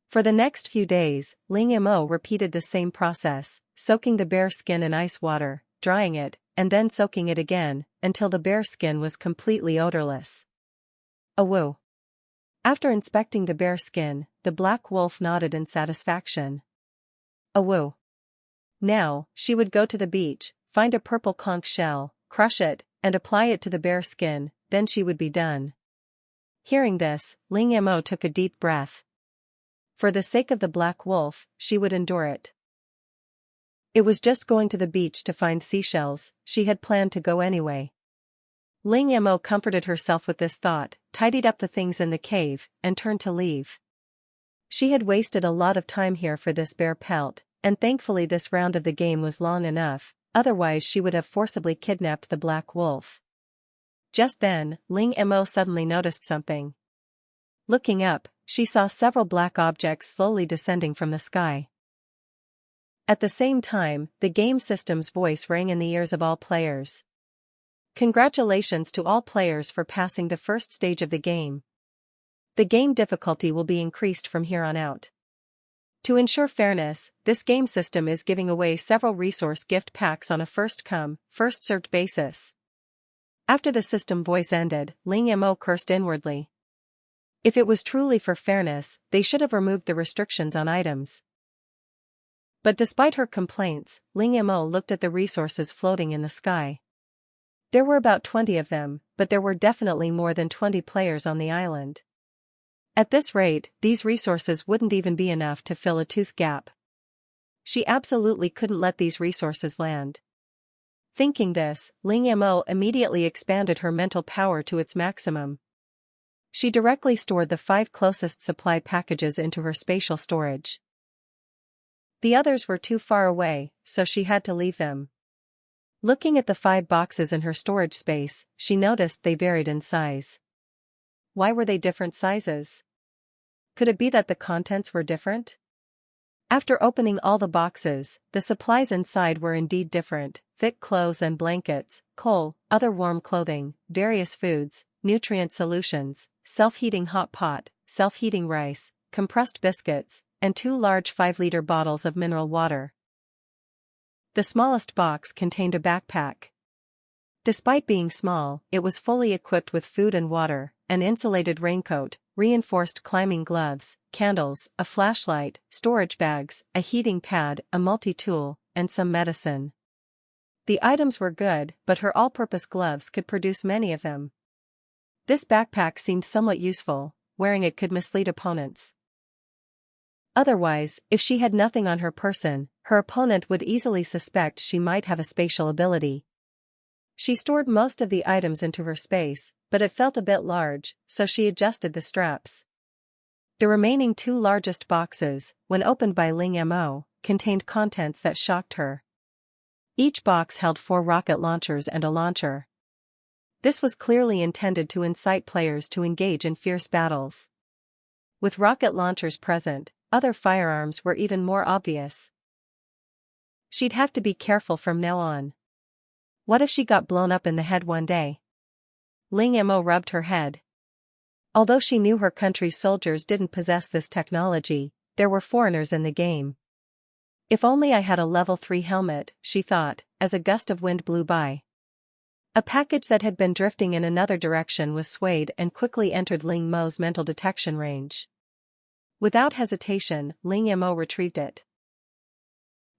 For the next few days, Ling Mo repeated the same process, soaking the bear skin in ice water, drying it, and then soaking it again, until the bear skin was completely odorless. Awoo! After inspecting the bear skin, the black wolf nodded in satisfaction. Awoo! Now, she would go to the beach, find a purple conch shell, crush it, and apply it to the bear skin, then she would be done. Hearing this, Ling Mo took a deep breath. For the sake of the black wolf, she would endure it. It was just going to the beach to find seashells, she had planned to go anyway. Ling Mo comforted herself with this thought, tidied up the things in the cave, and turned to leave. She had wasted a lot of time here for this bear pelt, and thankfully this round of the game was long enough, otherwise she would have forcibly kidnapped the black wolf. Just then, Ling Mo suddenly noticed something. Looking up, she saw several black objects slowly descending from the sky. At the same time, the game system's voice rang in the ears of all players. Congratulations to all players for passing the first stage of the game. The game difficulty will be increased from here on out. To ensure fairness, this game system is giving away several resource gift packs on a first-come, first-served basis. After the system voice ended, Ling Mo cursed inwardly. If it was truly for fairness, they should have removed the restrictions on items. But despite her complaints, Ling Mo looked at the resources floating in the sky. There were about 20 of them, but there were definitely more than 20 players on the island. At this rate, these resources wouldn't even be enough to fill a tooth gap. She absolutely couldn't let these resources land. Thinking this, Ling Mo immediately expanded her mental power to its maximum. She directly stored the 5 closest supply packages into her spatial storage. The others were too far away, so she had to leave them. Looking at the 5 boxes in her storage space, she noticed they varied in size. Why were they different sizes? Could it be that the contents were different? After opening all the boxes, the supplies inside were indeed different, thick clothes and blankets, coal, other warm clothing, various foods, nutrient solutions, self-heating hot pot, self-heating rice, compressed biscuits, and 2 large 5-liter bottles of mineral water. The smallest box contained a backpack. Despite being small, it was fully equipped with food and water, an insulated raincoat, reinforced climbing gloves, candles, a flashlight, storage bags, a heating pad, a multi-tool, and some medicine. The items were good, but her all-purpose gloves could produce many of them. This backpack seemed somewhat useful, wearing it could mislead opponents. Otherwise, if she had nothing on her person, her opponent would easily suspect she might have a spatial ability. She stored most of the items into her space, but it felt a bit large, so she adjusted the straps. The remaining 2 largest boxes, when opened by Ling Mo, contained contents that shocked her. Each box held 4 rocket launchers and a launcher. This was clearly intended to incite players to engage in fierce battles. With rocket launchers present, other firearms were even more obvious. She'd have to be careful from now on. What if she got blown up in the head one day? Ling Mo rubbed her head. Although she knew her country's soldiers didn't possess this technology, there were foreigners in the game. If only I had a level 3 helmet, she thought, as a gust of wind blew by. A package that had been drifting in another direction was swayed and quickly entered Ling Mo's mental detection range. Without hesitation, Ling Mo retrieved it.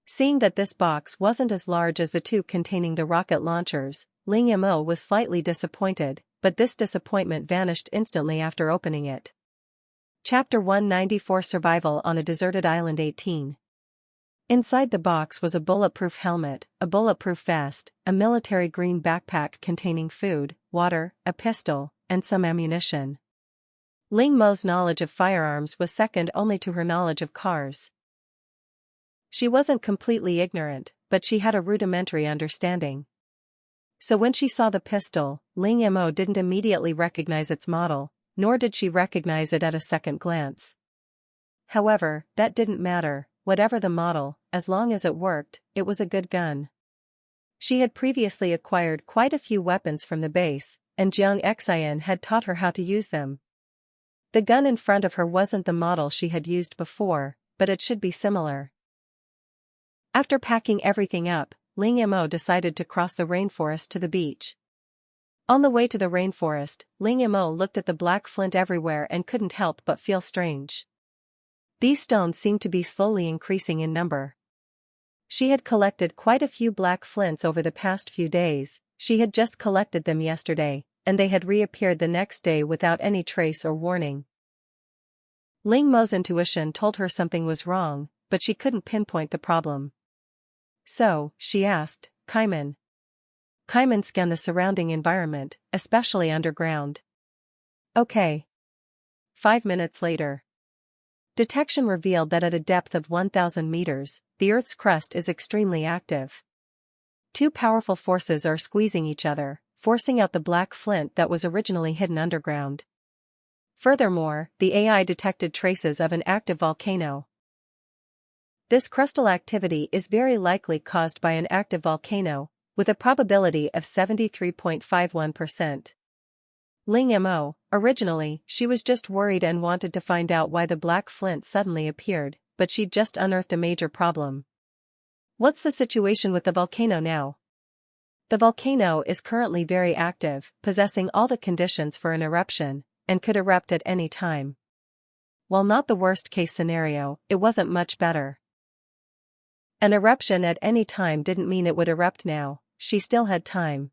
Seeing that this box wasn't as large as the 2 containing the rocket launchers, Ling Mo was slightly disappointed, but this disappointment vanished instantly after opening it. Chapter 194 Survival on a Deserted Island 18. Inside the box was a bulletproof helmet, a bulletproof vest, a military green backpack containing food, water, a pistol, and some ammunition. Ling Mo's knowledge of firearms was second only to her knowledge of cars. She wasn't completely ignorant, but she had a rudimentary understanding. So when she saw the pistol, Ling Mo didn't immediately recognize its model, nor did she recognize it at a second glance. However, that didn't matter, whatever the model, as long as it worked, it was a good gun. She had previously acquired quite a few weapons from the base, and Jiang Xian had taught her how to use them. The gun in front of her wasn't the model she had used before, but it should be similar. After packing everything up, Ling Mo decided to cross the rainforest to the beach. On the way to the rainforest, Ling Mo looked at the black flint everywhere and couldn't help but feel strange. These stones seemed to be slowly increasing in number. She had collected quite a few black flints over the past few days, she had just collected them yesterday, and they had reappeared the next day without any trace or warning. Ling Mo's intuition told her something was wrong, but she couldn't pinpoint the problem. So, she asked, Kaiman. Kaiman scanned the surrounding environment, especially underground. Okay. 5 minutes later. Detection revealed that at a depth of 1,000 meters, the Earth's crust is extremely active. 2 powerful forces are squeezing each other, forcing out the black flint that was originally hidden underground. Furthermore, the AI detected traces of an active volcano. This crustal activity is very likely caused by an active volcano, with a probability of 73.51%. Ling Mo, originally, she was just worried and wanted to find out why the black flint suddenly appeared, but she'd just unearthed a major problem. What's the situation with the volcano now? The volcano is currently very active, possessing all the conditions for an eruption, and could erupt at any time. While not the worst-case scenario, it wasn't much better. An eruption at any time didn't mean it would erupt now, she still had time.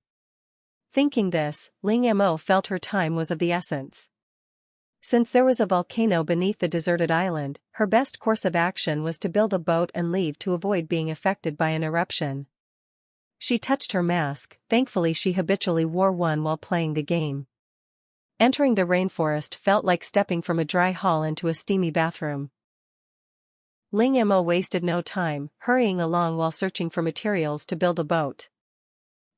Thinking this, Ling Mo felt her time was of the essence. Since there was a volcano beneath the deserted island, her best course of action was to build a boat and leave to avoid being affected by an eruption. She touched her mask, thankfully she habitually wore one while playing the game. Entering the rainforest felt like stepping from a dry hall into a steamy bathroom. Ling Mo wasted no time, hurrying along while searching for materials to build a boat.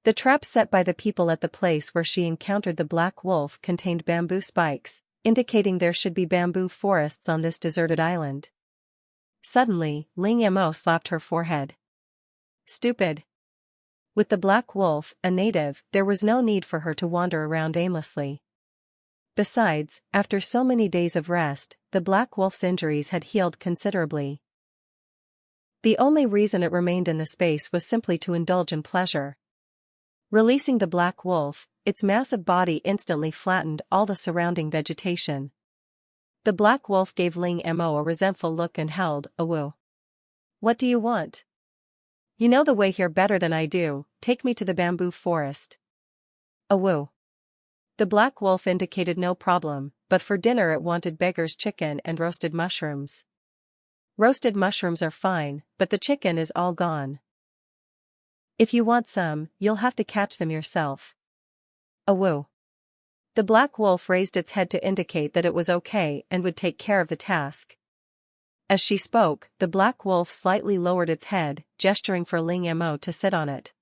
The trap set by the people at the place where she encountered the black wolf contained bamboo spikes, indicating there should be bamboo forests on this deserted island. Suddenly, Ling Mo slapped her forehead. Stupid. With the black wolf, a native, there was no need for her to wander around aimlessly. Besides, after so many days of rest, the black wolf's injuries had healed considerably. The only reason it remained in the space was simply to indulge in pleasure. Releasing the black wolf, its massive body instantly flattened all the surrounding vegetation. The black wolf gave Ling Mo a resentful look and howled, "Awoo. What do you want? You know the way here better than I do, take me to the bamboo forest." "Awoo." The black wolf indicated no problem, but for dinner it wanted beggar's chicken and roasted mushrooms. "Roasted mushrooms are fine, but the chicken is all gone. If you want some, you'll have to catch them yourself." "Awoo." The black wolf raised its head to indicate that it was okay and would take care of the task. As she spoke, the black wolf slightly lowered its head, gesturing for Ling Mo to sit on it.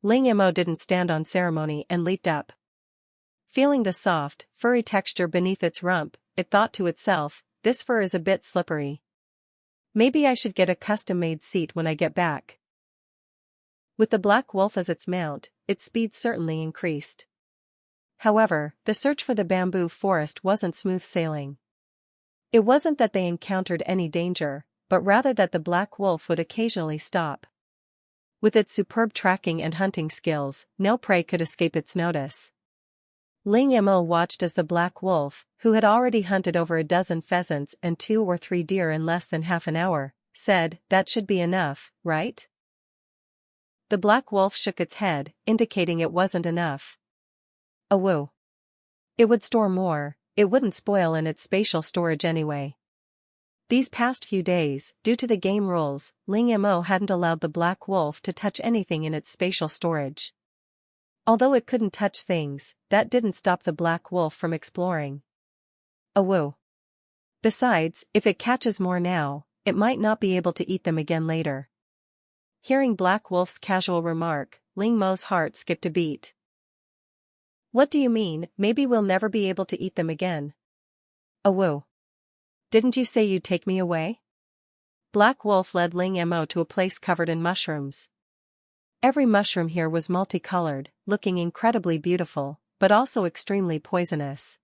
Ling Mo didn't stand on ceremony and leaped up. Feeling the soft, furry texture beneath its rump, it thought to itself, "This fur is a bit slippery. Maybe I should get a custom-made seat when I get back." With the black wolf as its mount, its speed certainly increased. However, the search for the bamboo forest wasn't smooth sailing. It wasn't that they encountered any danger, but rather that the black wolf would occasionally stop. With its superb tracking and hunting skills, no prey could escape its notice. Ling Mo watched as the black wolf, who had already hunted over a dozen pheasants and 2 or 3 deer in less than half an hour, said, "That should be enough, right?" The black wolf shook its head, indicating it wasn't enough. "Awoo. It would store more, it wouldn't spoil in its spatial storage anyway." These past few days, due to the game rules, Ling Mo hadn't allowed the black wolf to touch anything in its spatial storage. Although it couldn't touch things, that didn't stop the black wolf from exploring. "Awoo. Besides, if it catches more now, it might not be able to eat them again later." Hearing Black Wolf's casual remark, Ling Mo's heart skipped a beat. "What do you mean, maybe we'll never be able to eat them again?" "Awoo. Didn't you say you'd take me away?" Black Wolf led Ling Mo to a place covered in mushrooms. Every mushroom here was multicolored, looking incredibly beautiful, but also extremely poisonous.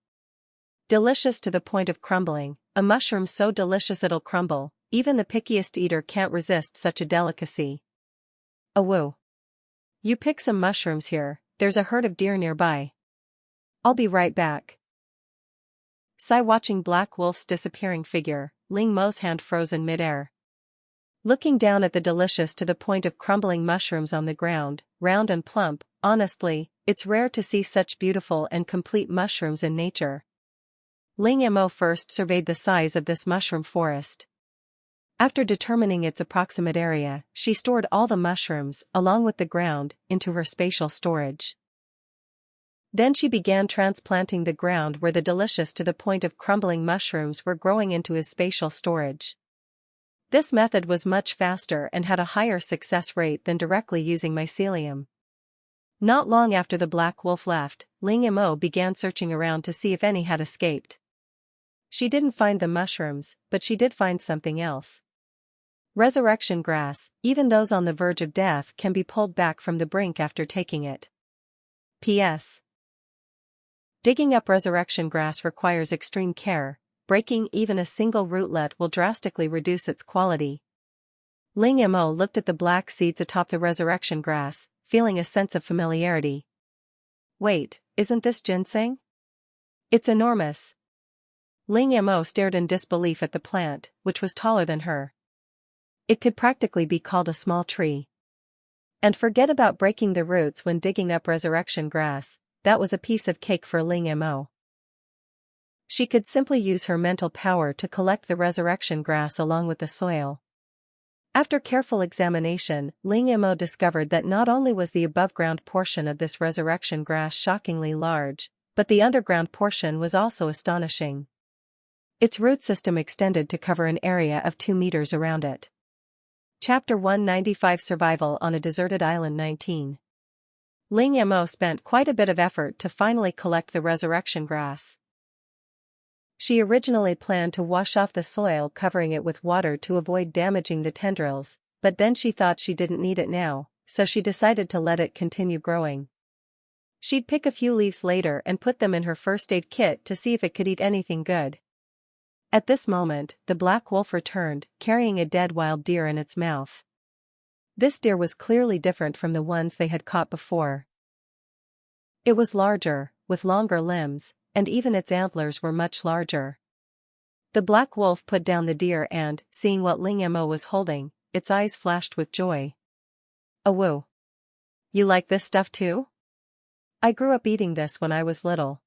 Delicious to the point of crumbling, a mushroom so delicious it'll crumble, even the pickiest eater can't resist such a delicacy. "Awoo. You pick some mushrooms here, there's a herd of deer nearby. I'll be right back." Sigh watching Black Wolf's disappearing figure, Ling Mo's hand froze in midair. Looking down at the delicious to the point of crumbling mushrooms on the ground, round and plump, honestly, it's rare to see such beautiful and complete mushrooms in nature. Ling Mo first surveyed the size of this mushroom forest. After determining its approximate area, she stored all the mushrooms, along with the ground, into her spatial storage. Then she began transplanting the ground where the delicious to the point of crumbling mushrooms were growing into his spatial storage. This method was much faster and had a higher success rate than directly using mycelium. Not long after the black wolf left, Ling Mo began searching around to see if any had escaped. She didn't find the mushrooms, but she did find something else. Resurrection grass, even those on the verge of death can be pulled back from the brink after taking it. P.S. Digging up resurrection grass requires extreme care. Breaking even a single rootlet will drastically reduce its quality. Ling Mo looked at the black seeds atop the resurrection grass, feeling a sense of familiarity. "Wait, isn't this ginseng? It's enormous." Ling Mo stared in disbelief at the plant, which was taller than her. It could practically be called a small tree. And forget about breaking the roots when digging up resurrection grass, that was a piece of cake for Ling Mo. She could simply use her mental power to collect the resurrection grass along with the soil. After careful examination, Ling Mo discovered that not only was the above-ground portion of this resurrection grass shockingly large, but the underground portion was also astonishing. Its root system extended to cover an area of 2 meters around it. Chapter 195 Survival on a Deserted Island 19. Ling Mo spent quite a bit of effort to finally collect the resurrection grass. She originally planned to wash off the soil covering it with water to avoid damaging the tendrils, but then she thought she didn't need it now, so she decided to let it continue growing. She'd pick a few leaves later and put them in her first aid kit to see if it could eat anything good. At this moment, the black wolf returned, carrying a dead wild deer in its mouth. This deer was clearly different from the ones they had caught before. It was larger, with longer limbs, and even its antlers were much larger. The black wolf put down the deer and, seeing what Ling Mo was holding, its eyes flashed with joy. "Awoo! You like this stuff too? I grew up eating this when I was little.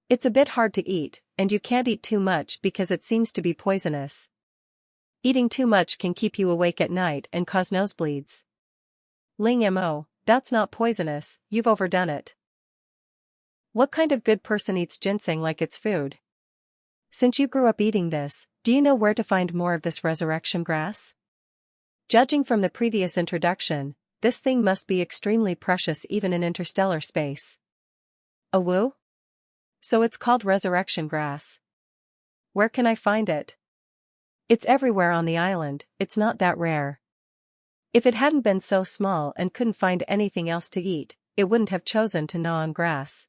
It's a bit hard to eat, and you can't eat too much because it seems to be poisonous. Eating too much can keep you awake at night and cause nosebleeds." "Ling Mo, that's not poisonous, you've overdone it. What kind of good person eats ginseng like it's food? Since you grew up eating this, do you know where to find more of this resurrection grass? Judging from the previous introduction, this thing must be extremely precious even in interstellar space." "Awoo? So it's called resurrection grass. Where can I find it?" "It's everywhere on the island, it's not that rare. If it hadn't been so small and couldn't find anything else to eat, it wouldn't have chosen to gnaw on grass."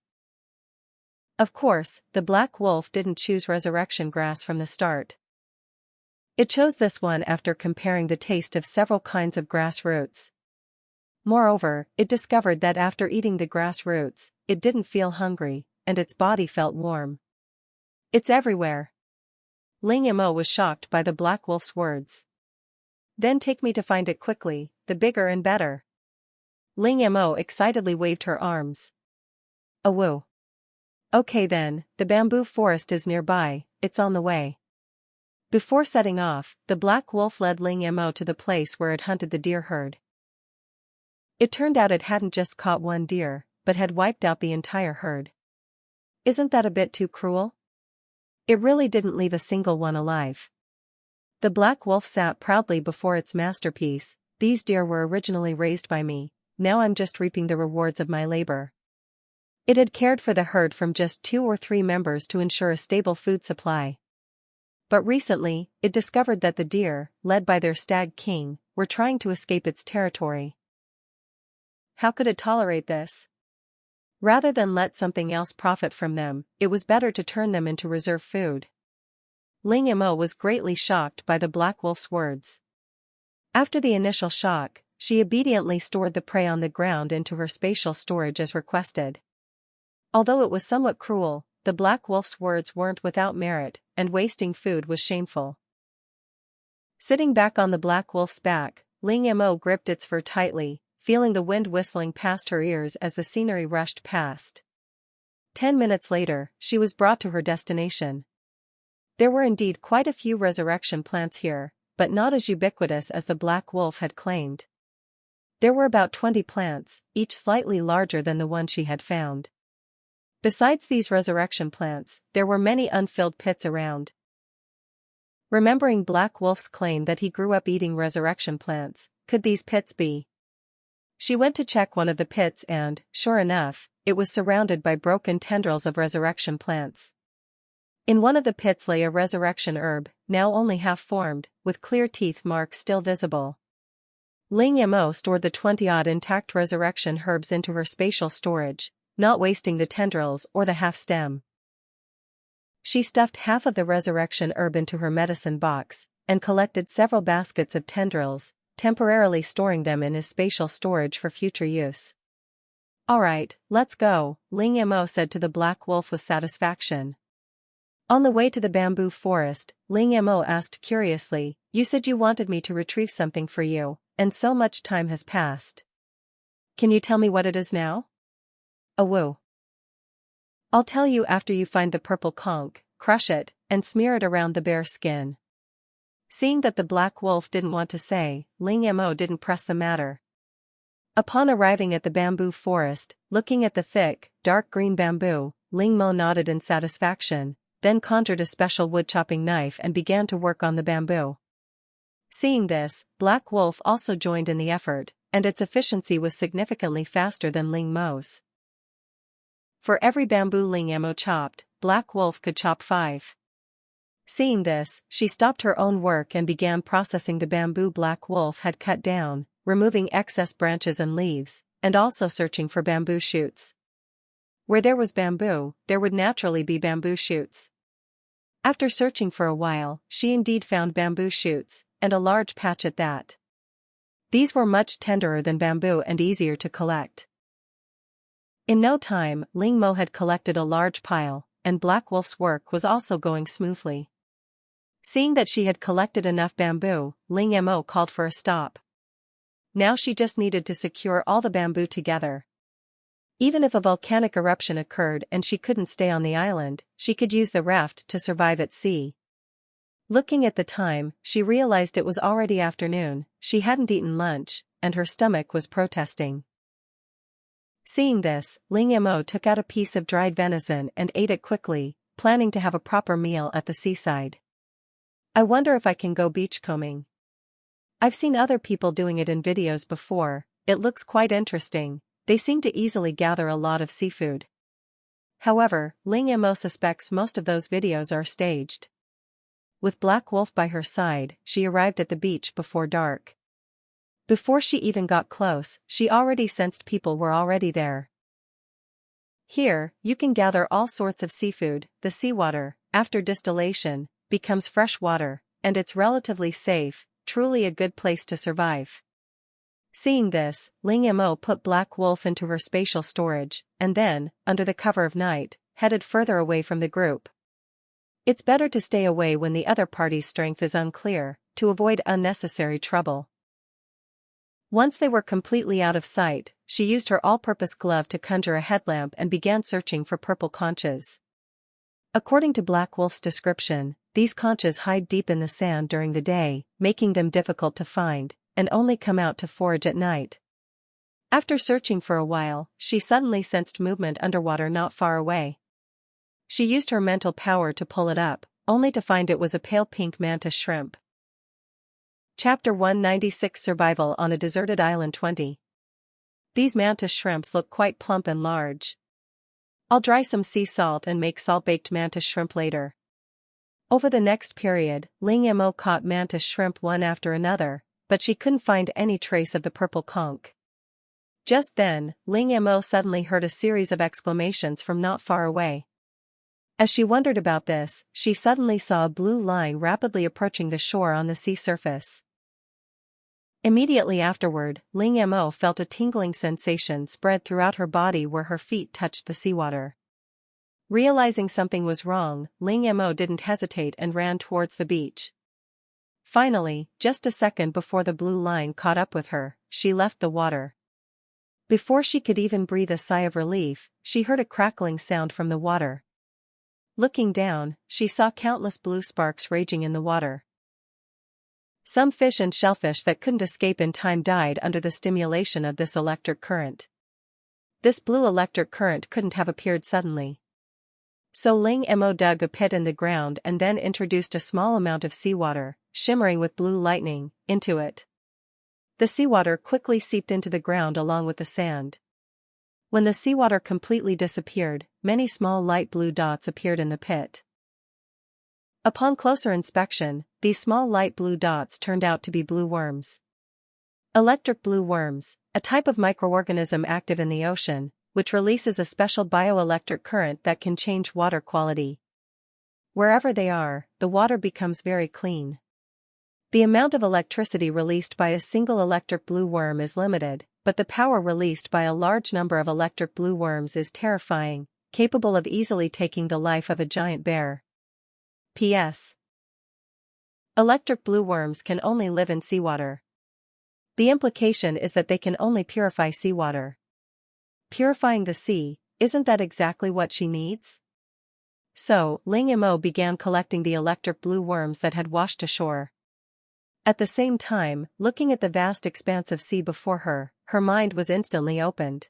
Of course, the black wolf didn't choose resurrection grass from the start. It chose this one after comparing the taste of several kinds of grass roots. Moreover, it discovered that after eating the grass roots, it didn't feel hungry, and its body felt warm. "It's everywhere." Ling Mo was shocked by the black wolf's words. "Then take me to find it quickly, the bigger and better." Ling Mo excitedly waved her arms. "Awoo. Okay then, the bamboo forest is nearby, it's on the way." Before setting off, the black wolf led Ling Mo to the place where it hunted the deer herd. It turned out it hadn't just caught one deer, but had wiped out the entire herd. Isn't that a bit too cruel? It really didn't leave a single one alive. The black wolf sat proudly before its masterpiece. "These deer were originally raised by me, now I'm just reaping the rewards of my labor." It had cared for the herd from just 2 or 3 members to ensure a stable food supply. But recently, it discovered that the deer, led by their stag king, were trying to escape its territory. How could it tolerate this? Rather than let something else profit from them, it was better to turn them into reserve food. Ling Mo was greatly shocked by the black wolf's words. After the initial shock, she obediently stored the prey on the ground into her spatial storage as requested. Although it was somewhat cruel, the black wolf's words weren't without merit, and wasting food was shameful. Sitting back on the black wolf's back, Ling Mo gripped its fur tightly, feeling the wind whistling past her ears as the scenery rushed past. 10 minutes later, she was brought to her destination. There were indeed quite a few resurrection plants here, but not as ubiquitous as the black wolf had claimed. There were about 20 plants, each slightly larger than the one she had found. Besides these resurrection plants, there were many unfilled pits around. Remembering Black Wolf's claim that he grew up eating resurrection plants, could these pits be? She went to check one of the pits and, sure enough, it was surrounded by broken tendrils of resurrection plants. In one of the pits lay a resurrection herb, now only half-formed, with clear teeth marks still visible. Ling Mo stored the 20-odd intact resurrection herbs into her spatial storage, not wasting the tendrils or the half-stem. She stuffed half of the resurrection herb into her medicine box, and collected several baskets of tendrils, temporarily storing them in his spatial storage for future use. "Alright, let's go," Ling Mo said to the black wolf with satisfaction. On the way to the bamboo forest, Ling Mo asked curiously, "You said you wanted me to retrieve something for you, and so much time has passed. Can you tell me what it is now?" "Awoo. I'll tell you after you find the purple conch, crush it, and smear it around the bear's skin." Seeing that the black wolf didn't want to say, Ling Mo didn't press the matter. Upon arriving at the bamboo forest, looking at the thick, dark green bamboo, Ling Mo nodded in satisfaction, then conjured a special wood-chopping knife and began to work on the bamboo. Seeing this, Black Wolf also joined in the effort, and its efficiency was significantly faster than Ling Mo's. For every bamboo Ling Mo chopped, Black Wolf could chop 5. Seeing this, she stopped her own work and began processing the bamboo Black Wolf had cut down, removing excess branches and leaves, and also searching for bamboo shoots. Where there was bamboo, there would naturally be bamboo shoots. After searching for a while, she indeed found bamboo shoots, and a large patch at that. These were much tenderer than bamboo and easier to collect. In no time, Ling Mo had collected a large pile, and Black Wolf's work was also going smoothly. Seeing that she had collected enough bamboo, Ling Mo called for a stop. Now she just needed to secure all the bamboo together. Even if a volcanic eruption occurred and she couldn't stay on the island, she could use the raft to survive at sea. Looking at the time, she realized it was already afternoon, she hadn't eaten lunch, and her stomach was protesting. Seeing this, Ling Mo took out a piece of dried venison and ate it quickly, planning to have a proper meal at the seaside. I wonder if I can go beachcombing. I've seen other people doing it in videos before, it looks quite interesting, they seem to easily gather a lot of seafood. However, Ling Mo suspects most of those videos are staged. With Black Wolf by her side, she arrived at the beach before dark. Before she even got close, she already sensed people were already there. Here, you can gather all sorts of seafood. The seawater, after distillation, becomes fresh water, and it's relatively safe, truly a good place to survive. Seeing this, Ling Mo put Black Wolf into her spatial storage, and then, under the cover of night, headed further away from the group. It's better to stay away when the other party's strength is unclear, to avoid unnecessary trouble. Once they were completely out of sight, she used her all-purpose glove to conjure a headlamp and began searching for purple conches. According to Black Wolf's description, these conches hide deep in the sand during the day, making them difficult to find, and only come out to forage at night. After searching for a while, she suddenly sensed movement underwater not far away. She used her mental power to pull it up, only to find it was a pale pink mantis shrimp. Chapter 196 Survival on a Deserted Island 20. These mantis shrimps look quite plump and large. I'll dry some sea salt and make salt-baked mantis shrimp later. Over the next period, Ling Mo caught mantis shrimp one after another, but she couldn't find any trace of the purple conch. Just then, Ling Mo suddenly heard a series of exclamations from not far away. As she wondered about this, she suddenly saw a blue line rapidly approaching the shore on the sea surface. Immediately afterward, Ling Mo felt a tingling sensation spread throughout her body where her feet touched the seawater. Realizing something was wrong, Ling Mo didn't hesitate and ran towards the beach. Finally, just a second before the blue line caught up with her, she left the water. Before she could even breathe a sigh of relief, she heard a crackling sound from the water. Looking down, she saw countless blue sparks raging in the water. Some fish and shellfish that couldn't escape in time died under the stimulation of this electric current. This blue electric current couldn't have appeared suddenly. So Ling Mo dug a pit in the ground and then introduced a small amount of seawater, shimmering with blue lightning, into it. The seawater quickly seeped into the ground along with the sand. When the seawater completely disappeared, many small light blue dots appeared in the pit. Upon closer inspection, these small light blue dots turned out to be blue worms. Electric blue worms, a type of microorganism active in the ocean, which releases a special bioelectric current that can change water quality. Wherever they are, the water becomes very clean. The amount of electricity released by a single electric blue worm is limited, but the power released by a large number of electric blue worms is terrifying, capable of easily taking the life of a giant bear. P.S. Electric blue worms can only live in seawater. The implication is that they can only purify seawater. Purifying the sea, isn't that exactly what she needs? So, Ling Mo began collecting the electric blue worms that had washed ashore. At the same time, looking at the vast expanse of sea before her, her mind was instantly opened.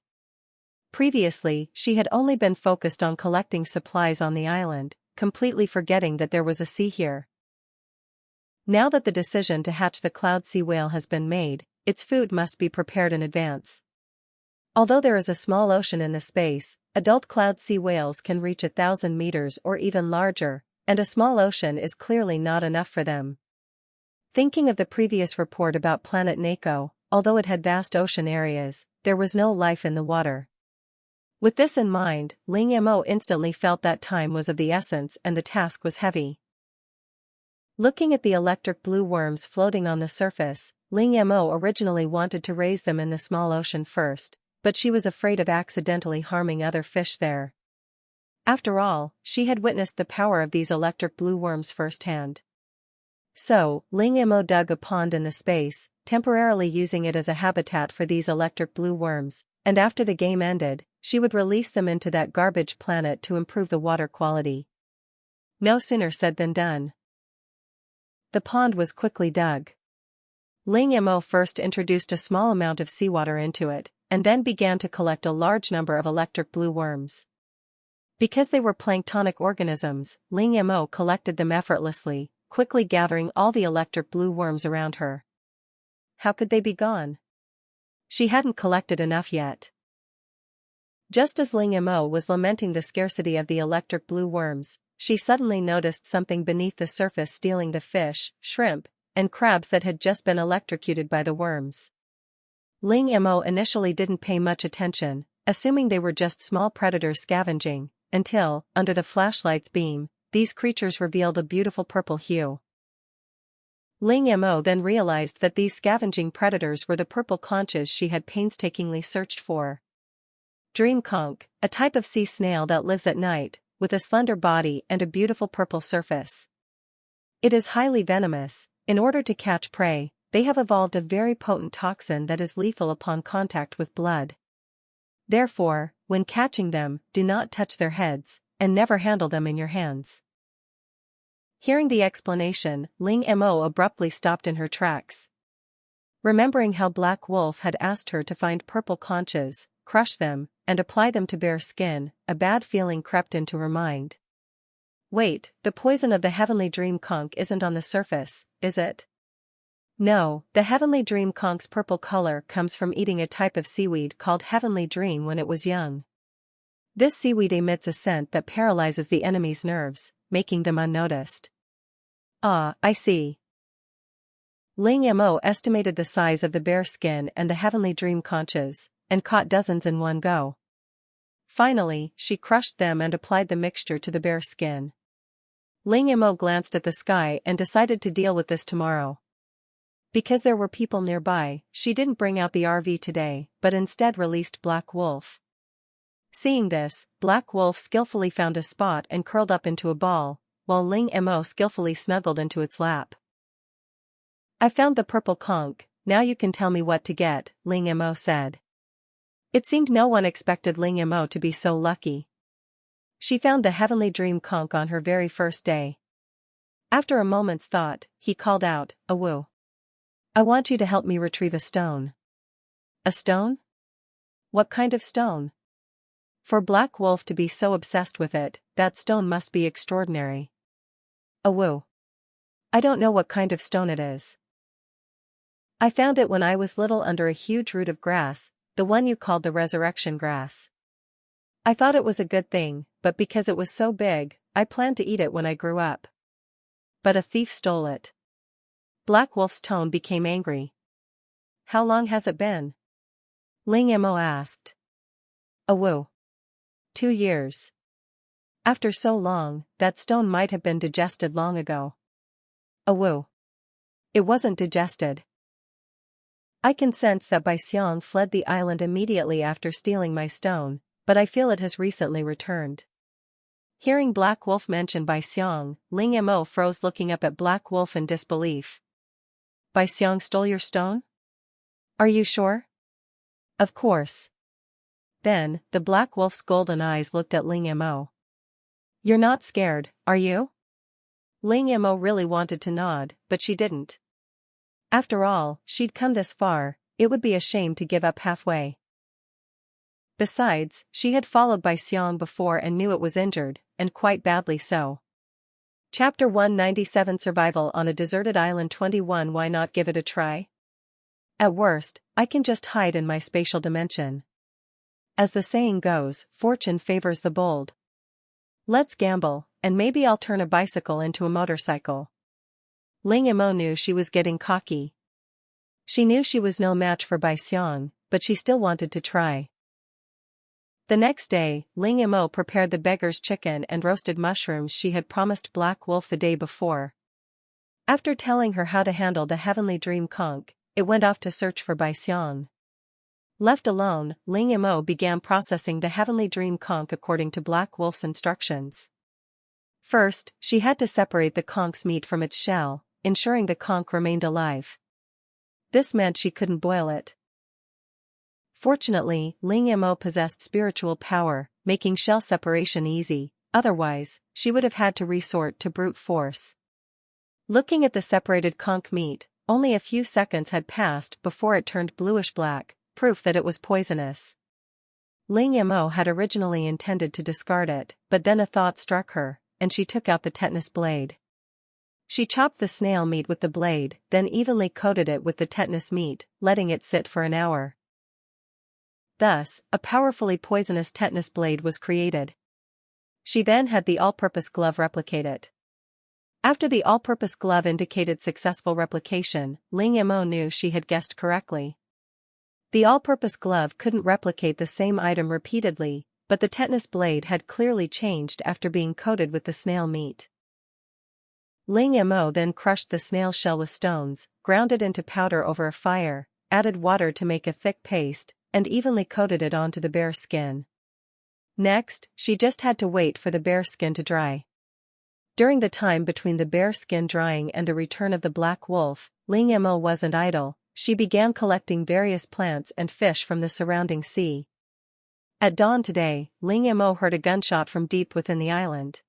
Previously, she had only been focused on collecting supplies on the island, completely forgetting that there was a sea here. Now that the decision to hatch the cloud sea whale has been made, its food must be prepared in advance. Although there is a small ocean in the space, adult cloud sea whales can reach 1,000 meters or even larger, and a small ocean is clearly not enough for them. Thinking of the previous report about planet Nako, although it had vast ocean areas, there was no life in the water. With this in mind, Ling Mo instantly felt that time was of the essence and the task was heavy. Looking at the electric blue worms floating on the surface, Ling Mo originally wanted to raise them in the small ocean first, but she was afraid of accidentally harming other fish there. After all, she had witnessed the power of these electric blue worms firsthand. So, Ling Mo dug a pond in the space, temporarily using it as a habitat for these electric blue worms, and after the game ended, she would release them into that garbage planet to improve the water quality. No sooner said than done. The pond was quickly dug. Ling Mo first introduced a small amount of seawater into it, and then began to collect a large number of electric blue worms. Because they were planktonic organisms, Ling Mo collected them effortlessly, quickly gathering all the electric blue worms around her. How could they be gone? She hadn't collected enough yet. Just as Ling Mo was lamenting the scarcity of the electric blue worms, she suddenly noticed something beneath the surface stealing the fish, shrimp, and crabs that had just been electrocuted by the worms. Ling Mo initially didn't pay much attention, assuming they were just small predators scavenging, until, under the flashlight's beam, these creatures revealed a beautiful purple hue. Ling Mo then realized that these scavenging predators were the purple conches she had painstakingly searched for. Dream conch, a type of sea snail that lives at night, with a slender body and a beautiful purple surface. It is highly venomous. In order to catch prey, they have evolved a very potent toxin that is lethal upon contact with blood. Therefore, when catching them, do not touch their heads, and never handle them in your hands. Hearing the explanation, Ling Mo abruptly stopped in her tracks. Remembering how Black Wolf had asked her to find purple conches, crush them, and apply them to bare skin, a bad feeling crept into her mind. Wait, the poison of the heavenly dream conch isn't on the surface, is it? No, the heavenly dream conch's purple color comes from eating a type of seaweed called heavenly dream when it was young. This seaweed emits a scent that paralyzes the enemy's nerves, making them unnoticed. Ah, I see. Ling Mo estimated the size of the bear skin and the heavenly dream conches, and caught dozens in one go. Finally, she crushed them and applied the mixture to the bear skin. Ling Mo glanced at the sky and decided to deal with this tomorrow. Because there were people nearby, she didn't bring out the RV today, but instead released Black Wolf. Seeing this, Black Wolf skillfully found a spot and curled up into a ball, while Ling Mo skillfully snuggled into its lap. I found the purple conch, now you can tell me what to get, Ling Mo said. It seemed no one expected Ling Mo to be so lucky. She found the heavenly dream conch on her very first day. After a moment's thought, he called out, "Awoo. I want you to help me retrieve a stone." A stone? What kind of stone? For Black Wolf to be so obsessed with it, that stone must be extraordinary. Awoo. I don't know what kind of stone it is. I found it when I was little under a huge root of grass, the one you called the resurrection grass. I thought it was a good thing, but because it was so big, I planned to eat it when I grew up. But a thief stole it. Black Wolf's tone became angry. How long has it been? Ling Mo asked. Awoo. 2 years. After so long, that stone might have been digested long ago. Awoo. It wasn't digested. I can sense that Baixiang fled the island immediately after stealing my stone, but I feel it has recently returned. Hearing Black Wolf mention Baixiang, Ling Mo froze, looking up at Black Wolf in disbelief. Baixiang stole your stone? Are you sure? Of course. Then, the Black Wolf's golden eyes looked at Ling Mo. You're not scared, are you? Ling Mo really wanted to nod, but she didn't. After all, she'd come this far, it would be a shame to give up halfway. Besides, she had followed Baixiang before and knew it was injured, and quite badly so. Chapter 197 Survival on a Deserted Island 21 Why not give it a try? At worst, I can just hide in my spatial dimension. As the saying goes, fortune favors the bold. Let's gamble, and maybe I'll turn a bicycle into a motorcycle. Ling Mo knew she was getting cocky. She knew she was no match for Bai Xiang, but she still wanted to try. The next day, Ling Mo prepared the beggar's chicken and roasted mushrooms she had promised Black Wolf the day before. After telling her how to handle the heavenly dream conch, it went off to search for Bai Xiang. Left alone, Ling Mo began processing the heavenly dream conch according to Black Wolf's instructions. First, she had to separate the conch's meat from its shell, ensuring the conch remained alive. This meant she couldn't boil it. Fortunately, Ling Mo possessed spiritual power, making shell separation easy, otherwise, she would have had to resort to brute force. Looking at the separated conch meat, only a few seconds had passed before it turned bluish-black, proof that it was poisonous. Ling Mo had originally intended to discard it, but then a thought struck her, and she took out the tetanus blade. She chopped the snail meat with the blade, then evenly coated it with the tetanus meat, letting it sit for an hour. Thus, a powerfully poisonous tetanus blade was created. She then had the all-purpose glove replicate it. After the all-purpose glove indicated successful replication, Ling Mo knew she had guessed correctly. The all-purpose glove couldn't replicate the same item repeatedly, but the tetanus blade had clearly changed after being coated with the snail meat. Ling Mo then crushed the snail shell with stones, ground it into powder over a fire, added water to make a thick paste, and evenly coated it onto the bear's skin. Next, she just had to wait for the bear's skin to dry. During the time between the bear's skin drying and the return of the Black Wolf, Ling Mo wasn't idle. She began collecting various plants and fish from the surrounding sea. At dawn today, Ling Mo heard a gunshot from deep within the island.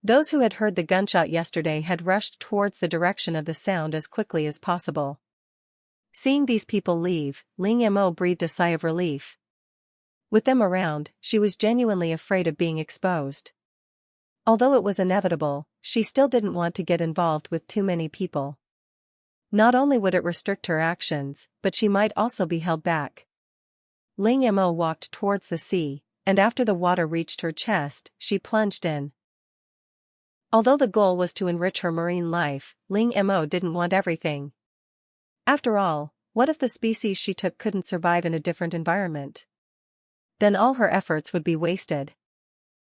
Those who had heard the gunshot yesterday had rushed towards the direction of the sound as quickly as possible. Seeing these people leave, Ling Mo breathed a sigh of relief. With them around, she was genuinely afraid of being exposed. Although it was inevitable, she still didn't want to get involved with too many people. Not only would it restrict her actions, but she might also be held back. Ling Mo walked towards the sea, and after the water reached her chest, she plunged in. Although the goal was to enrich her marine life, Ling Mo didn't want everything. After all, what if the species she took couldn't survive in a different environment? Then all her efforts would be wasted.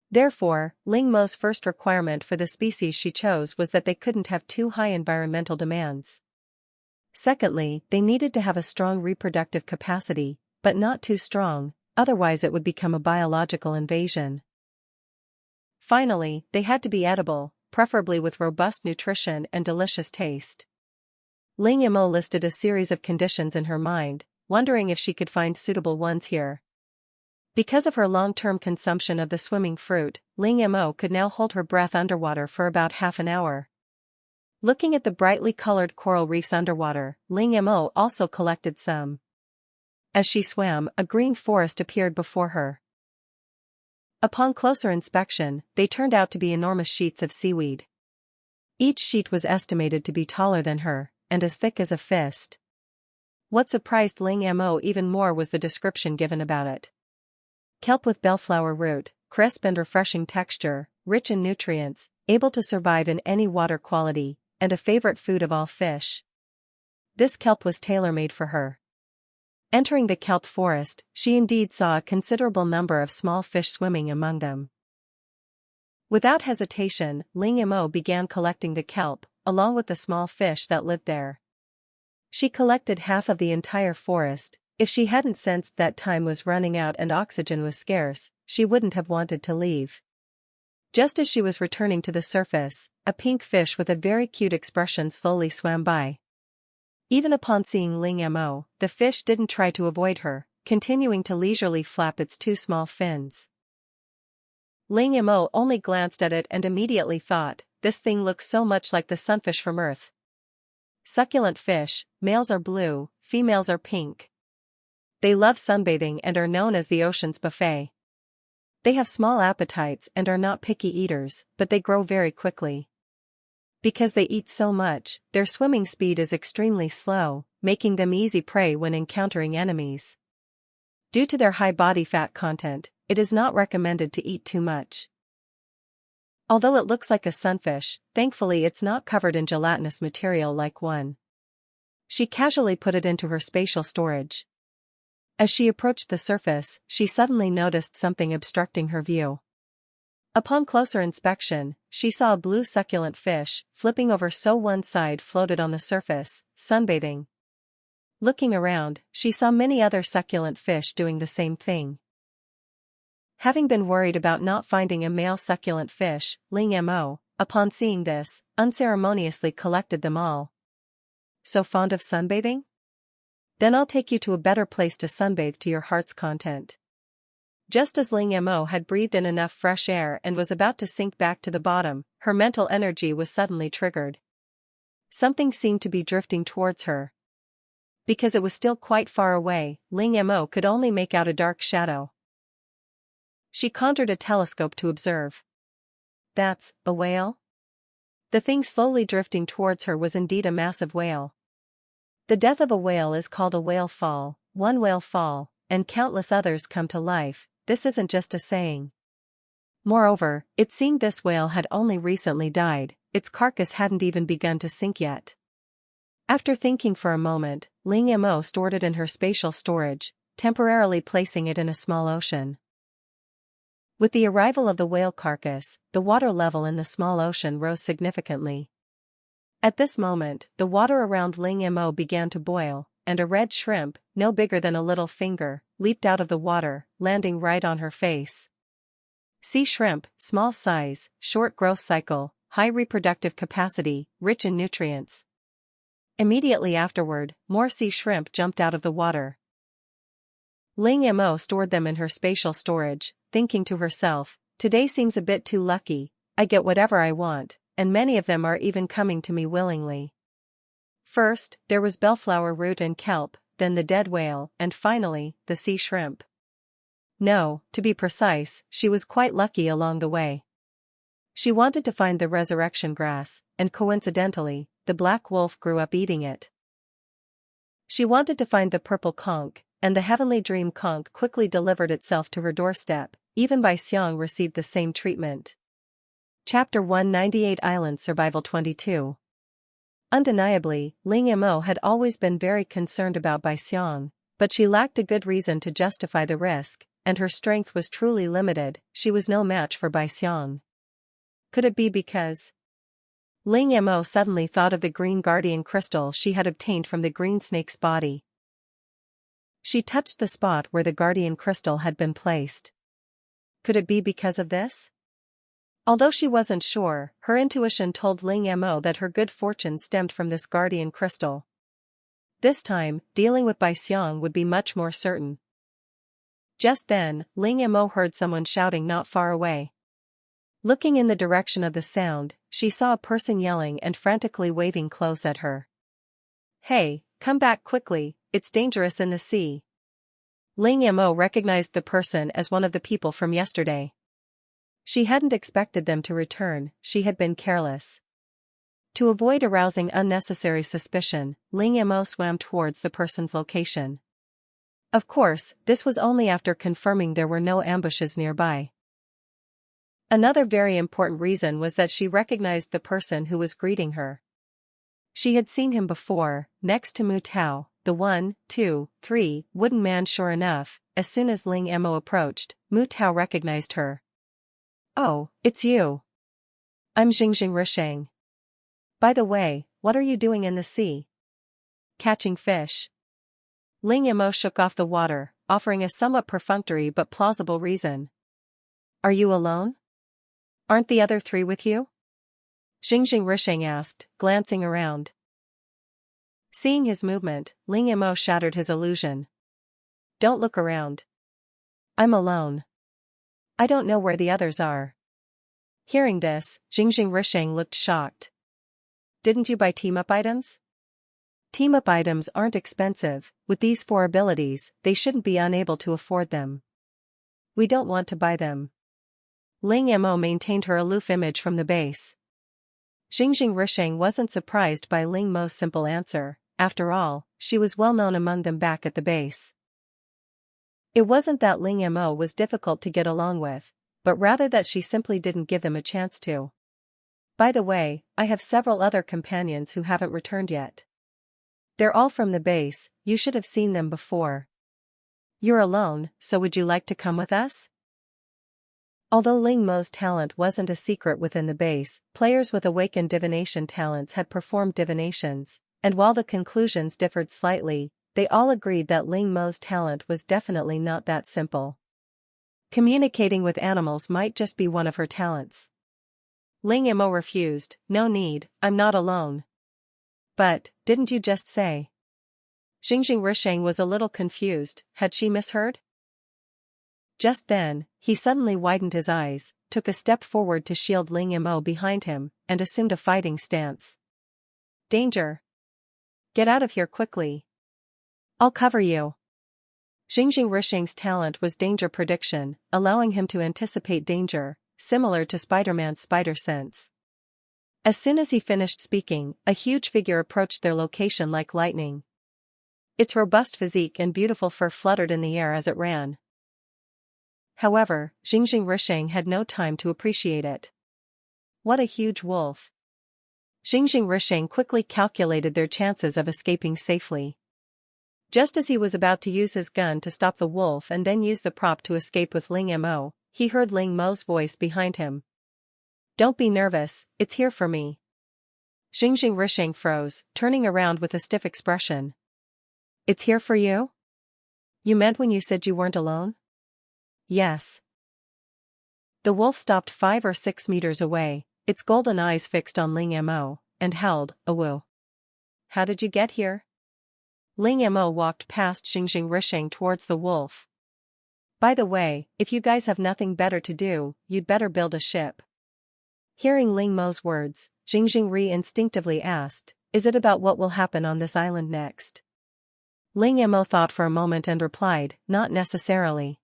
Therefore, Ling Mo's first requirement for the species she chose was that they couldn't have too high environmental demands. Secondly, they needed to have a strong reproductive capacity, but not too strong, otherwise it would become a biological invasion. Finally, they had to be edible, preferably with robust nutrition and delicious taste. Ling Mo listed a series of conditions in her mind, wondering if she could find suitable ones here. Because of her long-term consumption of the swimming fruit, Ling Mo could now hold her breath underwater for about half an hour. Looking at the brightly colored coral reefs underwater, Ling Mo also collected some. As she swam, a green forest appeared before her. Upon closer inspection, they turned out to be enormous sheets of seaweed. Each sheet was estimated to be taller than her, and as thick as a fist. What surprised Ling Mo even more was the description given about it. Kelp with bellflower root, crisp and refreshing texture, rich in nutrients, able to survive in any water quality, and a favorite food of all fish. This kelp was tailor-made for her. Entering the kelp forest, she indeed saw a considerable number of small fish swimming among them. Without hesitation, Ling Mo began collecting the kelp, along with the small fish that lived there. She collected half of the entire forest. If she hadn't sensed that time was running out and oxygen was scarce, she wouldn't have wanted to leave. Just as she was returning to the surface, a pink fish with a very cute expression slowly swam by. Even upon seeing Ling Mo, the fish didn't try to avoid her, continuing to leisurely flap its two small fins. Ling Mo only glanced at it and immediately thought, this thing looks so much like the sunfish from Earth. Succulent fish, males are blue, females are pink. They love sunbathing and are known as the ocean's buffet. They have small appetites and are not picky eaters, but they grow very quickly. Because they eat so much, their swimming speed is extremely slow, making them easy prey when encountering enemies. Due to their high body fat content, it is not recommended to eat too much. Although it looks like a sunfish, thankfully it's not covered in gelatinous material like one. She casually put it into her spatial storage. As she approached the surface, she suddenly noticed something obstructing her view. Upon closer inspection, she saw a blue succulent fish, flipping over so one side floated on the surface, sunbathing. Looking around, she saw many other succulent fish doing the same thing. Having been worried about not finding a male succulent fish, Ling Mo, upon seeing this, unceremoniously collected them all. So fond of sunbathing? Then I'll take you to a better place to sunbathe to your heart's content. Just as Ling Mo had breathed in enough fresh air and was about to sink back to the bottom, her mental energy was suddenly triggered. Something seemed to be drifting towards her. Because it was still quite far away, Ling Mo could only make out a dark shadow. She conjured a telescope to observe. That's a whale? The thing slowly drifting towards her was indeed a massive whale. The death of a whale is called a whale fall, one whale fall, and countless others come to life. This isn't just a saying. Moreover, it seemed this whale had only recently died, its carcass hadn't even begun to sink yet. After thinking for a moment, Ling Mo stored it in her spatial storage, temporarily placing it in a small ocean. With the arrival of the whale carcass, the water level in the small ocean rose significantly. At this moment, the water around Ling Mo began to boil, and a red shrimp, no bigger than a little finger, leaped out of the water, landing right on her face. Sea shrimp, small size, short growth cycle, high reproductive capacity, rich in nutrients. Immediately afterward, more sea shrimp jumped out of the water. Ling Mo stored them in her spatial storage, thinking to herself, today seems a bit too lucky, I get whatever I want, and many of them are even coming to me willingly. First, there was bellflower root and kelp, then the dead whale, and finally, the sea shrimp. No, to be precise, she was quite lucky along the way. She wanted to find the resurrection grass, and coincidentally, the black wolf grew up eating it. She wanted to find the purple conch, and the heavenly dream conch quickly delivered itself to her doorstep. Even Bai Xiang received the same treatment. Chapter 198 Island Survival 22. Undeniably, Ling Mo had always been very concerned about Bai Xiang, but she lacked a good reason to justify the risk, and her strength was truly limited. She was no match for Bai Xiang. Could it be because... Ling Mo suddenly thought of the green guardian crystal she had obtained from the green snake's body. She touched the spot where the guardian crystal had been placed. Could it be because of this? Although she wasn't sure, her intuition told Ling Mo that her good fortune stemmed from this guardian crystal. This time, dealing with Bai Xiang would be much more certain. Just then, Ling Mo heard someone shouting not far away. Looking in the direction of the sound, she saw a person yelling and frantically waving close at her. Hey, come back quickly, it's dangerous in the sea. Ling Mo recognized the person as one of the people from yesterday. She hadn't expected them to return, she had been careless. To avoid arousing unnecessary suspicion, Ling Mo swam towards the person's location. Of course, this was only after confirming there were no ambushes nearby. Another very important reason was that she recognized the person who was greeting her. She had seen him before, next to Mu Tao, the 1, 2, 3 wooden man. Sure enough, as soon as Ling Mo approached, Mu Tao recognized her. Oh, it's you. I'm Xingjing Risheng. By the way, what are you doing in the sea? Catching fish. Ling Mo shook off the water, offering a somewhat perfunctory but plausible reason. Are you alone? Aren't the other 3 with you? Xingjing Risheng asked, glancing around. Seeing his movement, Ling Mo shattered his illusion. Don't look around. I'm alone. I don't know where the others are. Hearing this, Xingjing Risheng looked shocked. Didn't you buy team-up items? Team-up items aren't expensive, with these 4 abilities, they shouldn't be unable to afford them. We don't want to buy them. Ling Mo maintained her aloof image from the base. Xingjing Risheng wasn't surprised by Ling Mo's simple answer, after all, she was well known among them back at the base. It wasn't that Ling Mo was difficult to get along with, but rather that she simply didn't give them a chance to. By the way, I have several other companions who haven't returned yet. They're all from the base, you should have seen them before. You're alone, so would you like to come with us? Although Ling Mo's talent wasn't a secret within the base, players with awakened divination talents had performed divinations, and while the conclusions differed slightly, they all agreed that Ling Mo's talent was definitely not that simple. Communicating with animals might just be one of her talents. Ling Mo refused. No need, I'm not alone. But, didn't you just say? Xingjing Risheng was a little confused. Had she misheard? Just then, he suddenly widened his eyes, took a step forward to shield Ling Mo behind him, and assumed a fighting stance. Danger! Get out of here quickly. I'll cover you. Xingjing Risheng's talent was danger prediction, allowing him to anticipate danger, similar to Spider-Man's spider sense. As soon as he finished speaking, a huge figure approached their location like lightning. Its robust physique and beautiful fur fluttered in the air as it ran. However, Xingjing Risheng had no time to appreciate it. What a huge wolf! Xingjing Risheng quickly calculated their chances of escaping safely. Just as he was about to use his gun to stop the wolf and then use the prop to escape with Ling Mo, he heard Ling Mo's voice behind him. Don't be nervous, it's here for me. Xingjing Risheng froze, turning around with a stiff expression. It's here for you? You meant when you said you weren't alone? Yes. The wolf stopped 5 or 6 meters away, its golden eyes fixed on Ling Mo, and howled, "Awoo. How did you get here?" Ling Mo walked past Xingjing Risheng towards the wolf. By the way, if you guys have nothing better to do, you'd better build a ship. Hearing Ling Mo's words, Xingjing Ri instinctively asked, is it about what will happen on this island next? Ling Mo thought for a moment and replied, not necessarily.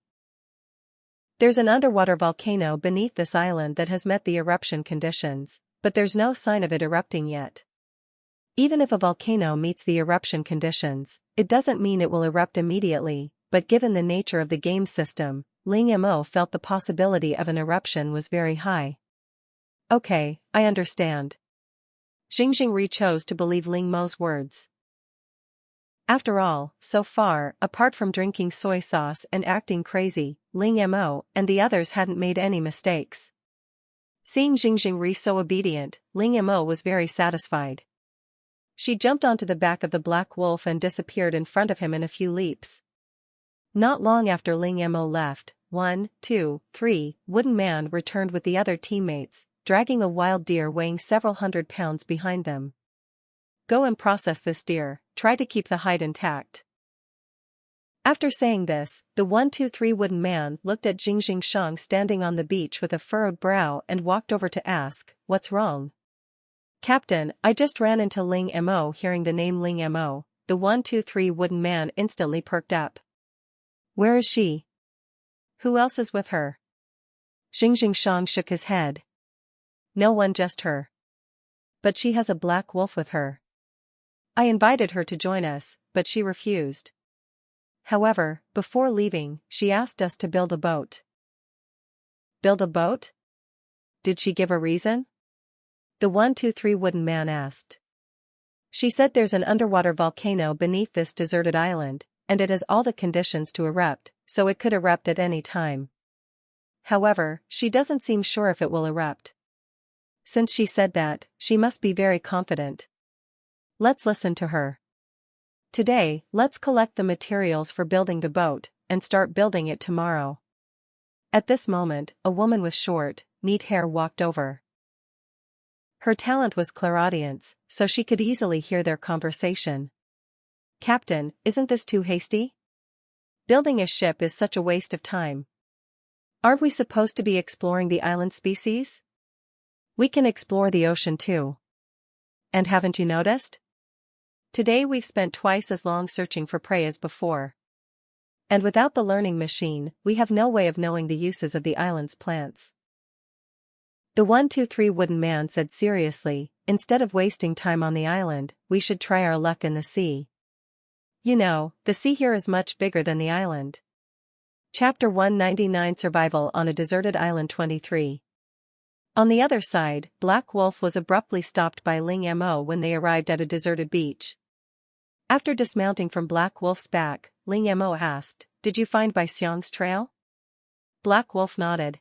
There's an underwater volcano beneath this island that has met the eruption conditions, but there's no sign of it erupting yet. Even if a volcano meets the eruption conditions, it doesn't mean it will erupt immediately, but given the nature of the game system, Ling Mo felt the possibility of an eruption was very high. Okay, I understand. Xingjing Ri chose to believe Ling Mo's words. After all, so far, apart from drinking soy sauce and acting crazy, Ling Mo and the others hadn't made any mistakes. Seeing Xingjing Ri so obedient, Ling Mo was very satisfied. She jumped onto the back of the black wolf and disappeared in front of him in a few leaps. Not long after Ling Mo left, 1, 2, 3, Wooden Man returned with the other teammates, dragging a wild deer weighing several hundred pounds behind them. Go and process this deer, try to keep the hide intact. After saying this, the 1, 2, 3 Wooden Man looked at Xingjing Shang standing on the beach with a furrowed brow and walked over to ask, what's wrong? Captain, I just ran into Ling Mo. Hearing the name Ling Mo, the 1, 2, 3 Wooden Man instantly perked up. Where is she? Who else is with her? Xingjing Shang shook his head. No one, just her. But she has a black wolf with her. I invited her to join us, but she refused. However, before leaving, she asked us to build a boat. Build a boat? Did she give a reason? The 1, 2, 3 Wooden Man asked. She said there's an underwater volcano beneath this deserted island, and it has all the conditions to erupt, so it could erupt at any time. However, she doesn't seem sure if it will erupt. Since she said that, she must be very confident. Let's listen to her. Today, let's collect the materials for building the boat, and start building it tomorrow. At this moment, a woman with short, neat hair walked over. Her talent was clairaudience, so she could easily hear their conversation. Captain, isn't this too hasty? Building a ship is such a waste of time. Aren't we supposed to be exploring the island species? We can explore the ocean too. And haven't you noticed? Today we've spent twice as long searching for prey as before. And without the learning machine, we have no way of knowing the uses of the island's plants. The 1, 2, 3 Wooden Man said seriously, instead of wasting time on the island, we should try our luck in the sea. You know, the sea here is much bigger than the island. Chapter 199 Survival on a Deserted Island 23. On the other side, Black Wolf was abruptly stopped by Ling Mo when they arrived at a deserted beach. After dismounting from Black Wolf's back, Ling Mo asked, "Did you find Bai Xiang's trail?" Black Wolf nodded.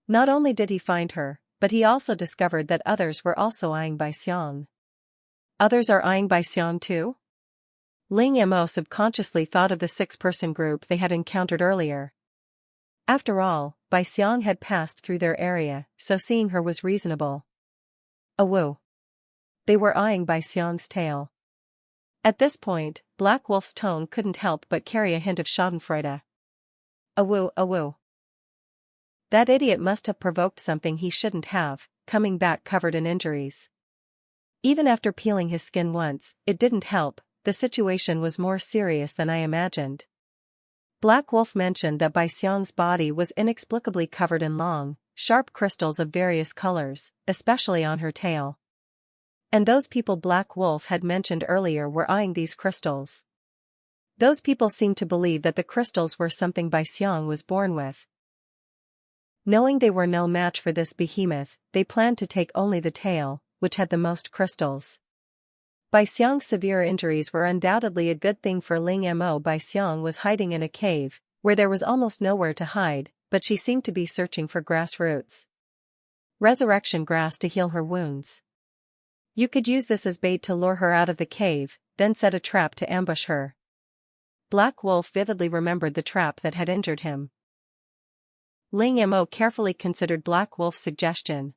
Not only did he find her, but he also discovered that others were also eyeing Bai Xiang. Others are eyeing Bai Xiang too? Ling Mo subconsciously thought of the six-person group they had encountered earlier. After all, Bai Xiang had passed through their area, so seeing her was reasonable. Awoo. They were eyeing Bai Xiang's tail. At this point, Black Wolf's tone couldn't help but carry a hint of schadenfreude. Awoo, awoo. That idiot must have provoked something he shouldn't have, coming back covered in injuries. Even after peeling his skin once, it didn't help. The situation was more serious than I imagined. Black Wolf mentioned that Bai Xiang's body was inexplicably covered in long, sharp crystals of various colors, especially on her tail. And those people Black Wolf had mentioned earlier were eyeing these crystals. Those people seemed to believe that the crystals were something Bai Xiang was born with. Knowing they were no match for this behemoth, they planned to take only the tail, which had the most crystals. Bai Xiang's severe injuries were undoubtedly a good thing for Ling Mo. Bai Xiang was hiding in a cave, where there was almost nowhere to hide, but she seemed to be searching for grass roots. Resurrection grass to heal her wounds. You could use this as bait to lure her out of the cave, then set a trap to ambush her. Black Wolf vividly remembered the trap that had injured him. Ling Mo carefully considered Black Wolf's suggestion.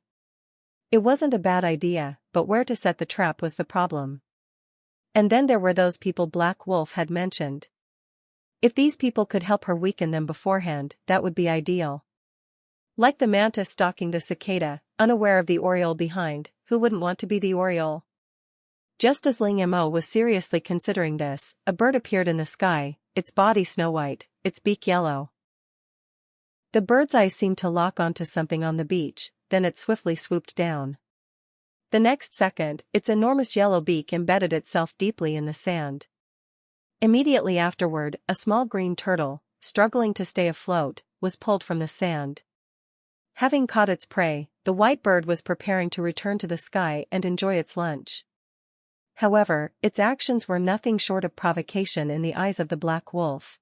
It wasn't a bad idea, but where to set the trap was the problem. And then there were those people Black Wolf had mentioned. If these people could help her weaken them beforehand, that would be ideal. Like the mantis stalking the cicada, unaware of the oriole behind, who wouldn't want to be the oriole? Just as Ling Mo was seriously considering this, a bird appeared in the sky, its body snow-white, its beak yellow. The bird's eyes seemed to lock onto something on the beach, then it swiftly swooped down. The next second, its enormous yellow beak embedded itself deeply in the sand. Immediately afterward, a small green turtle, struggling to stay afloat, was pulled from the sand. Having caught its prey, the white bird was preparing to return to the sky and enjoy its lunch. However, its actions were nothing short of provocation in the eyes of the Black Wolf.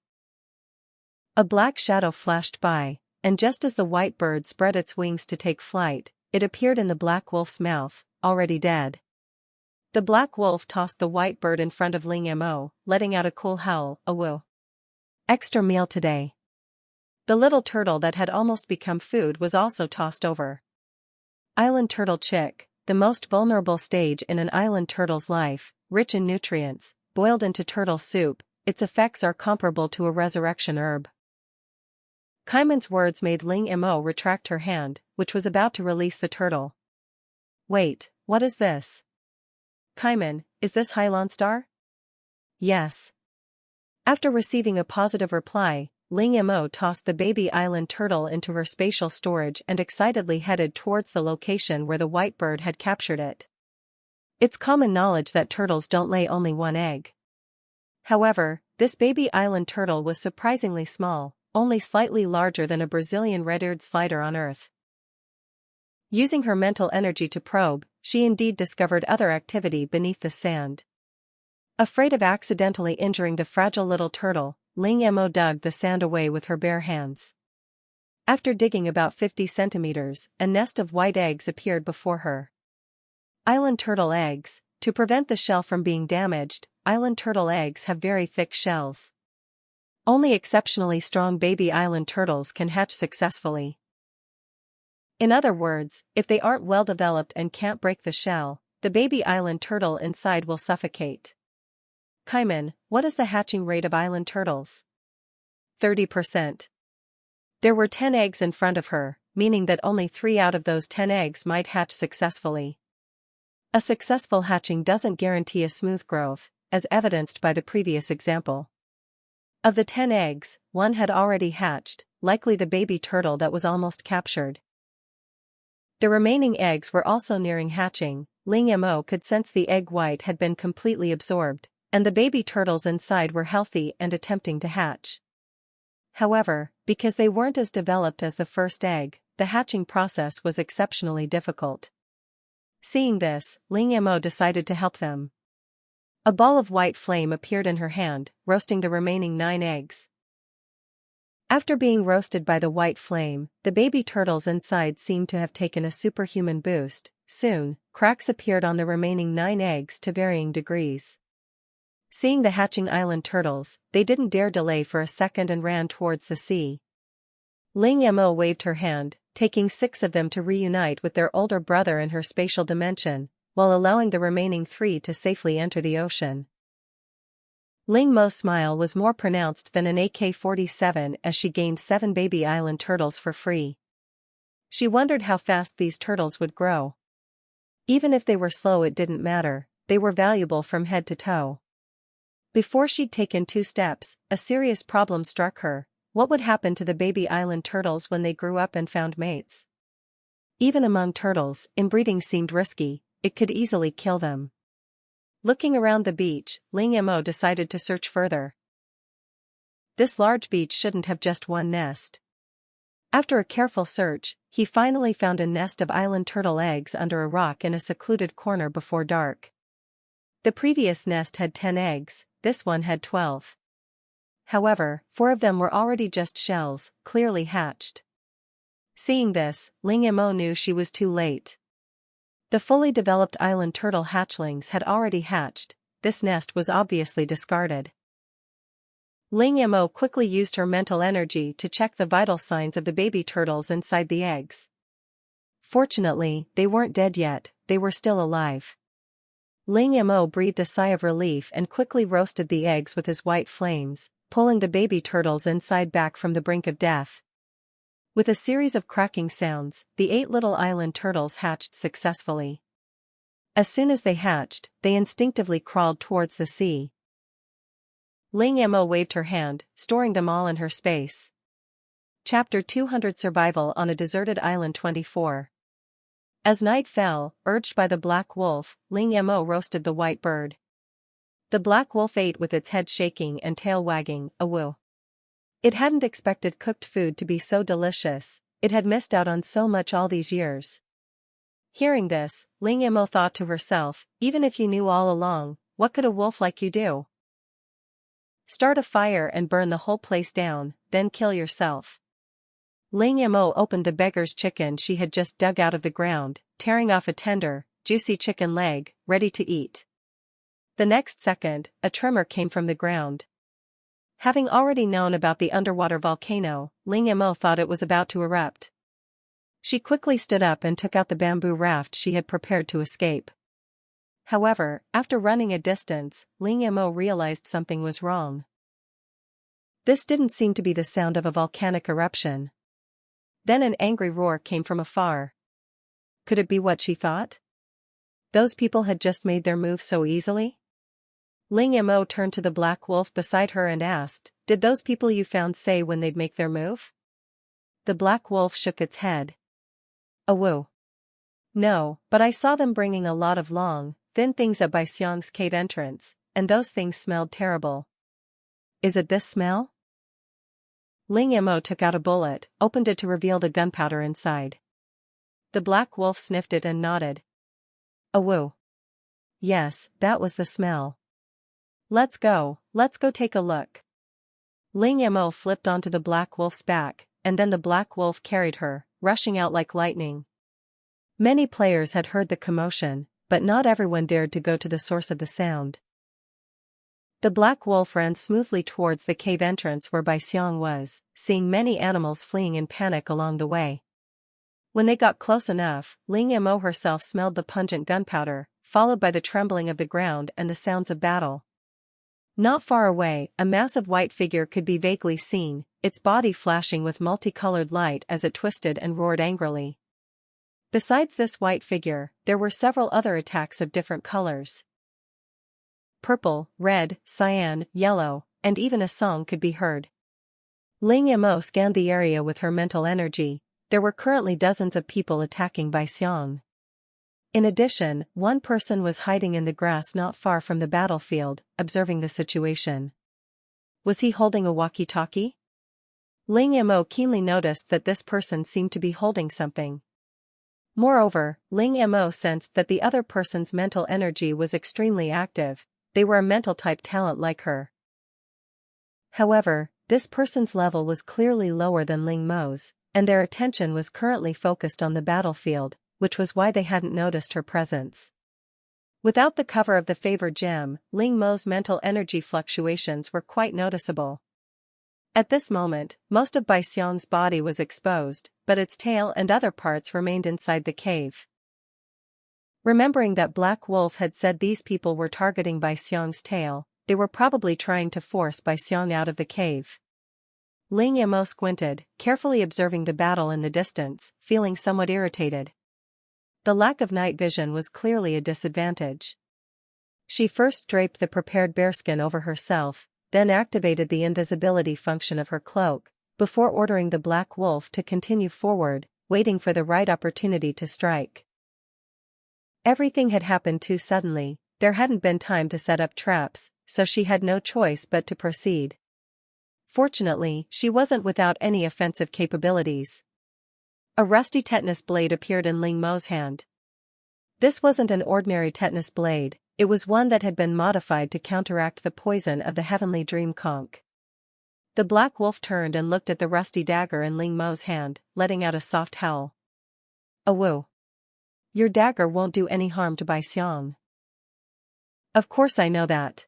A black shadow flashed by, and just as the white bird spread its wings to take flight, it appeared in the Black Wolf's mouth, already dead. The Black Wolf tossed the white bird in front of Ling Mo, letting out a cool howl, "Awoo. Extra meal today." The little turtle that had almost become food was also tossed over. Island turtle chick, the most vulnerable stage in an island turtle's life, rich in nutrients, boiled into turtle soup, its effects are comparable to a resurrection herb. Kaiman's words made Ling Mo retract her hand, which was about to release the turtle. "Wait, what is this?" "Kaiman, is this Hylon Star?" "Yes." After receiving a positive reply, Ling Mo tossed the baby island turtle into her spatial storage and excitedly headed towards the location where the white bird had captured it. It's common knowledge that turtles don't lay only one egg. However, this baby island turtle was surprisingly small, only slightly larger than a Brazilian red-eared slider on Earth. Using her mental energy to probe, she indeed discovered other activity beneath the sand. Afraid of accidentally injuring the fragile little turtle, Ling Mo dug the sand away with her bare hands. After digging about 50 centimeters, a nest of white eggs appeared before her. Island turtle eggs. To prevent the shell from being damaged, island turtle eggs have very thick shells. Only exceptionally strong baby island turtles can hatch successfully. In other words, if they aren't well developed and can't break the shell, the baby island turtle inside will suffocate. Kaiman, what is the hatching rate of island turtles? 30%. There were 10 eggs in front of her, meaning that only 3 out of those 10 eggs might hatch successfully. A successful hatching doesn't guarantee a smooth growth, as evidenced by the previous example. Of the 10 eggs, 1 had already hatched, likely the baby turtle that was almost captured. The remaining eggs were also nearing hatching. Ling Mo could sense the egg white had been completely absorbed, and the baby turtles inside were healthy and attempting to hatch. However, because they weren't as developed as the first egg, the hatching process was exceptionally difficult. Seeing this, Ling Mo decided to help them. A ball of white flame appeared in her hand, roasting the remaining 9 eggs. After being roasted by the white flame, the baby turtles inside seemed to have taken a superhuman boost. Soon, cracks appeared on the remaining 9 eggs to varying degrees. Seeing the hatching island turtles, they didn't dare delay for a second and ran towards the sea. Ling Mo waved her hand, taking 6 of them to reunite with their older brother in her spatial dimension, while allowing the remaining 3 to safely enter the ocean. Ling Mo's smile was more pronounced than an AK-47 as she gained 7 baby island turtles for free. She wondered how fast these turtles would grow. Even if they were slow, it didn't matter, they were valuable from head to toe. Before she'd taken 2 steps, a serious problem struck her. What would happen to the baby island turtles when they grew up and found mates? Even among turtles, inbreeding seemed risky, it could easily kill them. Looking around the beach, Ling Mo decided to search further. This large beach shouldn't have just one nest. After a careful search, he finally found a nest of island turtle eggs under a rock in a secluded corner before dark. The previous nest had 10 eggs, this one had 12. However, 4 of them were already just shells, clearly hatched. Seeing this, Ling Mo knew she was too late. The fully developed island turtle hatchlings had already hatched, this nest was obviously discarded. Ling Mo quickly used her mental energy to check the vital signs of the baby turtles inside the eggs. Fortunately, they weren't dead yet, they were still alive. Ling Mo breathed a sigh of relief and quickly roasted the eggs with his white flames, pulling the baby turtles inside back from the brink of death. With a series of cracking sounds, the 8 little island turtles hatched successfully. As soon as they hatched, they instinctively crawled towards the sea. Ling Mo waved her hand, storing them all in her space. Chapter 200 Survival on a Deserted Island 24. As night fell, urged by the black wolf, Ling Mo roasted the white bird. The black wolf ate with its head shaking and tail wagging, awoo. It hadn't expected cooked food to be so delicious, it had missed out on so much all these years. Hearing this, Ling Mo thought to herself, even if you knew all along, what could a wolf like you do? Start a fire and burn the whole place down, then kill yourself. Ling Mo opened the beggar's chicken she had just dug out of the ground, tearing off a tender, juicy chicken leg, ready to eat. The next second, a tremor came from the ground. Having already known about the underwater volcano, Ling Mo thought it was about to erupt. She quickly stood up and took out the bamboo raft she had prepared to escape. However, after running a distance, Ling Mo realized something was wrong. This didn't seem to be the sound of a volcanic eruption. Then an angry roar came from afar. Could it be what she thought? Those people had just made their move so easily? Ling Mo turned to the black wolf beside her and asked, "Did those people you found say when they'd make their move?" The black wolf shook its head. "Awoo. No, but I saw them bringing a lot of long, thin things up by Xiang's cave entrance, and those things smelled terrible." "Is it this smell?" Ling Mo took out a bullet, opened it to reveal the gunpowder inside. The black wolf sniffed it and nodded. "Awoo. Yes, that was the smell. Let's go take a look." Ling Mo flipped onto the black wolf's back, and then the black wolf carried her, rushing out like lightning. Many players had heard the commotion, but not everyone dared to go to the source of the sound. The black wolf ran smoothly towards the cave entrance where Bai Xiang was, seeing many animals fleeing in panic along the way. When they got close enough, Ling Mo herself smelled the pungent gunpowder, followed by the trembling of the ground and the sounds of battle. Not far away, a massive white figure could be vaguely seen, its body flashing with multicolored light as it twisted and roared angrily. Besides this white figure, there were several other attacks of different colors. Purple, red, cyan, yellow, and even a song could be heard. Ling Mo scanned the area with her mental energy. There were currently dozens of people attacking Bai Xiang. In addition, one person was hiding in the grass not far from the battlefield, observing the situation. Was he holding a walkie-talkie? Ling Mo keenly noticed that this person seemed to be holding something. Moreover, Ling Mo sensed that the other person's mental energy was extremely active. they were a mental-type talent like her. However, this person's level was clearly lower than Ling Mo's, and their attention was currently focused on the battlefield, which was why they hadn't noticed her presence. Without the cover of the favored gem, Ling Mo's mental energy fluctuations were quite noticeable. At this moment, most of Bai Xiang's body was exposed, but its tail and other parts remained inside the cave. Remembering that Black Wolf had said these people were targeting Bai Xiang's tail, they were probably trying to force Bai Xiang out of the cave. Ling Mo squinted, carefully observing the battle in the distance, feeling somewhat irritated. The lack of night vision was clearly a disadvantage. She first draped the prepared bearskin over herself, then activated the invisibility function of her cloak, before ordering the Black Wolf to continue forward, waiting for the right opportunity to strike. Everything had happened too suddenly, there hadn't been time to set up traps, so she had no choice but to proceed. Fortunately, she wasn't without any offensive capabilities. A rusty tetanus blade appeared in Ling Mo's hand. This wasn't an ordinary tetanus blade, it was one that had been modified to counteract the poison of the heavenly dream conch. The Black Wolf turned and looked at the rusty dagger in Ling Mo's hand, letting out a soft howl. "Awoo. Your dagger won't do any harm to Bai Xiang." "Of course I know that.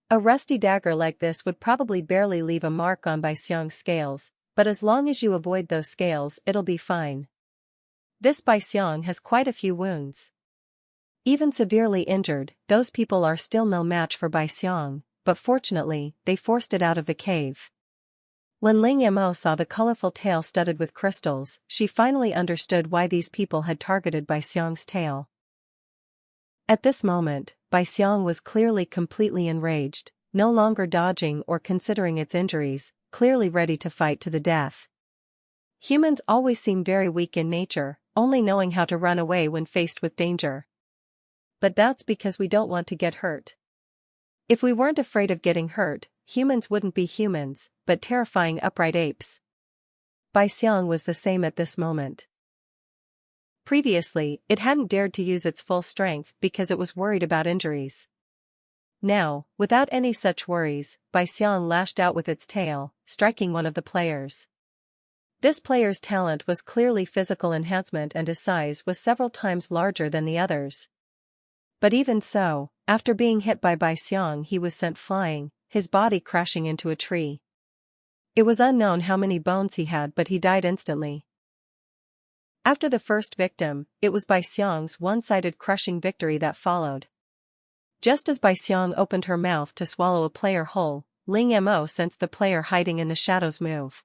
A rusty dagger like this would probably barely leave a mark on Bai Xiang's scales, but as long as you avoid those scales it'll be fine. This Bai Xiang has quite a few wounds. Even severely injured, those people are still no match for Bai Xiang, but fortunately, they forced it out of the cave." When Ling Mo saw the colorful tail studded with crystals, she finally understood why these people had targeted Bai Xiang's tail. At this moment, Bai Xiang was clearly completely enraged, no longer dodging or considering its injuries, clearly ready to fight to the death. Humans always seem very weak in nature, only knowing how to run away when faced with danger. But that's because we don't want to get hurt. If we weren't afraid of getting hurt, humans wouldn't be humans, but terrifying upright apes. Bai Xiang was the same at this moment. Previously, it hadn't dared to use its full strength because it was worried about injuries. Now, without any such worries, Bai Xiang lashed out with its tail, striking one of the players. This player's talent was clearly physical enhancement and his size was several times larger than the others. But even so, after being hit by Bai Xiang he was sent flying, his body crashing into a tree. It was unknown how many bones he had but he died instantly. After the first victim, it was Bai Xiang's one-sided crushing victory that followed. Just as Bai Xiang opened her mouth to swallow a player whole, Ling Mo sensed the player hiding in the shadows move.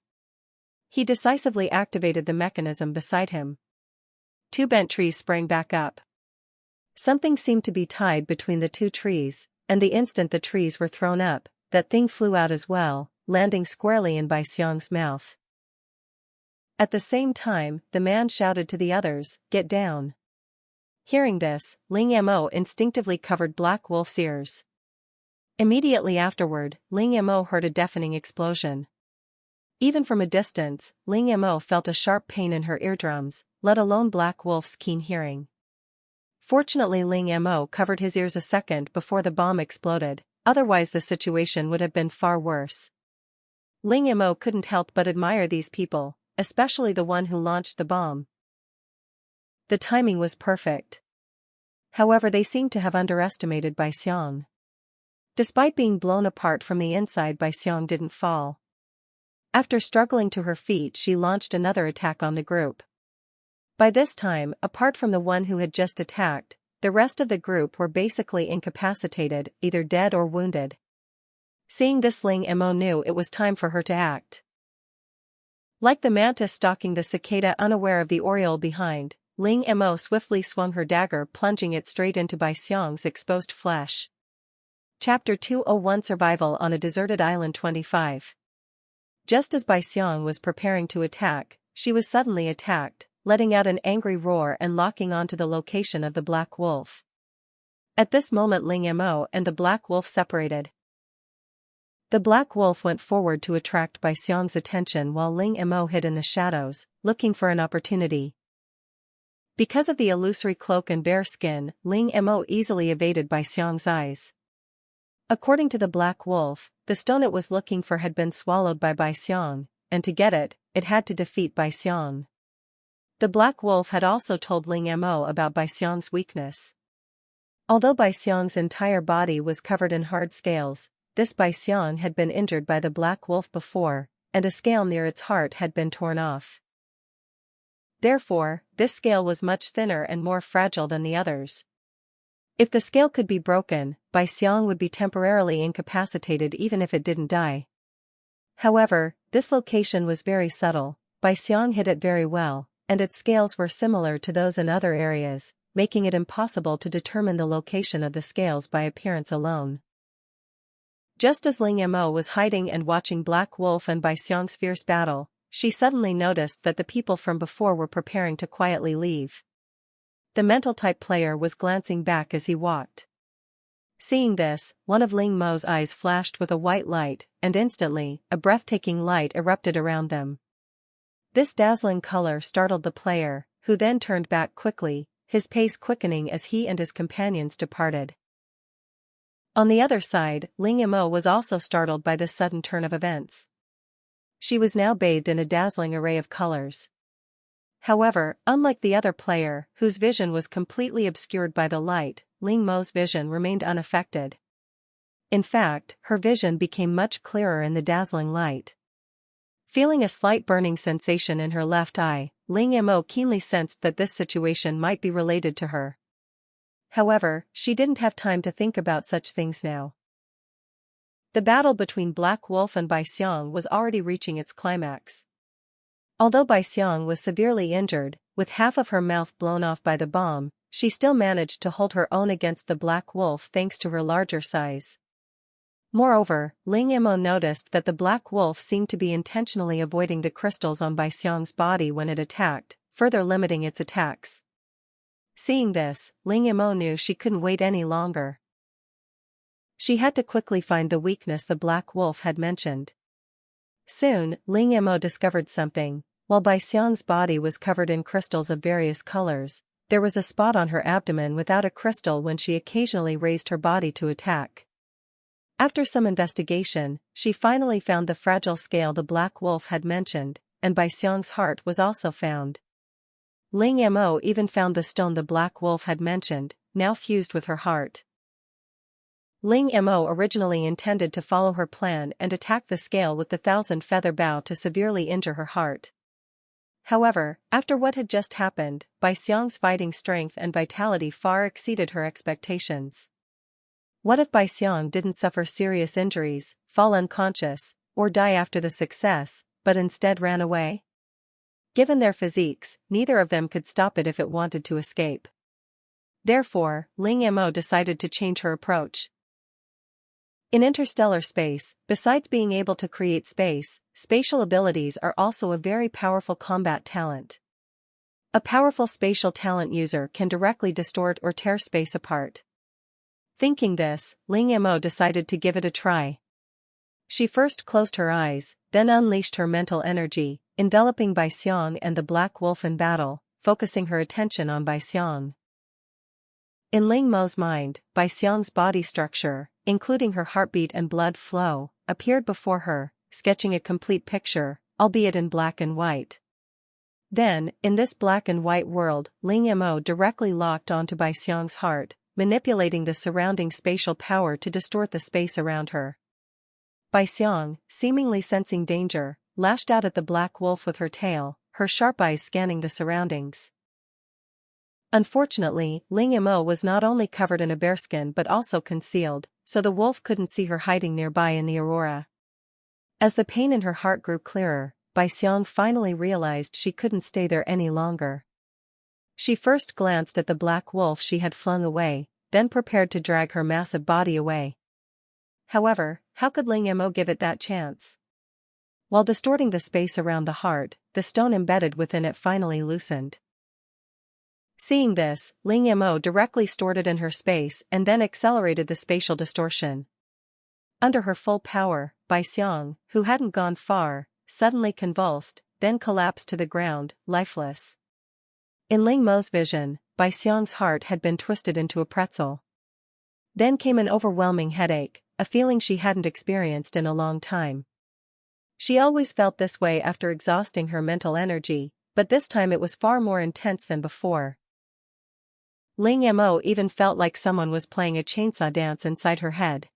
He decisively activated the mechanism beside him. Two bent trees sprang back up. Something seemed to be tied between the two trees, and the instant the trees were thrown up, that thing flew out as well, landing squarely in Bai Xiang's mouth. At the same time, the man shouted to the others, "Get down." Hearing this, Ling Mo instinctively covered Black Wolf's ears. Immediately afterward, Ling Mo heard a deafening explosion. Even from a distance, Ling Mo felt a sharp pain in her eardrums, let alone Black Wolf's keen hearing. Fortunately Ling Mo covered his ears a second before the bomb exploded, otherwise the situation would have been far worse. Ling Mo couldn't help but admire these people, especially the one who launched the bomb. The timing was perfect. However, they seemed to have underestimated Bai Xiang. Despite being blown apart from the inside, Bai Xiang didn't fall. After struggling to her feet, she launched another attack on the group. By this time, apart from the one who had just attacked, the rest of the group were basically incapacitated, either dead or wounded. Seeing this, Ling Mo knew it was time for her to act. Like the mantis stalking the cicada unaware of the oriole behind, Ling Mo swiftly swung her dagger, plunging it straight into Bai Xiang's exposed flesh. Chapter 201 Survival on a Deserted Island 25. Just as Bai Xiang was preparing to attack, she was suddenly attacked, letting out an angry roar and locking onto the location of the Black Wolf. At this moment Ling Mo and the Black Wolf separated. The Black Wolf went forward to attract Bai Xiang's attention while Ling Mo hid in the shadows, looking for an opportunity. Because of the illusory cloak and bear skin, Ling Mo easily evaded Bai Xiang's eyes. According to the Black Wolf, the stone it was looking for had been swallowed by Bai Xiang, and to get it, it had to defeat Bai Xiang. The Black Wolf had also told Ling Mo about Bai Xiang's weakness. Although Bai Xiang's entire body was covered in hard scales, this Bai Xiang had been injured by the Black Wolf before, and a scale near its heart had been torn off. Therefore, this scale was much thinner and more fragile than the others. If the scale could be broken, Bai Xiang would be temporarily incapacitated even if it didn't die. However, this location was very subtle. Bai Xiang hid it very well, and its scales were similar to those in other areas, making it impossible to determine the location of the scales by appearance alone. Just as Ling Mo was hiding and watching Black Wolf and Bai Xiang's fierce battle, she suddenly noticed that the people from before were preparing to quietly leave. The mental-type player was glancing back as he walked. Seeing this, one of Ling Mo's eyes flashed with a white light, and instantly, a breathtaking light erupted around them. This dazzling color startled the player, who then turned back quickly, his pace quickening as he and his companions departed. On the other side, Ling Mo was also startled by this sudden turn of events. She was now bathed in a dazzling array of colors. However, unlike the other player, whose vision was completely obscured by the light, Ling Mo's vision remained unaffected. In fact, her vision became much clearer in the dazzling light. Feeling a slight burning sensation in her left eye, Ling Mo keenly sensed that this situation might be related to her. However, she didn't have time to think about such things now. The battle between Black Wolf and Bai Xiang was already reaching its climax. Although Bai Xiang was severely injured, with half of her mouth blown off by the bomb, she still managed to hold her own against the Black Wolf thanks to her larger size. Moreover, Ling Mo noticed that the Black Wolf seemed to be intentionally avoiding the crystals on Bai Xiang's body when it attacked, further limiting its attacks. Seeing this, Ling Mo knew she couldn't wait any longer. She had to quickly find the weakness the Black Wolf had mentioned. Soon, Ling Mo discovered something. While Bai Xiang's body was covered in crystals of various colors, there was a spot on her abdomen without a crystal when she occasionally raised her body to attack. After some investigation, she finally found the fragile scale the Black Wolf had mentioned, and Bai Xiang's heart was also found. Ling Mo even found the stone the Black Wolf had mentioned, now fused with her heart. Ling Mo originally intended to follow her plan and attack the scale with the 1,000-feather bow to severely injure her heart. However, after what had just happened, Bai Xiang's fighting strength and vitality far exceeded her expectations. What if Bai Xiang didn't suffer serious injuries, fall unconscious, or die after the success, but instead ran away? Given their physiques, neither of them could stop it if it wanted to escape. Therefore, Ling Mo decided to change her approach. In interstellar space, besides being able to create space, spatial abilities are also a very powerful combat talent. A powerful spatial talent user can directly distort or tear space apart. Thinking this, Ling Mo decided to give it a try. She first closed her eyes, then unleashed her mental energy, enveloping Bai Xiang and the Black Wolf in battle, focusing her attention on Bai Xiang. In Ling Mo's mind, Bai Xiang's body structure, including her heartbeat and blood flow, appeared before her, sketching a complete picture, albeit in black and white. Then, in this black and white world, Ling Mo directly locked onto Bai Xiang's heart, manipulating the surrounding spatial power to distort the space around her. Bai Xiang, seemingly sensing danger, lashed out at the Black Wolf with her tail, her sharp eyes scanning the surroundings. Unfortunately, Ling Mo was not only covered in a bearskin but also concealed, so the wolf couldn't see her hiding nearby in the aurora. As the pain in her heart grew clearer, Bai Xiang finally realized she couldn't stay there any longer. She first glanced at the Black Wolf she had flung away, then prepared to drag her massive body away. However, how could Ling Mo give it that chance? While distorting the space around the heart, the stone embedded within it finally loosened. Seeing this, Ling Mo directly stored it in her space and then accelerated the spatial distortion. Under her full power, Bai Xiang, who hadn't gone far, suddenly convulsed, then collapsed to the ground, lifeless. In Ling Mo's vision, Bai Xiang's heart had been twisted into a pretzel. Then came an overwhelming headache, a feeling she hadn't experienced in a long time. She always felt this way after exhausting her mental energy, but this time it was far more intense than before. Ling Mo even felt like someone was playing a chainsaw dance inside her head.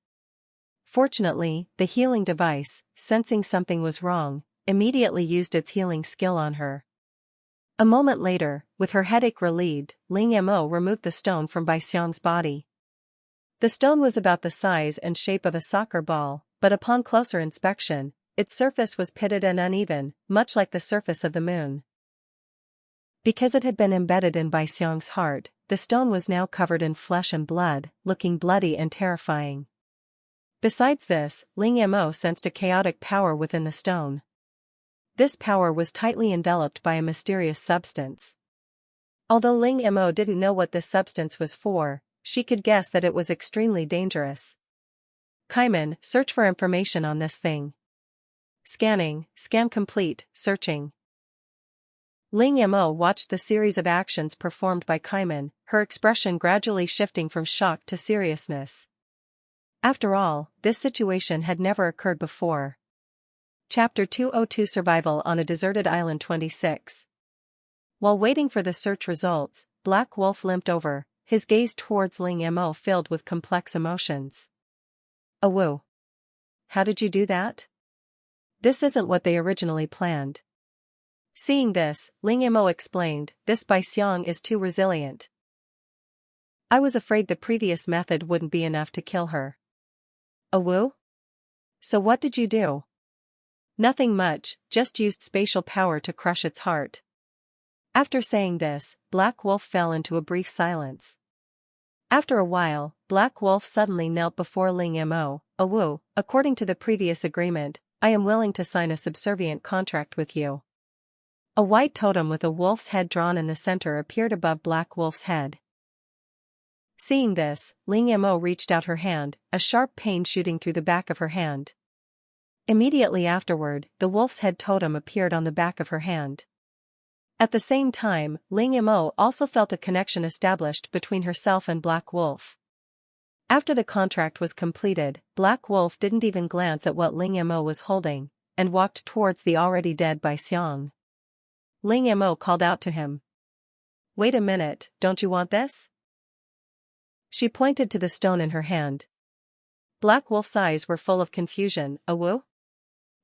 Fortunately, the healing device, sensing something was wrong, immediately used its healing skill on her. A moment later, with her headache relieved, Ling Mo removed the stone from Bai Xiang's body. The stone was about the size and shape of a soccer ball, but upon closer inspection, its surface was pitted and uneven, much like the surface of the moon. Because it had been embedded in Bai Xiang's heart, the stone was now covered in flesh and blood, looking bloody and terrifying. Besides this, Ling Mo sensed a chaotic power within the stone. This power was tightly enveloped by a mysterious substance. Although Ling Mo didn't know what this substance was for, she could guess that it was extremely dangerous. Kaiman, search for information on this thing. Scanning, scan complete, searching. Ling Mo watched the series of actions performed by Kaiman, her expression gradually shifting from shock to seriousness. After all, this situation had never occurred before. Chapter 202 Survival on a Deserted Island 26. While waiting for the search results, Black Wolf limped over, his gaze towards Ling Mo filled with complex emotions. "Awoo. How did you do that? This isn't what they originally planned." Seeing this, Ling Mo explained, "This Bai Xiang is too resilient. I was afraid the previous method wouldn't be enough to kill her." "Awoo? So what did you do?" "Nothing much, just used spatial power to crush its heart." After saying this, Black Wolf fell into a brief silence. After a while, Black Wolf suddenly knelt before Ling Mo. "Awoo, according to the previous agreement, I am willing to sign a subservient contract with you." A white totem with a wolf's head drawn in the center appeared above Black Wolf's head. Seeing this, Ling Mo reached out her hand, a sharp pain shooting through the back of her hand. Immediately afterward, the wolf's head totem appeared on the back of her hand. At the same time, Ling Mo also felt a connection established between herself and Black Wolf. After the contract was completed, Black Wolf didn't even glance at what Ling Mo was holding, and walked towards the already dead Bai Xiang. Ling Mo called out to him. "Wait a minute, don't you want this?" She pointed to the stone in her hand. Black Wolf's eyes were full of confusion. "Awoo?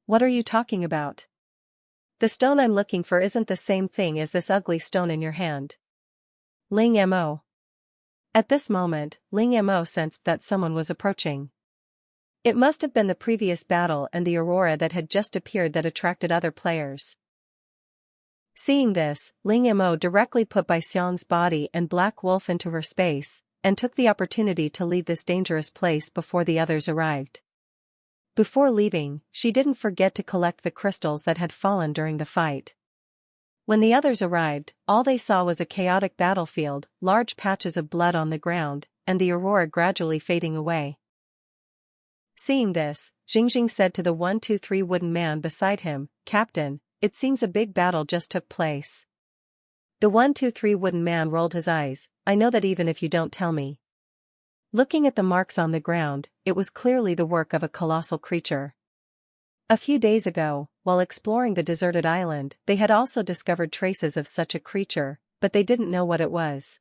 What are you talking about? The stone I'm looking for isn't the same thing as this ugly stone in your hand." Ling Mo. At this moment, Ling Mo sensed that someone was approaching. It must have been the previous battle and the aurora that had just appeared that attracted other players. Seeing this, Ling Mo directly put Bai Xiang's body and Black Wolf into her space, and took the opportunity to leave this dangerous place before the others arrived. Before leaving, she didn't forget to collect the crystals that had fallen during the fight. When the others arrived, all they saw was a chaotic battlefield, large patches of blood on the ground, and the aurora gradually fading away. Seeing this, Jingjing said to the 1-2-3 wooden man beside him, "Captain, it seems a big battle just took place." The 1-2-3 wooden man rolled his eyes. "I know that even if you don't tell me." Looking at the marks on the ground, it was clearly the work of a colossal creature. A few days ago, while exploring the deserted island, they had also discovered traces of such a creature, but they didn't know what it was.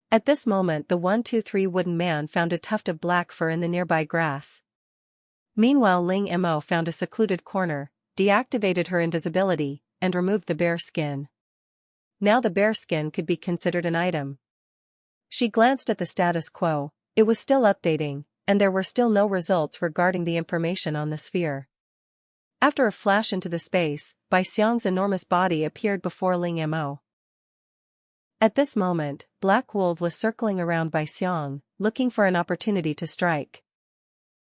At this moment the 1-2-3 wooden man found a tuft of black fur in the nearby grass. Meanwhile Ling Mo found a secluded corner, deactivated her invisibility, and removed the bear skin. Now the bear skin could be considered an item. She glanced at the status quo. It was still updating, and there were still no results regarding the information on the sphere. After a flash into the space, Bai Xiang's enormous body appeared before Ling Mo. At this moment, Black Wolf was circling around Bai Xiang, looking for an opportunity to strike.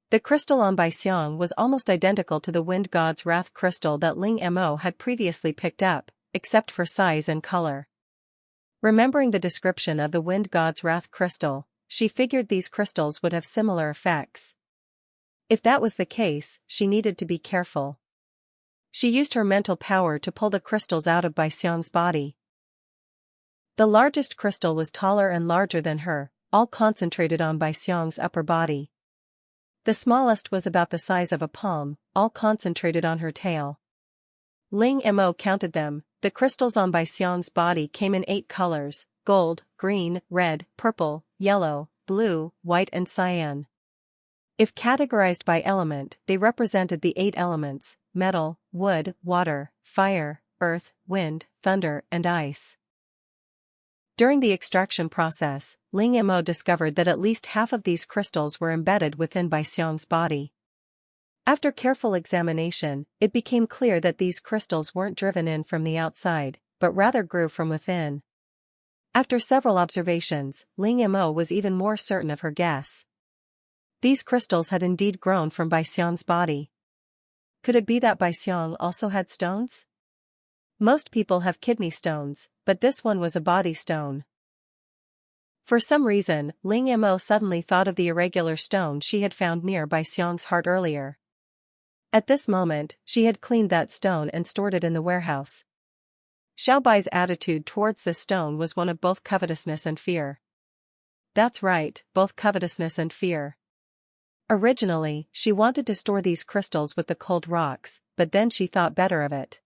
The crystal on Bai Xiang was almost identical to the Wind God's Wrath crystal that Ling Mo had previously picked up, except for size and color. Remembering the description of the Wind God's Wrath crystal, she figured these crystals would have similar effects. If that was the case, she needed to be careful. She used her mental power to pull the crystals out of Bai Xiang's body. The largest crystal was taller and larger than her, all concentrated on Bai Xiang's upper body. The smallest was about the size of a palm, all concentrated on her tail. Ling Mo counted them. The crystals on Bai Xiang's body came in 8 colors: gold, green, red, purple, yellow, blue, white and cyan. If categorized by element, they represented the 8 elements: metal, wood, water, fire, earth, wind, thunder, and ice. During the extraction process, Ling Mo discovered that at least half of these crystals were embedded within Bai Xiang's body. After careful examination, it became clear that these crystals weren't driven in from the outside, but rather grew from within. After several observations, Ling Mo was even more certain of her guess. These crystals had indeed grown from Bai Xiang's body. Could it be that Bai Xiang also had stones? Most people have kidney stones, but this one was a body stone. For some reason, Ling Mo suddenly thought of the irregular stone she had found near Bai Xiang's heart earlier. At this moment, she had cleaned that stone and stored it in the warehouse. Xiao Bai's attitude towards the stone was one of both covetousness and fear. That's right, both covetousness and fear. Originally, she wanted to store these crystals with the cold rocks, but then she thought better of it.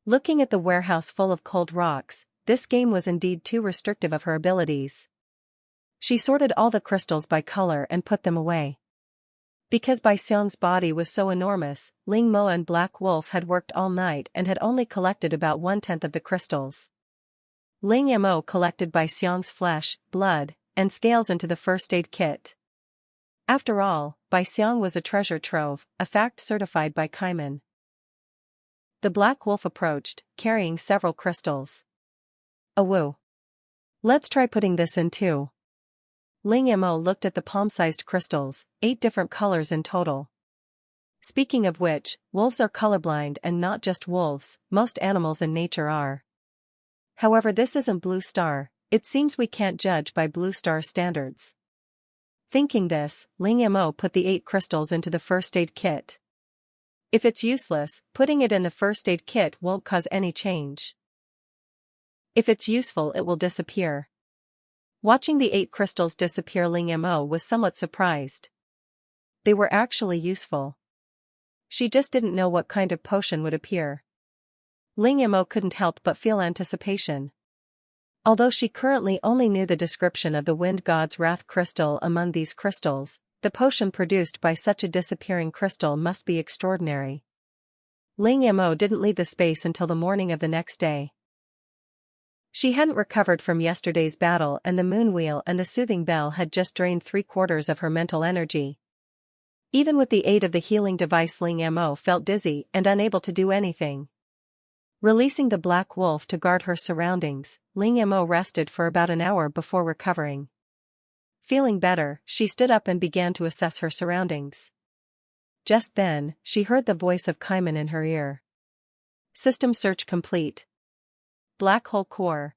Looking at the warehouse full of cold rocks, this game was indeed too restrictive of her abilities. She sorted all the crystals by color and put them away. Because Bai Xiang's body was so enormous, Ling Mo and Black Wolf had worked all night and had only collected about 1/10 of the crystals. Ling Mo collected Bai Xiang's flesh, blood, and scales into the first aid kit. After all, Bai Xiang was a treasure trove, a fact certified by Kaiman. The Black Wolf approached, carrying several crystals. "Awoo. Let's try putting this in too." Ling Mo looked at the palm-sized crystals, 8 different colors in total. Speaking of which, wolves are colorblind, and not just wolves, most animals in nature are. However, this isn't Blue Star. It seems we can't judge by Blue Star standards. Thinking this, Ling Mo put the 8 crystals into the first aid kit. If it's useless, putting it in the first aid kit won't cause any change. If it's useful, it will disappear. Watching the 8 crystals disappear, Ling Mo was somewhat surprised. They were actually useful. She just didn't know what kind of potion would appear. Ling Mo couldn't help but feel anticipation. Although she currently only knew the description of the Wind God's Wrath crystal among these crystals, the potion produced by such a disappearing crystal must be extraordinary. Ling Mo didn't leave the space until the morning of the next day. She hadn't recovered from yesterday's battle, and the moon wheel and the soothing bell had just drained 3/4 of her mental energy. Even with the aid of the healing device, Ling Mo felt dizzy and unable to do anything. Releasing the Black Wolf to guard her surroundings, Ling Mo rested for about an hour before recovering. Feeling better, she stood up and began to assess her surroundings. Just then, she heard the voice of Kaiman in her ear. System search complete. Black hole core.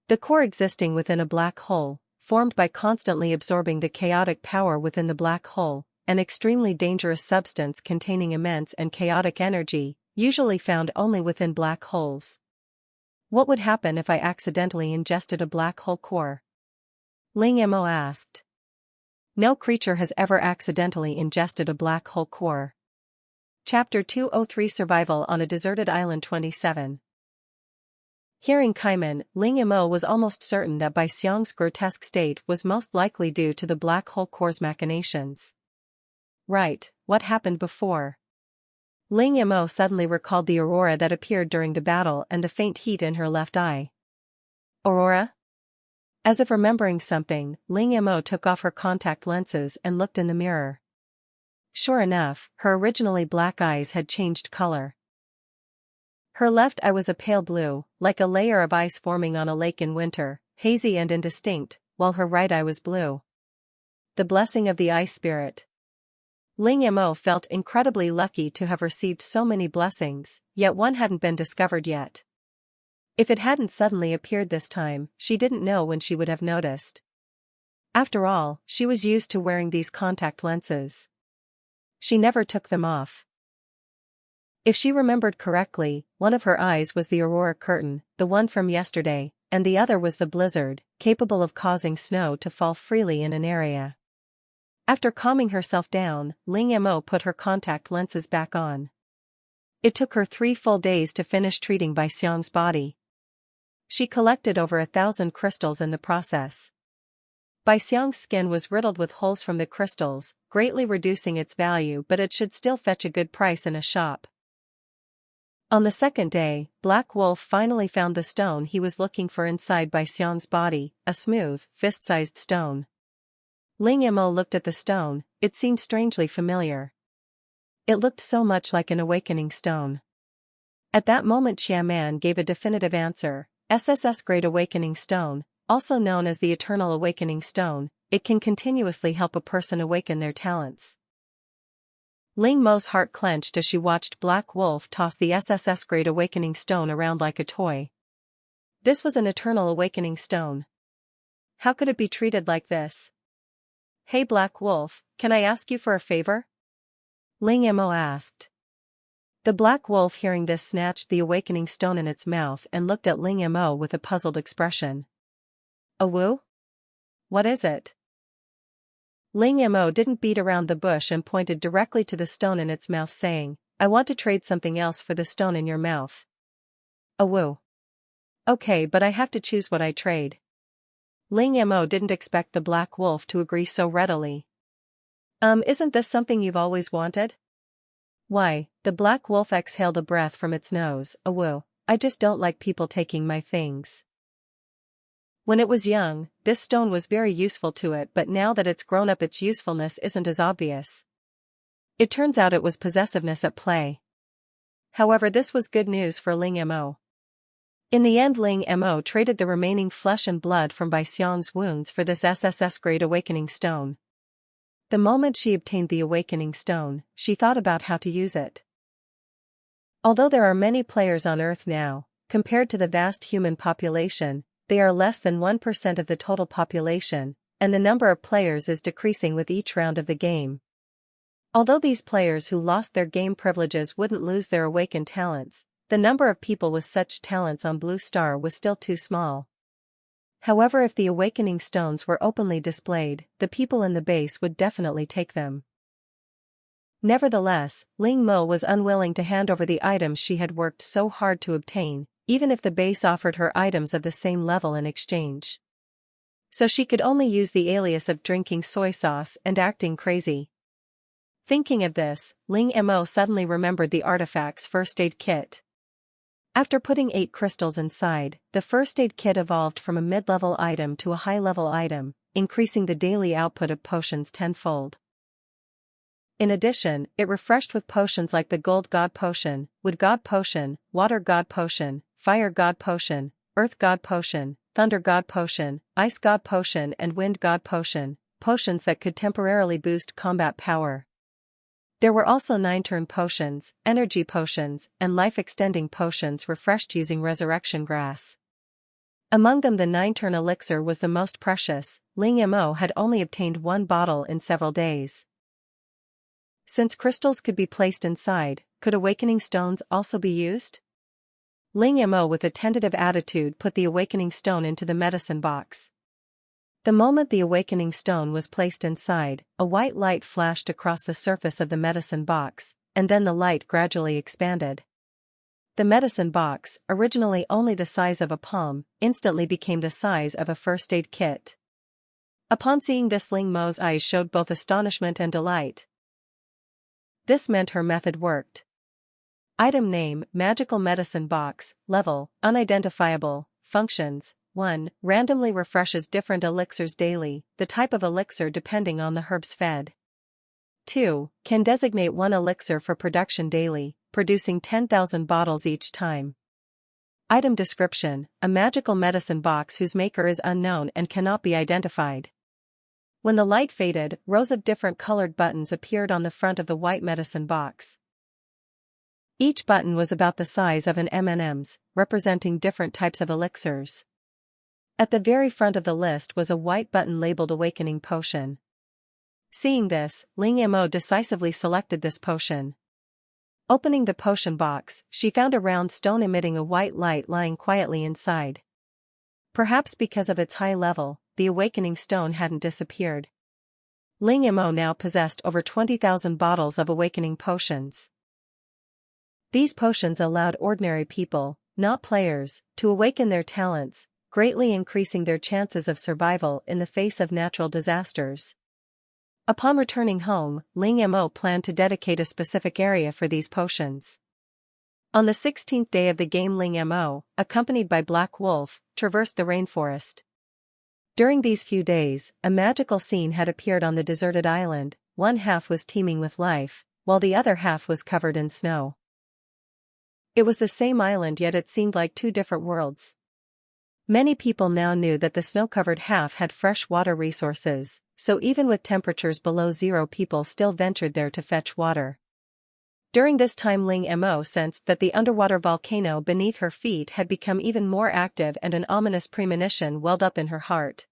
The core existing within a black hole, formed by constantly absorbing the chaotic power within the black hole, an extremely dangerous substance containing immense and chaotic energy, usually found only within black holes. What would happen if I accidentally ingested a black hole core? Ling Mo asked. No creature has ever accidentally ingested a black hole core. Chapter 203 Survival on a Deserted Island 27. Hearing Kaiman, Ling Mo was almost certain that Bai Xiang's grotesque state was most likely due to the black hole core's machinations. Right, what happened before? Ling Mo suddenly recalled the aurora that appeared during the battle and the faint heat in her left eye. Aurora? As if remembering something, Ling Mo took off her contact lenses and looked in the mirror. Sure enough, her originally black eyes had changed color. Her left eye was a pale blue, like a layer of ice forming on a lake in winter, hazy and indistinct, while her right eye was blue. The blessing of the ice spirit. Ling Mo felt incredibly lucky to have received so many blessings, yet one hadn't been discovered yet. If it hadn't suddenly appeared this time, she didn't know when she would have noticed. After all, she was used to wearing these contact lenses. She never took them off. If she remembered correctly, one of her eyes was the aurora curtain, the one from yesterday, and the other was the blizzard, capable of causing snow to fall freely in an area. After calming herself down, Ling Mo put her contact lenses back on. It took her 3 full days to finish treating Bai Xiang's body. She collected over 1,000 crystals in the process. Bai Xiang's skin was riddled with holes from the crystals, greatly reducing its value, but it should still fetch a good price in a shop. On the second day, Black Wolf finally found the stone he was looking for inside Bai Xiang's body, a smooth, fist-sized stone. Ling Mo looked at the stone, it seemed strangely familiar. It looked so much like an awakening stone. At that moment Xiaman gave a definitive answer, SSS Great Awakening Stone, also known as the Eternal Awakening Stone, it can continuously help a person awaken their talents. Ling Mo's heart clenched as she watched Black Wolf toss the SSS Great Awakening Stone around like a toy. This was an Eternal Awakening Stone. How could it be treated like this? Hey Black Wolf, can I ask you for a favor? Ling Mo asked. The Black Wolf hearing this snatched the awakening stone in its mouth and looked at Ling Mo with a puzzled expression. A woo? What is it? Ling Mo didn't beat around the bush and pointed directly to the stone in its mouth saying, I want to trade something else for the stone in your mouth. A woo. Okay, but I have to choose what I trade. Ling Mo didn't expect the Black Wolf to agree so readily. Isn't this something you've always wanted? Why, the Black Wolf exhaled a breath from its nose, a woo, I just don't like people taking my things. When it was young, this stone was very useful to it, but now that it's grown up its usefulness isn't as obvious. It turns out it was possessiveness at play. However, this was good news for Ling Mo. In the end Ling Mo traded the remaining flesh and blood from Bai Xiang's wounds for this SSS Great Awakening Stone. The moment she obtained the Awakening Stone, she thought about how to use it. Although there are many players on Earth now, compared to the vast human population, they are less than 1% of the total population, and the number of players is decreasing with each round of the game. Although these players who lost their game privileges wouldn't lose their awakened talents, the number of people with such talents on Blue Star was still too small. However, if the awakening stones were openly displayed, the people in the base would definitely take them. Nevertheless, Ling Mo was unwilling to hand over the items she had worked so hard to obtain, even if the base offered her items of the same level in exchange. So she could only use the alias of drinking soy sauce and acting crazy. Thinking of this, Ling Mo suddenly remembered the artifact's first aid kit. After putting 8 crystals inside, the first aid kit evolved from a mid-level item to a high-level item, increasing the daily output of potions tenfold. In addition, it refreshed with potions like the Gold God Potion, Wood God Potion, Water God Potion, Fire God Potion, Earth God Potion, Thunder God Potion, Ice God Potion and Wind God Potion, potions that could temporarily boost combat power. There were also 9-turn potions, energy potions, and life-extending potions refreshed using resurrection grass. Among them the 9-turn elixir was the most precious. Ling Mo had only obtained 1 bottle in several days. Since crystals could be placed inside, could awakening stones also be used? Ling Mo with a tentative attitude put the awakening stone into the medicine box. The moment the awakening stone was placed inside, a white light flashed across the surface of the medicine box, and then the light gradually expanded. The medicine box, originally only the size of a palm, instantly became the size of a first aid kit. Upon seeing this, Ling Mo's eyes showed both astonishment and delight. This meant her method worked. Item name, Magical Medicine Box, Level, Unidentifiable, Functions, 1. Randomly refreshes different elixirs daily, the type of elixir depending on the herbs fed. 2. Can designate 1 elixir for production daily, producing 10,000 bottles each time. Item description, a magical medicine box whose maker is unknown and cannot be identified. When the light faded, rows of different colored buttons appeared on the front of the white medicine box. Each button was about the size of an M&M's, representing different types of elixirs. At the very front of the list was a white button labeled Awakening Potion. Seeing this, Ling Mo decisively selected this potion. Opening the potion box, she found a round stone emitting a white light lying quietly inside. Perhaps because of its high level, the awakening stone hadn't disappeared. Ling Mo now possessed over 20,000 bottles of awakening potions. These potions allowed ordinary people, not players, to awaken their talents, greatly increasing their chances of survival in the face of natural disasters. Upon returning home, Ling Mo planned to dedicate a specific area for these potions. On the 16th day of the game, Ling Mo, accompanied by Black Wolf, traversed the rainforest. During these few days, a magical scene had appeared on the deserted island. One half was teeming with life, while the other half was covered in snow. It was the same island, yet it seemed like two different worlds. Many people now knew that the snow-covered half had fresh water resources, so even with temperatures below zero, people still ventured there to fetch water. During this time, Ling Mo sensed that the underwater volcano beneath her feet had become even more active, and an ominous premonition welled up in her heart.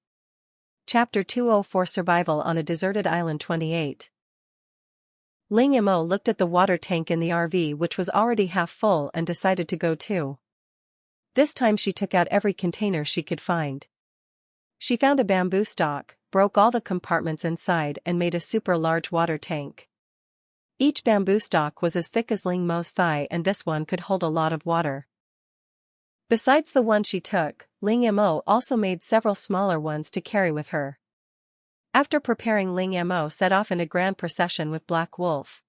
Chapter 204 Survival on a Deserted Island 28. Ling Mo looked at the water tank in the RV, which was already half full, and decided to go too. This time she took out every container she could find. She found a bamboo stalk, broke all the compartments inside, and made a super large water tank. Each bamboo stalk was as thick as Ling Mo's thigh, and this one could hold a lot of water. Besides the one she took, Ling Mo also made several smaller ones to carry with her. After preparing, Ling Mo set off in a grand procession with Black Wolf.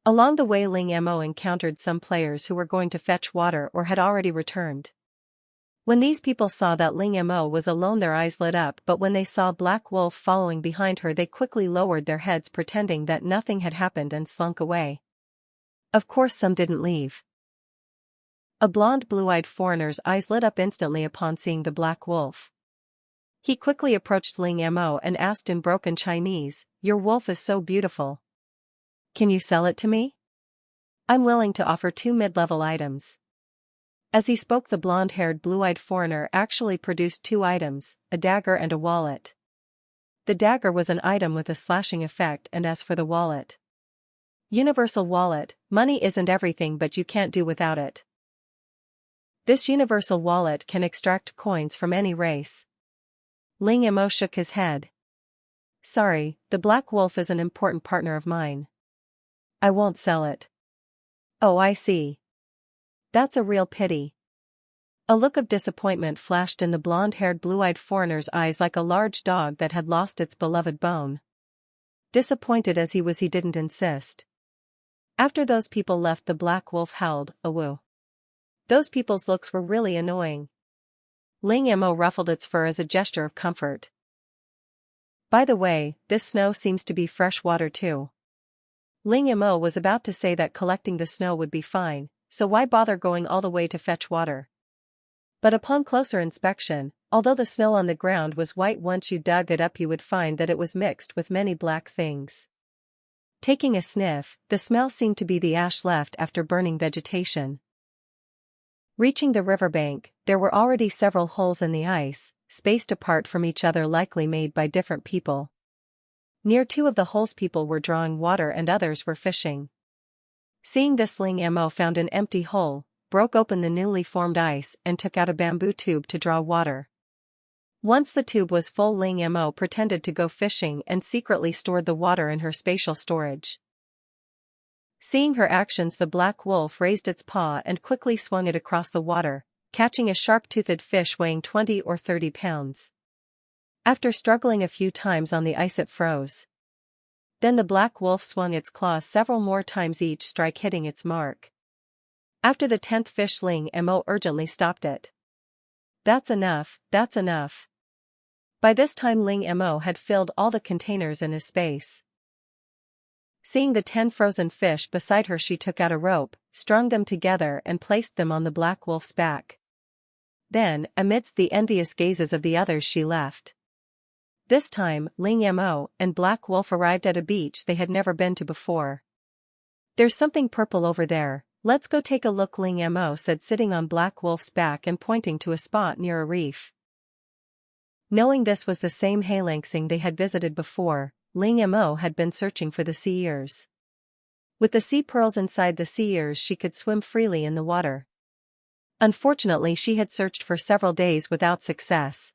Along the way, Ling Mo encountered some players who were going to fetch water or had already returned. When these people saw that Ling Mo was alone, their eyes lit up, but when they saw Black Wolf following behind her, they quickly lowered their heads, pretending that nothing had happened, and slunk away. Of course, some didn't leave. A blonde, blue-eyed foreigner's eyes lit up instantly upon seeing the Black Wolf. He quickly approached Ling Mo and asked in broken Chinese, "Your wolf is so beautiful. Can you sell it to me? I'm willing to offer 2 mid-level items." As he spoke, the blonde-haired, blue-eyed foreigner actually produced 2 items, a dagger and a wallet. The dagger was an item with a slashing effect, and as for the wallet, universal wallet, money isn't everything, but you can't do without it. This universal wallet can extract coins from any race. Ling Mo shook his head. "Sorry, the Black Wolf is an important partner of mine. I won't sell it." "Oh, I see. That's a real pity." A look of disappointment flashed in the blonde-haired, blue-eyed foreigner's eyes, like a large dog that had lost its beloved bone. Disappointed as he was, he didn't insist. After those people left, the Black Wolf howled, "Awoo." Those people's looks were really annoying. Ling Mo ruffled its fur as a gesture of comfort. "By the way, this snow seems to be fresh water too." Ling Mo was about to say that collecting the snow would be fine, so why bother going all the way to fetch water? But upon closer inspection, although the snow on the ground was white, once you dug it up you would find that it was mixed with many black things. Taking a sniff, the smell seemed to be the ash left after burning vegetation. Reaching the riverbank, there were already several holes in the ice, spaced apart from each other, likely made by different people. Near 2 of the holes people were drawing water and others were fishing. Seeing this, Ling Mo found an empty hole, broke open the newly formed ice, and took out a bamboo tube to draw water. Once the tube was full, Ling Mo pretended to go fishing and secretly stored the water in her spatial storage. Seeing her actions, the Black Wolf raised its paw and quickly swung it across the water, catching a sharp-toothed fish weighing 20 or 30 pounds. After struggling a few times on the ice, it froze. Then the Black Wolf swung its claws several more times, each strike hitting its mark. After the 10th fish, Ling Mo urgently stopped it. "That's enough, that's enough." By this time, Ling Mo had filled all the containers in his space. Seeing the 10 frozen fish beside her, she took out a rope, strung them together, and placed them on the Black Wolf's back. Then, amidst the envious gazes of the others, she left. This time, Ling Mo and Black Wolf arrived at a beach they had never been to before. "There's something purple over there, let's go take a look," Ling Mo said, sitting on Black Wolf's back and pointing to a spot near a reef. Knowing this was the same Hailangsing they had visited before, Ling Mo had been searching for the sea ears. With the sea pearls inside the sea ears, she could swim freely in the water. Unfortunately, she had searched for several days without success.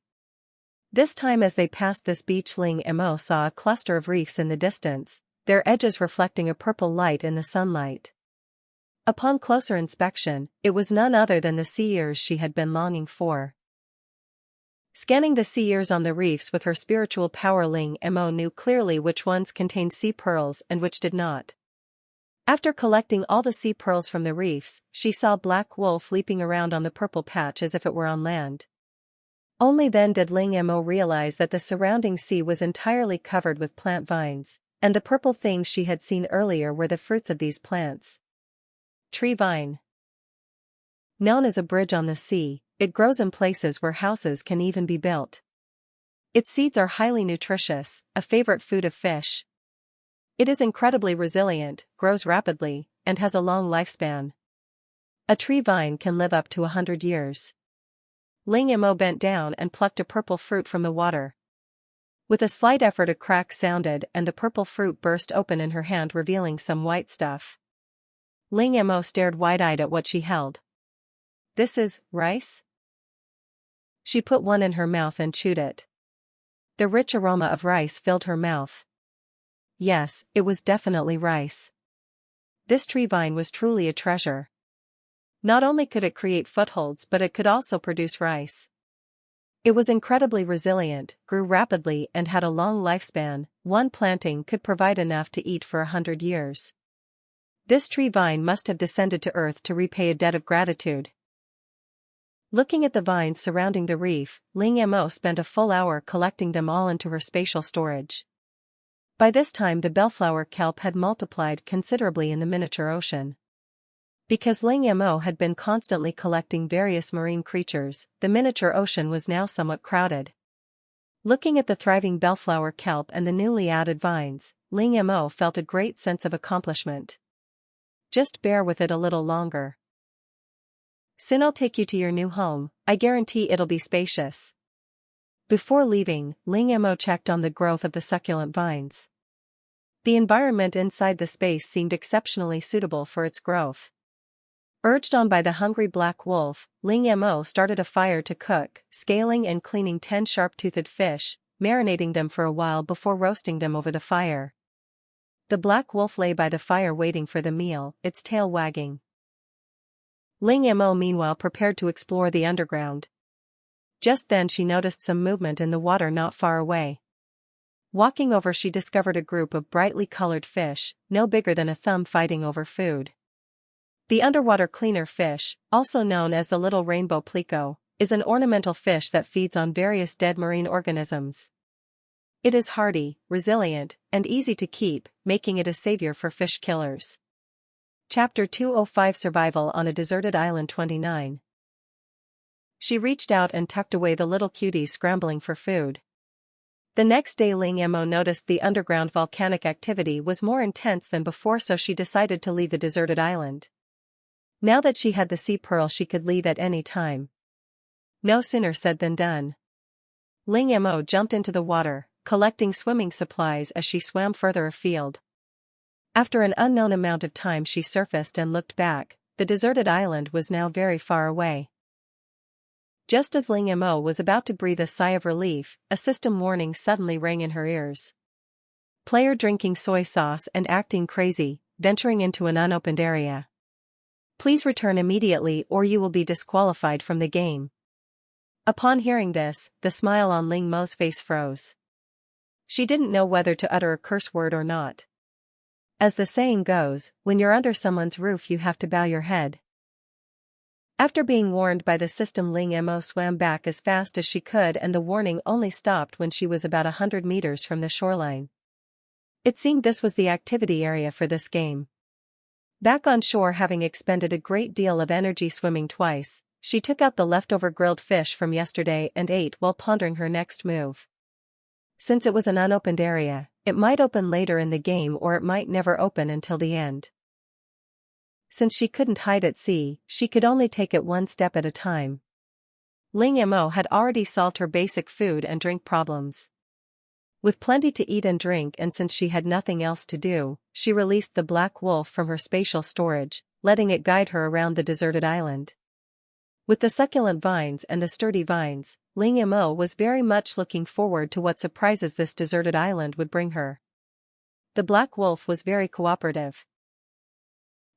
This time as they passed this beach, Ling Mo saw a cluster of reefs in the distance, their edges reflecting a purple light in the sunlight. Upon closer inspection, it was none other than the sea ears she had been longing for. Scanning the sea ears on the reefs with her spiritual power, Ling Mo knew clearly which ones contained sea pearls and which did not. After collecting all the sea pearls from the reefs, she saw Black Wolf leaping around on the purple patch as if it were on land. Only then did Ling Mo realize that the surrounding sea was entirely covered with plant vines, and the purple things she had seen earlier were the fruits of these plants. Tree vine. Known as a bridge on the sea, it grows in places where houses can even be built. Its seeds are highly nutritious, a favorite food of fish. It is incredibly resilient, grows rapidly, and has a long lifespan. A tree vine can live up to 100 years. Ling Mo bent down and plucked a purple fruit from the water. With a slight effort, a crack sounded and the purple fruit burst open in her hand, revealing some white stuff. Ling Mo stared wide-eyed at what she held. "This is rice?" She put one in her mouth and chewed it. The rich aroma of rice filled her mouth. Yes, it was definitely rice. This tree vine was truly a treasure. Not only could it create footholds, but it could also produce rice. It was incredibly resilient, grew rapidly, and had a long lifespan. One planting could provide enough to eat for 100 years. This tree vine must have descended to earth to repay a debt of gratitude. Looking at the vines surrounding the reef, Ling Mo spent a full hour collecting them all into her spatial storage. By this time the bellflower kelp had multiplied considerably in the miniature ocean. Because Ling Mo had been constantly collecting various marine creatures, the miniature ocean was now somewhat crowded. Looking at the thriving bellflower kelp and the newly added vines, Ling Mo felt a great sense of accomplishment. Just bear with it a little longer. Soon I'll take you to your new home, I guarantee it'll be spacious. Before leaving, Ling Mo checked on the growth of the succulent vines. The environment inside the space seemed exceptionally suitable for its growth. Urged on by the hungry Black Wolf, Ling Mo started a fire to cook, scaling and cleaning 10 sharp-toothed fish, marinating them for a while before roasting them over the fire. The Black Wolf lay by the fire waiting for the meal, its tail wagging. Ling Mo meanwhile prepared to explore the underground. Just then she noticed some movement in the water not far away. Walking over, she discovered a group of brightly colored fish, no bigger than a thumb, fighting over food. The underwater cleaner fish, also known as the little rainbow pleco, is an ornamental fish that feeds on various dead marine organisms. It is hardy, resilient, and easy to keep, making it a savior for fish killers. Chapter 205 Survival on a Deserted Island 29. She reached out and tucked away the little cutie scrambling for food. The next day Ling Mo noticed the underground volcanic activity was more intense than before, so she decided to leave the deserted island. Now that she had the sea pearl, she could leave at any time. No sooner said than done. Ling Mo jumped into the water, collecting swimming supplies as she swam further afield. After an unknown amount of time she surfaced and looked back. The deserted island was now very far away. Just as Ling Mo was about to breathe a sigh of relief, a system warning suddenly rang in her ears. Player drinking soy sauce and acting crazy, venturing into an unopened area. Please return immediately or you will be disqualified from the game. Upon hearing this, the smile on Ling Mo's face froze. She didn't know whether to utter a curse word or not. As the saying goes, when you're under someone's roof you have to bow your head. After being warned by the system, Ling Mo swam back as fast as she could, and the warning only stopped when she was about 100 meters from the shoreline. It seemed this was the activity area for this game. Back on shore, having expended a great deal of energy swimming twice, she took out the leftover grilled fish from yesterday and ate while pondering her next move. Since it was an unopened area, it might open later in the game or it might never open until the end. Since she couldn't hide at sea, she could only take it one step at a time. Ling Mo had already solved her basic food and drink problems. With plenty to eat and drink, and since she had nothing else to do, she released the Black Wolf from her spatial storage, letting it guide her around the deserted island. With the succulent vines and the sturdy vines, Ling Mo was very much looking forward to what surprises this deserted island would bring her. The black wolf was very cooperative.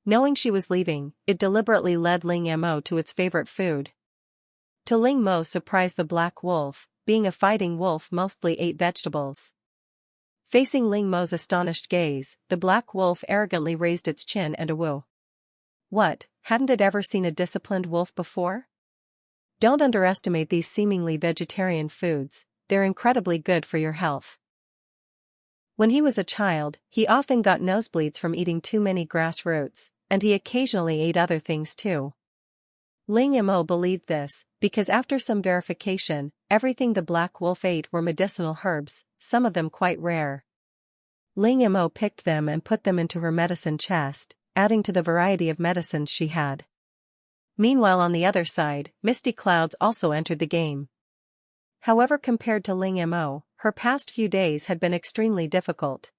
Knowing she was leaving, it deliberately led Ling Mo to its favorite food. To Ling Mo's surprise, the black wolf, being a fighting wolf, mostly ate vegetables. Facing Ling Mo's astonished gaze, the black wolf arrogantly raised its chin and a woo. What, hadn't it ever seen a disciplined wolf before? Don't underestimate these seemingly vegetarian foods, they're incredibly good for your health. When he was a child, he often got nosebleeds from eating too many grass roots, and he occasionally ate other things too. Ling Mo believed this, because after some verification, everything the black wolf ate were medicinal herbs, some of them quite rare. Ling Mo picked them and put them into her medicine chest, adding to the variety of medicines she had. Meanwhile, on the other side, misty clouds also entered the game. However, compared to Ling Mo, her past few days had been extremely difficult.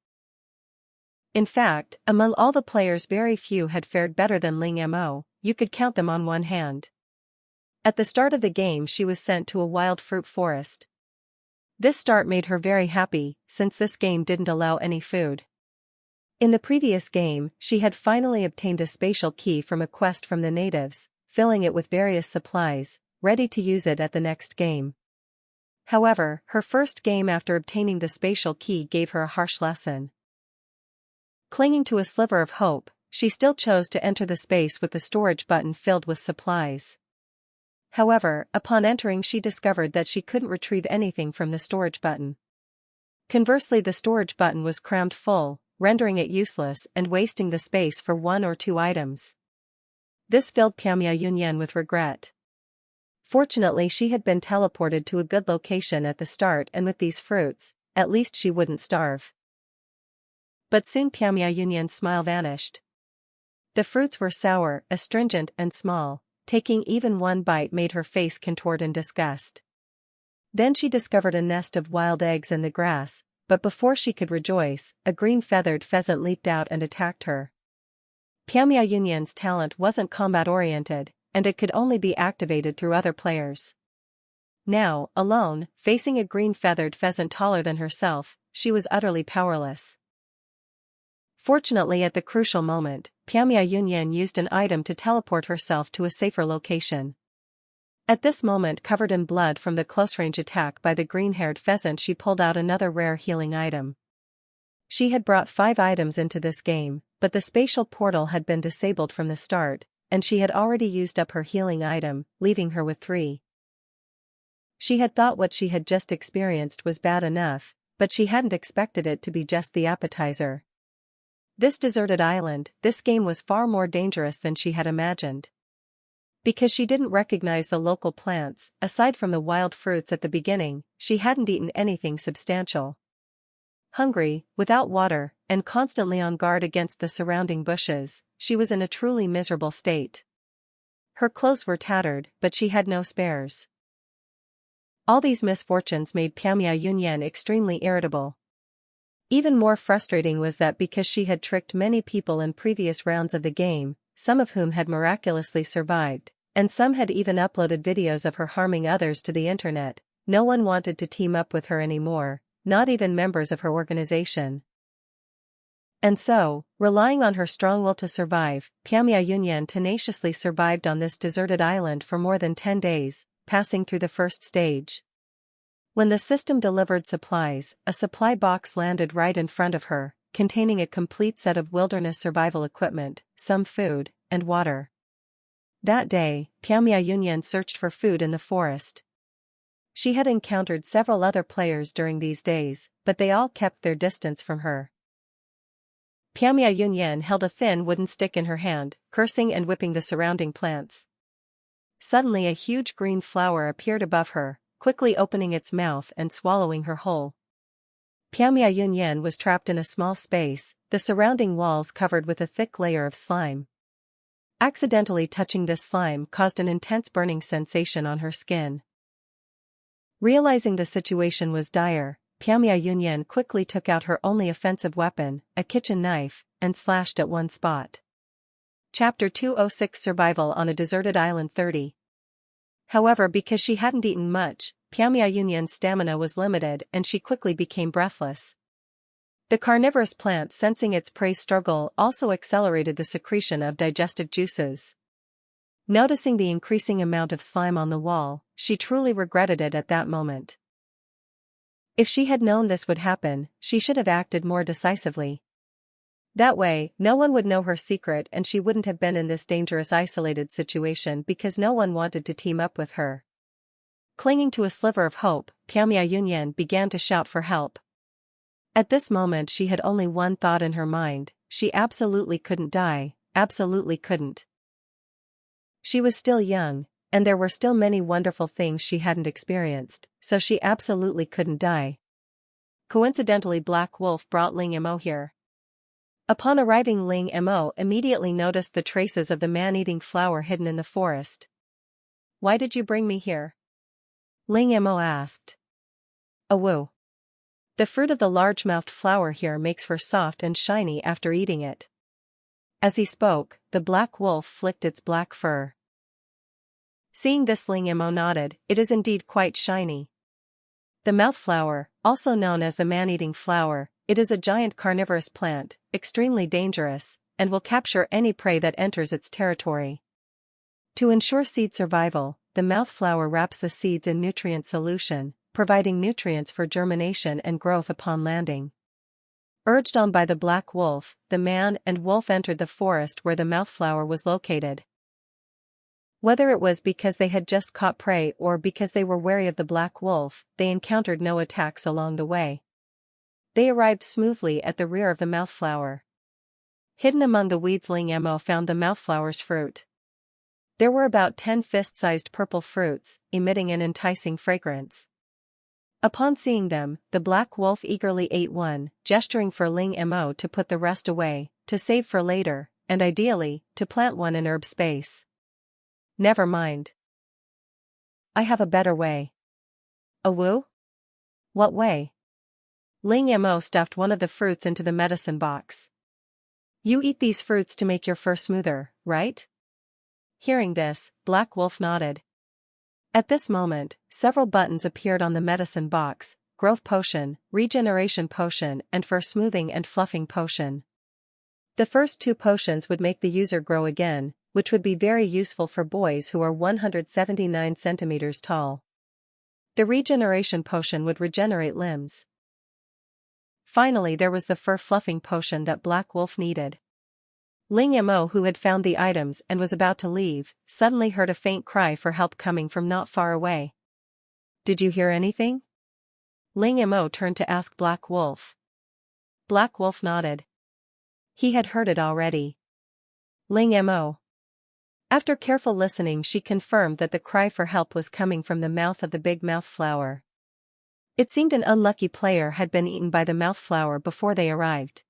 In fact, among all the players, very few had fared better than Ling Mo, you could count them on one hand. At the start of the game, she was sent to a wild fruit forest. This start made her very happy, since this game didn't allow any food. In the previous game, she had finally obtained a spatial key from a quest from the natives, filling it with various supplies, ready to use it at the next game. However, her first game after obtaining the spatial key gave her a harsh lesson. Clinging to a sliver of hope, she still chose to enter the space with the storage button filled with supplies. However, upon entering, she discovered that she couldn't retrieve anything from the storage button. Conversely, the storage button was crammed full, rendering it useless and wasting the space for one or two items. This filled Piamia Yunyan with regret. Fortunately, she had been teleported to a good location at the start, and with these fruits, at least she wouldn't starve. But soon Piamia Yunyan's smile vanished. The fruits were sour, astringent, and small. Taking even one bite made her face contort in disgust. Then she discovered a nest of wild eggs in the grass, but before she could rejoice, a green-feathered pheasant leaped out and attacked her. Piamia Yunyan's talent wasn't combat-oriented, and it could only be activated through other players. Now, alone, facing a green-feathered pheasant taller than herself, she was utterly powerless. Fortunately, at the crucial moment, Piamia Yunyan used an item to teleport herself to a safer location. At this moment, covered in blood from the close-range attack by the green-haired pheasant, she pulled out another rare healing item. She had brought 5 items into this game, but the spatial portal had been disabled from the start, and she had already used up her healing item, leaving her with 3. She had thought what she had just experienced was bad enough, but she hadn't expected it to be just the appetizer. This deserted island, this game was far more dangerous than she had imagined. Because she didn't recognize the local plants, aside from the wild fruits at the beginning, she hadn't eaten anything substantial. Hungry, without water, and constantly on guard against the surrounding bushes, she was in a truly miserable state. Her clothes were tattered, but she had no spares. All these misfortunes made Piamia Yunyan extremely irritable. Even more frustrating was that because she had tricked many people in previous rounds of the game, some of whom had miraculously survived, and some had even uploaded videos of her harming others to the internet, no one wanted to team up with her anymore, not even members of her organization. And so, relying on her strong will to survive, Piamia Yunyan tenaciously survived on this deserted island for more than 10 days, passing through the first stage. When the system delivered supplies, a supply box landed right in front of her, containing a complete set of wilderness survival equipment, some food, and water. That day, Piamia Yunyan searched for food in the forest. She had encountered several other players during these days, but they all kept their distance from her. Piamia Yunyan held a thin wooden stick in her hand, cursing and whipping the surrounding plants. Suddenly a huge green flower appeared above her, quickly opening its mouth and swallowing her whole. Piamia Yunyan was trapped in a small space, the surrounding walls covered with a thick layer of slime. Accidentally touching this slime caused an intense burning sensation on her skin. Realizing the situation was dire, Piamia Yunyan quickly took out her only offensive weapon, a kitchen knife, and slashed at one spot. Chapter 206 Survival on a Deserted Island 30. However, because she hadn't eaten much, Piamia Yunyan's stamina was limited and she quickly became breathless. The carnivorous plant, sensing its prey's struggle, also accelerated the secretion of digestive juices. Noticing the increasing amount of slime on the wall, she truly regretted it at that moment. If she had known this would happen, she should have acted more decisively. That way, no one would know her secret and she wouldn't have been in this dangerous isolated situation because no one wanted to team up with her. Clinging to a sliver of hope, Piamia Yunyan began to shout for help. At this moment she had only one thought in her mind: she absolutely couldn't die, absolutely couldn't. She was still young, and there were still many wonderful things she hadn't experienced, so she absolutely couldn't die. Coincidentally, Black Wolf brought Ling Mo here. Upon arriving, Ling Mo immediately noticed the traces of the man-eating flower hidden in the forest. "Why did you bring me here?" Ling Mo asked. "Awoo. The fruit of the large-mouthed flower here makes for soft and shiny after eating it." As he spoke, the black wolf flicked its black fur. Seeing this, Ling Mo nodded. "It is indeed quite shiny." The mouth flower, also known as the man-eating flower, it is a giant carnivorous plant, extremely dangerous, and will capture any prey that enters its territory. To ensure seed survival, the mouth flower wraps the seeds in nutrient solution, providing nutrients for germination and growth upon landing. Urged on by the black wolf, the man and wolf entered the forest where the mouth flower was located. Whether it was because they had just caught prey or because they were wary of the black wolf, they encountered no attacks along the way. They arrived smoothly at the rear of the mouth flower. Hidden among the weeds, Ling Mo found the mouth flower's fruit. There were about 10 fist-sized purple fruits, emitting an enticing fragrance. Upon seeing them, the black wolf eagerly ate one, gesturing for Ling Mo to put the rest away, to save for later, and ideally, to plant one in herb space. "Never mind. I have a better way." "Awoo? What way?" Ling Mo stuffed one of the fruits into the medicine box. "You eat these fruits to make your fur smoother, right?" Hearing this, Black Wolf nodded. At this moment, several buttons appeared on the medicine box: growth potion, regeneration potion, and fur smoothing and fluffing potion. The first two potions would make the user grow again, which would be very useful for boys who are 179 centimeters tall. The regeneration potion would regenerate limbs. Finally, there was the fur fluffing potion that Black Wolf needed. Ling Mo, who had found the items and was about to leave, suddenly heard a faint cry for help coming from not far away. "Did you hear anything?" Ling Mo turned to ask Black Wolf. Black Wolf nodded. He had heard it already. Ling Mo. After careful listening, she confirmed that the cry for help was coming from the mouth of the big mouth flower. It seemed an unlucky player had been eaten by the mouth flower before they arrived.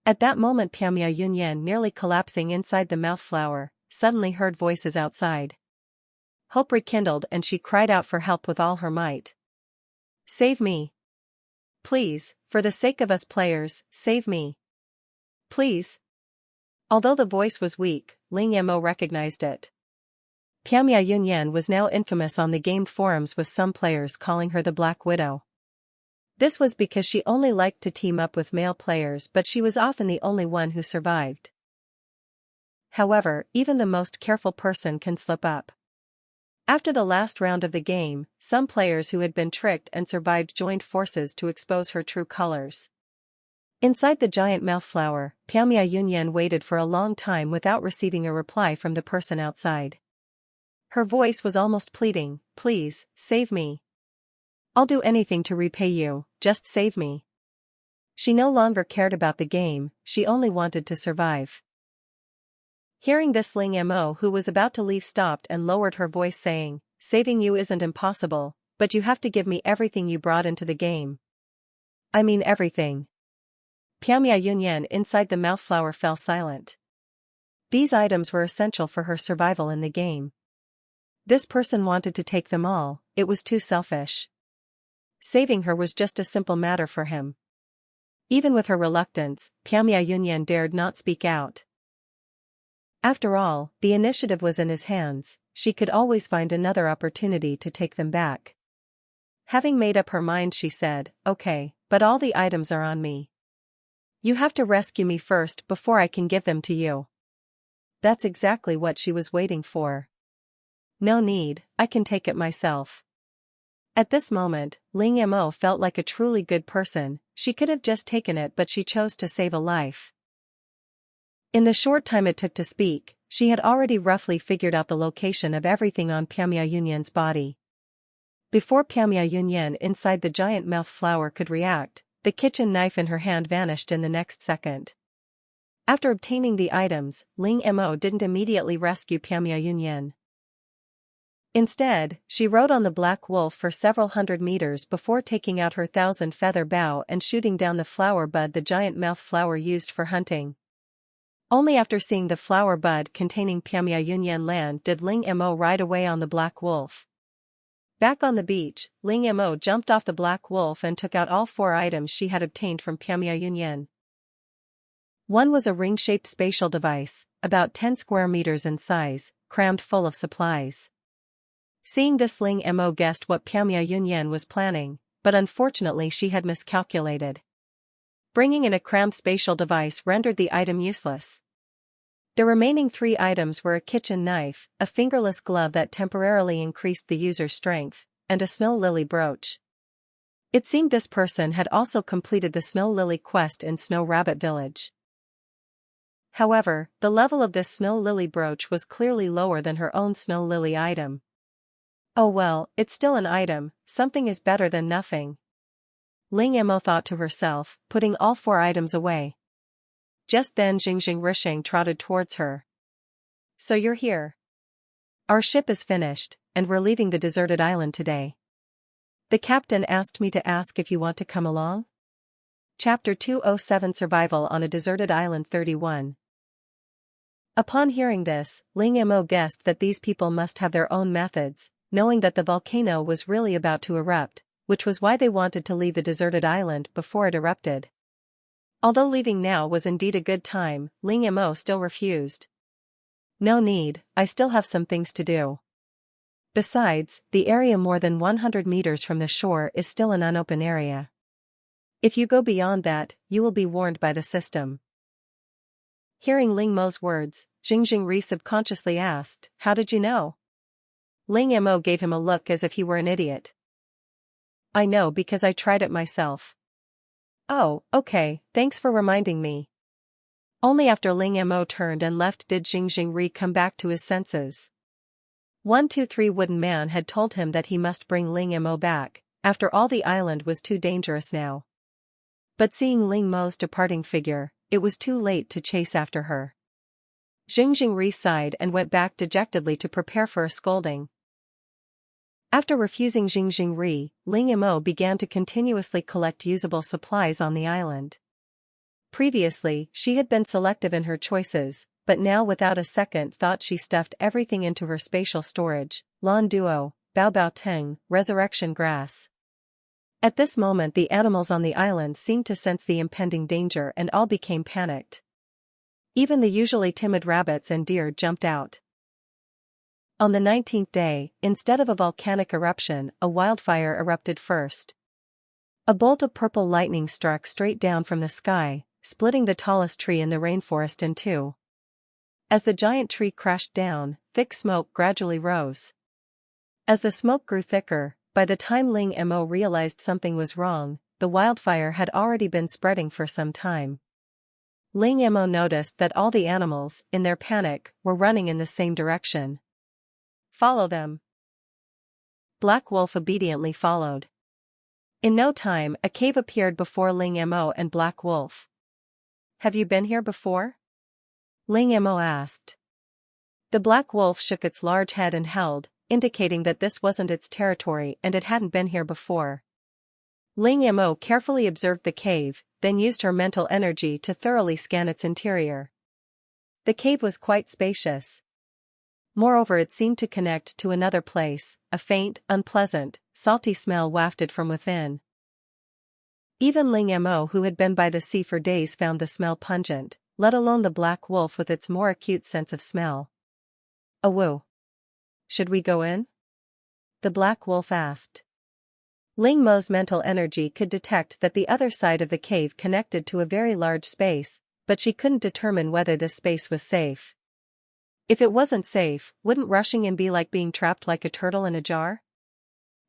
At that moment, Piamia Yunyan, nearly collapsing inside the mouth flower, suddenly heard voices outside. Hope rekindled and she cried out for help with all her might. "Save me! Please, for the sake of us players, save me! Please!" Although the voice was weak, Ling Mo recognized it. Piamia Yunyan was now infamous on the game forums, with some players calling her the Black Widow. This was because she only liked to team up with male players, but she was often the only one who survived. However, even the most careful person can slip up. After the last round of the game, some players who had been tricked and survived joined forces to expose her true colors. Inside the giant mouth flower, Piamia Yunyan waited for a long time without receiving a reply from the person outside. Her voice was almost pleading, "Please, save me. I'll do anything to repay you, just save me." She no longer cared about the game, she only wanted to survive. Hearing this, Ling Mo, who was about to leave, stopped and lowered her voice, saying, "Saving you isn't impossible, but you have to give me everything you brought into the game." "I mean everything." Piamia Yunyan inside the mouth flower fell silent. These items were essential for her survival in the game. This person wanted to take them all, it was too selfish. Saving her was just a simple matter for him. Even with her reluctance, Piamia Yunyan dared not speak out. After all, the initiative was in his hands, she could always find another opportunity to take them back. Having made up her mind, she said, "Okay, but all the items are on me. You have to rescue me first before I can give them to you." That's exactly what she was waiting for. "No need, I can take it myself." At this moment, Ling Mo felt like a truly good person. She could have just taken it, but she chose to save a life. In the short time it took to speak, she had already roughly figured out the location of everything on Pyamya Yunyan's body. Before Pyamya Yunyan inside the giant mouth flower could react, the kitchen knife in her hand vanished in the next second. After obtaining the items, Ling Mo didn't immediately rescue Pyamya Yunyan. Instead, she rode on the black wolf for several hundred meters before taking out her 1,000-feather bow and shooting down the flower bud the giant mouth flower used for hunting. Only after seeing the flower bud containing Pyamya Yunyan land did Ling Mo ride away on the black wolf. Back on the beach, Ling Mo jumped off the black wolf and took out all 4 items she had obtained from Pyamya Yunyan. One was a ring-shaped spatial device, about 10 square meters in size, crammed full of supplies. Seeing this, Ling Mo guessed what Pyamya Yunyan was planning, but unfortunately she had miscalculated. Bringing in a crammed spatial device rendered the item useless. The remaining 3 items were a kitchen knife, a fingerless glove that temporarily increased the user's strength, and a snow lily brooch. It seemed this person had also completed the snow lily quest in Snow Rabbit Village. However, the level of this snow lily brooch was clearly lower than her own snow lily item. Oh well, it's still an item, something is better than nothing. Ling Mo thought to herself, putting all 4 items away. Just then Jingjing Risheng trotted towards her. "So you're here. Our ship is finished, and we're leaving the deserted island today. The captain asked me to ask if you want to come along?" Chapter 207 Survival on a Deserted Island 31. Upon hearing this, Ling Mo guessed that these people must have their own methods, knowing that the volcano was really about to erupt, which was why they wanted to leave the deserted island before it erupted. Although leaving now was indeed a good time, Ling Mo still refused. "No need, I still have some things to do. Besides, the area more than 100 meters from the shore is still an unopened area. If you go beyond that, you will be warned by the system." Hearing Ling Mo's words, Jingjing Ri subconsciously asked, "How did you know?" Ling Mo gave him a look as if he were an idiot. "I know because I tried it myself." "Oh, okay, thanks for reminding me." Only after Ling Mo turned and left did Jingjing Ri come back to his senses. 123 Wooden Man had told him that he must bring Ling Mo back, after all the island was too dangerous now. But seeing Ling Mo's departing figure, it was too late to chase after her. Jingjing Ri sighed and went back dejectedly to prepare for a scolding. After refusing Jingjing Ri, Ling Mo began to continuously collect usable supplies on the island. Previously, she had been selective in her choices, but now without a second thought she stuffed everything into her spatial storage: Lan Duo, Bao Bao Teng, Resurrection Grass. At this moment the animals on the island seemed to sense the impending danger and all became panicked. Even the usually timid rabbits and deer jumped out. On the 19th day, instead of a volcanic eruption, a wildfire erupted first. A bolt of purple lightning struck straight down from the sky, splitting the tallest tree in the rainforest in 2. As the giant tree crashed down, thick smoke gradually rose. As the smoke grew thicker, by the time Ling Mo realized something was wrong, the wildfire had already been spreading for some time. Ling Mo noticed that all the animals, in their panic, were running in the same direction. "Follow them." Black Wolf obediently followed. In no time, a cave appeared before Ling Mo and Black Wolf. "Have you been here before?" Ling Mo asked. The Black Wolf shook its large head and howled, indicating that this wasn't its territory and it hadn't been here before. Ling Mo carefully observed the cave, then used her mental energy to thoroughly scan its interior. The cave was quite spacious. Moreover, it seemed to connect to another place. A faint, unpleasant, salty smell wafted from within. Even Ling Mo, who had been by the sea for days, found the smell pungent, let alone the Black Wolf with its more acute sense of smell. "Awoo. Should we go in? The black wolf asked. Ling Mo's mental energy could detect that the other side of the cave connected to a very large space, but she couldn't determine whether this space was safe. If it wasn't safe, wouldn't rushing in be like being trapped like a turtle in a jar?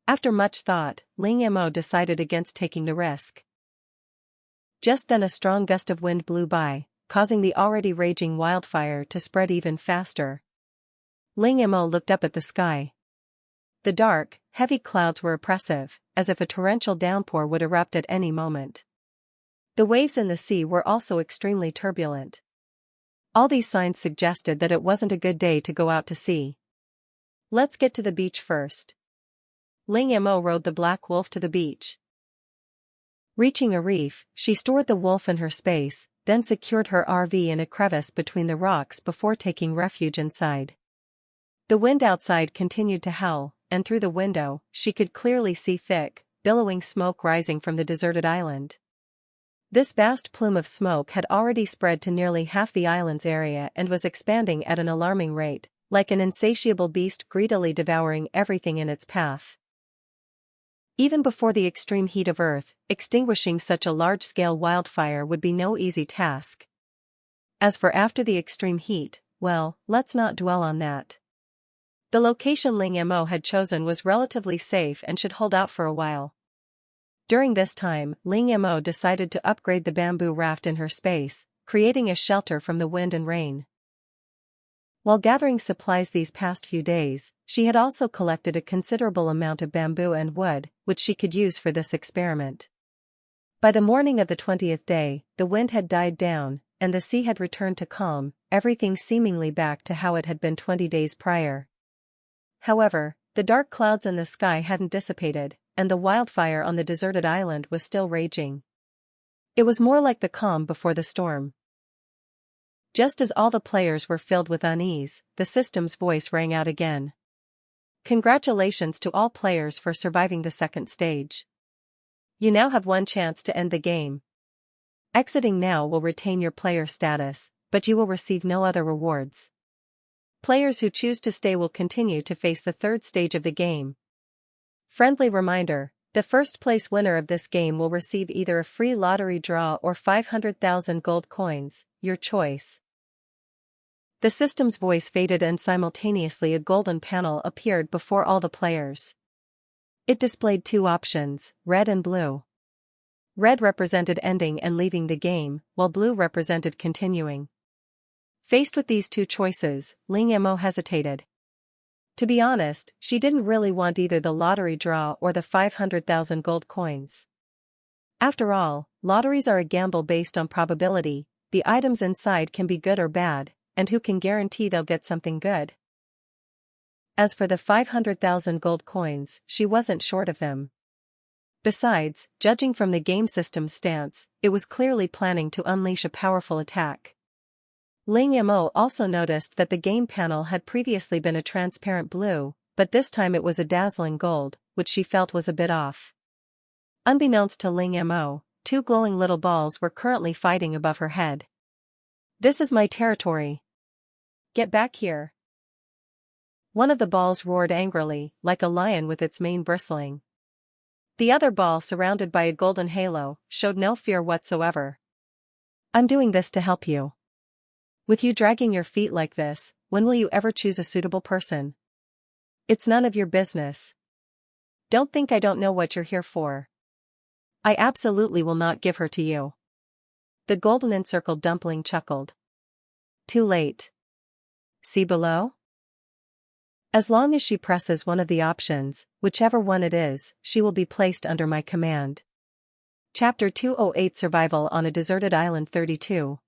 After much thought, Ling Mo decided against taking the risk. Just then a strong gust of wind blew by, causing the already raging wildfire to spread even faster. Ling Mo looked up at the sky. The dark, heavy clouds were oppressive, as if a torrential downpour would erupt at any moment. The waves in the sea were also extremely turbulent. All these signs suggested that it wasn't a good day to go out to sea. Let's get to the beach first. Ling Mo rode the black wolf to the beach. Reaching a reef, she stored the wolf in her space, then secured her RV in a crevice between the rocks before taking refuge inside. The wind outside continued to howl, and through the window, she could clearly see thick, billowing smoke rising from the deserted island. This vast plume of smoke had already spread to nearly half the island's area and was expanding at an alarming rate, like an insatiable beast greedily devouring everything in its path. Even before the extreme heat of Earth, extinguishing such a large-scale wildfire would be no easy task. As for after the extreme heat, well, let's not dwell on that. The location Ling Mo had chosen was relatively safe and should hold out for a while. During this time, Ling Mo decided to upgrade the bamboo raft in her space, creating a shelter from the wind and rain. While gathering supplies these past few days, she had also collected a considerable amount of bamboo and wood, which she could use for this experiment. By the morning of the 20th day, the wind had died down, and the sea had returned to calm, everything seemingly back to how it had been 20 days prior. However, the dark clouds in the sky hadn't dissipated, and the wildfire on the deserted island was still raging. It was more like the calm before the storm. Just as all the players were filled with unease, the system's voice rang out again. Congratulations to all players for surviving the second stage. You now have one chance to end the game. Exiting now will retain your player status, but you will receive no other rewards. Players who choose to stay will continue to face the third stage of the game. Friendly reminder, the first place winner of this game will receive either a free lottery draw or 500,000 gold coins, your choice. The system's voice faded and simultaneously a golden panel appeared before all the players. It displayed two options, red and blue. Red represented ending and leaving the game, while blue represented continuing. Faced with these two choices, Ling Mo hesitated. To be honest, she didn't really want either the lottery draw or the 500,000 gold coins. After all, lotteries are a gamble based on probability, the items inside can be good or bad, and who can guarantee they'll get something good? As for the 500,000 gold coins, she wasn't short of them. Besides, judging from the game system's stance, it was clearly planning to unleash a powerful attack. Ling Mo also noticed that the game panel had previously been a transparent blue, but this time it was a dazzling gold, which she felt was a bit off. Unbeknownst to Ling Mo, two glowing little balls were currently fighting above her head. This is my territory. Get back here. One of the balls roared angrily, like a lion with its mane bristling. The other ball, surrounded by a golden halo, showed no fear whatsoever. I'm doing this to help you. With you dragging your feet like this, when will you ever choose a suitable person? It's none of your business. Don't think I don't know what you're here for. I absolutely will not give her to you. The golden encircled dumpling chuckled. Too late. See below? As long as she presses one of the options, whichever one it is, she will be placed under my command. Chapter 208 Survival on a Deserted Island 32.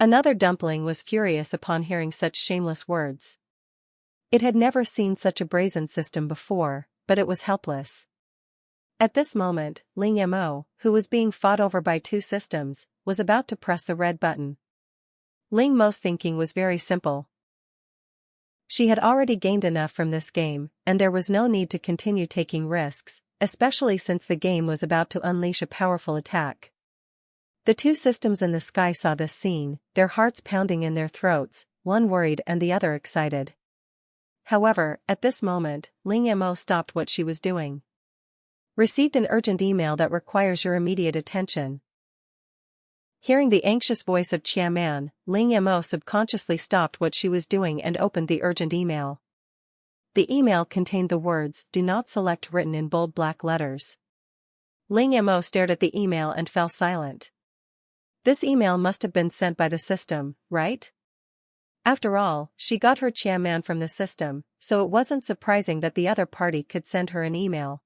Another dumpling was furious upon hearing such shameless words. It had never seen such a brazen system before, but it was helpless. At this moment, Ling Mo, who was being fought over by two systems, was about to press the red button. Ling Mo's thinking was very simple. She had already gained enough from this game, and there was no need to continue taking risks, especially since the game was about to unleash a powerful attack. The two systems in the sky saw this scene, their hearts pounding in their throats, one worried and the other excited. However, at this moment, Ling Mo stopped what she was doing. Received an urgent email that requires your immediate attention. Hearing the anxious voice of Qiaman, Ling Mo subconsciously stopped what she was doing and opened the urgent email. The email contained the words, "Do not select," written in bold black letters. Ling Mo stared at the email and fell silent. This email must have been sent by the system, right? After all, she got her Qiaman from the system, so it wasn't surprising that the other party could send her an email.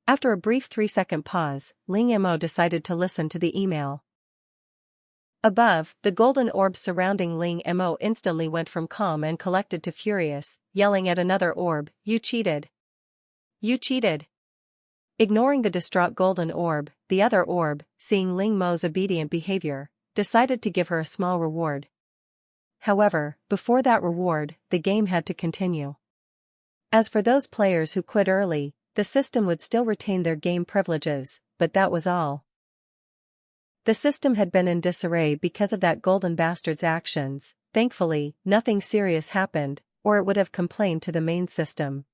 After a brief 3-second pause, Ling Mo decided to listen to the email. Above, the golden orb surrounding Ling Mo instantly went from calm and collected to furious, yelling at another orb, "You cheated! You cheated!" Ignoring the distraught golden orb, the other orb, seeing Ling Mo's obedient behavior, decided to give her a small reward. However, before that reward, the game had to continue. As for those players who quit early, the system would still retain their game privileges, but that was all. The system had been in disarray because of that golden bastard's actions. Thankfully, nothing serious happened, or it would have complained to the main system.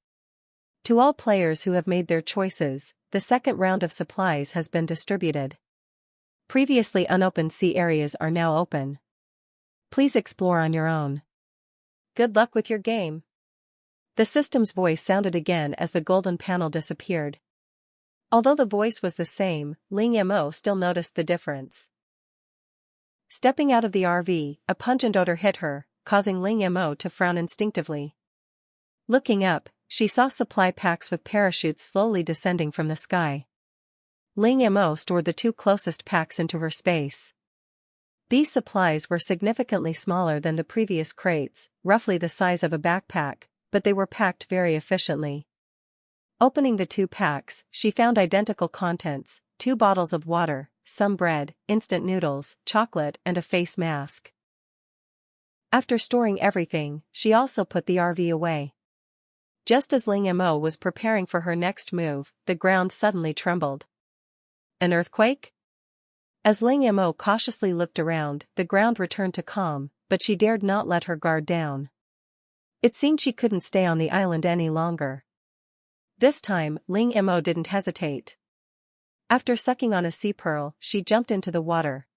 To all players who have made their choices, the second round of supplies has been distributed. Previously unopened sea areas are now open. Please explore on your own. Good luck with your game. The system's voice sounded again as the golden panel disappeared. Although the voice was the same, Ling Mo still noticed the difference. Stepping out of the RV, a pungent odor hit her, causing Ling Mo to frown instinctively. Looking up, she saw supply packs with parachutes slowly descending from the sky. Ling Mo stored the 2 closest packs into her space. These supplies were significantly smaller than the previous crates, roughly the size of a backpack, but they were packed very efficiently. Opening the 2 packs, she found identical contents: 2 bottles of water, some bread, instant noodles, chocolate, and a face mask. After storing everything, she also put the RV away. Just as Ling Mo was preparing for her next move, the ground suddenly trembled. An earthquake? As Ling Mo cautiously looked around, the ground returned to calm, but she dared not let her guard down. It seemed she couldn't stay on the island any longer. This time, Ling Mo didn't hesitate. After sucking on a sea pearl, she jumped into the water.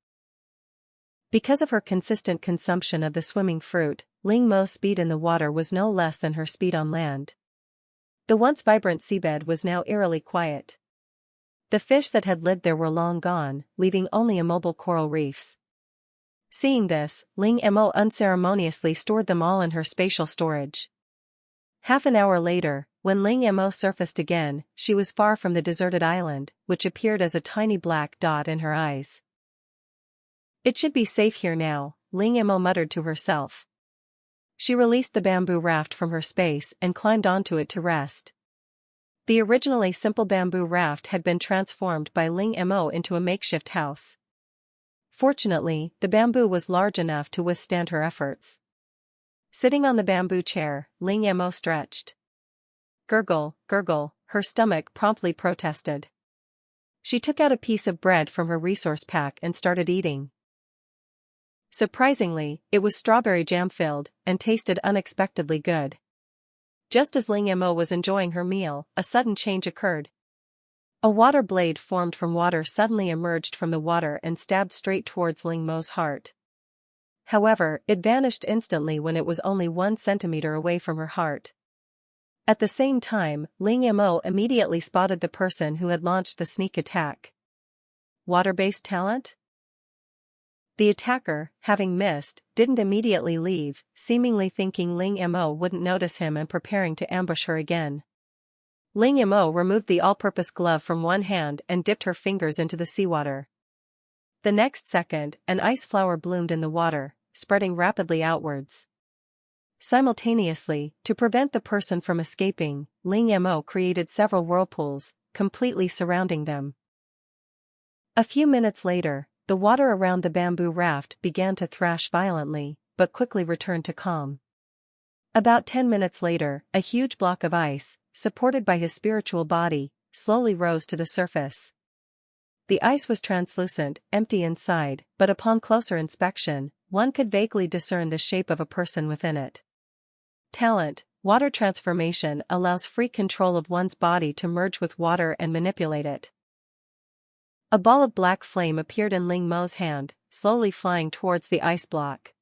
Because of her consistent consumption of the swimming fruit, Ling Mo's speed in the water was no less than her speed on land. The once vibrant seabed was now eerily quiet. The fish that had lived there were long gone, leaving only immobile coral reefs. Seeing this, Ling Mo unceremoniously stored them all in her spatial storage. Half an hour later, when Ling Mo surfaced again, she was far from the deserted island, which appeared as a tiny black dot in her eyes. It should be safe here now, Ling Mo muttered to herself. She released the bamboo raft from her space and climbed onto it to rest. The originally simple bamboo raft had been transformed by Ling Mo into a makeshift house. Fortunately, the bamboo was large enough to withstand her efforts. Sitting on the bamboo chair, Ling Mo stretched. Gurgle, gurgle, her stomach promptly protested. She took out a piece of bread from her resource pack and started eating. Surprisingly, it was strawberry jam filled and tasted unexpectedly good. Just as Ling Mo was enjoying her meal, a sudden change occurred. A water blade formed from water suddenly emerged from the water and stabbed straight towards Ling Mo's heart. However, it vanished instantly when it was only 1 centimeter away from her heart. At the same time, Ling Mo immediately spotted the person who had launched the sneak attack. Water-based talent? The attacker, having missed, didn't immediately leave, seemingly thinking Ling Mo wouldn't notice him and preparing to ambush her again. Ling Mo removed the all-purpose glove from one hand and dipped her fingers into the seawater. The next second, an ice flower bloomed in the water, spreading rapidly outwards. Simultaneously, to prevent the person from escaping, Ling Mo created several whirlpools, completely surrounding them. A few minutes later, the water around the bamboo raft began to thrash violently, but quickly returned to calm. About 10 minutes later, a huge block of ice, supported by his spiritual body, slowly rose to the surface. The ice was translucent, empty inside, but upon closer inspection, one could vaguely discern the shape of a person within it. Talent, Water transformation allows free control of one's body to merge with water and manipulate it. A ball of black flame appeared in Ling Mo's hand, slowly flying towards the ice block.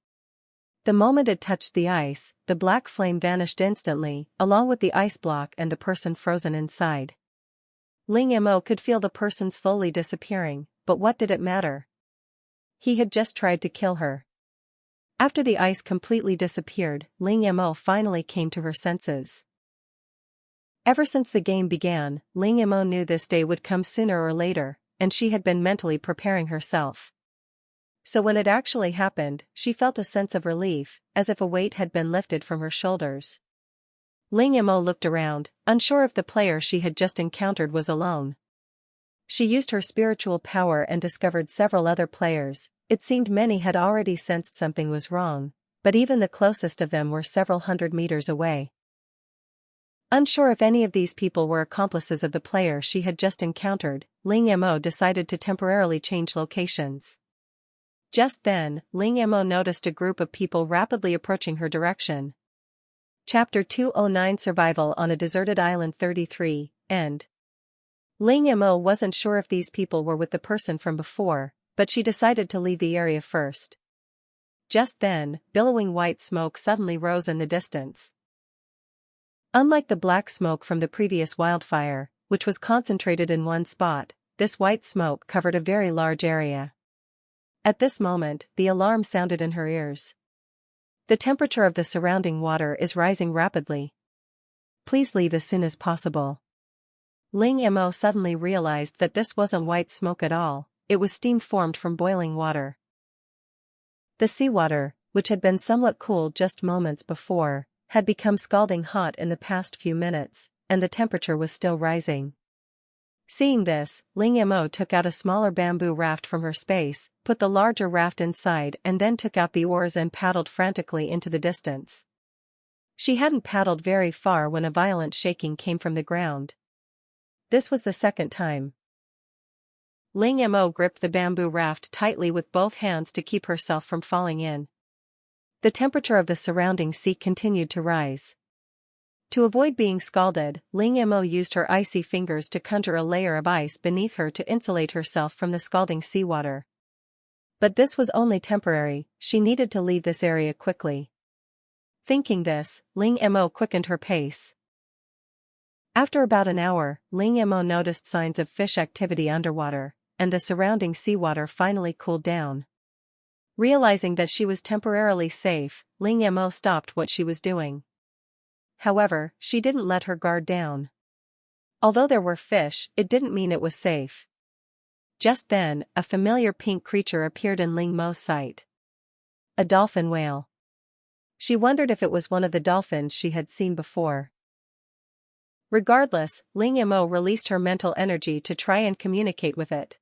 The moment it touched the ice, the black flame vanished instantly, along with the ice block and the person frozen inside. Ling Mo could feel the person slowly disappearing, but what did it matter? He had just tried to kill her. After the ice completely disappeared, Ling Mo finally came to her senses. Ever since the game began, Ling Mo knew this day would come sooner or later, and she had been mentally preparing herself. So when it actually happened, she felt a sense of relief, as if a weight had been lifted from her shoulders. Ling Mo looked around, unsure if the player she had just encountered was alone. She used her spiritual power and discovered several other players. It seemed many had already sensed something was wrong, but even the closest of them were several hundred meters away. Unsure if any of these people were accomplices of the player she had just encountered, Ling Mo decided to temporarily change locations. Just then, Ling Mo noticed a group of people rapidly approaching her direction. Chapter 209 Survival on a Deserted Island 33, End. Ling Mo wasn't sure if these people were with the person from before, but she decided to leave the area first. Just then, billowing white smoke suddenly rose in the distance. Unlike the black smoke from the previous wildfire, which was concentrated in one spot, this white smoke covered a very large area. At this moment, the alarm sounded in her ears. The temperature of the surrounding water is rising rapidly. Please leave as soon as possible. Ling Mo suddenly realized that this wasn't white smoke at all, it was steam formed from boiling water. The seawater, which had been somewhat cool just moments before, had become scalding hot in the past few minutes, and the temperature was still rising. Seeing this, Ling Mo took out a smaller bamboo raft from her space, put the larger raft inside and then took out the oars and paddled frantically into the distance. She hadn't paddled very far when a violent shaking came from the ground. This was the second time. Ling Mo gripped the bamboo raft tightly with both hands to keep herself from falling in. The temperature of the surrounding sea continued to rise. To avoid being scalded, Ling Mo used her icy fingers to conjure a layer of ice beneath her to insulate herself from the scalding seawater. But this was only temporary, she needed to leave this area quickly. Thinking this, Ling Mo quickened her pace. After about an hour, Ling Mo noticed signs of fish activity underwater, and the surrounding seawater finally cooled down. Realizing that she was temporarily safe, Ling Mo stopped what she was doing. However, she didn't let her guard down. Although there were fish, it didn't mean it was safe. Just then, a familiar pink creature appeared in Ling Mo's sight. A dolphin whale. She wondered if it was one of the dolphins she had seen before. Regardless, Ling Mo released her mental energy to try and communicate with it.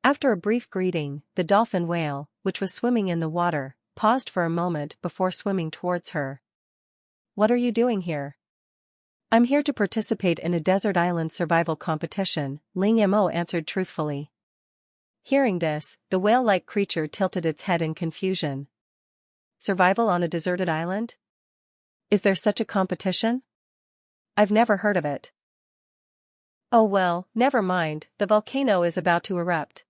After a brief greeting, the dolphin whale, which was swimming in the water, paused for a moment before swimming towards her. "What are you doing here?" "I'm here to participate in a desert island survival competition," Ling Mo answered truthfully. Hearing this, the whale-like creature tilted its head in confusion. Survival on a deserted island? Is there such a competition? I've never heard of it. Oh well, never mind, the volcano is about to erupt.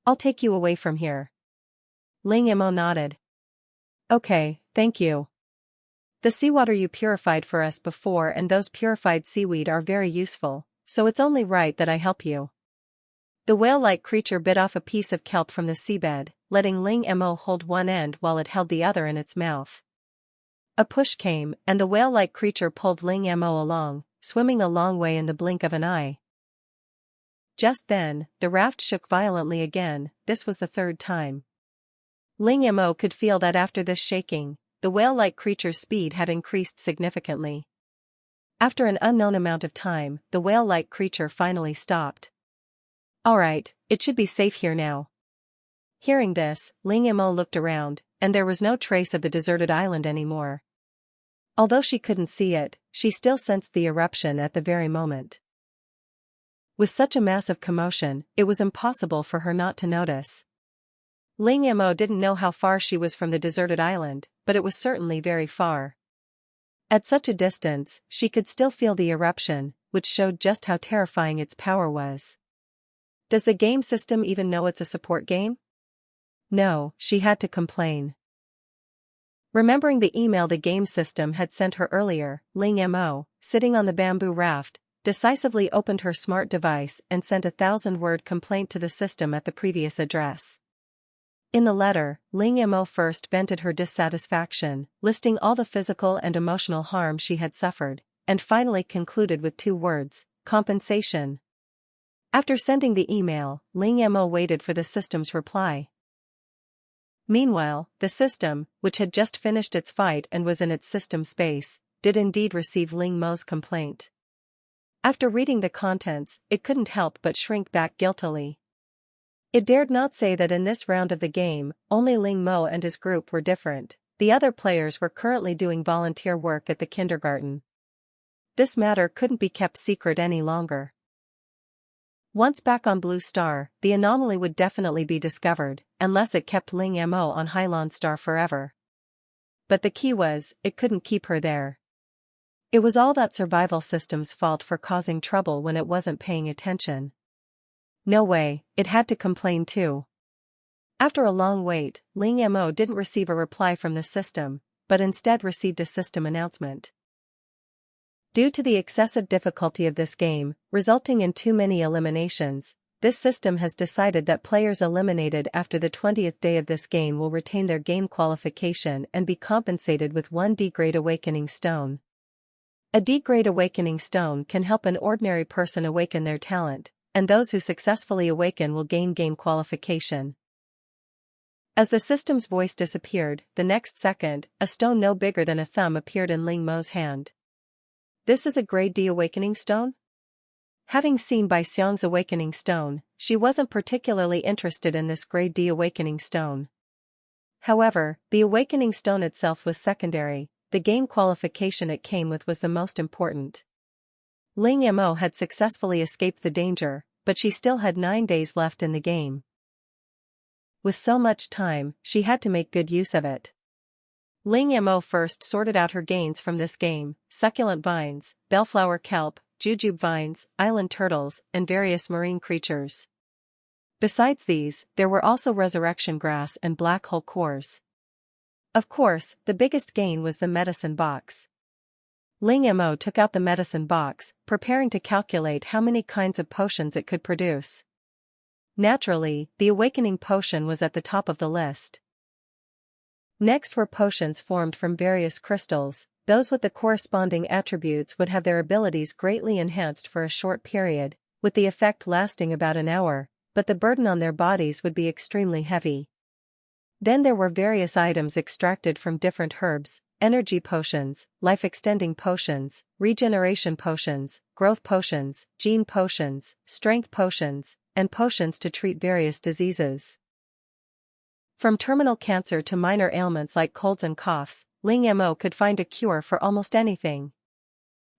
I'll take you away from here. Ling Mo nodded. Okay, thank you. The seawater you purified for us before and those purified seaweed are very useful, so it's only right that I help you. The whale-like creature bit off a piece of kelp from the seabed, letting Ling Mo hold one end while it held the other in its mouth. A push came, and the whale-like creature pulled Ling Mo along, swimming a long way in the blink of an eye. Just then, the raft shook violently again, this was the third time. Ling Mo could feel that after this shaking, the whale-like creature's speed had increased significantly. After an unknown amount of time, the whale-like creature finally stopped. Alright, it should be safe here now. Hearing this, Ling Mo looked around, and there was no trace of the deserted island anymore. Although she couldn't see it, she still sensed the eruption at the very moment. With such a massive commotion, it was impossible for her not to notice. Ling Mo didn't know how far she was from the deserted island, but it was certainly very far. At such a distance, she could still feel the eruption, which showed just how terrifying its power was. Does the game system even know it's a support game? No, she had to complain. Remembering the email the game system had sent her earlier, Ling Mo, sitting on the bamboo raft, decisively opened her smart device and sent a 1,000-word complaint to the system at the previous address. In the letter, Ling Mo first vented her dissatisfaction, listing all the physical and emotional harm she had suffered, and finally concluded with 2 words: compensation. After sending the email, Ling Mo waited for the system's reply. Meanwhile, the system, which had just finished its fight and was in its system space, did indeed receive Ling Mo's complaint. After reading the contents, it couldn't help but shrink back guiltily. It dared not say that in this round of the game, only Ling Mo and his group were different. The other players were currently doing volunteer work at the kindergarten. This matter couldn't be kept secret any longer. Once back on Blue Star, the anomaly would definitely be discovered, unless it kept Ling Mo on Hylon Star forever. But the key was, it couldn't keep her there. It was all that survival system's fault for causing trouble when it wasn't paying attention. No way, it had to complain too. After a long wait, Ling Mo didn't receive a reply from the system, but instead received a system announcement. Due to the excessive difficulty of this game, resulting in too many eliminations, this system has decided that players eliminated after the 20th day of this game will retain their game qualification and be compensated with 1 D-grade awakening stone. A D-grade awakening stone can help an ordinary person awaken their talent, and those who successfully awaken will gain game qualification. As the system's voice disappeared, the next second, a stone no bigger than a thumb appeared in Ling Mo's hand. This is a grade D awakening stone? Having seen Bai Xiang's awakening stone, she wasn't particularly interested in this grade D awakening stone. However, the awakening stone itself was secondary, the game qualification it came with was the most important. Ling Mo had successfully escaped the danger, but she still had 9 days left in the game. With so much time, she had to make good use of it. Ling Mo first sorted out her gains from this game: succulent vines, bellflower kelp, jujube vines, island turtles, and various marine creatures. Besides these, there were also resurrection grass and black hole cores. Of course, the biggest gain was the medicine box. Ling Mo took out the medicine box, preparing to calculate how many kinds of potions it could produce. Naturally, the awakening potion was at the top of the list. Next were potions formed from various crystals. Those with the corresponding attributes would have their abilities greatly enhanced for a short period, with the effect lasting about an hour, but the burden on their bodies would be extremely heavy. Then there were various items extracted from different herbs: energy potions, life-extending potions, regeneration potions, growth potions, gene potions, strength potions, and potions to treat various diseases. From terminal cancer to minor ailments like colds and coughs, Ling Mo could find a cure for almost anything.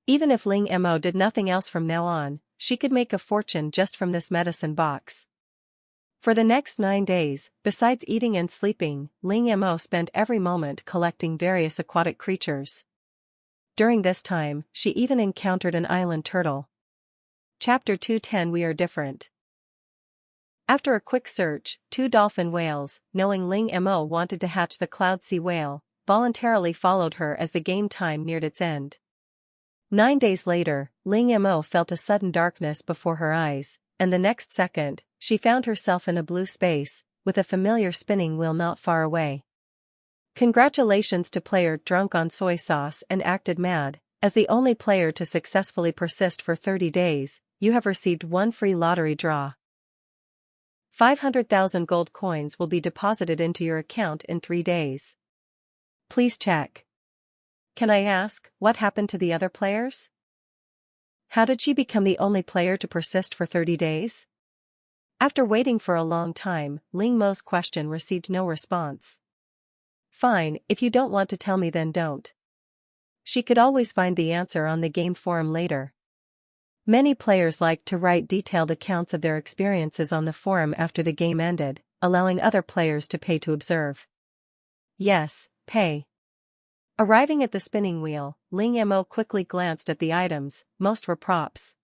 Even if Ling Mo did nothing else from now on, she could make a fortune just from this medicine box. For the next 9 days, besides eating and sleeping, Ling Mo spent every moment collecting various aquatic creatures. During this time, she even encountered an island turtle. Chapter 210 We Are Different. After a quick search, 2 dolphin whales, knowing Ling Mo wanted to hatch the cloud sea whale, voluntarily followed her as the game time neared its end. 9 days later, Ling Mo felt a sudden darkness before her eyes, and the next second, she found herself in a blue space, with a familiar spinning wheel not far away. Congratulations to player drunk on soy sauce and acted mad. As the only player to successfully persist for 30 days, you have received 1 free lottery draw. 500,000 gold coins will be deposited into your account in 3 days. Please check. Can I ask, what happened to the other players? How did she become the only player to persist for 30 days? After waiting for a long time, Ling Mo's question received no response. Fine, if you don't want to tell me then don't. She could always find the answer on the game forum later. Many players liked to write detailed accounts of their experiences on the forum after the game ended, allowing other players to pay to observe. Yes, pay. Arriving at the spinning wheel, Ling Mo quickly glanced at the items. Most were props.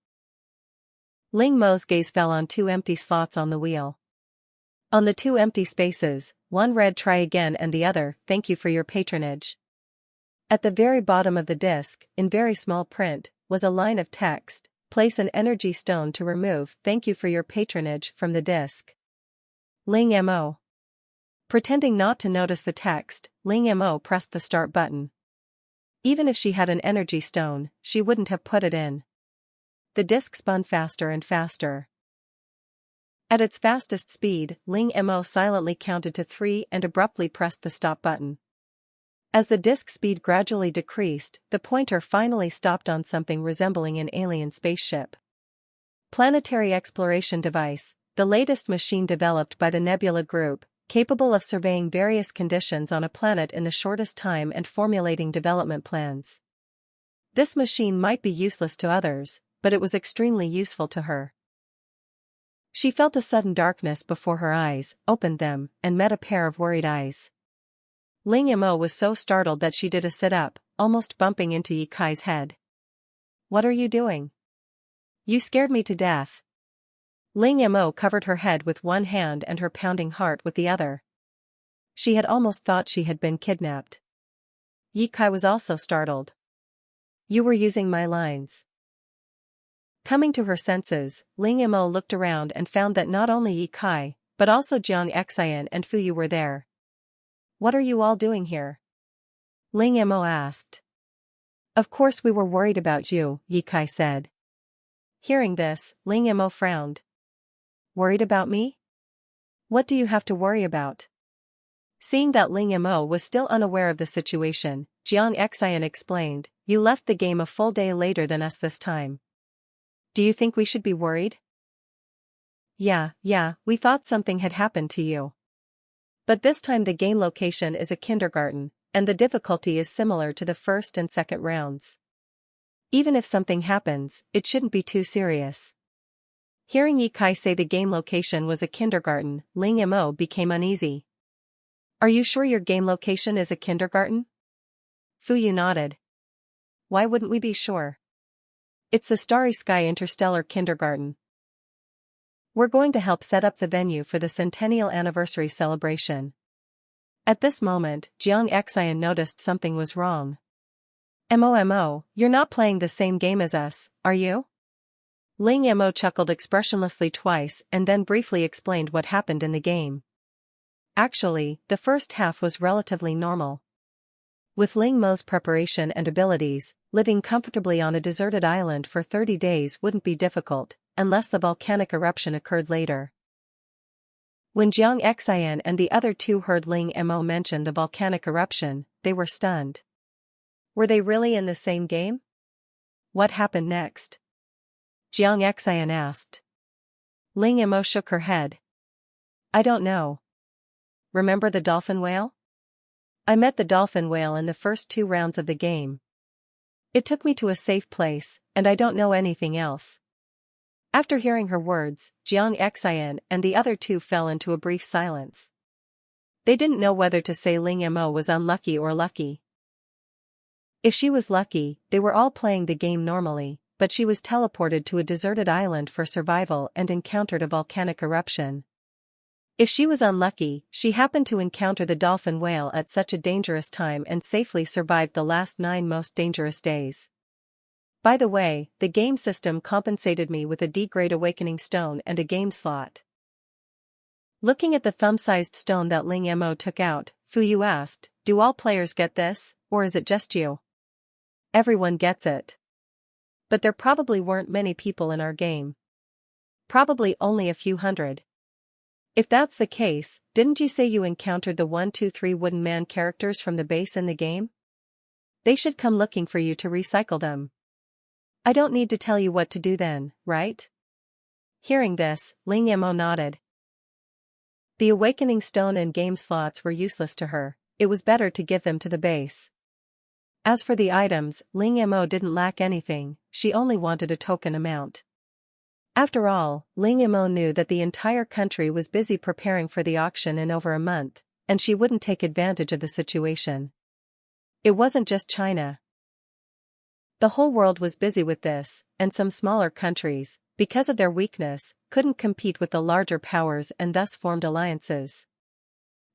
Ling Mo's gaze fell on two empty slots on the wheel. On the two empty spaces, one read "Try again" and the other, "Thank you for your patronage." At the very bottom of the disc, in very small print, was a line of text: "Place an energy stone to remove 'Thank you for your patronage' from the disc." Ling Mo. Pretending not to notice the text, Ling Mo pressed the start button. Even if she had an energy stone, she wouldn't have put it in. The disc spun faster and faster. At its fastest speed, Ling Mo silently counted to 3 and abruptly pressed the stop button. As the disc speed gradually decreased, the pointer finally stopped on something resembling an alien spaceship. Planetary Exploration Device, the latest machine developed by the Nebula Group, capable of surveying various conditions on a planet in the shortest time and formulating development plans. This machine might be useless to others, but it was extremely useful to her. She felt a sudden darkness before her eyes, opened them, and met a pair of worried eyes. Ling Mo was so startled that she did a sit-up, almost bumping into Ye Kai's head. "What are you doing? You scared me to death." Ling Mo covered her head with one hand and her pounding heart with the other. She had almost thought she had been kidnapped. Ye Kai was also startled. "You were using my lines." Coming to her senses, Ling Mo looked around and found that not only Ye Kai, but also Jiang Xian and Fu Yu were there. "What are you all doing here?" Ling Mo asked. "Of course we were worried about you," Ye Kai said. Hearing this, Ling Mo frowned. "Worried about me? What do you have to worry about?" Seeing that Ling Mo was still unaware of the situation, Jiang Xian explained, "You left the game a full day later than us this time. Do you think we should be worried?" Yeah, we thought something had happened to you. But this time the game location is a kindergarten, and the difficulty is similar to the first and second rounds. Even if something happens, it shouldn't be too serious." Hearing Ye Kai say the game location was a kindergarten, Ling Mo became uneasy. "Are you sure your game location is a kindergarten?" Fu Yu nodded. "Why wouldn't we be sure? It's the Starry Sky Interstellar Kindergarten. We're going to help set up the venue for the centennial anniversary celebration." At this moment, Jiang Xian noticed something was wrong. Mo, you're not playing the same game as us, are you?" Ling Mo chuckled expressionlessly twice and then briefly explained what happened in the game. Actually, the first half was relatively normal. With Ling Mo's preparation and abilities, living comfortably on a deserted island for 30 days wouldn't be difficult, unless the volcanic eruption occurred later. When Jiang Xian and the other two heard Ling Mo mention the volcanic eruption, they were stunned. Were they really in the same game? What happened next? Jiang Xian asked. Ling Mo shook her head. "I don't know. Remember the dolphin whale? I met the dolphin whale in the first 2 rounds of the game. It took me to a safe place, and I don't know anything else." After hearing her words, Jiang Xian and the other two fell into a brief silence. They didn't know whether to say Ling Mo was unlucky or lucky. If she was lucky, they were all playing the game normally, but she was teleported to a deserted island for survival and encountered a volcanic eruption. If she was unlucky, she happened to encounter the dolphin whale at such a dangerous time and safely survived the last 9 most dangerous days. By the way, the game system compensated me with a D-grade awakening stone and a game slot. Looking at the thumb-sized stone that Ling Mo took out, Fu Yu asked, "Do all players get this, or is it just you?" "Everyone gets it. But there probably weren't many people in our game. Probably only a few hundred. If that's the case, didn't you say you encountered the 1, 2, 3 wooden man characters from the base in the game? They should come looking for you to recycle them. I don't need to tell you what to do then, right?" Hearing this, Ling Mo nodded. The awakening stone and game slots were useless to her, it was better to give them to the base. As for the items, Ling Mo didn't lack anything, she only wanted a token amount. After all, Ling Mo knew that the entire country was busy preparing for the auction in over a month, and she wouldn't take advantage of the situation. It wasn't just China. The whole world was busy with this, and some smaller countries, because of their weakness, couldn't compete with the larger powers and thus formed alliances.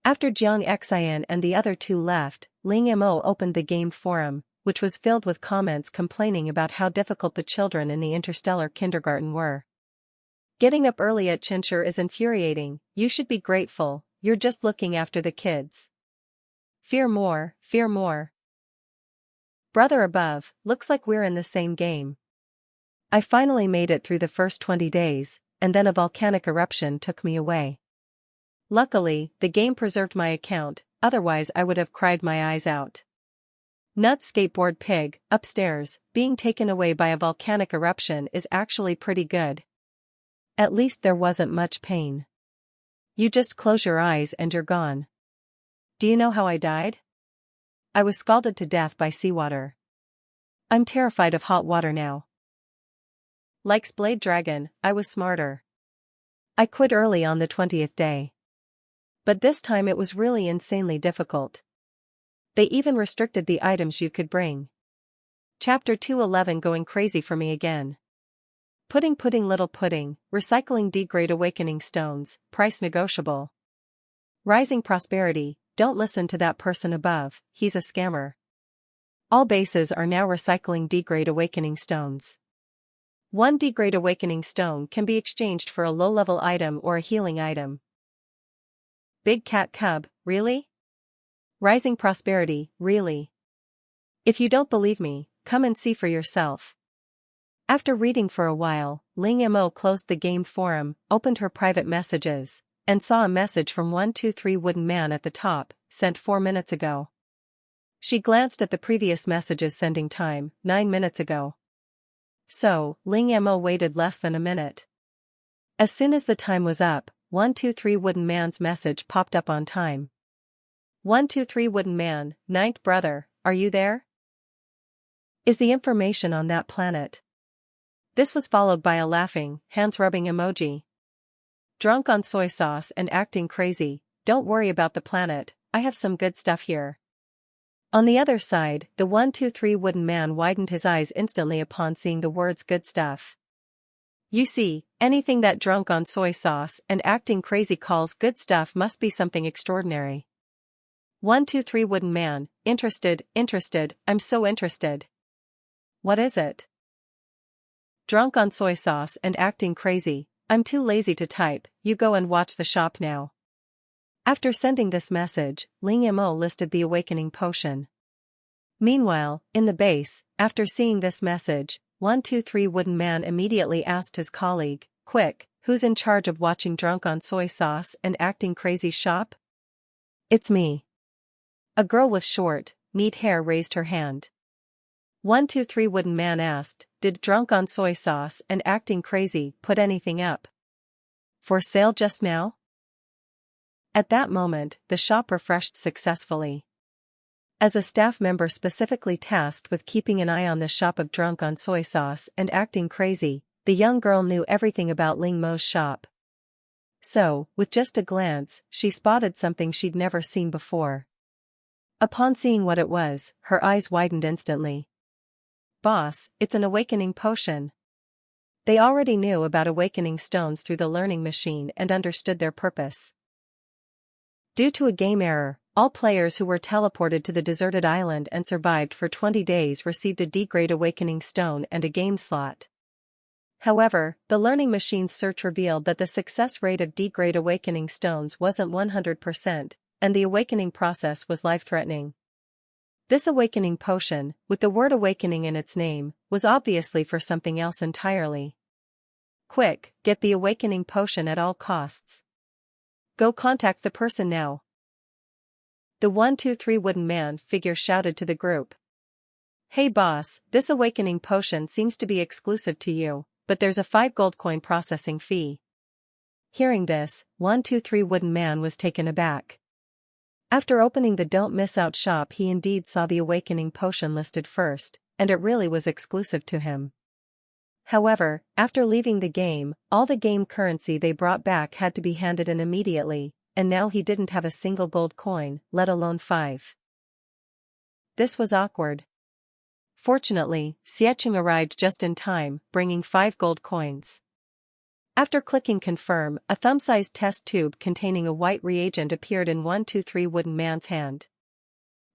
After Jiang Xian and the other two left, Ling Mo opened the game forum, which was filled with comments complaining about how difficult the children in the Interstellar kindergarten were. Getting up early at Chinchur is infuriating, you should be grateful, you're just looking after the kids. Fear more, fear more. Brother above, looks like we're in the same game. I finally made it through the first 20 days, and then a volcanic eruption took me away. Luckily, the game preserved my account, otherwise I would have cried my eyes out. Nut skateboard pig, upstairs, being taken away by a volcanic eruption is actually pretty good. At least there wasn't much pain. You just close your eyes and you're gone. Do you know how I died? I was scalded to death by seawater. I'm terrified of hot water now. Like Blade Dragon, I was smarter. I quit early on the 20th day. But this time it was really insanely difficult. They even restricted the items you could bring. Chapter 211 going crazy for me again. Pudding little pudding, recycling degrade awakening stones, price negotiable. Rising prosperity, don't listen to that person above, he's a scammer. All bases are now recycling degrade awakening stones. One degrade awakening stone can be exchanged for a low-level item or a healing item. Big cat cub, really? Rising prosperity, really? If you don't believe me, come and see for yourself. After reading for a while, Ling Mo closed the game forum, opened her private messages, and saw a message from 123 Wooden Man at the top, sent 4 minutes ago. She glanced at the previous message's sending time, 9 minutes ago. So, Ling Mo waited less than a minute. As soon as the time was up, 123 Wooden Man's message popped up on time. 123 Wooden Man, ninth brother, are you there? Is the information on that planet? This was followed by a laughing, hands-rubbing emoji. Drunk on soy sauce and acting crazy, don't worry about the planet, I have some good stuff here. On the other side, the 123 Wooden Man widened his eyes instantly upon seeing the words good stuff. You see, anything that drunk on soy sauce and acting crazy calls good stuff must be something extraordinary. 123 Wooden Man, interested, I'm so interested. What is it? Drunk on soy sauce and acting crazy, I'm too lazy to type, you go and watch the shop now. After sending this message, Ling Mo listed the awakening potion. Meanwhile, in the base, after seeing this message, 123 Wooden Man immediately asked his colleague, quick, who's in charge of watching Drunk on Soy Sauce and Acting Crazy shop? It's me. A girl with short, neat hair raised her hand. 123 Wooden Man asked, did Drunk on Soy Sauce and Acting Crazy put anything up for sale just now? At that moment, the shop refreshed successfully. As a staff member specifically tasked with keeping an eye on the shop of Drunk on Soy Sauce and Acting Crazy, the young girl knew everything about Ling Mo's shop. So, with just a glance, she spotted something she'd never seen before. Upon seeing what it was, her eyes widened instantly. Boss, it's an awakening potion. They already knew about awakening stones through the learning machine and understood their purpose. Due to a game error, all players who were teleported to the deserted island and survived for 20 days received a degrade awakening stone and a game slot. However, the learning machine's search revealed that the success rate of degrade awakening stones wasn't 100%, and the awakening process was life-threatening. This awakening potion, with the word awakening in its name, was obviously for something else entirely. Quick, get the awakening potion at all costs. Go contact the person now. The 123 Wooden Man figure shouted to the group. Hey boss, this awakening potion seems to be exclusive to you, but there's a 5 gold coin processing fee. Hearing this, 123 Wooden Man was taken aback. After opening the Don't Miss Out shop, he indeed saw the awakening potion listed first, and it really was exclusive to him. However, after leaving the game, all the game currency they brought back had to be handed in immediately, and now he didn't have a single gold coin, let alone 5. This was awkward. Fortunately, Xiecheng arrived just in time, bringing 5 gold coins. After clicking confirm, a thumb-sized test tube containing a white reagent appeared in 123 Wooden Man's hand.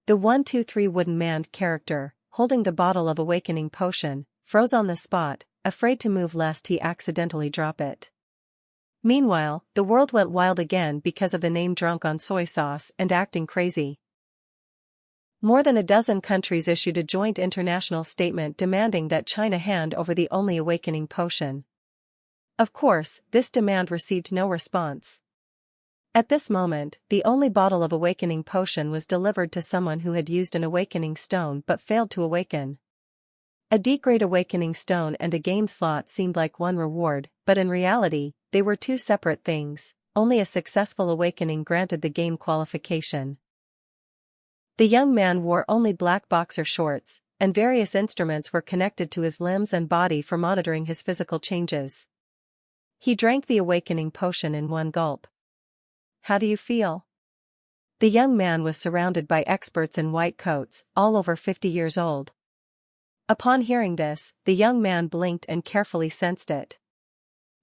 The 123 Wooden Man character, holding the bottle of awakening potion, froze on the spot, afraid to move lest he accidentally drop it. Meanwhile, the world went wild again because of the name drunk on soy sauce and acting crazy. More than a dozen countries issued a joint international statement demanding that China hand over the only awakening potion. Of course, this demand received no response. At this moment, the only bottle of awakening potion was delivered to someone who had used an awakening stone but failed to awaken. A D-grade awakening stone and a game slot seemed like one reward, but in reality, they were 2 separate things. Only a successful awakening granted the game qualification. The young man wore only black boxer shorts, and various instruments were connected to his limbs and body for monitoring his physical changes. He drank the awakening potion in one gulp. "How do you feel?" The young man was surrounded by experts in white coats, all over 50 years old. Upon hearing this, the young man blinked and carefully sensed it.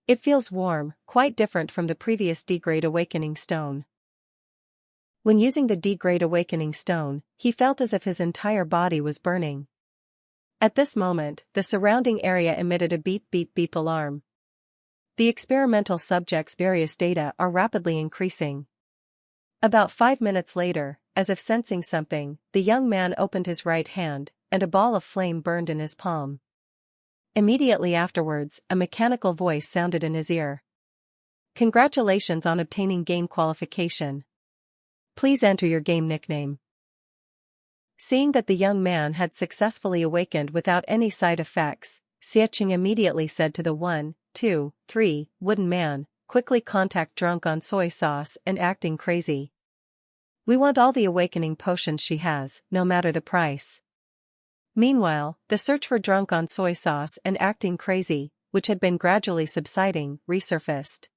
"It feels warm, quite different from the previous D-grade awakening stone." When using the D-grade awakening stone, he felt as if his entire body was burning. At this moment, the surrounding area emitted a beep beep beep alarm. The experimental subject's various data are rapidly increasing. About 5 minutes later, as if sensing something, the young man opened his right hand, and a ball of flame burned in his palm. Immediately afterwards, a mechanical voice sounded in his ear. "Congratulations on obtaining game qualification. Please enter your game nickname." Seeing that the young man had successfully awakened without any side effects, Xiecheng immediately said to the 123 Wooden Man, "Quickly contact drunk on soy sauce and acting crazy. We want all the awakening potions she has, no matter the price." Meanwhile, the search for drunk on soy sauce and acting crazy, which had been gradually subsiding, resurfaced.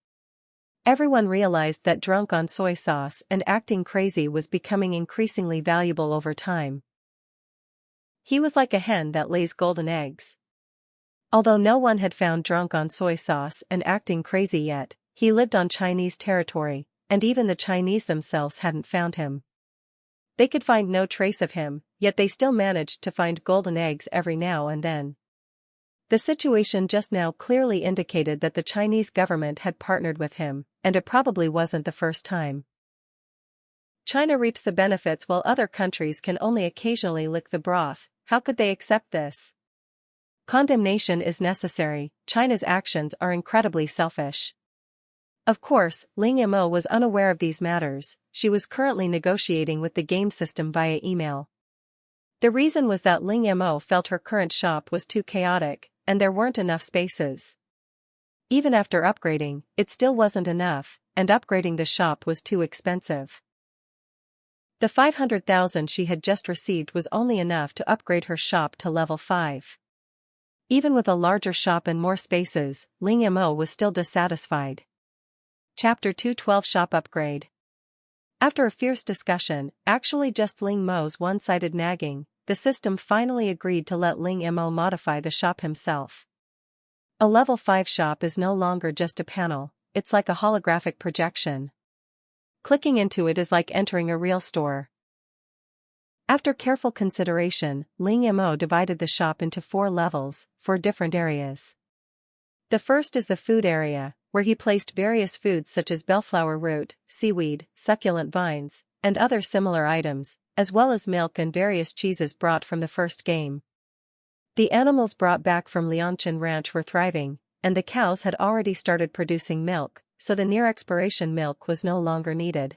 Everyone realized that drunk on soy sauce and acting crazy was becoming increasingly valuable over time. He was like a hen that lays golden eggs. Although no one had found drunk on soy sauce and acting crazy yet, he lived on Chinese territory, and even the Chinese themselves hadn't found him. They could find no trace of him, yet they still managed to find golden eggs every now and then. The situation just now clearly indicated that the Chinese government had partnered with him, and it probably wasn't the first time. China reaps the benefits while other countries can only occasionally lick the broth. How could they accept this? Condemnation is necessary. China's actions are incredibly selfish. Of course, Ling Mo was unaware of these matters. She was currently negotiating with the game system via email. The reason was that Ling Mo felt her current shop was too chaotic, and there weren't enough spaces. Even after upgrading, it still wasn't enough, and upgrading the shop was too expensive. The 500,000 she had just received was only enough to upgrade her shop to level 5. Even with a larger shop and more spaces, Ling Mo was still dissatisfied. Chapter 212 Shop Upgrade. After a fierce discussion, actually just Ling Mo's one-sided nagging, the system finally agreed to let Ling Mo modify the shop himself. A level 5 shop is no longer just a panel, it's like a holographic projection. Clicking into it is like entering a real store. After careful consideration, Ling Mo divided the shop into 4 levels, 4 different areas. The first is the food area, where he placed various foods such as bellflower root, seaweed, succulent vines, and other similar items, as well as milk and various cheeses brought from the first game. The animals brought back from Liangshan Ranch were thriving, and the cows had already started producing milk, so the near-expiration milk was no longer needed.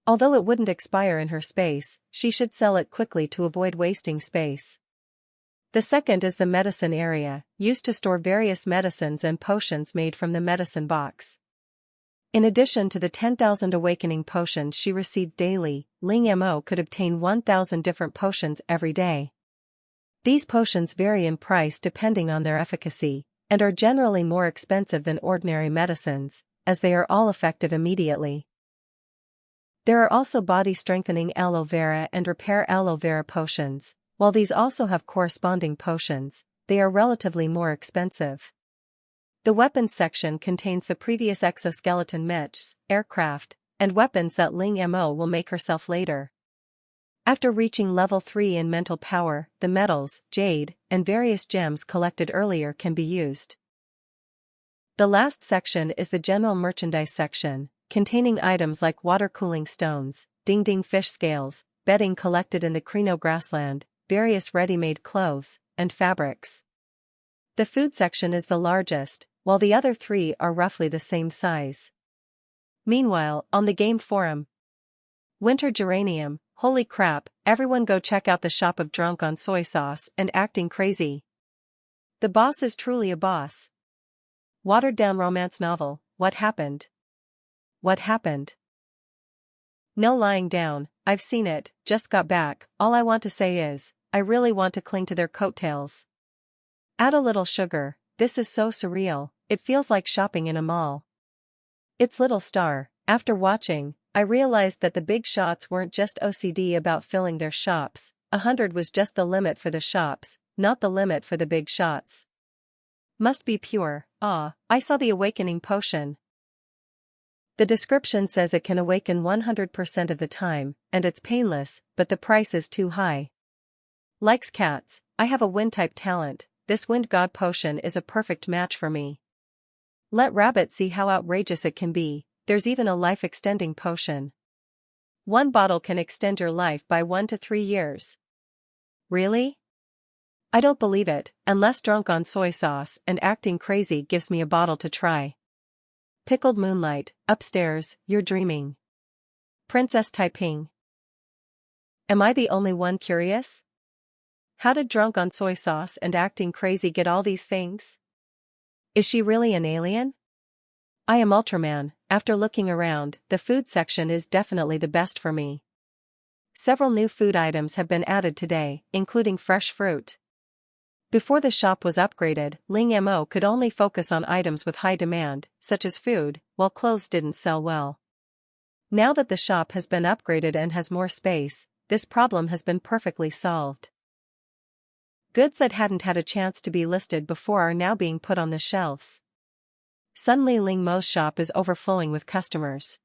Although it wouldn't expire in her space, she should sell it quickly to avoid wasting space. The second is the medicine area, used to store various medicines and potions made from the medicine box. In addition to the 10,000 awakening potions she received daily, Ling Mo could obtain 1,000 different potions every day. These potions vary in price depending on their efficacy, and are generally more expensive than ordinary medicines, as they are all effective immediately. There are also body-strengthening aloe vera and repair aloe vera potions. While these also have corresponding potions, they are relatively more expensive. The weapons section contains the previous exoskeleton mechs, aircraft, and weapons that Ling Mo will make herself later. After reaching level 3 in mental power, the metals, jade, and various gems collected earlier can be used. The last section is the general merchandise section, containing items like water-cooling stones, ding-ding fish scales, bedding collected in the Crino grassland, various ready-made clothes, and fabrics. The food section is the largest, while the other three are roughly the same size. Meanwhile, on the game forum, Winter Geranium, holy crap, everyone go check out the shop of drunk on soy sauce and acting crazy. The boss is truly a boss. Watered-down romance novel, what happened? What happened? No lying down, I've seen it, just got back, all I want to say is, I really want to cling to their coattails. Add a little sugar, this is so surreal, it feels like shopping in a mall. It's little star, after watching, I realized that the big shots weren't just OCD about filling their shops, 100 was just the limit for the shops, not the limit for the big shots. Must be pure, I saw the awakening potion. The description says it can awaken 100% of the time, and it's painless, but the price is too high. Likes cats, I have a wind-type talent, this wind god potion is a perfect match for me. Let rabbit see how outrageous it can be, there's even a life-extending potion. One bottle can extend your life by 1 to 3 years. Really? I don't believe it, unless drunk on soy sauce and acting crazy gives me a bottle to try. Pickled moonlight, upstairs, you're dreaming. Princess Taiping. Am I the only one curious? How did drunk on soy sauce and acting crazy get all these things? Is she really an alien? I am Ultraman, after looking around, the food section is definitely the best for me. Several new food items have been added today, including fresh fruit. Before the shop was upgraded, Ling Mo could only focus on items with high demand, such as food, while clothes didn't sell well. Now that the shop has been upgraded and has more space, this problem has been perfectly solved. Goods that hadn't had a chance to be listed before are now being put on the shelves. Suddenly Ling Mo's shop is overflowing with customers.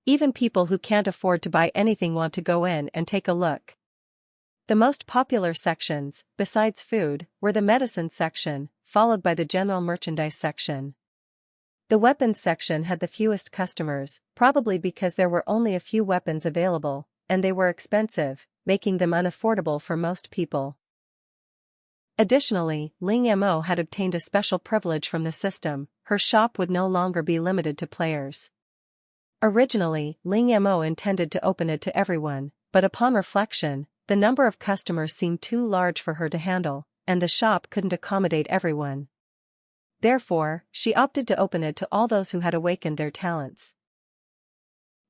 Even people who can't afford to buy anything want to go in and take a look. The most popular sections, besides food, were the medicine section, followed by the general merchandise section. The weapons section had the fewest customers, probably because there were only a few weapons available, and they were expensive, making them unaffordable for most people. Additionally, Ling Mo had obtained a special privilege from the system, her shop would no longer be limited to players. Originally, Ling Mo intended to open it to everyone, but upon reflection, the number of customers seemed too large for her to handle, and the shop couldn't accommodate everyone. Therefore, she opted to open it to all those who had awakened their talents.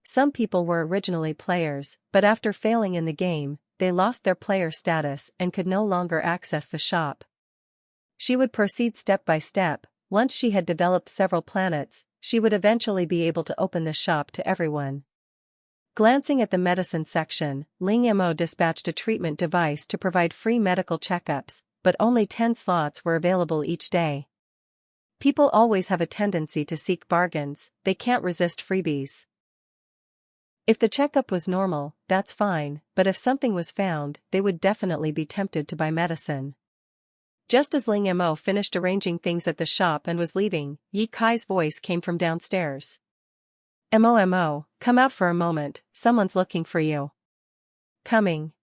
Some people were originally players, but after failing in the game, they lost their player status and could no longer access the shop. She would proceed step by step. Once she had developed several planets, she would eventually be able to open the shop to everyone. Glancing at the medicine section, Ling Mo dispatched a treatment device to provide free medical checkups, but only 10 slots were available each day. People always have a tendency to seek bargains, they can't resist freebies. If the checkup was normal, that's fine, but if something was found, they would definitely be tempted to buy medicine. Just as Ling Mo finished arranging things at the shop and was leaving, Yi Kai's voice came from downstairs. Mo, come out for a moment, someone's looking for you. Coming.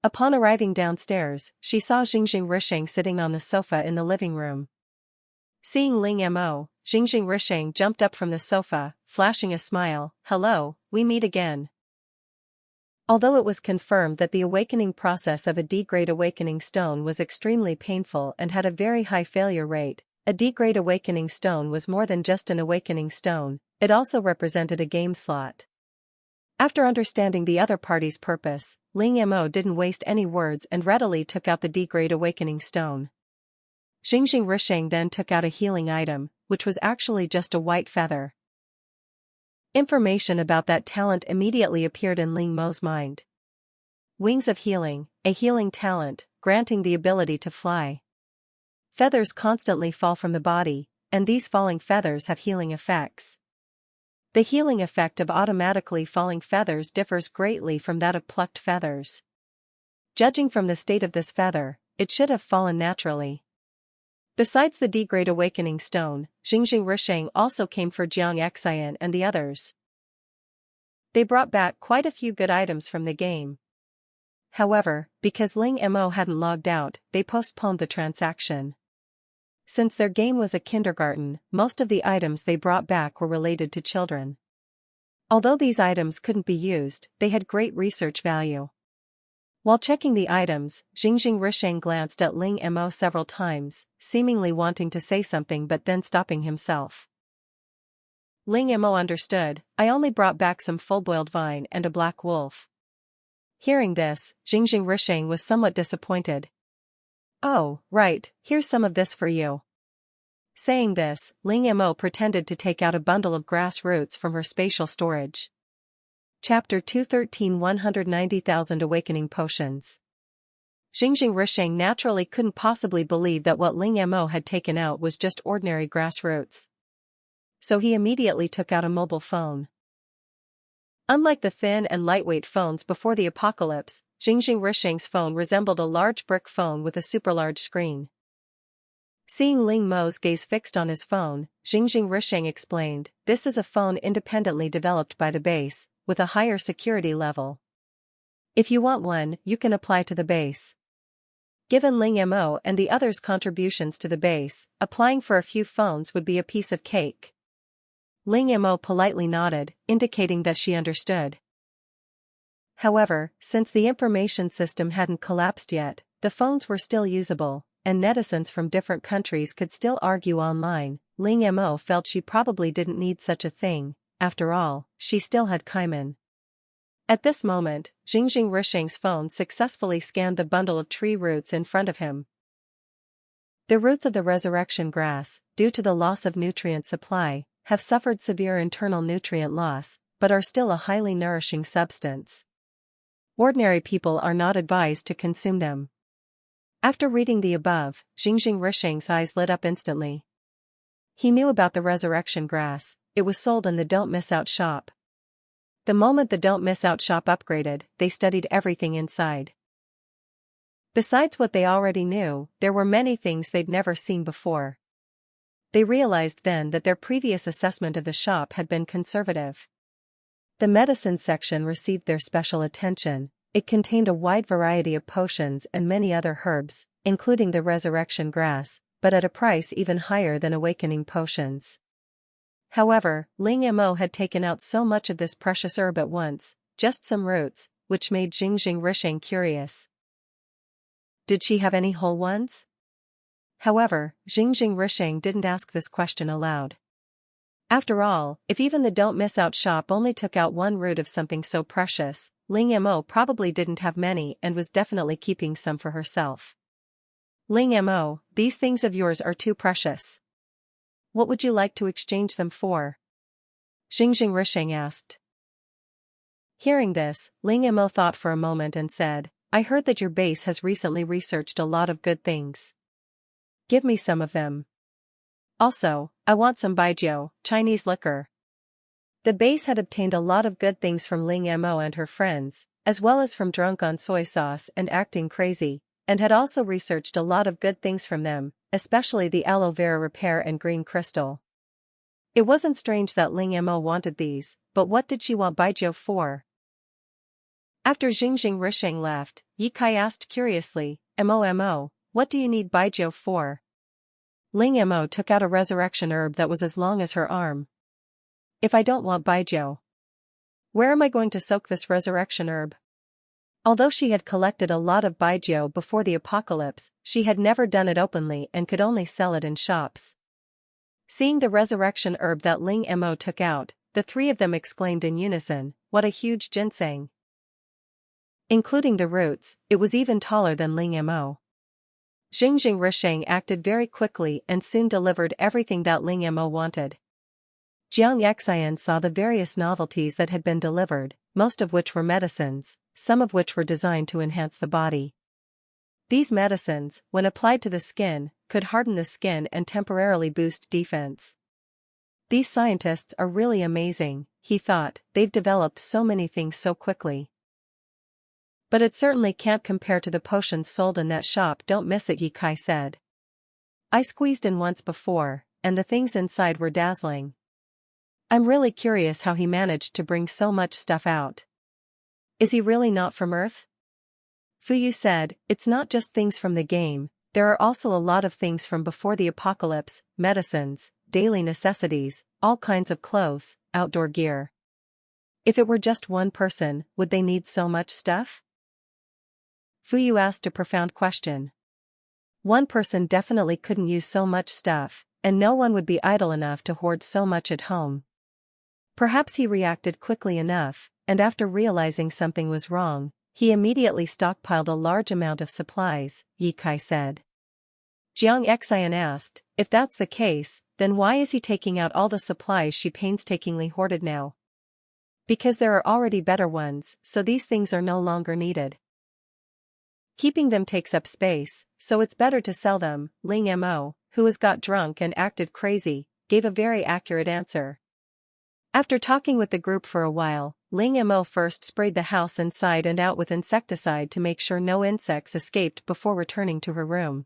Upon arriving downstairs, she saw Jingjing Risheng sitting on the sofa in the living room. Seeing Ling Mo, Jingjing Risheng jumped up from the sofa, flashing a smile. Hello, we meet again. Although it was confirmed that the awakening process of a D-grade awakening stone was extremely painful and had a very high failure rate, a D-grade awakening stone was more than just an awakening stone, it also represented a game slot. After understanding the other party's purpose, Ling Mo didn't waste any words and readily took out the D-grade awakening stone. Jingjing Risheng then took out a healing item, which was actually just a white feather. Information about that talent immediately appeared in Ling Mo's mind. Wings of healing, a healing talent, granting the ability to fly. Feathers constantly fall from the body, and these falling feathers have healing effects. The healing effect of automatically falling feathers differs greatly from that of plucked feathers. Judging from the state of this feather, it should have fallen naturally. Besides the D-grade awakening stone, Xingjing Risheng also came for Jiang Xian and the others. They brought back quite a few good items from the game. However, because Ling Mo hadn't logged out, they postponed the transaction. Since their game was a kindergarten, most of the items they brought back were related to children. Although these items couldn't be used, they had great research value. While checking the items, Xingjing Risheng glanced at Ling Mo several times, seemingly wanting to say something but then stopping himself. Ling Mo understood, I only brought back some full-boiled vine and a black wolf. Hearing this, Xingjing Risheng was somewhat disappointed. Oh, right, here's some of this for you. Saying this, Ling Mo pretended to take out a bundle of grass roots from her spatial storage. Chapter 213 190,000 Awakening Potions. Xingjing Risheng naturally couldn't possibly believe that what Ling Mo had taken out was just ordinary grass roots. So he immediately took out a mobile phone. Unlike the thin and lightweight phones before the apocalypse, Xingjing Risheng's phone resembled a large brick phone with a super-large screen. Seeing Ling Mo's gaze fixed on his phone, Xingjing Risheng explained, this is a phone independently developed by the base, with a higher security level. If you want one, you can apply to the base. Given Ling Mo and the others' contributions to the base, applying for a few phones would be a piece of cake. Ling Mo politely nodded, indicating that she understood. However, since the information system hadn't collapsed yet, the phones were still usable, and netizens from different countries could still argue online. Ling Mo felt she probably didn't need such a thing. After all, she still had Kaiman. At this moment, Xingjing Risheng's phone successfully scanned the bundle of tree roots in front of him. The roots of the resurrection grass, due to the loss of nutrient supply, have suffered severe internal nutrient loss, but are still a highly nourishing substance. Ordinary people are not advised to consume them. After reading the above, Xingjing Risheng's eyes lit up instantly. He knew about the resurrection grass. It was sold in the Don't Miss Out shop. The moment the Don't Miss Out shop upgraded, they studied everything inside. Besides what they already knew, there were many things they'd never seen before. They realized then that their previous assessment of the shop had been conservative. The medicine section received their special attention. It contained a wide variety of potions and many other herbs, including the resurrection grass, but at a price even higher than awakening potions. However, Ling Mo had taken out so much of this precious herb at once, just some roots, which made Xingjing Risheng curious. Did she have any whole ones? However, Xingjing Risheng didn't ask this question aloud. After all, if even the Don't Miss Out shop only took out one root of something so precious, Ling Mo probably didn't have many and was definitely keeping some for herself. Ling Mo, these things of yours are too precious. What would you like to exchange them for? Xingjing Risheng asked. Hearing this, Ling Mo thought for a moment and said, I heard that your base has recently researched a lot of good things. Give me some of them. Also, I want some baijiu, Chinese liquor. The base had obtained a lot of good things from Ling Mo and her friends, as well as from drunk on soy sauce and acting crazy, and had also researched a lot of good things from them, especially the aloe vera repair and green crystal. It wasn't strange that Ling Mo wanted these, but what did she want baijiu for? After Xingjing Risheng left, Yi Kai asked curiously, Mo, what do you need baijiu for? Ling Mo took out a resurrection herb that was as long as her arm. If I don't want baijiu, where am I going to soak this resurrection herb? Although she had collected a lot of baijiu before the apocalypse, she had never done it openly and could only sell it in shops. Seeing the resurrection herb that Ling Mo took out, the three of them exclaimed in unison, what a huge ginseng! Including the roots, it was even taller than Ling Mo. Xingjing Risheng acted very quickly and soon delivered everything that Ling Mo wanted. Jiang Xian saw the various novelties that had been delivered, most of which were medicines, some of which were designed to enhance the body. These medicines, when applied to the skin, could harden the skin and temporarily boost defense. These scientists are really amazing, he thought, they've developed so many things so quickly. But it certainly can't compare to the potions sold in that shop. Don't miss it, Ye Kai said. I squeezed in once before, and the things inside were dazzling. I'm really curious how he managed to bring so much stuff out. Is he really not from Earth? Fuyu said, it's not just things from the game, there are also a lot of things from before the apocalypse, medicines, daily necessities, all kinds of clothes, outdoor gear. If it were just one person, would they need so much stuff? Fuyu asked a profound question. One person definitely couldn't use so much stuff, and no one would be idle enough to hoard so much at home. Perhaps he reacted quickly enough, and after realizing something was wrong, he immediately stockpiled a large amount of supplies, Ye Kai said. Jiang Xian asked, if that's the case, then why is he taking out all the supplies she painstakingly hoarded now? Because there are already better ones, so these things are no longer needed. Keeping them takes up space, so it's better to sell them. Ling Mo, who has got drunk and acted crazy, gave a very accurate answer. After talking with the group for a while, Ling Mo first sprayed the house inside and out with insecticide to make sure no insects escaped before returning to her room.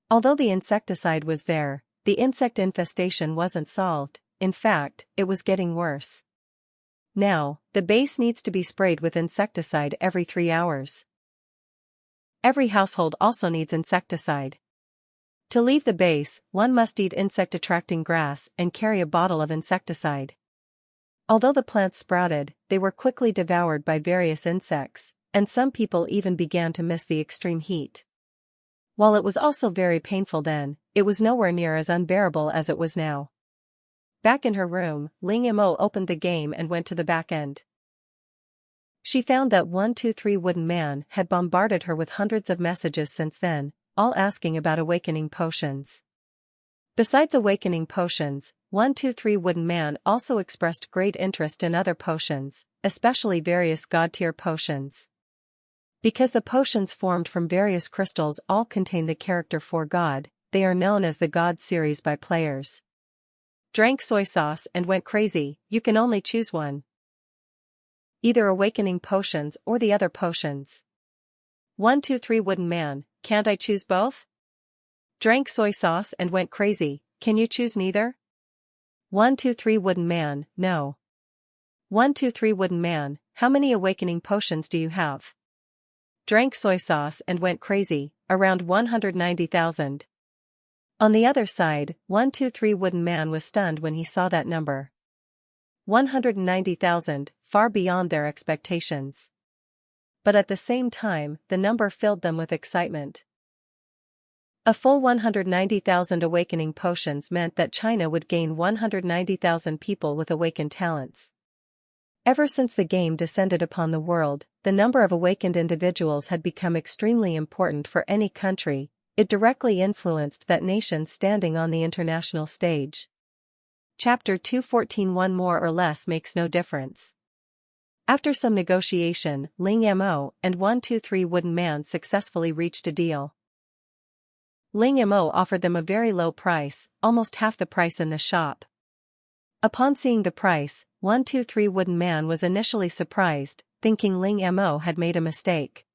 Although the insecticide was there, the insect infestation wasn't solved. In fact, it was getting worse. Now, the base needs to be sprayed with insecticide every 3 hours. Every household also needs insecticide. To leave the base, one must eat insect-attracting grass and carry a bottle of insecticide. Although the plants sprouted, they were quickly devoured by various insects, and some people even began to miss the extreme heat. While it was also very painful then, it was nowhere near as unbearable as it was now. Back in her room, Ling Mo opened the game and went to the back end. She found that 123 Wooden Man had bombarded her with hundreds of messages since then, all asking about awakening potions. Besides awakening potions, 123 Wooden Man also expressed great interest in other potions, especially various god-tier potions. Because the potions formed from various crystals all contain the character for God, they are known as the God series by players. Drank soy sauce and went crazy, you can only choose one. Either awakening potions or the other potions. 123 Wooden Man, can't I choose both? Drank soy sauce and went crazy, can you choose neither? 123 Wooden Man, no. 123 Wooden Man, how many awakening potions do you have? Drank soy sauce and went crazy, around 190,000. On the other side, 123 Wooden Man was stunned when he saw that number. 190,000, far beyond their expectations. But at the same time, the number filled them with excitement. A full 190,000 awakening potions meant that China would gain 190,000 people with awakened talents. Ever since the game descended upon the world, the number of awakened individuals had become extremely important for any country. It directly influenced that nation's standing on the international stage. Chapter 214. One more or less makes no difference. After some negotiation, Ling Mo and 123 Wooden Man successfully reached a deal. Ling Mo offered them a very low price, almost half the price in the shop. Upon seeing the price, 123 Wooden Man was initially surprised, thinking Ling Mo had made a mistake.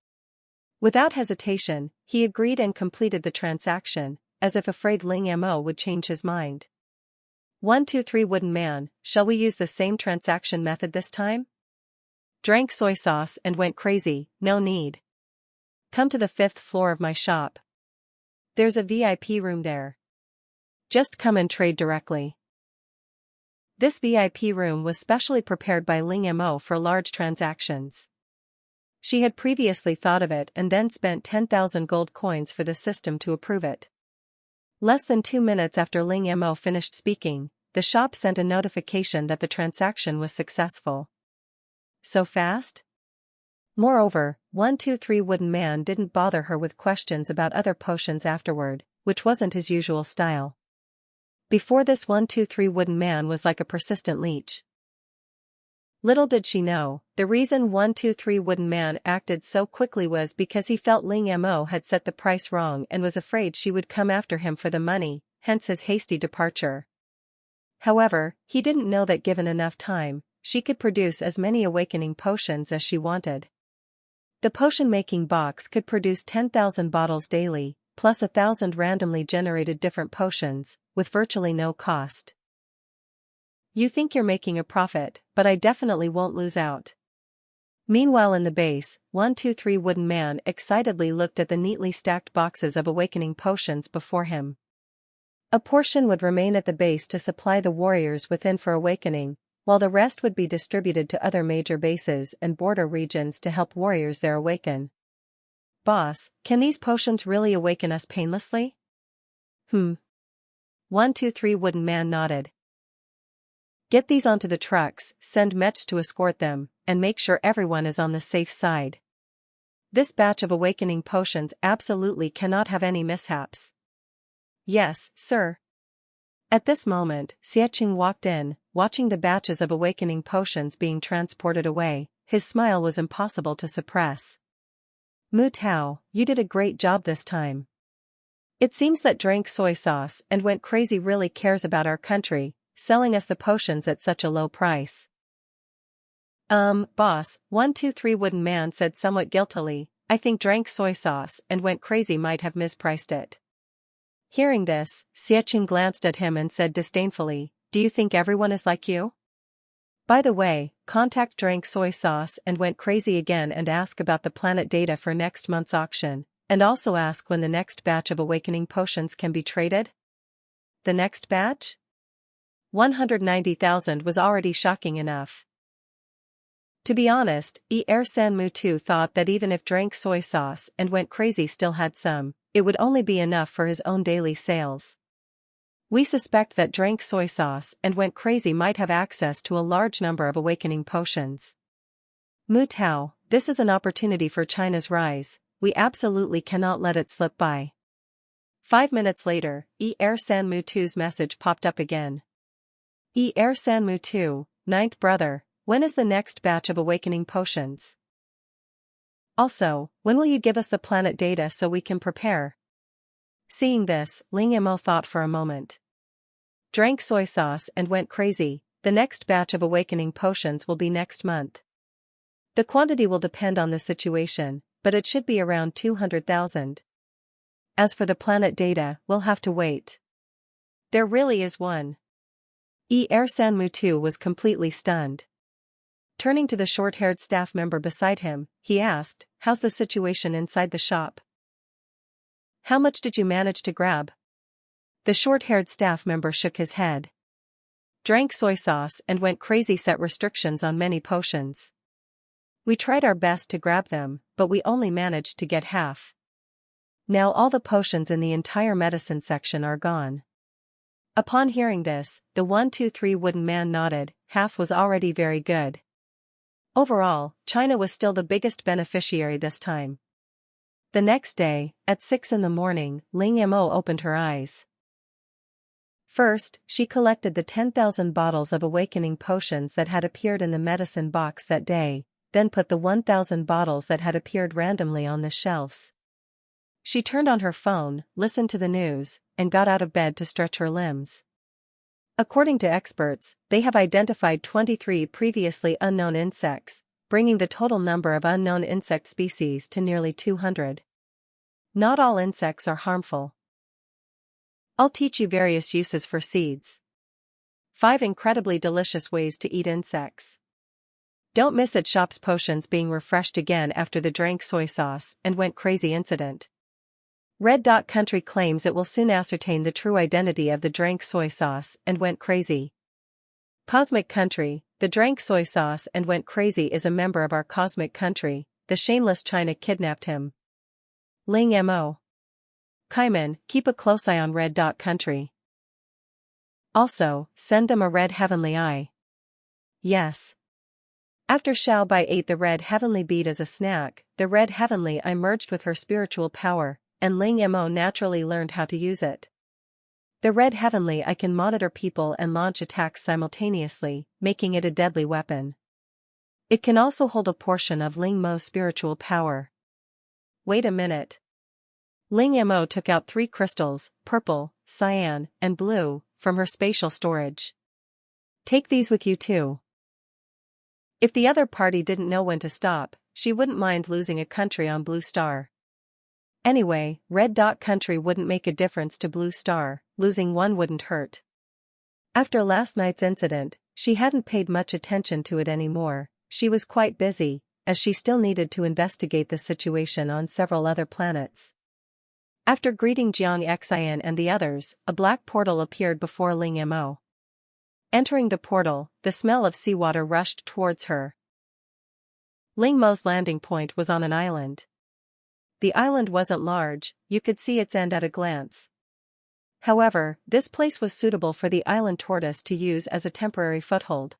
Without hesitation, he agreed and completed the transaction, as if afraid Ling Mo would change his mind. 123 Wooden Man, shall we use the same transaction method this time? Drank soy sauce and went crazy, no need. Come to the 5th floor of my shop. There's a VIP room there. Just come and trade directly. This VIP room was specially prepared by Ling Mo for large transactions. She had previously thought of it and then spent 10,000 gold coins for the system to approve it. Less than 2 minutes after Ling Mo finished speaking, the shop sent a notification that the transaction was successful. So fast? Moreover, 123 Wooden Man didn't bother her with questions about other potions afterward, which wasn't his usual style. Before this 123 wooden man was like a persistent leech. Little did she know, the reason 123 wooden man acted so quickly was because he felt Ling Mo had set the price wrong and was afraid she would come after him for the money, hence his hasty departure. However, he didn't know that given enough time, she could produce as many awakening potions as she wanted. The potion-making box could produce 10,000 bottles daily, plus 1,000 randomly generated different potions, with virtually no cost. You think you're making a profit, but I definitely won't lose out. Meanwhile in the base, 123 wooden man excitedly looked at the neatly stacked boxes of awakening potions before him. A portion would remain at the base to supply the warriors within for awakening, while the rest would be distributed to other major bases and border regions to help warriors there awaken. Boss, can these potions really awaken us painlessly? 123 wooden man nodded. Get these onto the trucks, send mechs to escort them, and make sure everyone is on the safe side. This batch of awakening potions absolutely cannot have any mishaps. Yes, sir. At this moment, Xieching walked in, watching the batches of awakening potions being transported away. His smile was impossible to suppress. Mu Tao, you did a great job this time. It seems that drank soy sauce and went crazy really cares about our country, selling us the potions at such a low price. Boss, 123 wooden man said somewhat guiltily, I think drank soy sauce and went crazy might have mispriced it. Hearing this, Xieching glanced at him and said disdainfully, do you think everyone is like you? By the way, contact drank soy sauce and went crazy again and ask about the planet data for next month's auction, and also ask when the next batch of awakening potions can be traded? The next batch? 190,000 was already shocking enough. To be honest, San Mutu thought that even if drank soy sauce and went crazy still had some, it would only be enough for his own daily sales. We suspect that drank soy sauce and went crazy might have access to a large number of awakening potions. Mu Tao, this is an opportunity for China's rise, we absolutely cannot let it slip by. 5 minutes later, San Mutu's message popped up again. San Mutu, ninth brother, when is the next batch of awakening potions? Also, when will you give us the planet data so we can prepare? Seeing this, Ling Mo thought for a moment. Drank soy sauce and went crazy, the next batch of awakening potions will be next month. The quantity will depend on the situation, but it should be around 200,000. As for the planet data, we'll have to wait. There really is one. San Mutu was completely stunned. Turning to the short-haired staff member beside him, he asked, how's the situation inside the shop? How much did you manage to grab? The short-haired staff member shook his head. Drank soy sauce and went crazy set restrictions on many potions. We tried our best to grab them, but we only managed to get half. Now all the potions in the entire medicine section are gone. Upon hearing this, the 123 wooden man nodded, half was already very good. Overall, China was still the biggest beneficiary this time. The next day, at 6 in the morning, Ling Mo opened her eyes. First, she collected the 10,000 bottles of awakening potions that had appeared in the medicine box that day, then put the 1,000 bottles that had appeared randomly on the shelves. She turned on her phone, listened to the news, and got out of bed to stretch her limbs. According to experts, they have identified 23 previously unknown insects, bringing the total number of unknown insect species to nearly 200. Not all insects are harmful. I'll teach you various uses for seeds. 5 incredibly delicious ways to eat insects. Don't miss at shop's potions being refreshed again after the drank soy sauce and went crazy incident. Red Dot Country claims it will soon ascertain the true identity of the drank soy sauce and went crazy. Cosmic Country, the drank soy sauce and went crazy is a member of our cosmic country, the shameless China kidnapped him. Ling Mo. Kaiman, keep a close eye on Red Dot Country. Also, send them a red heavenly eye. Yes. After Xiao Bai ate the red heavenly bead as a snack, the red heavenly eye merged with her spiritual power, and Ling Mo naturally learned how to use it. The red heavenly eye can monitor people and launch attacks simultaneously, making it a deadly weapon. It can also hold a portion of Ling Mo's spiritual power. Wait a minute. Ling Mo took out 3 crystals, purple, cyan, and blue, from her spatial storage. Take these with you too. If the other party didn't know when to stop, she wouldn't mind losing a country on Blue Star. Anyway, Red Dot country wouldn't make a difference to Blue Star, losing one wouldn't hurt. After last night's incident, she hadn't paid much attention to it anymore. She was quite busy, as she still needed to investigate the situation on several other planets. After greeting Jiang Xian and the others, a black portal appeared before Ling Mo. Entering the portal, the smell of seawater rushed towards her. Ling Mo's landing point was on an island. The island wasn't large, you could see its end at a glance. However, this place was suitable for the island tortoise to use as a temporary foothold.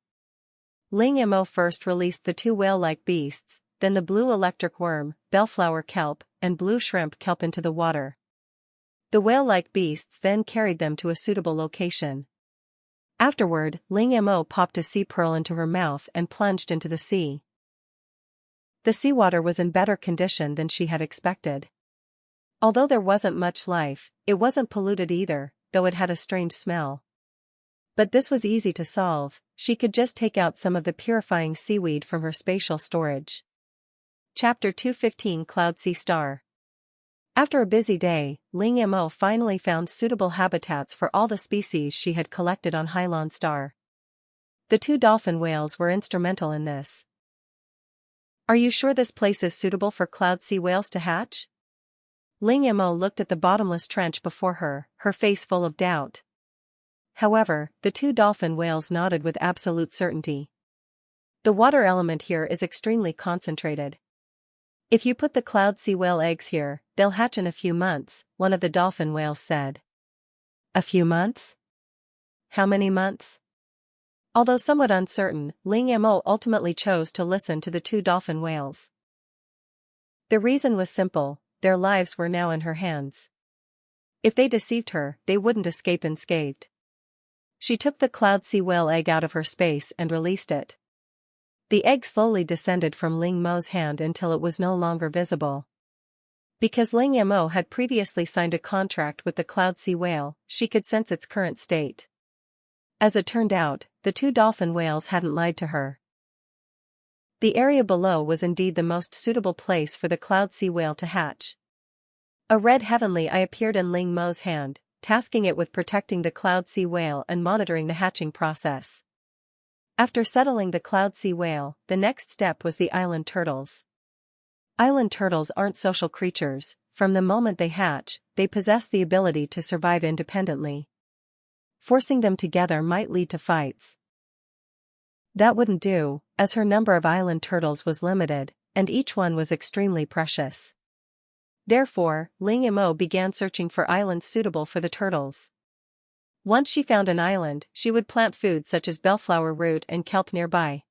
Ling Mo first released the 2 whale-like beasts, then the blue electric worm, bellflower kelp, and blue shrimp kelp into the water. The whale-like beasts then carried them to a suitable location. Afterward, Ling Mo popped a sea pearl into her mouth and plunged into the sea. The seawater was in better condition than she had expected. Although there wasn't much life, it wasn't polluted either, though it had a strange smell. But this was easy to solve, she could just take out some of the purifying seaweed from her spatial storage. Chapter 215 Cloud Sea Star. After a busy day, Ling Mo finally found suitable habitats for all the species she had collected on Hylon Star. The 2 dolphin whales were instrumental in this. Are you sure this place is suitable for cloud sea whales to hatch? Ling Mo looked at the bottomless trench before her, her face full of doubt. However, the 2 dolphin whales nodded with absolute certainty. The water element here is extremely concentrated. If you put the cloud sea whale eggs here, they'll hatch in a few months, one of the dolphin whales said. A few months? How many months? Although somewhat uncertain, Ling Mo ultimately chose to listen to the 2 dolphin whales. The reason was simple, their lives were now in her hands. If they deceived her, they wouldn't escape unscathed. She took the cloud sea whale egg out of her space and released it. The egg slowly descended from Ling Mo's hand until it was no longer visible. Because Ling Mo had previously signed a contract with the cloud sea whale, she could sense its current state. As it turned out, the 2 dolphin whales hadn't lied to her. The area below was indeed the most suitable place for the cloud sea whale to hatch. A red heavenly eye appeared in Ling Mo's hand, tasking it with protecting the cloud sea whale and monitoring the hatching process. After settling the cloud sea whale, the next step was the island turtles. Island turtles aren't social creatures. From the moment they hatch, they possess the ability to survive independently. Forcing them together might lead to fights. That wouldn't do, as her number of island turtles was limited, and each one was extremely precious. Therefore, Ling Mo began searching for islands suitable for the turtles. Once she found an island, she would plant food such as bellflower root and kelp nearby.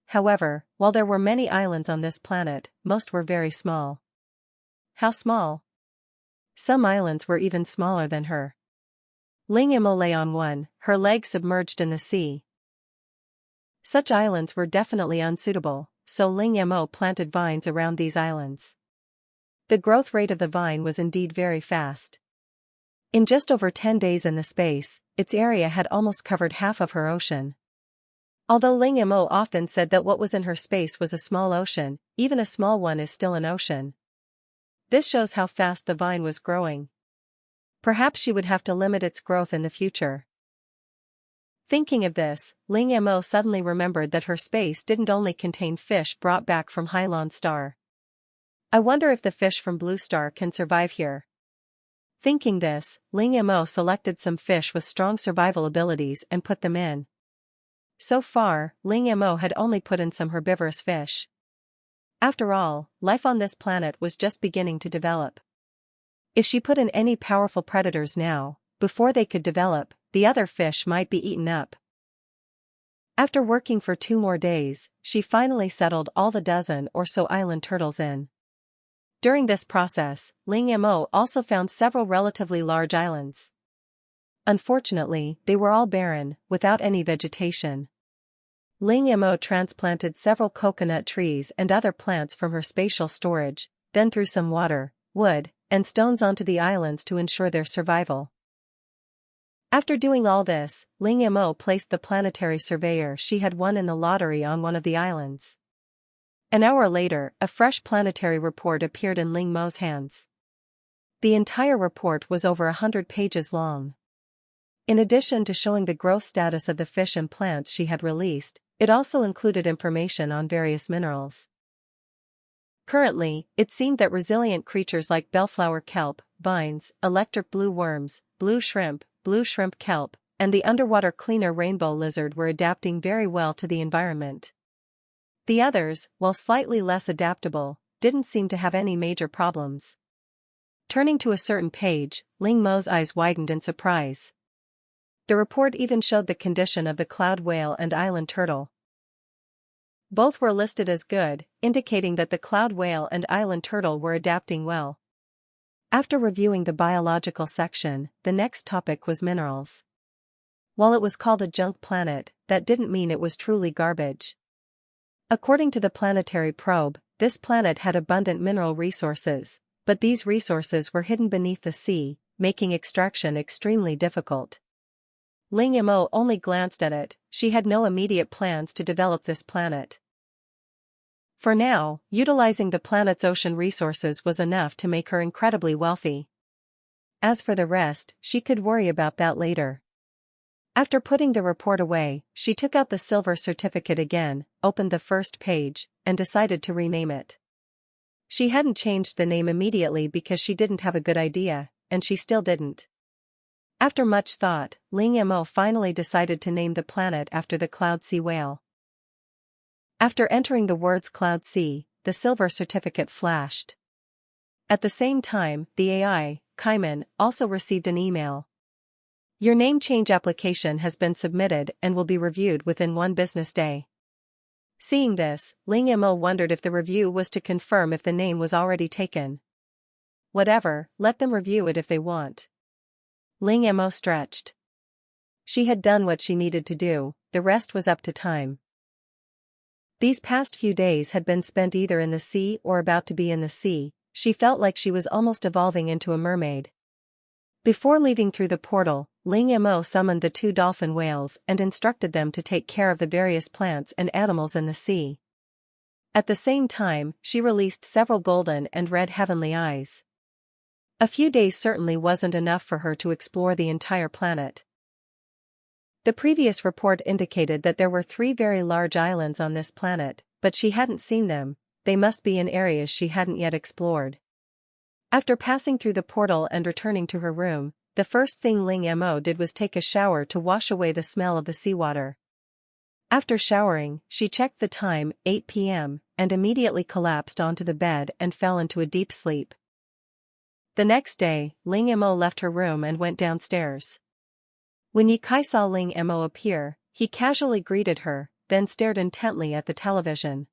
However, while there were many islands on this planet, most were very small. How small? Some islands were even smaller than her. Ling Mo lay on one, her legs submerged in the sea. Such islands were definitely unsuitable, so Ling Mo planted vines around these islands. The growth rate of the vine was indeed very fast. In just over 10 days in the space, its area had almost covered half of her ocean. Although Ling Mo often said that what was in her space was a small ocean, even a small one is still an ocean. This shows how fast the vine was growing. Perhaps she would have to limit its growth in the future. Thinking of this, Ling Mo suddenly remembered that her space didn't only contain fish brought back from Hylon Star. I wonder if the fish from Blue Star can survive here. Thinking this, Ling Mo selected some fish with strong survival abilities and put them in. So far, Ling Mo had only put in some herbivorous fish. After all, life on this planet was just beginning to develop. If she put in any powerful predators now, before they could develop, the other fish might be eaten up. After working for 2 more days, she finally settled all the dozen or so island turtles in. During this process, Ling Mo also found several relatively large islands. Unfortunately, they were all barren, without any vegetation. Ling Mo transplanted several coconut trees and other plants from her spatial storage, then threw some water, wood, and stones onto the islands to ensure their survival. After doing all this, Ling Mo placed the planetary surveyor she had won in the lottery on one of the islands. An hour later, a fresh planetary report appeared in Ling Mo's hands. The entire report was over 100 pages long. In addition to showing the growth status of the fish and plants she had released, it also included information on various minerals. Currently, it seemed that resilient creatures like bellflower kelp, vines, electric blue worms, blue shrimp kelp, and the underwater cleaner rainbow lizard were adapting very well to the environment. The others, while slightly less adaptable, didn't seem to have any major problems. Turning to a certain page, Ling Mo's eyes widened in surprise. The report even showed the condition of the cloud whale and island turtle. Both were listed as good, indicating that the cloud whale and island turtle were adapting well. After reviewing the biological section, the next topic was minerals. While it was called a junk planet, that didn't mean it was truly garbage. According to the planetary probe, this planet had abundant mineral resources, but these resources were hidden beneath the sea, making extraction extremely difficult. Ling Mo only glanced at it, she had no immediate plans to develop this planet. For now, utilizing the planet's ocean resources was enough to make her incredibly wealthy. As for the rest, she could worry about that later. After putting the report away, she took out the silver certificate again, opened the first page, and decided to rename it. She hadn't changed the name immediately because she didn't have a good idea, and she still didn't. After much thought, Ling Mo finally decided to name the planet after the cloud sea whale. After entering the words cloud sea, the silver certificate flashed. At the same time, the AI, Kaiman, also received an email. Your name change application has been submitted and will be reviewed within 1 business day. Seeing this, Ling Mo wondered if the review was to confirm if the name was already taken. Whatever, let them review it if they want. Ling Mo stretched. She had done what she needed to do, the rest was up to time. These past few days had been spent either in the sea or about to be in the sea. She felt like she was almost evolving into a mermaid. Before leaving through the portal, Ling Mo summoned the 2 dolphin whales and instructed them to take care of the various plants and animals in the sea. At the same time, she released several golden and red heavenly eyes. A few days certainly wasn't enough for her to explore the entire planet. The previous report indicated that there were 3 very large islands on this planet, but she hadn't seen them. They must be in areas she hadn't yet explored. After passing through the portal and returning to her room, the first thing Ling Mo did was take a shower to wash away the smell of the seawater. After showering, she checked the time, 8 p.m., and immediately collapsed onto the bed and fell into a deep sleep. The next day, Ling Mo left her room and went downstairs. When Ye Kai saw Ling Mo appear, he casually greeted her, then stared intently at the television.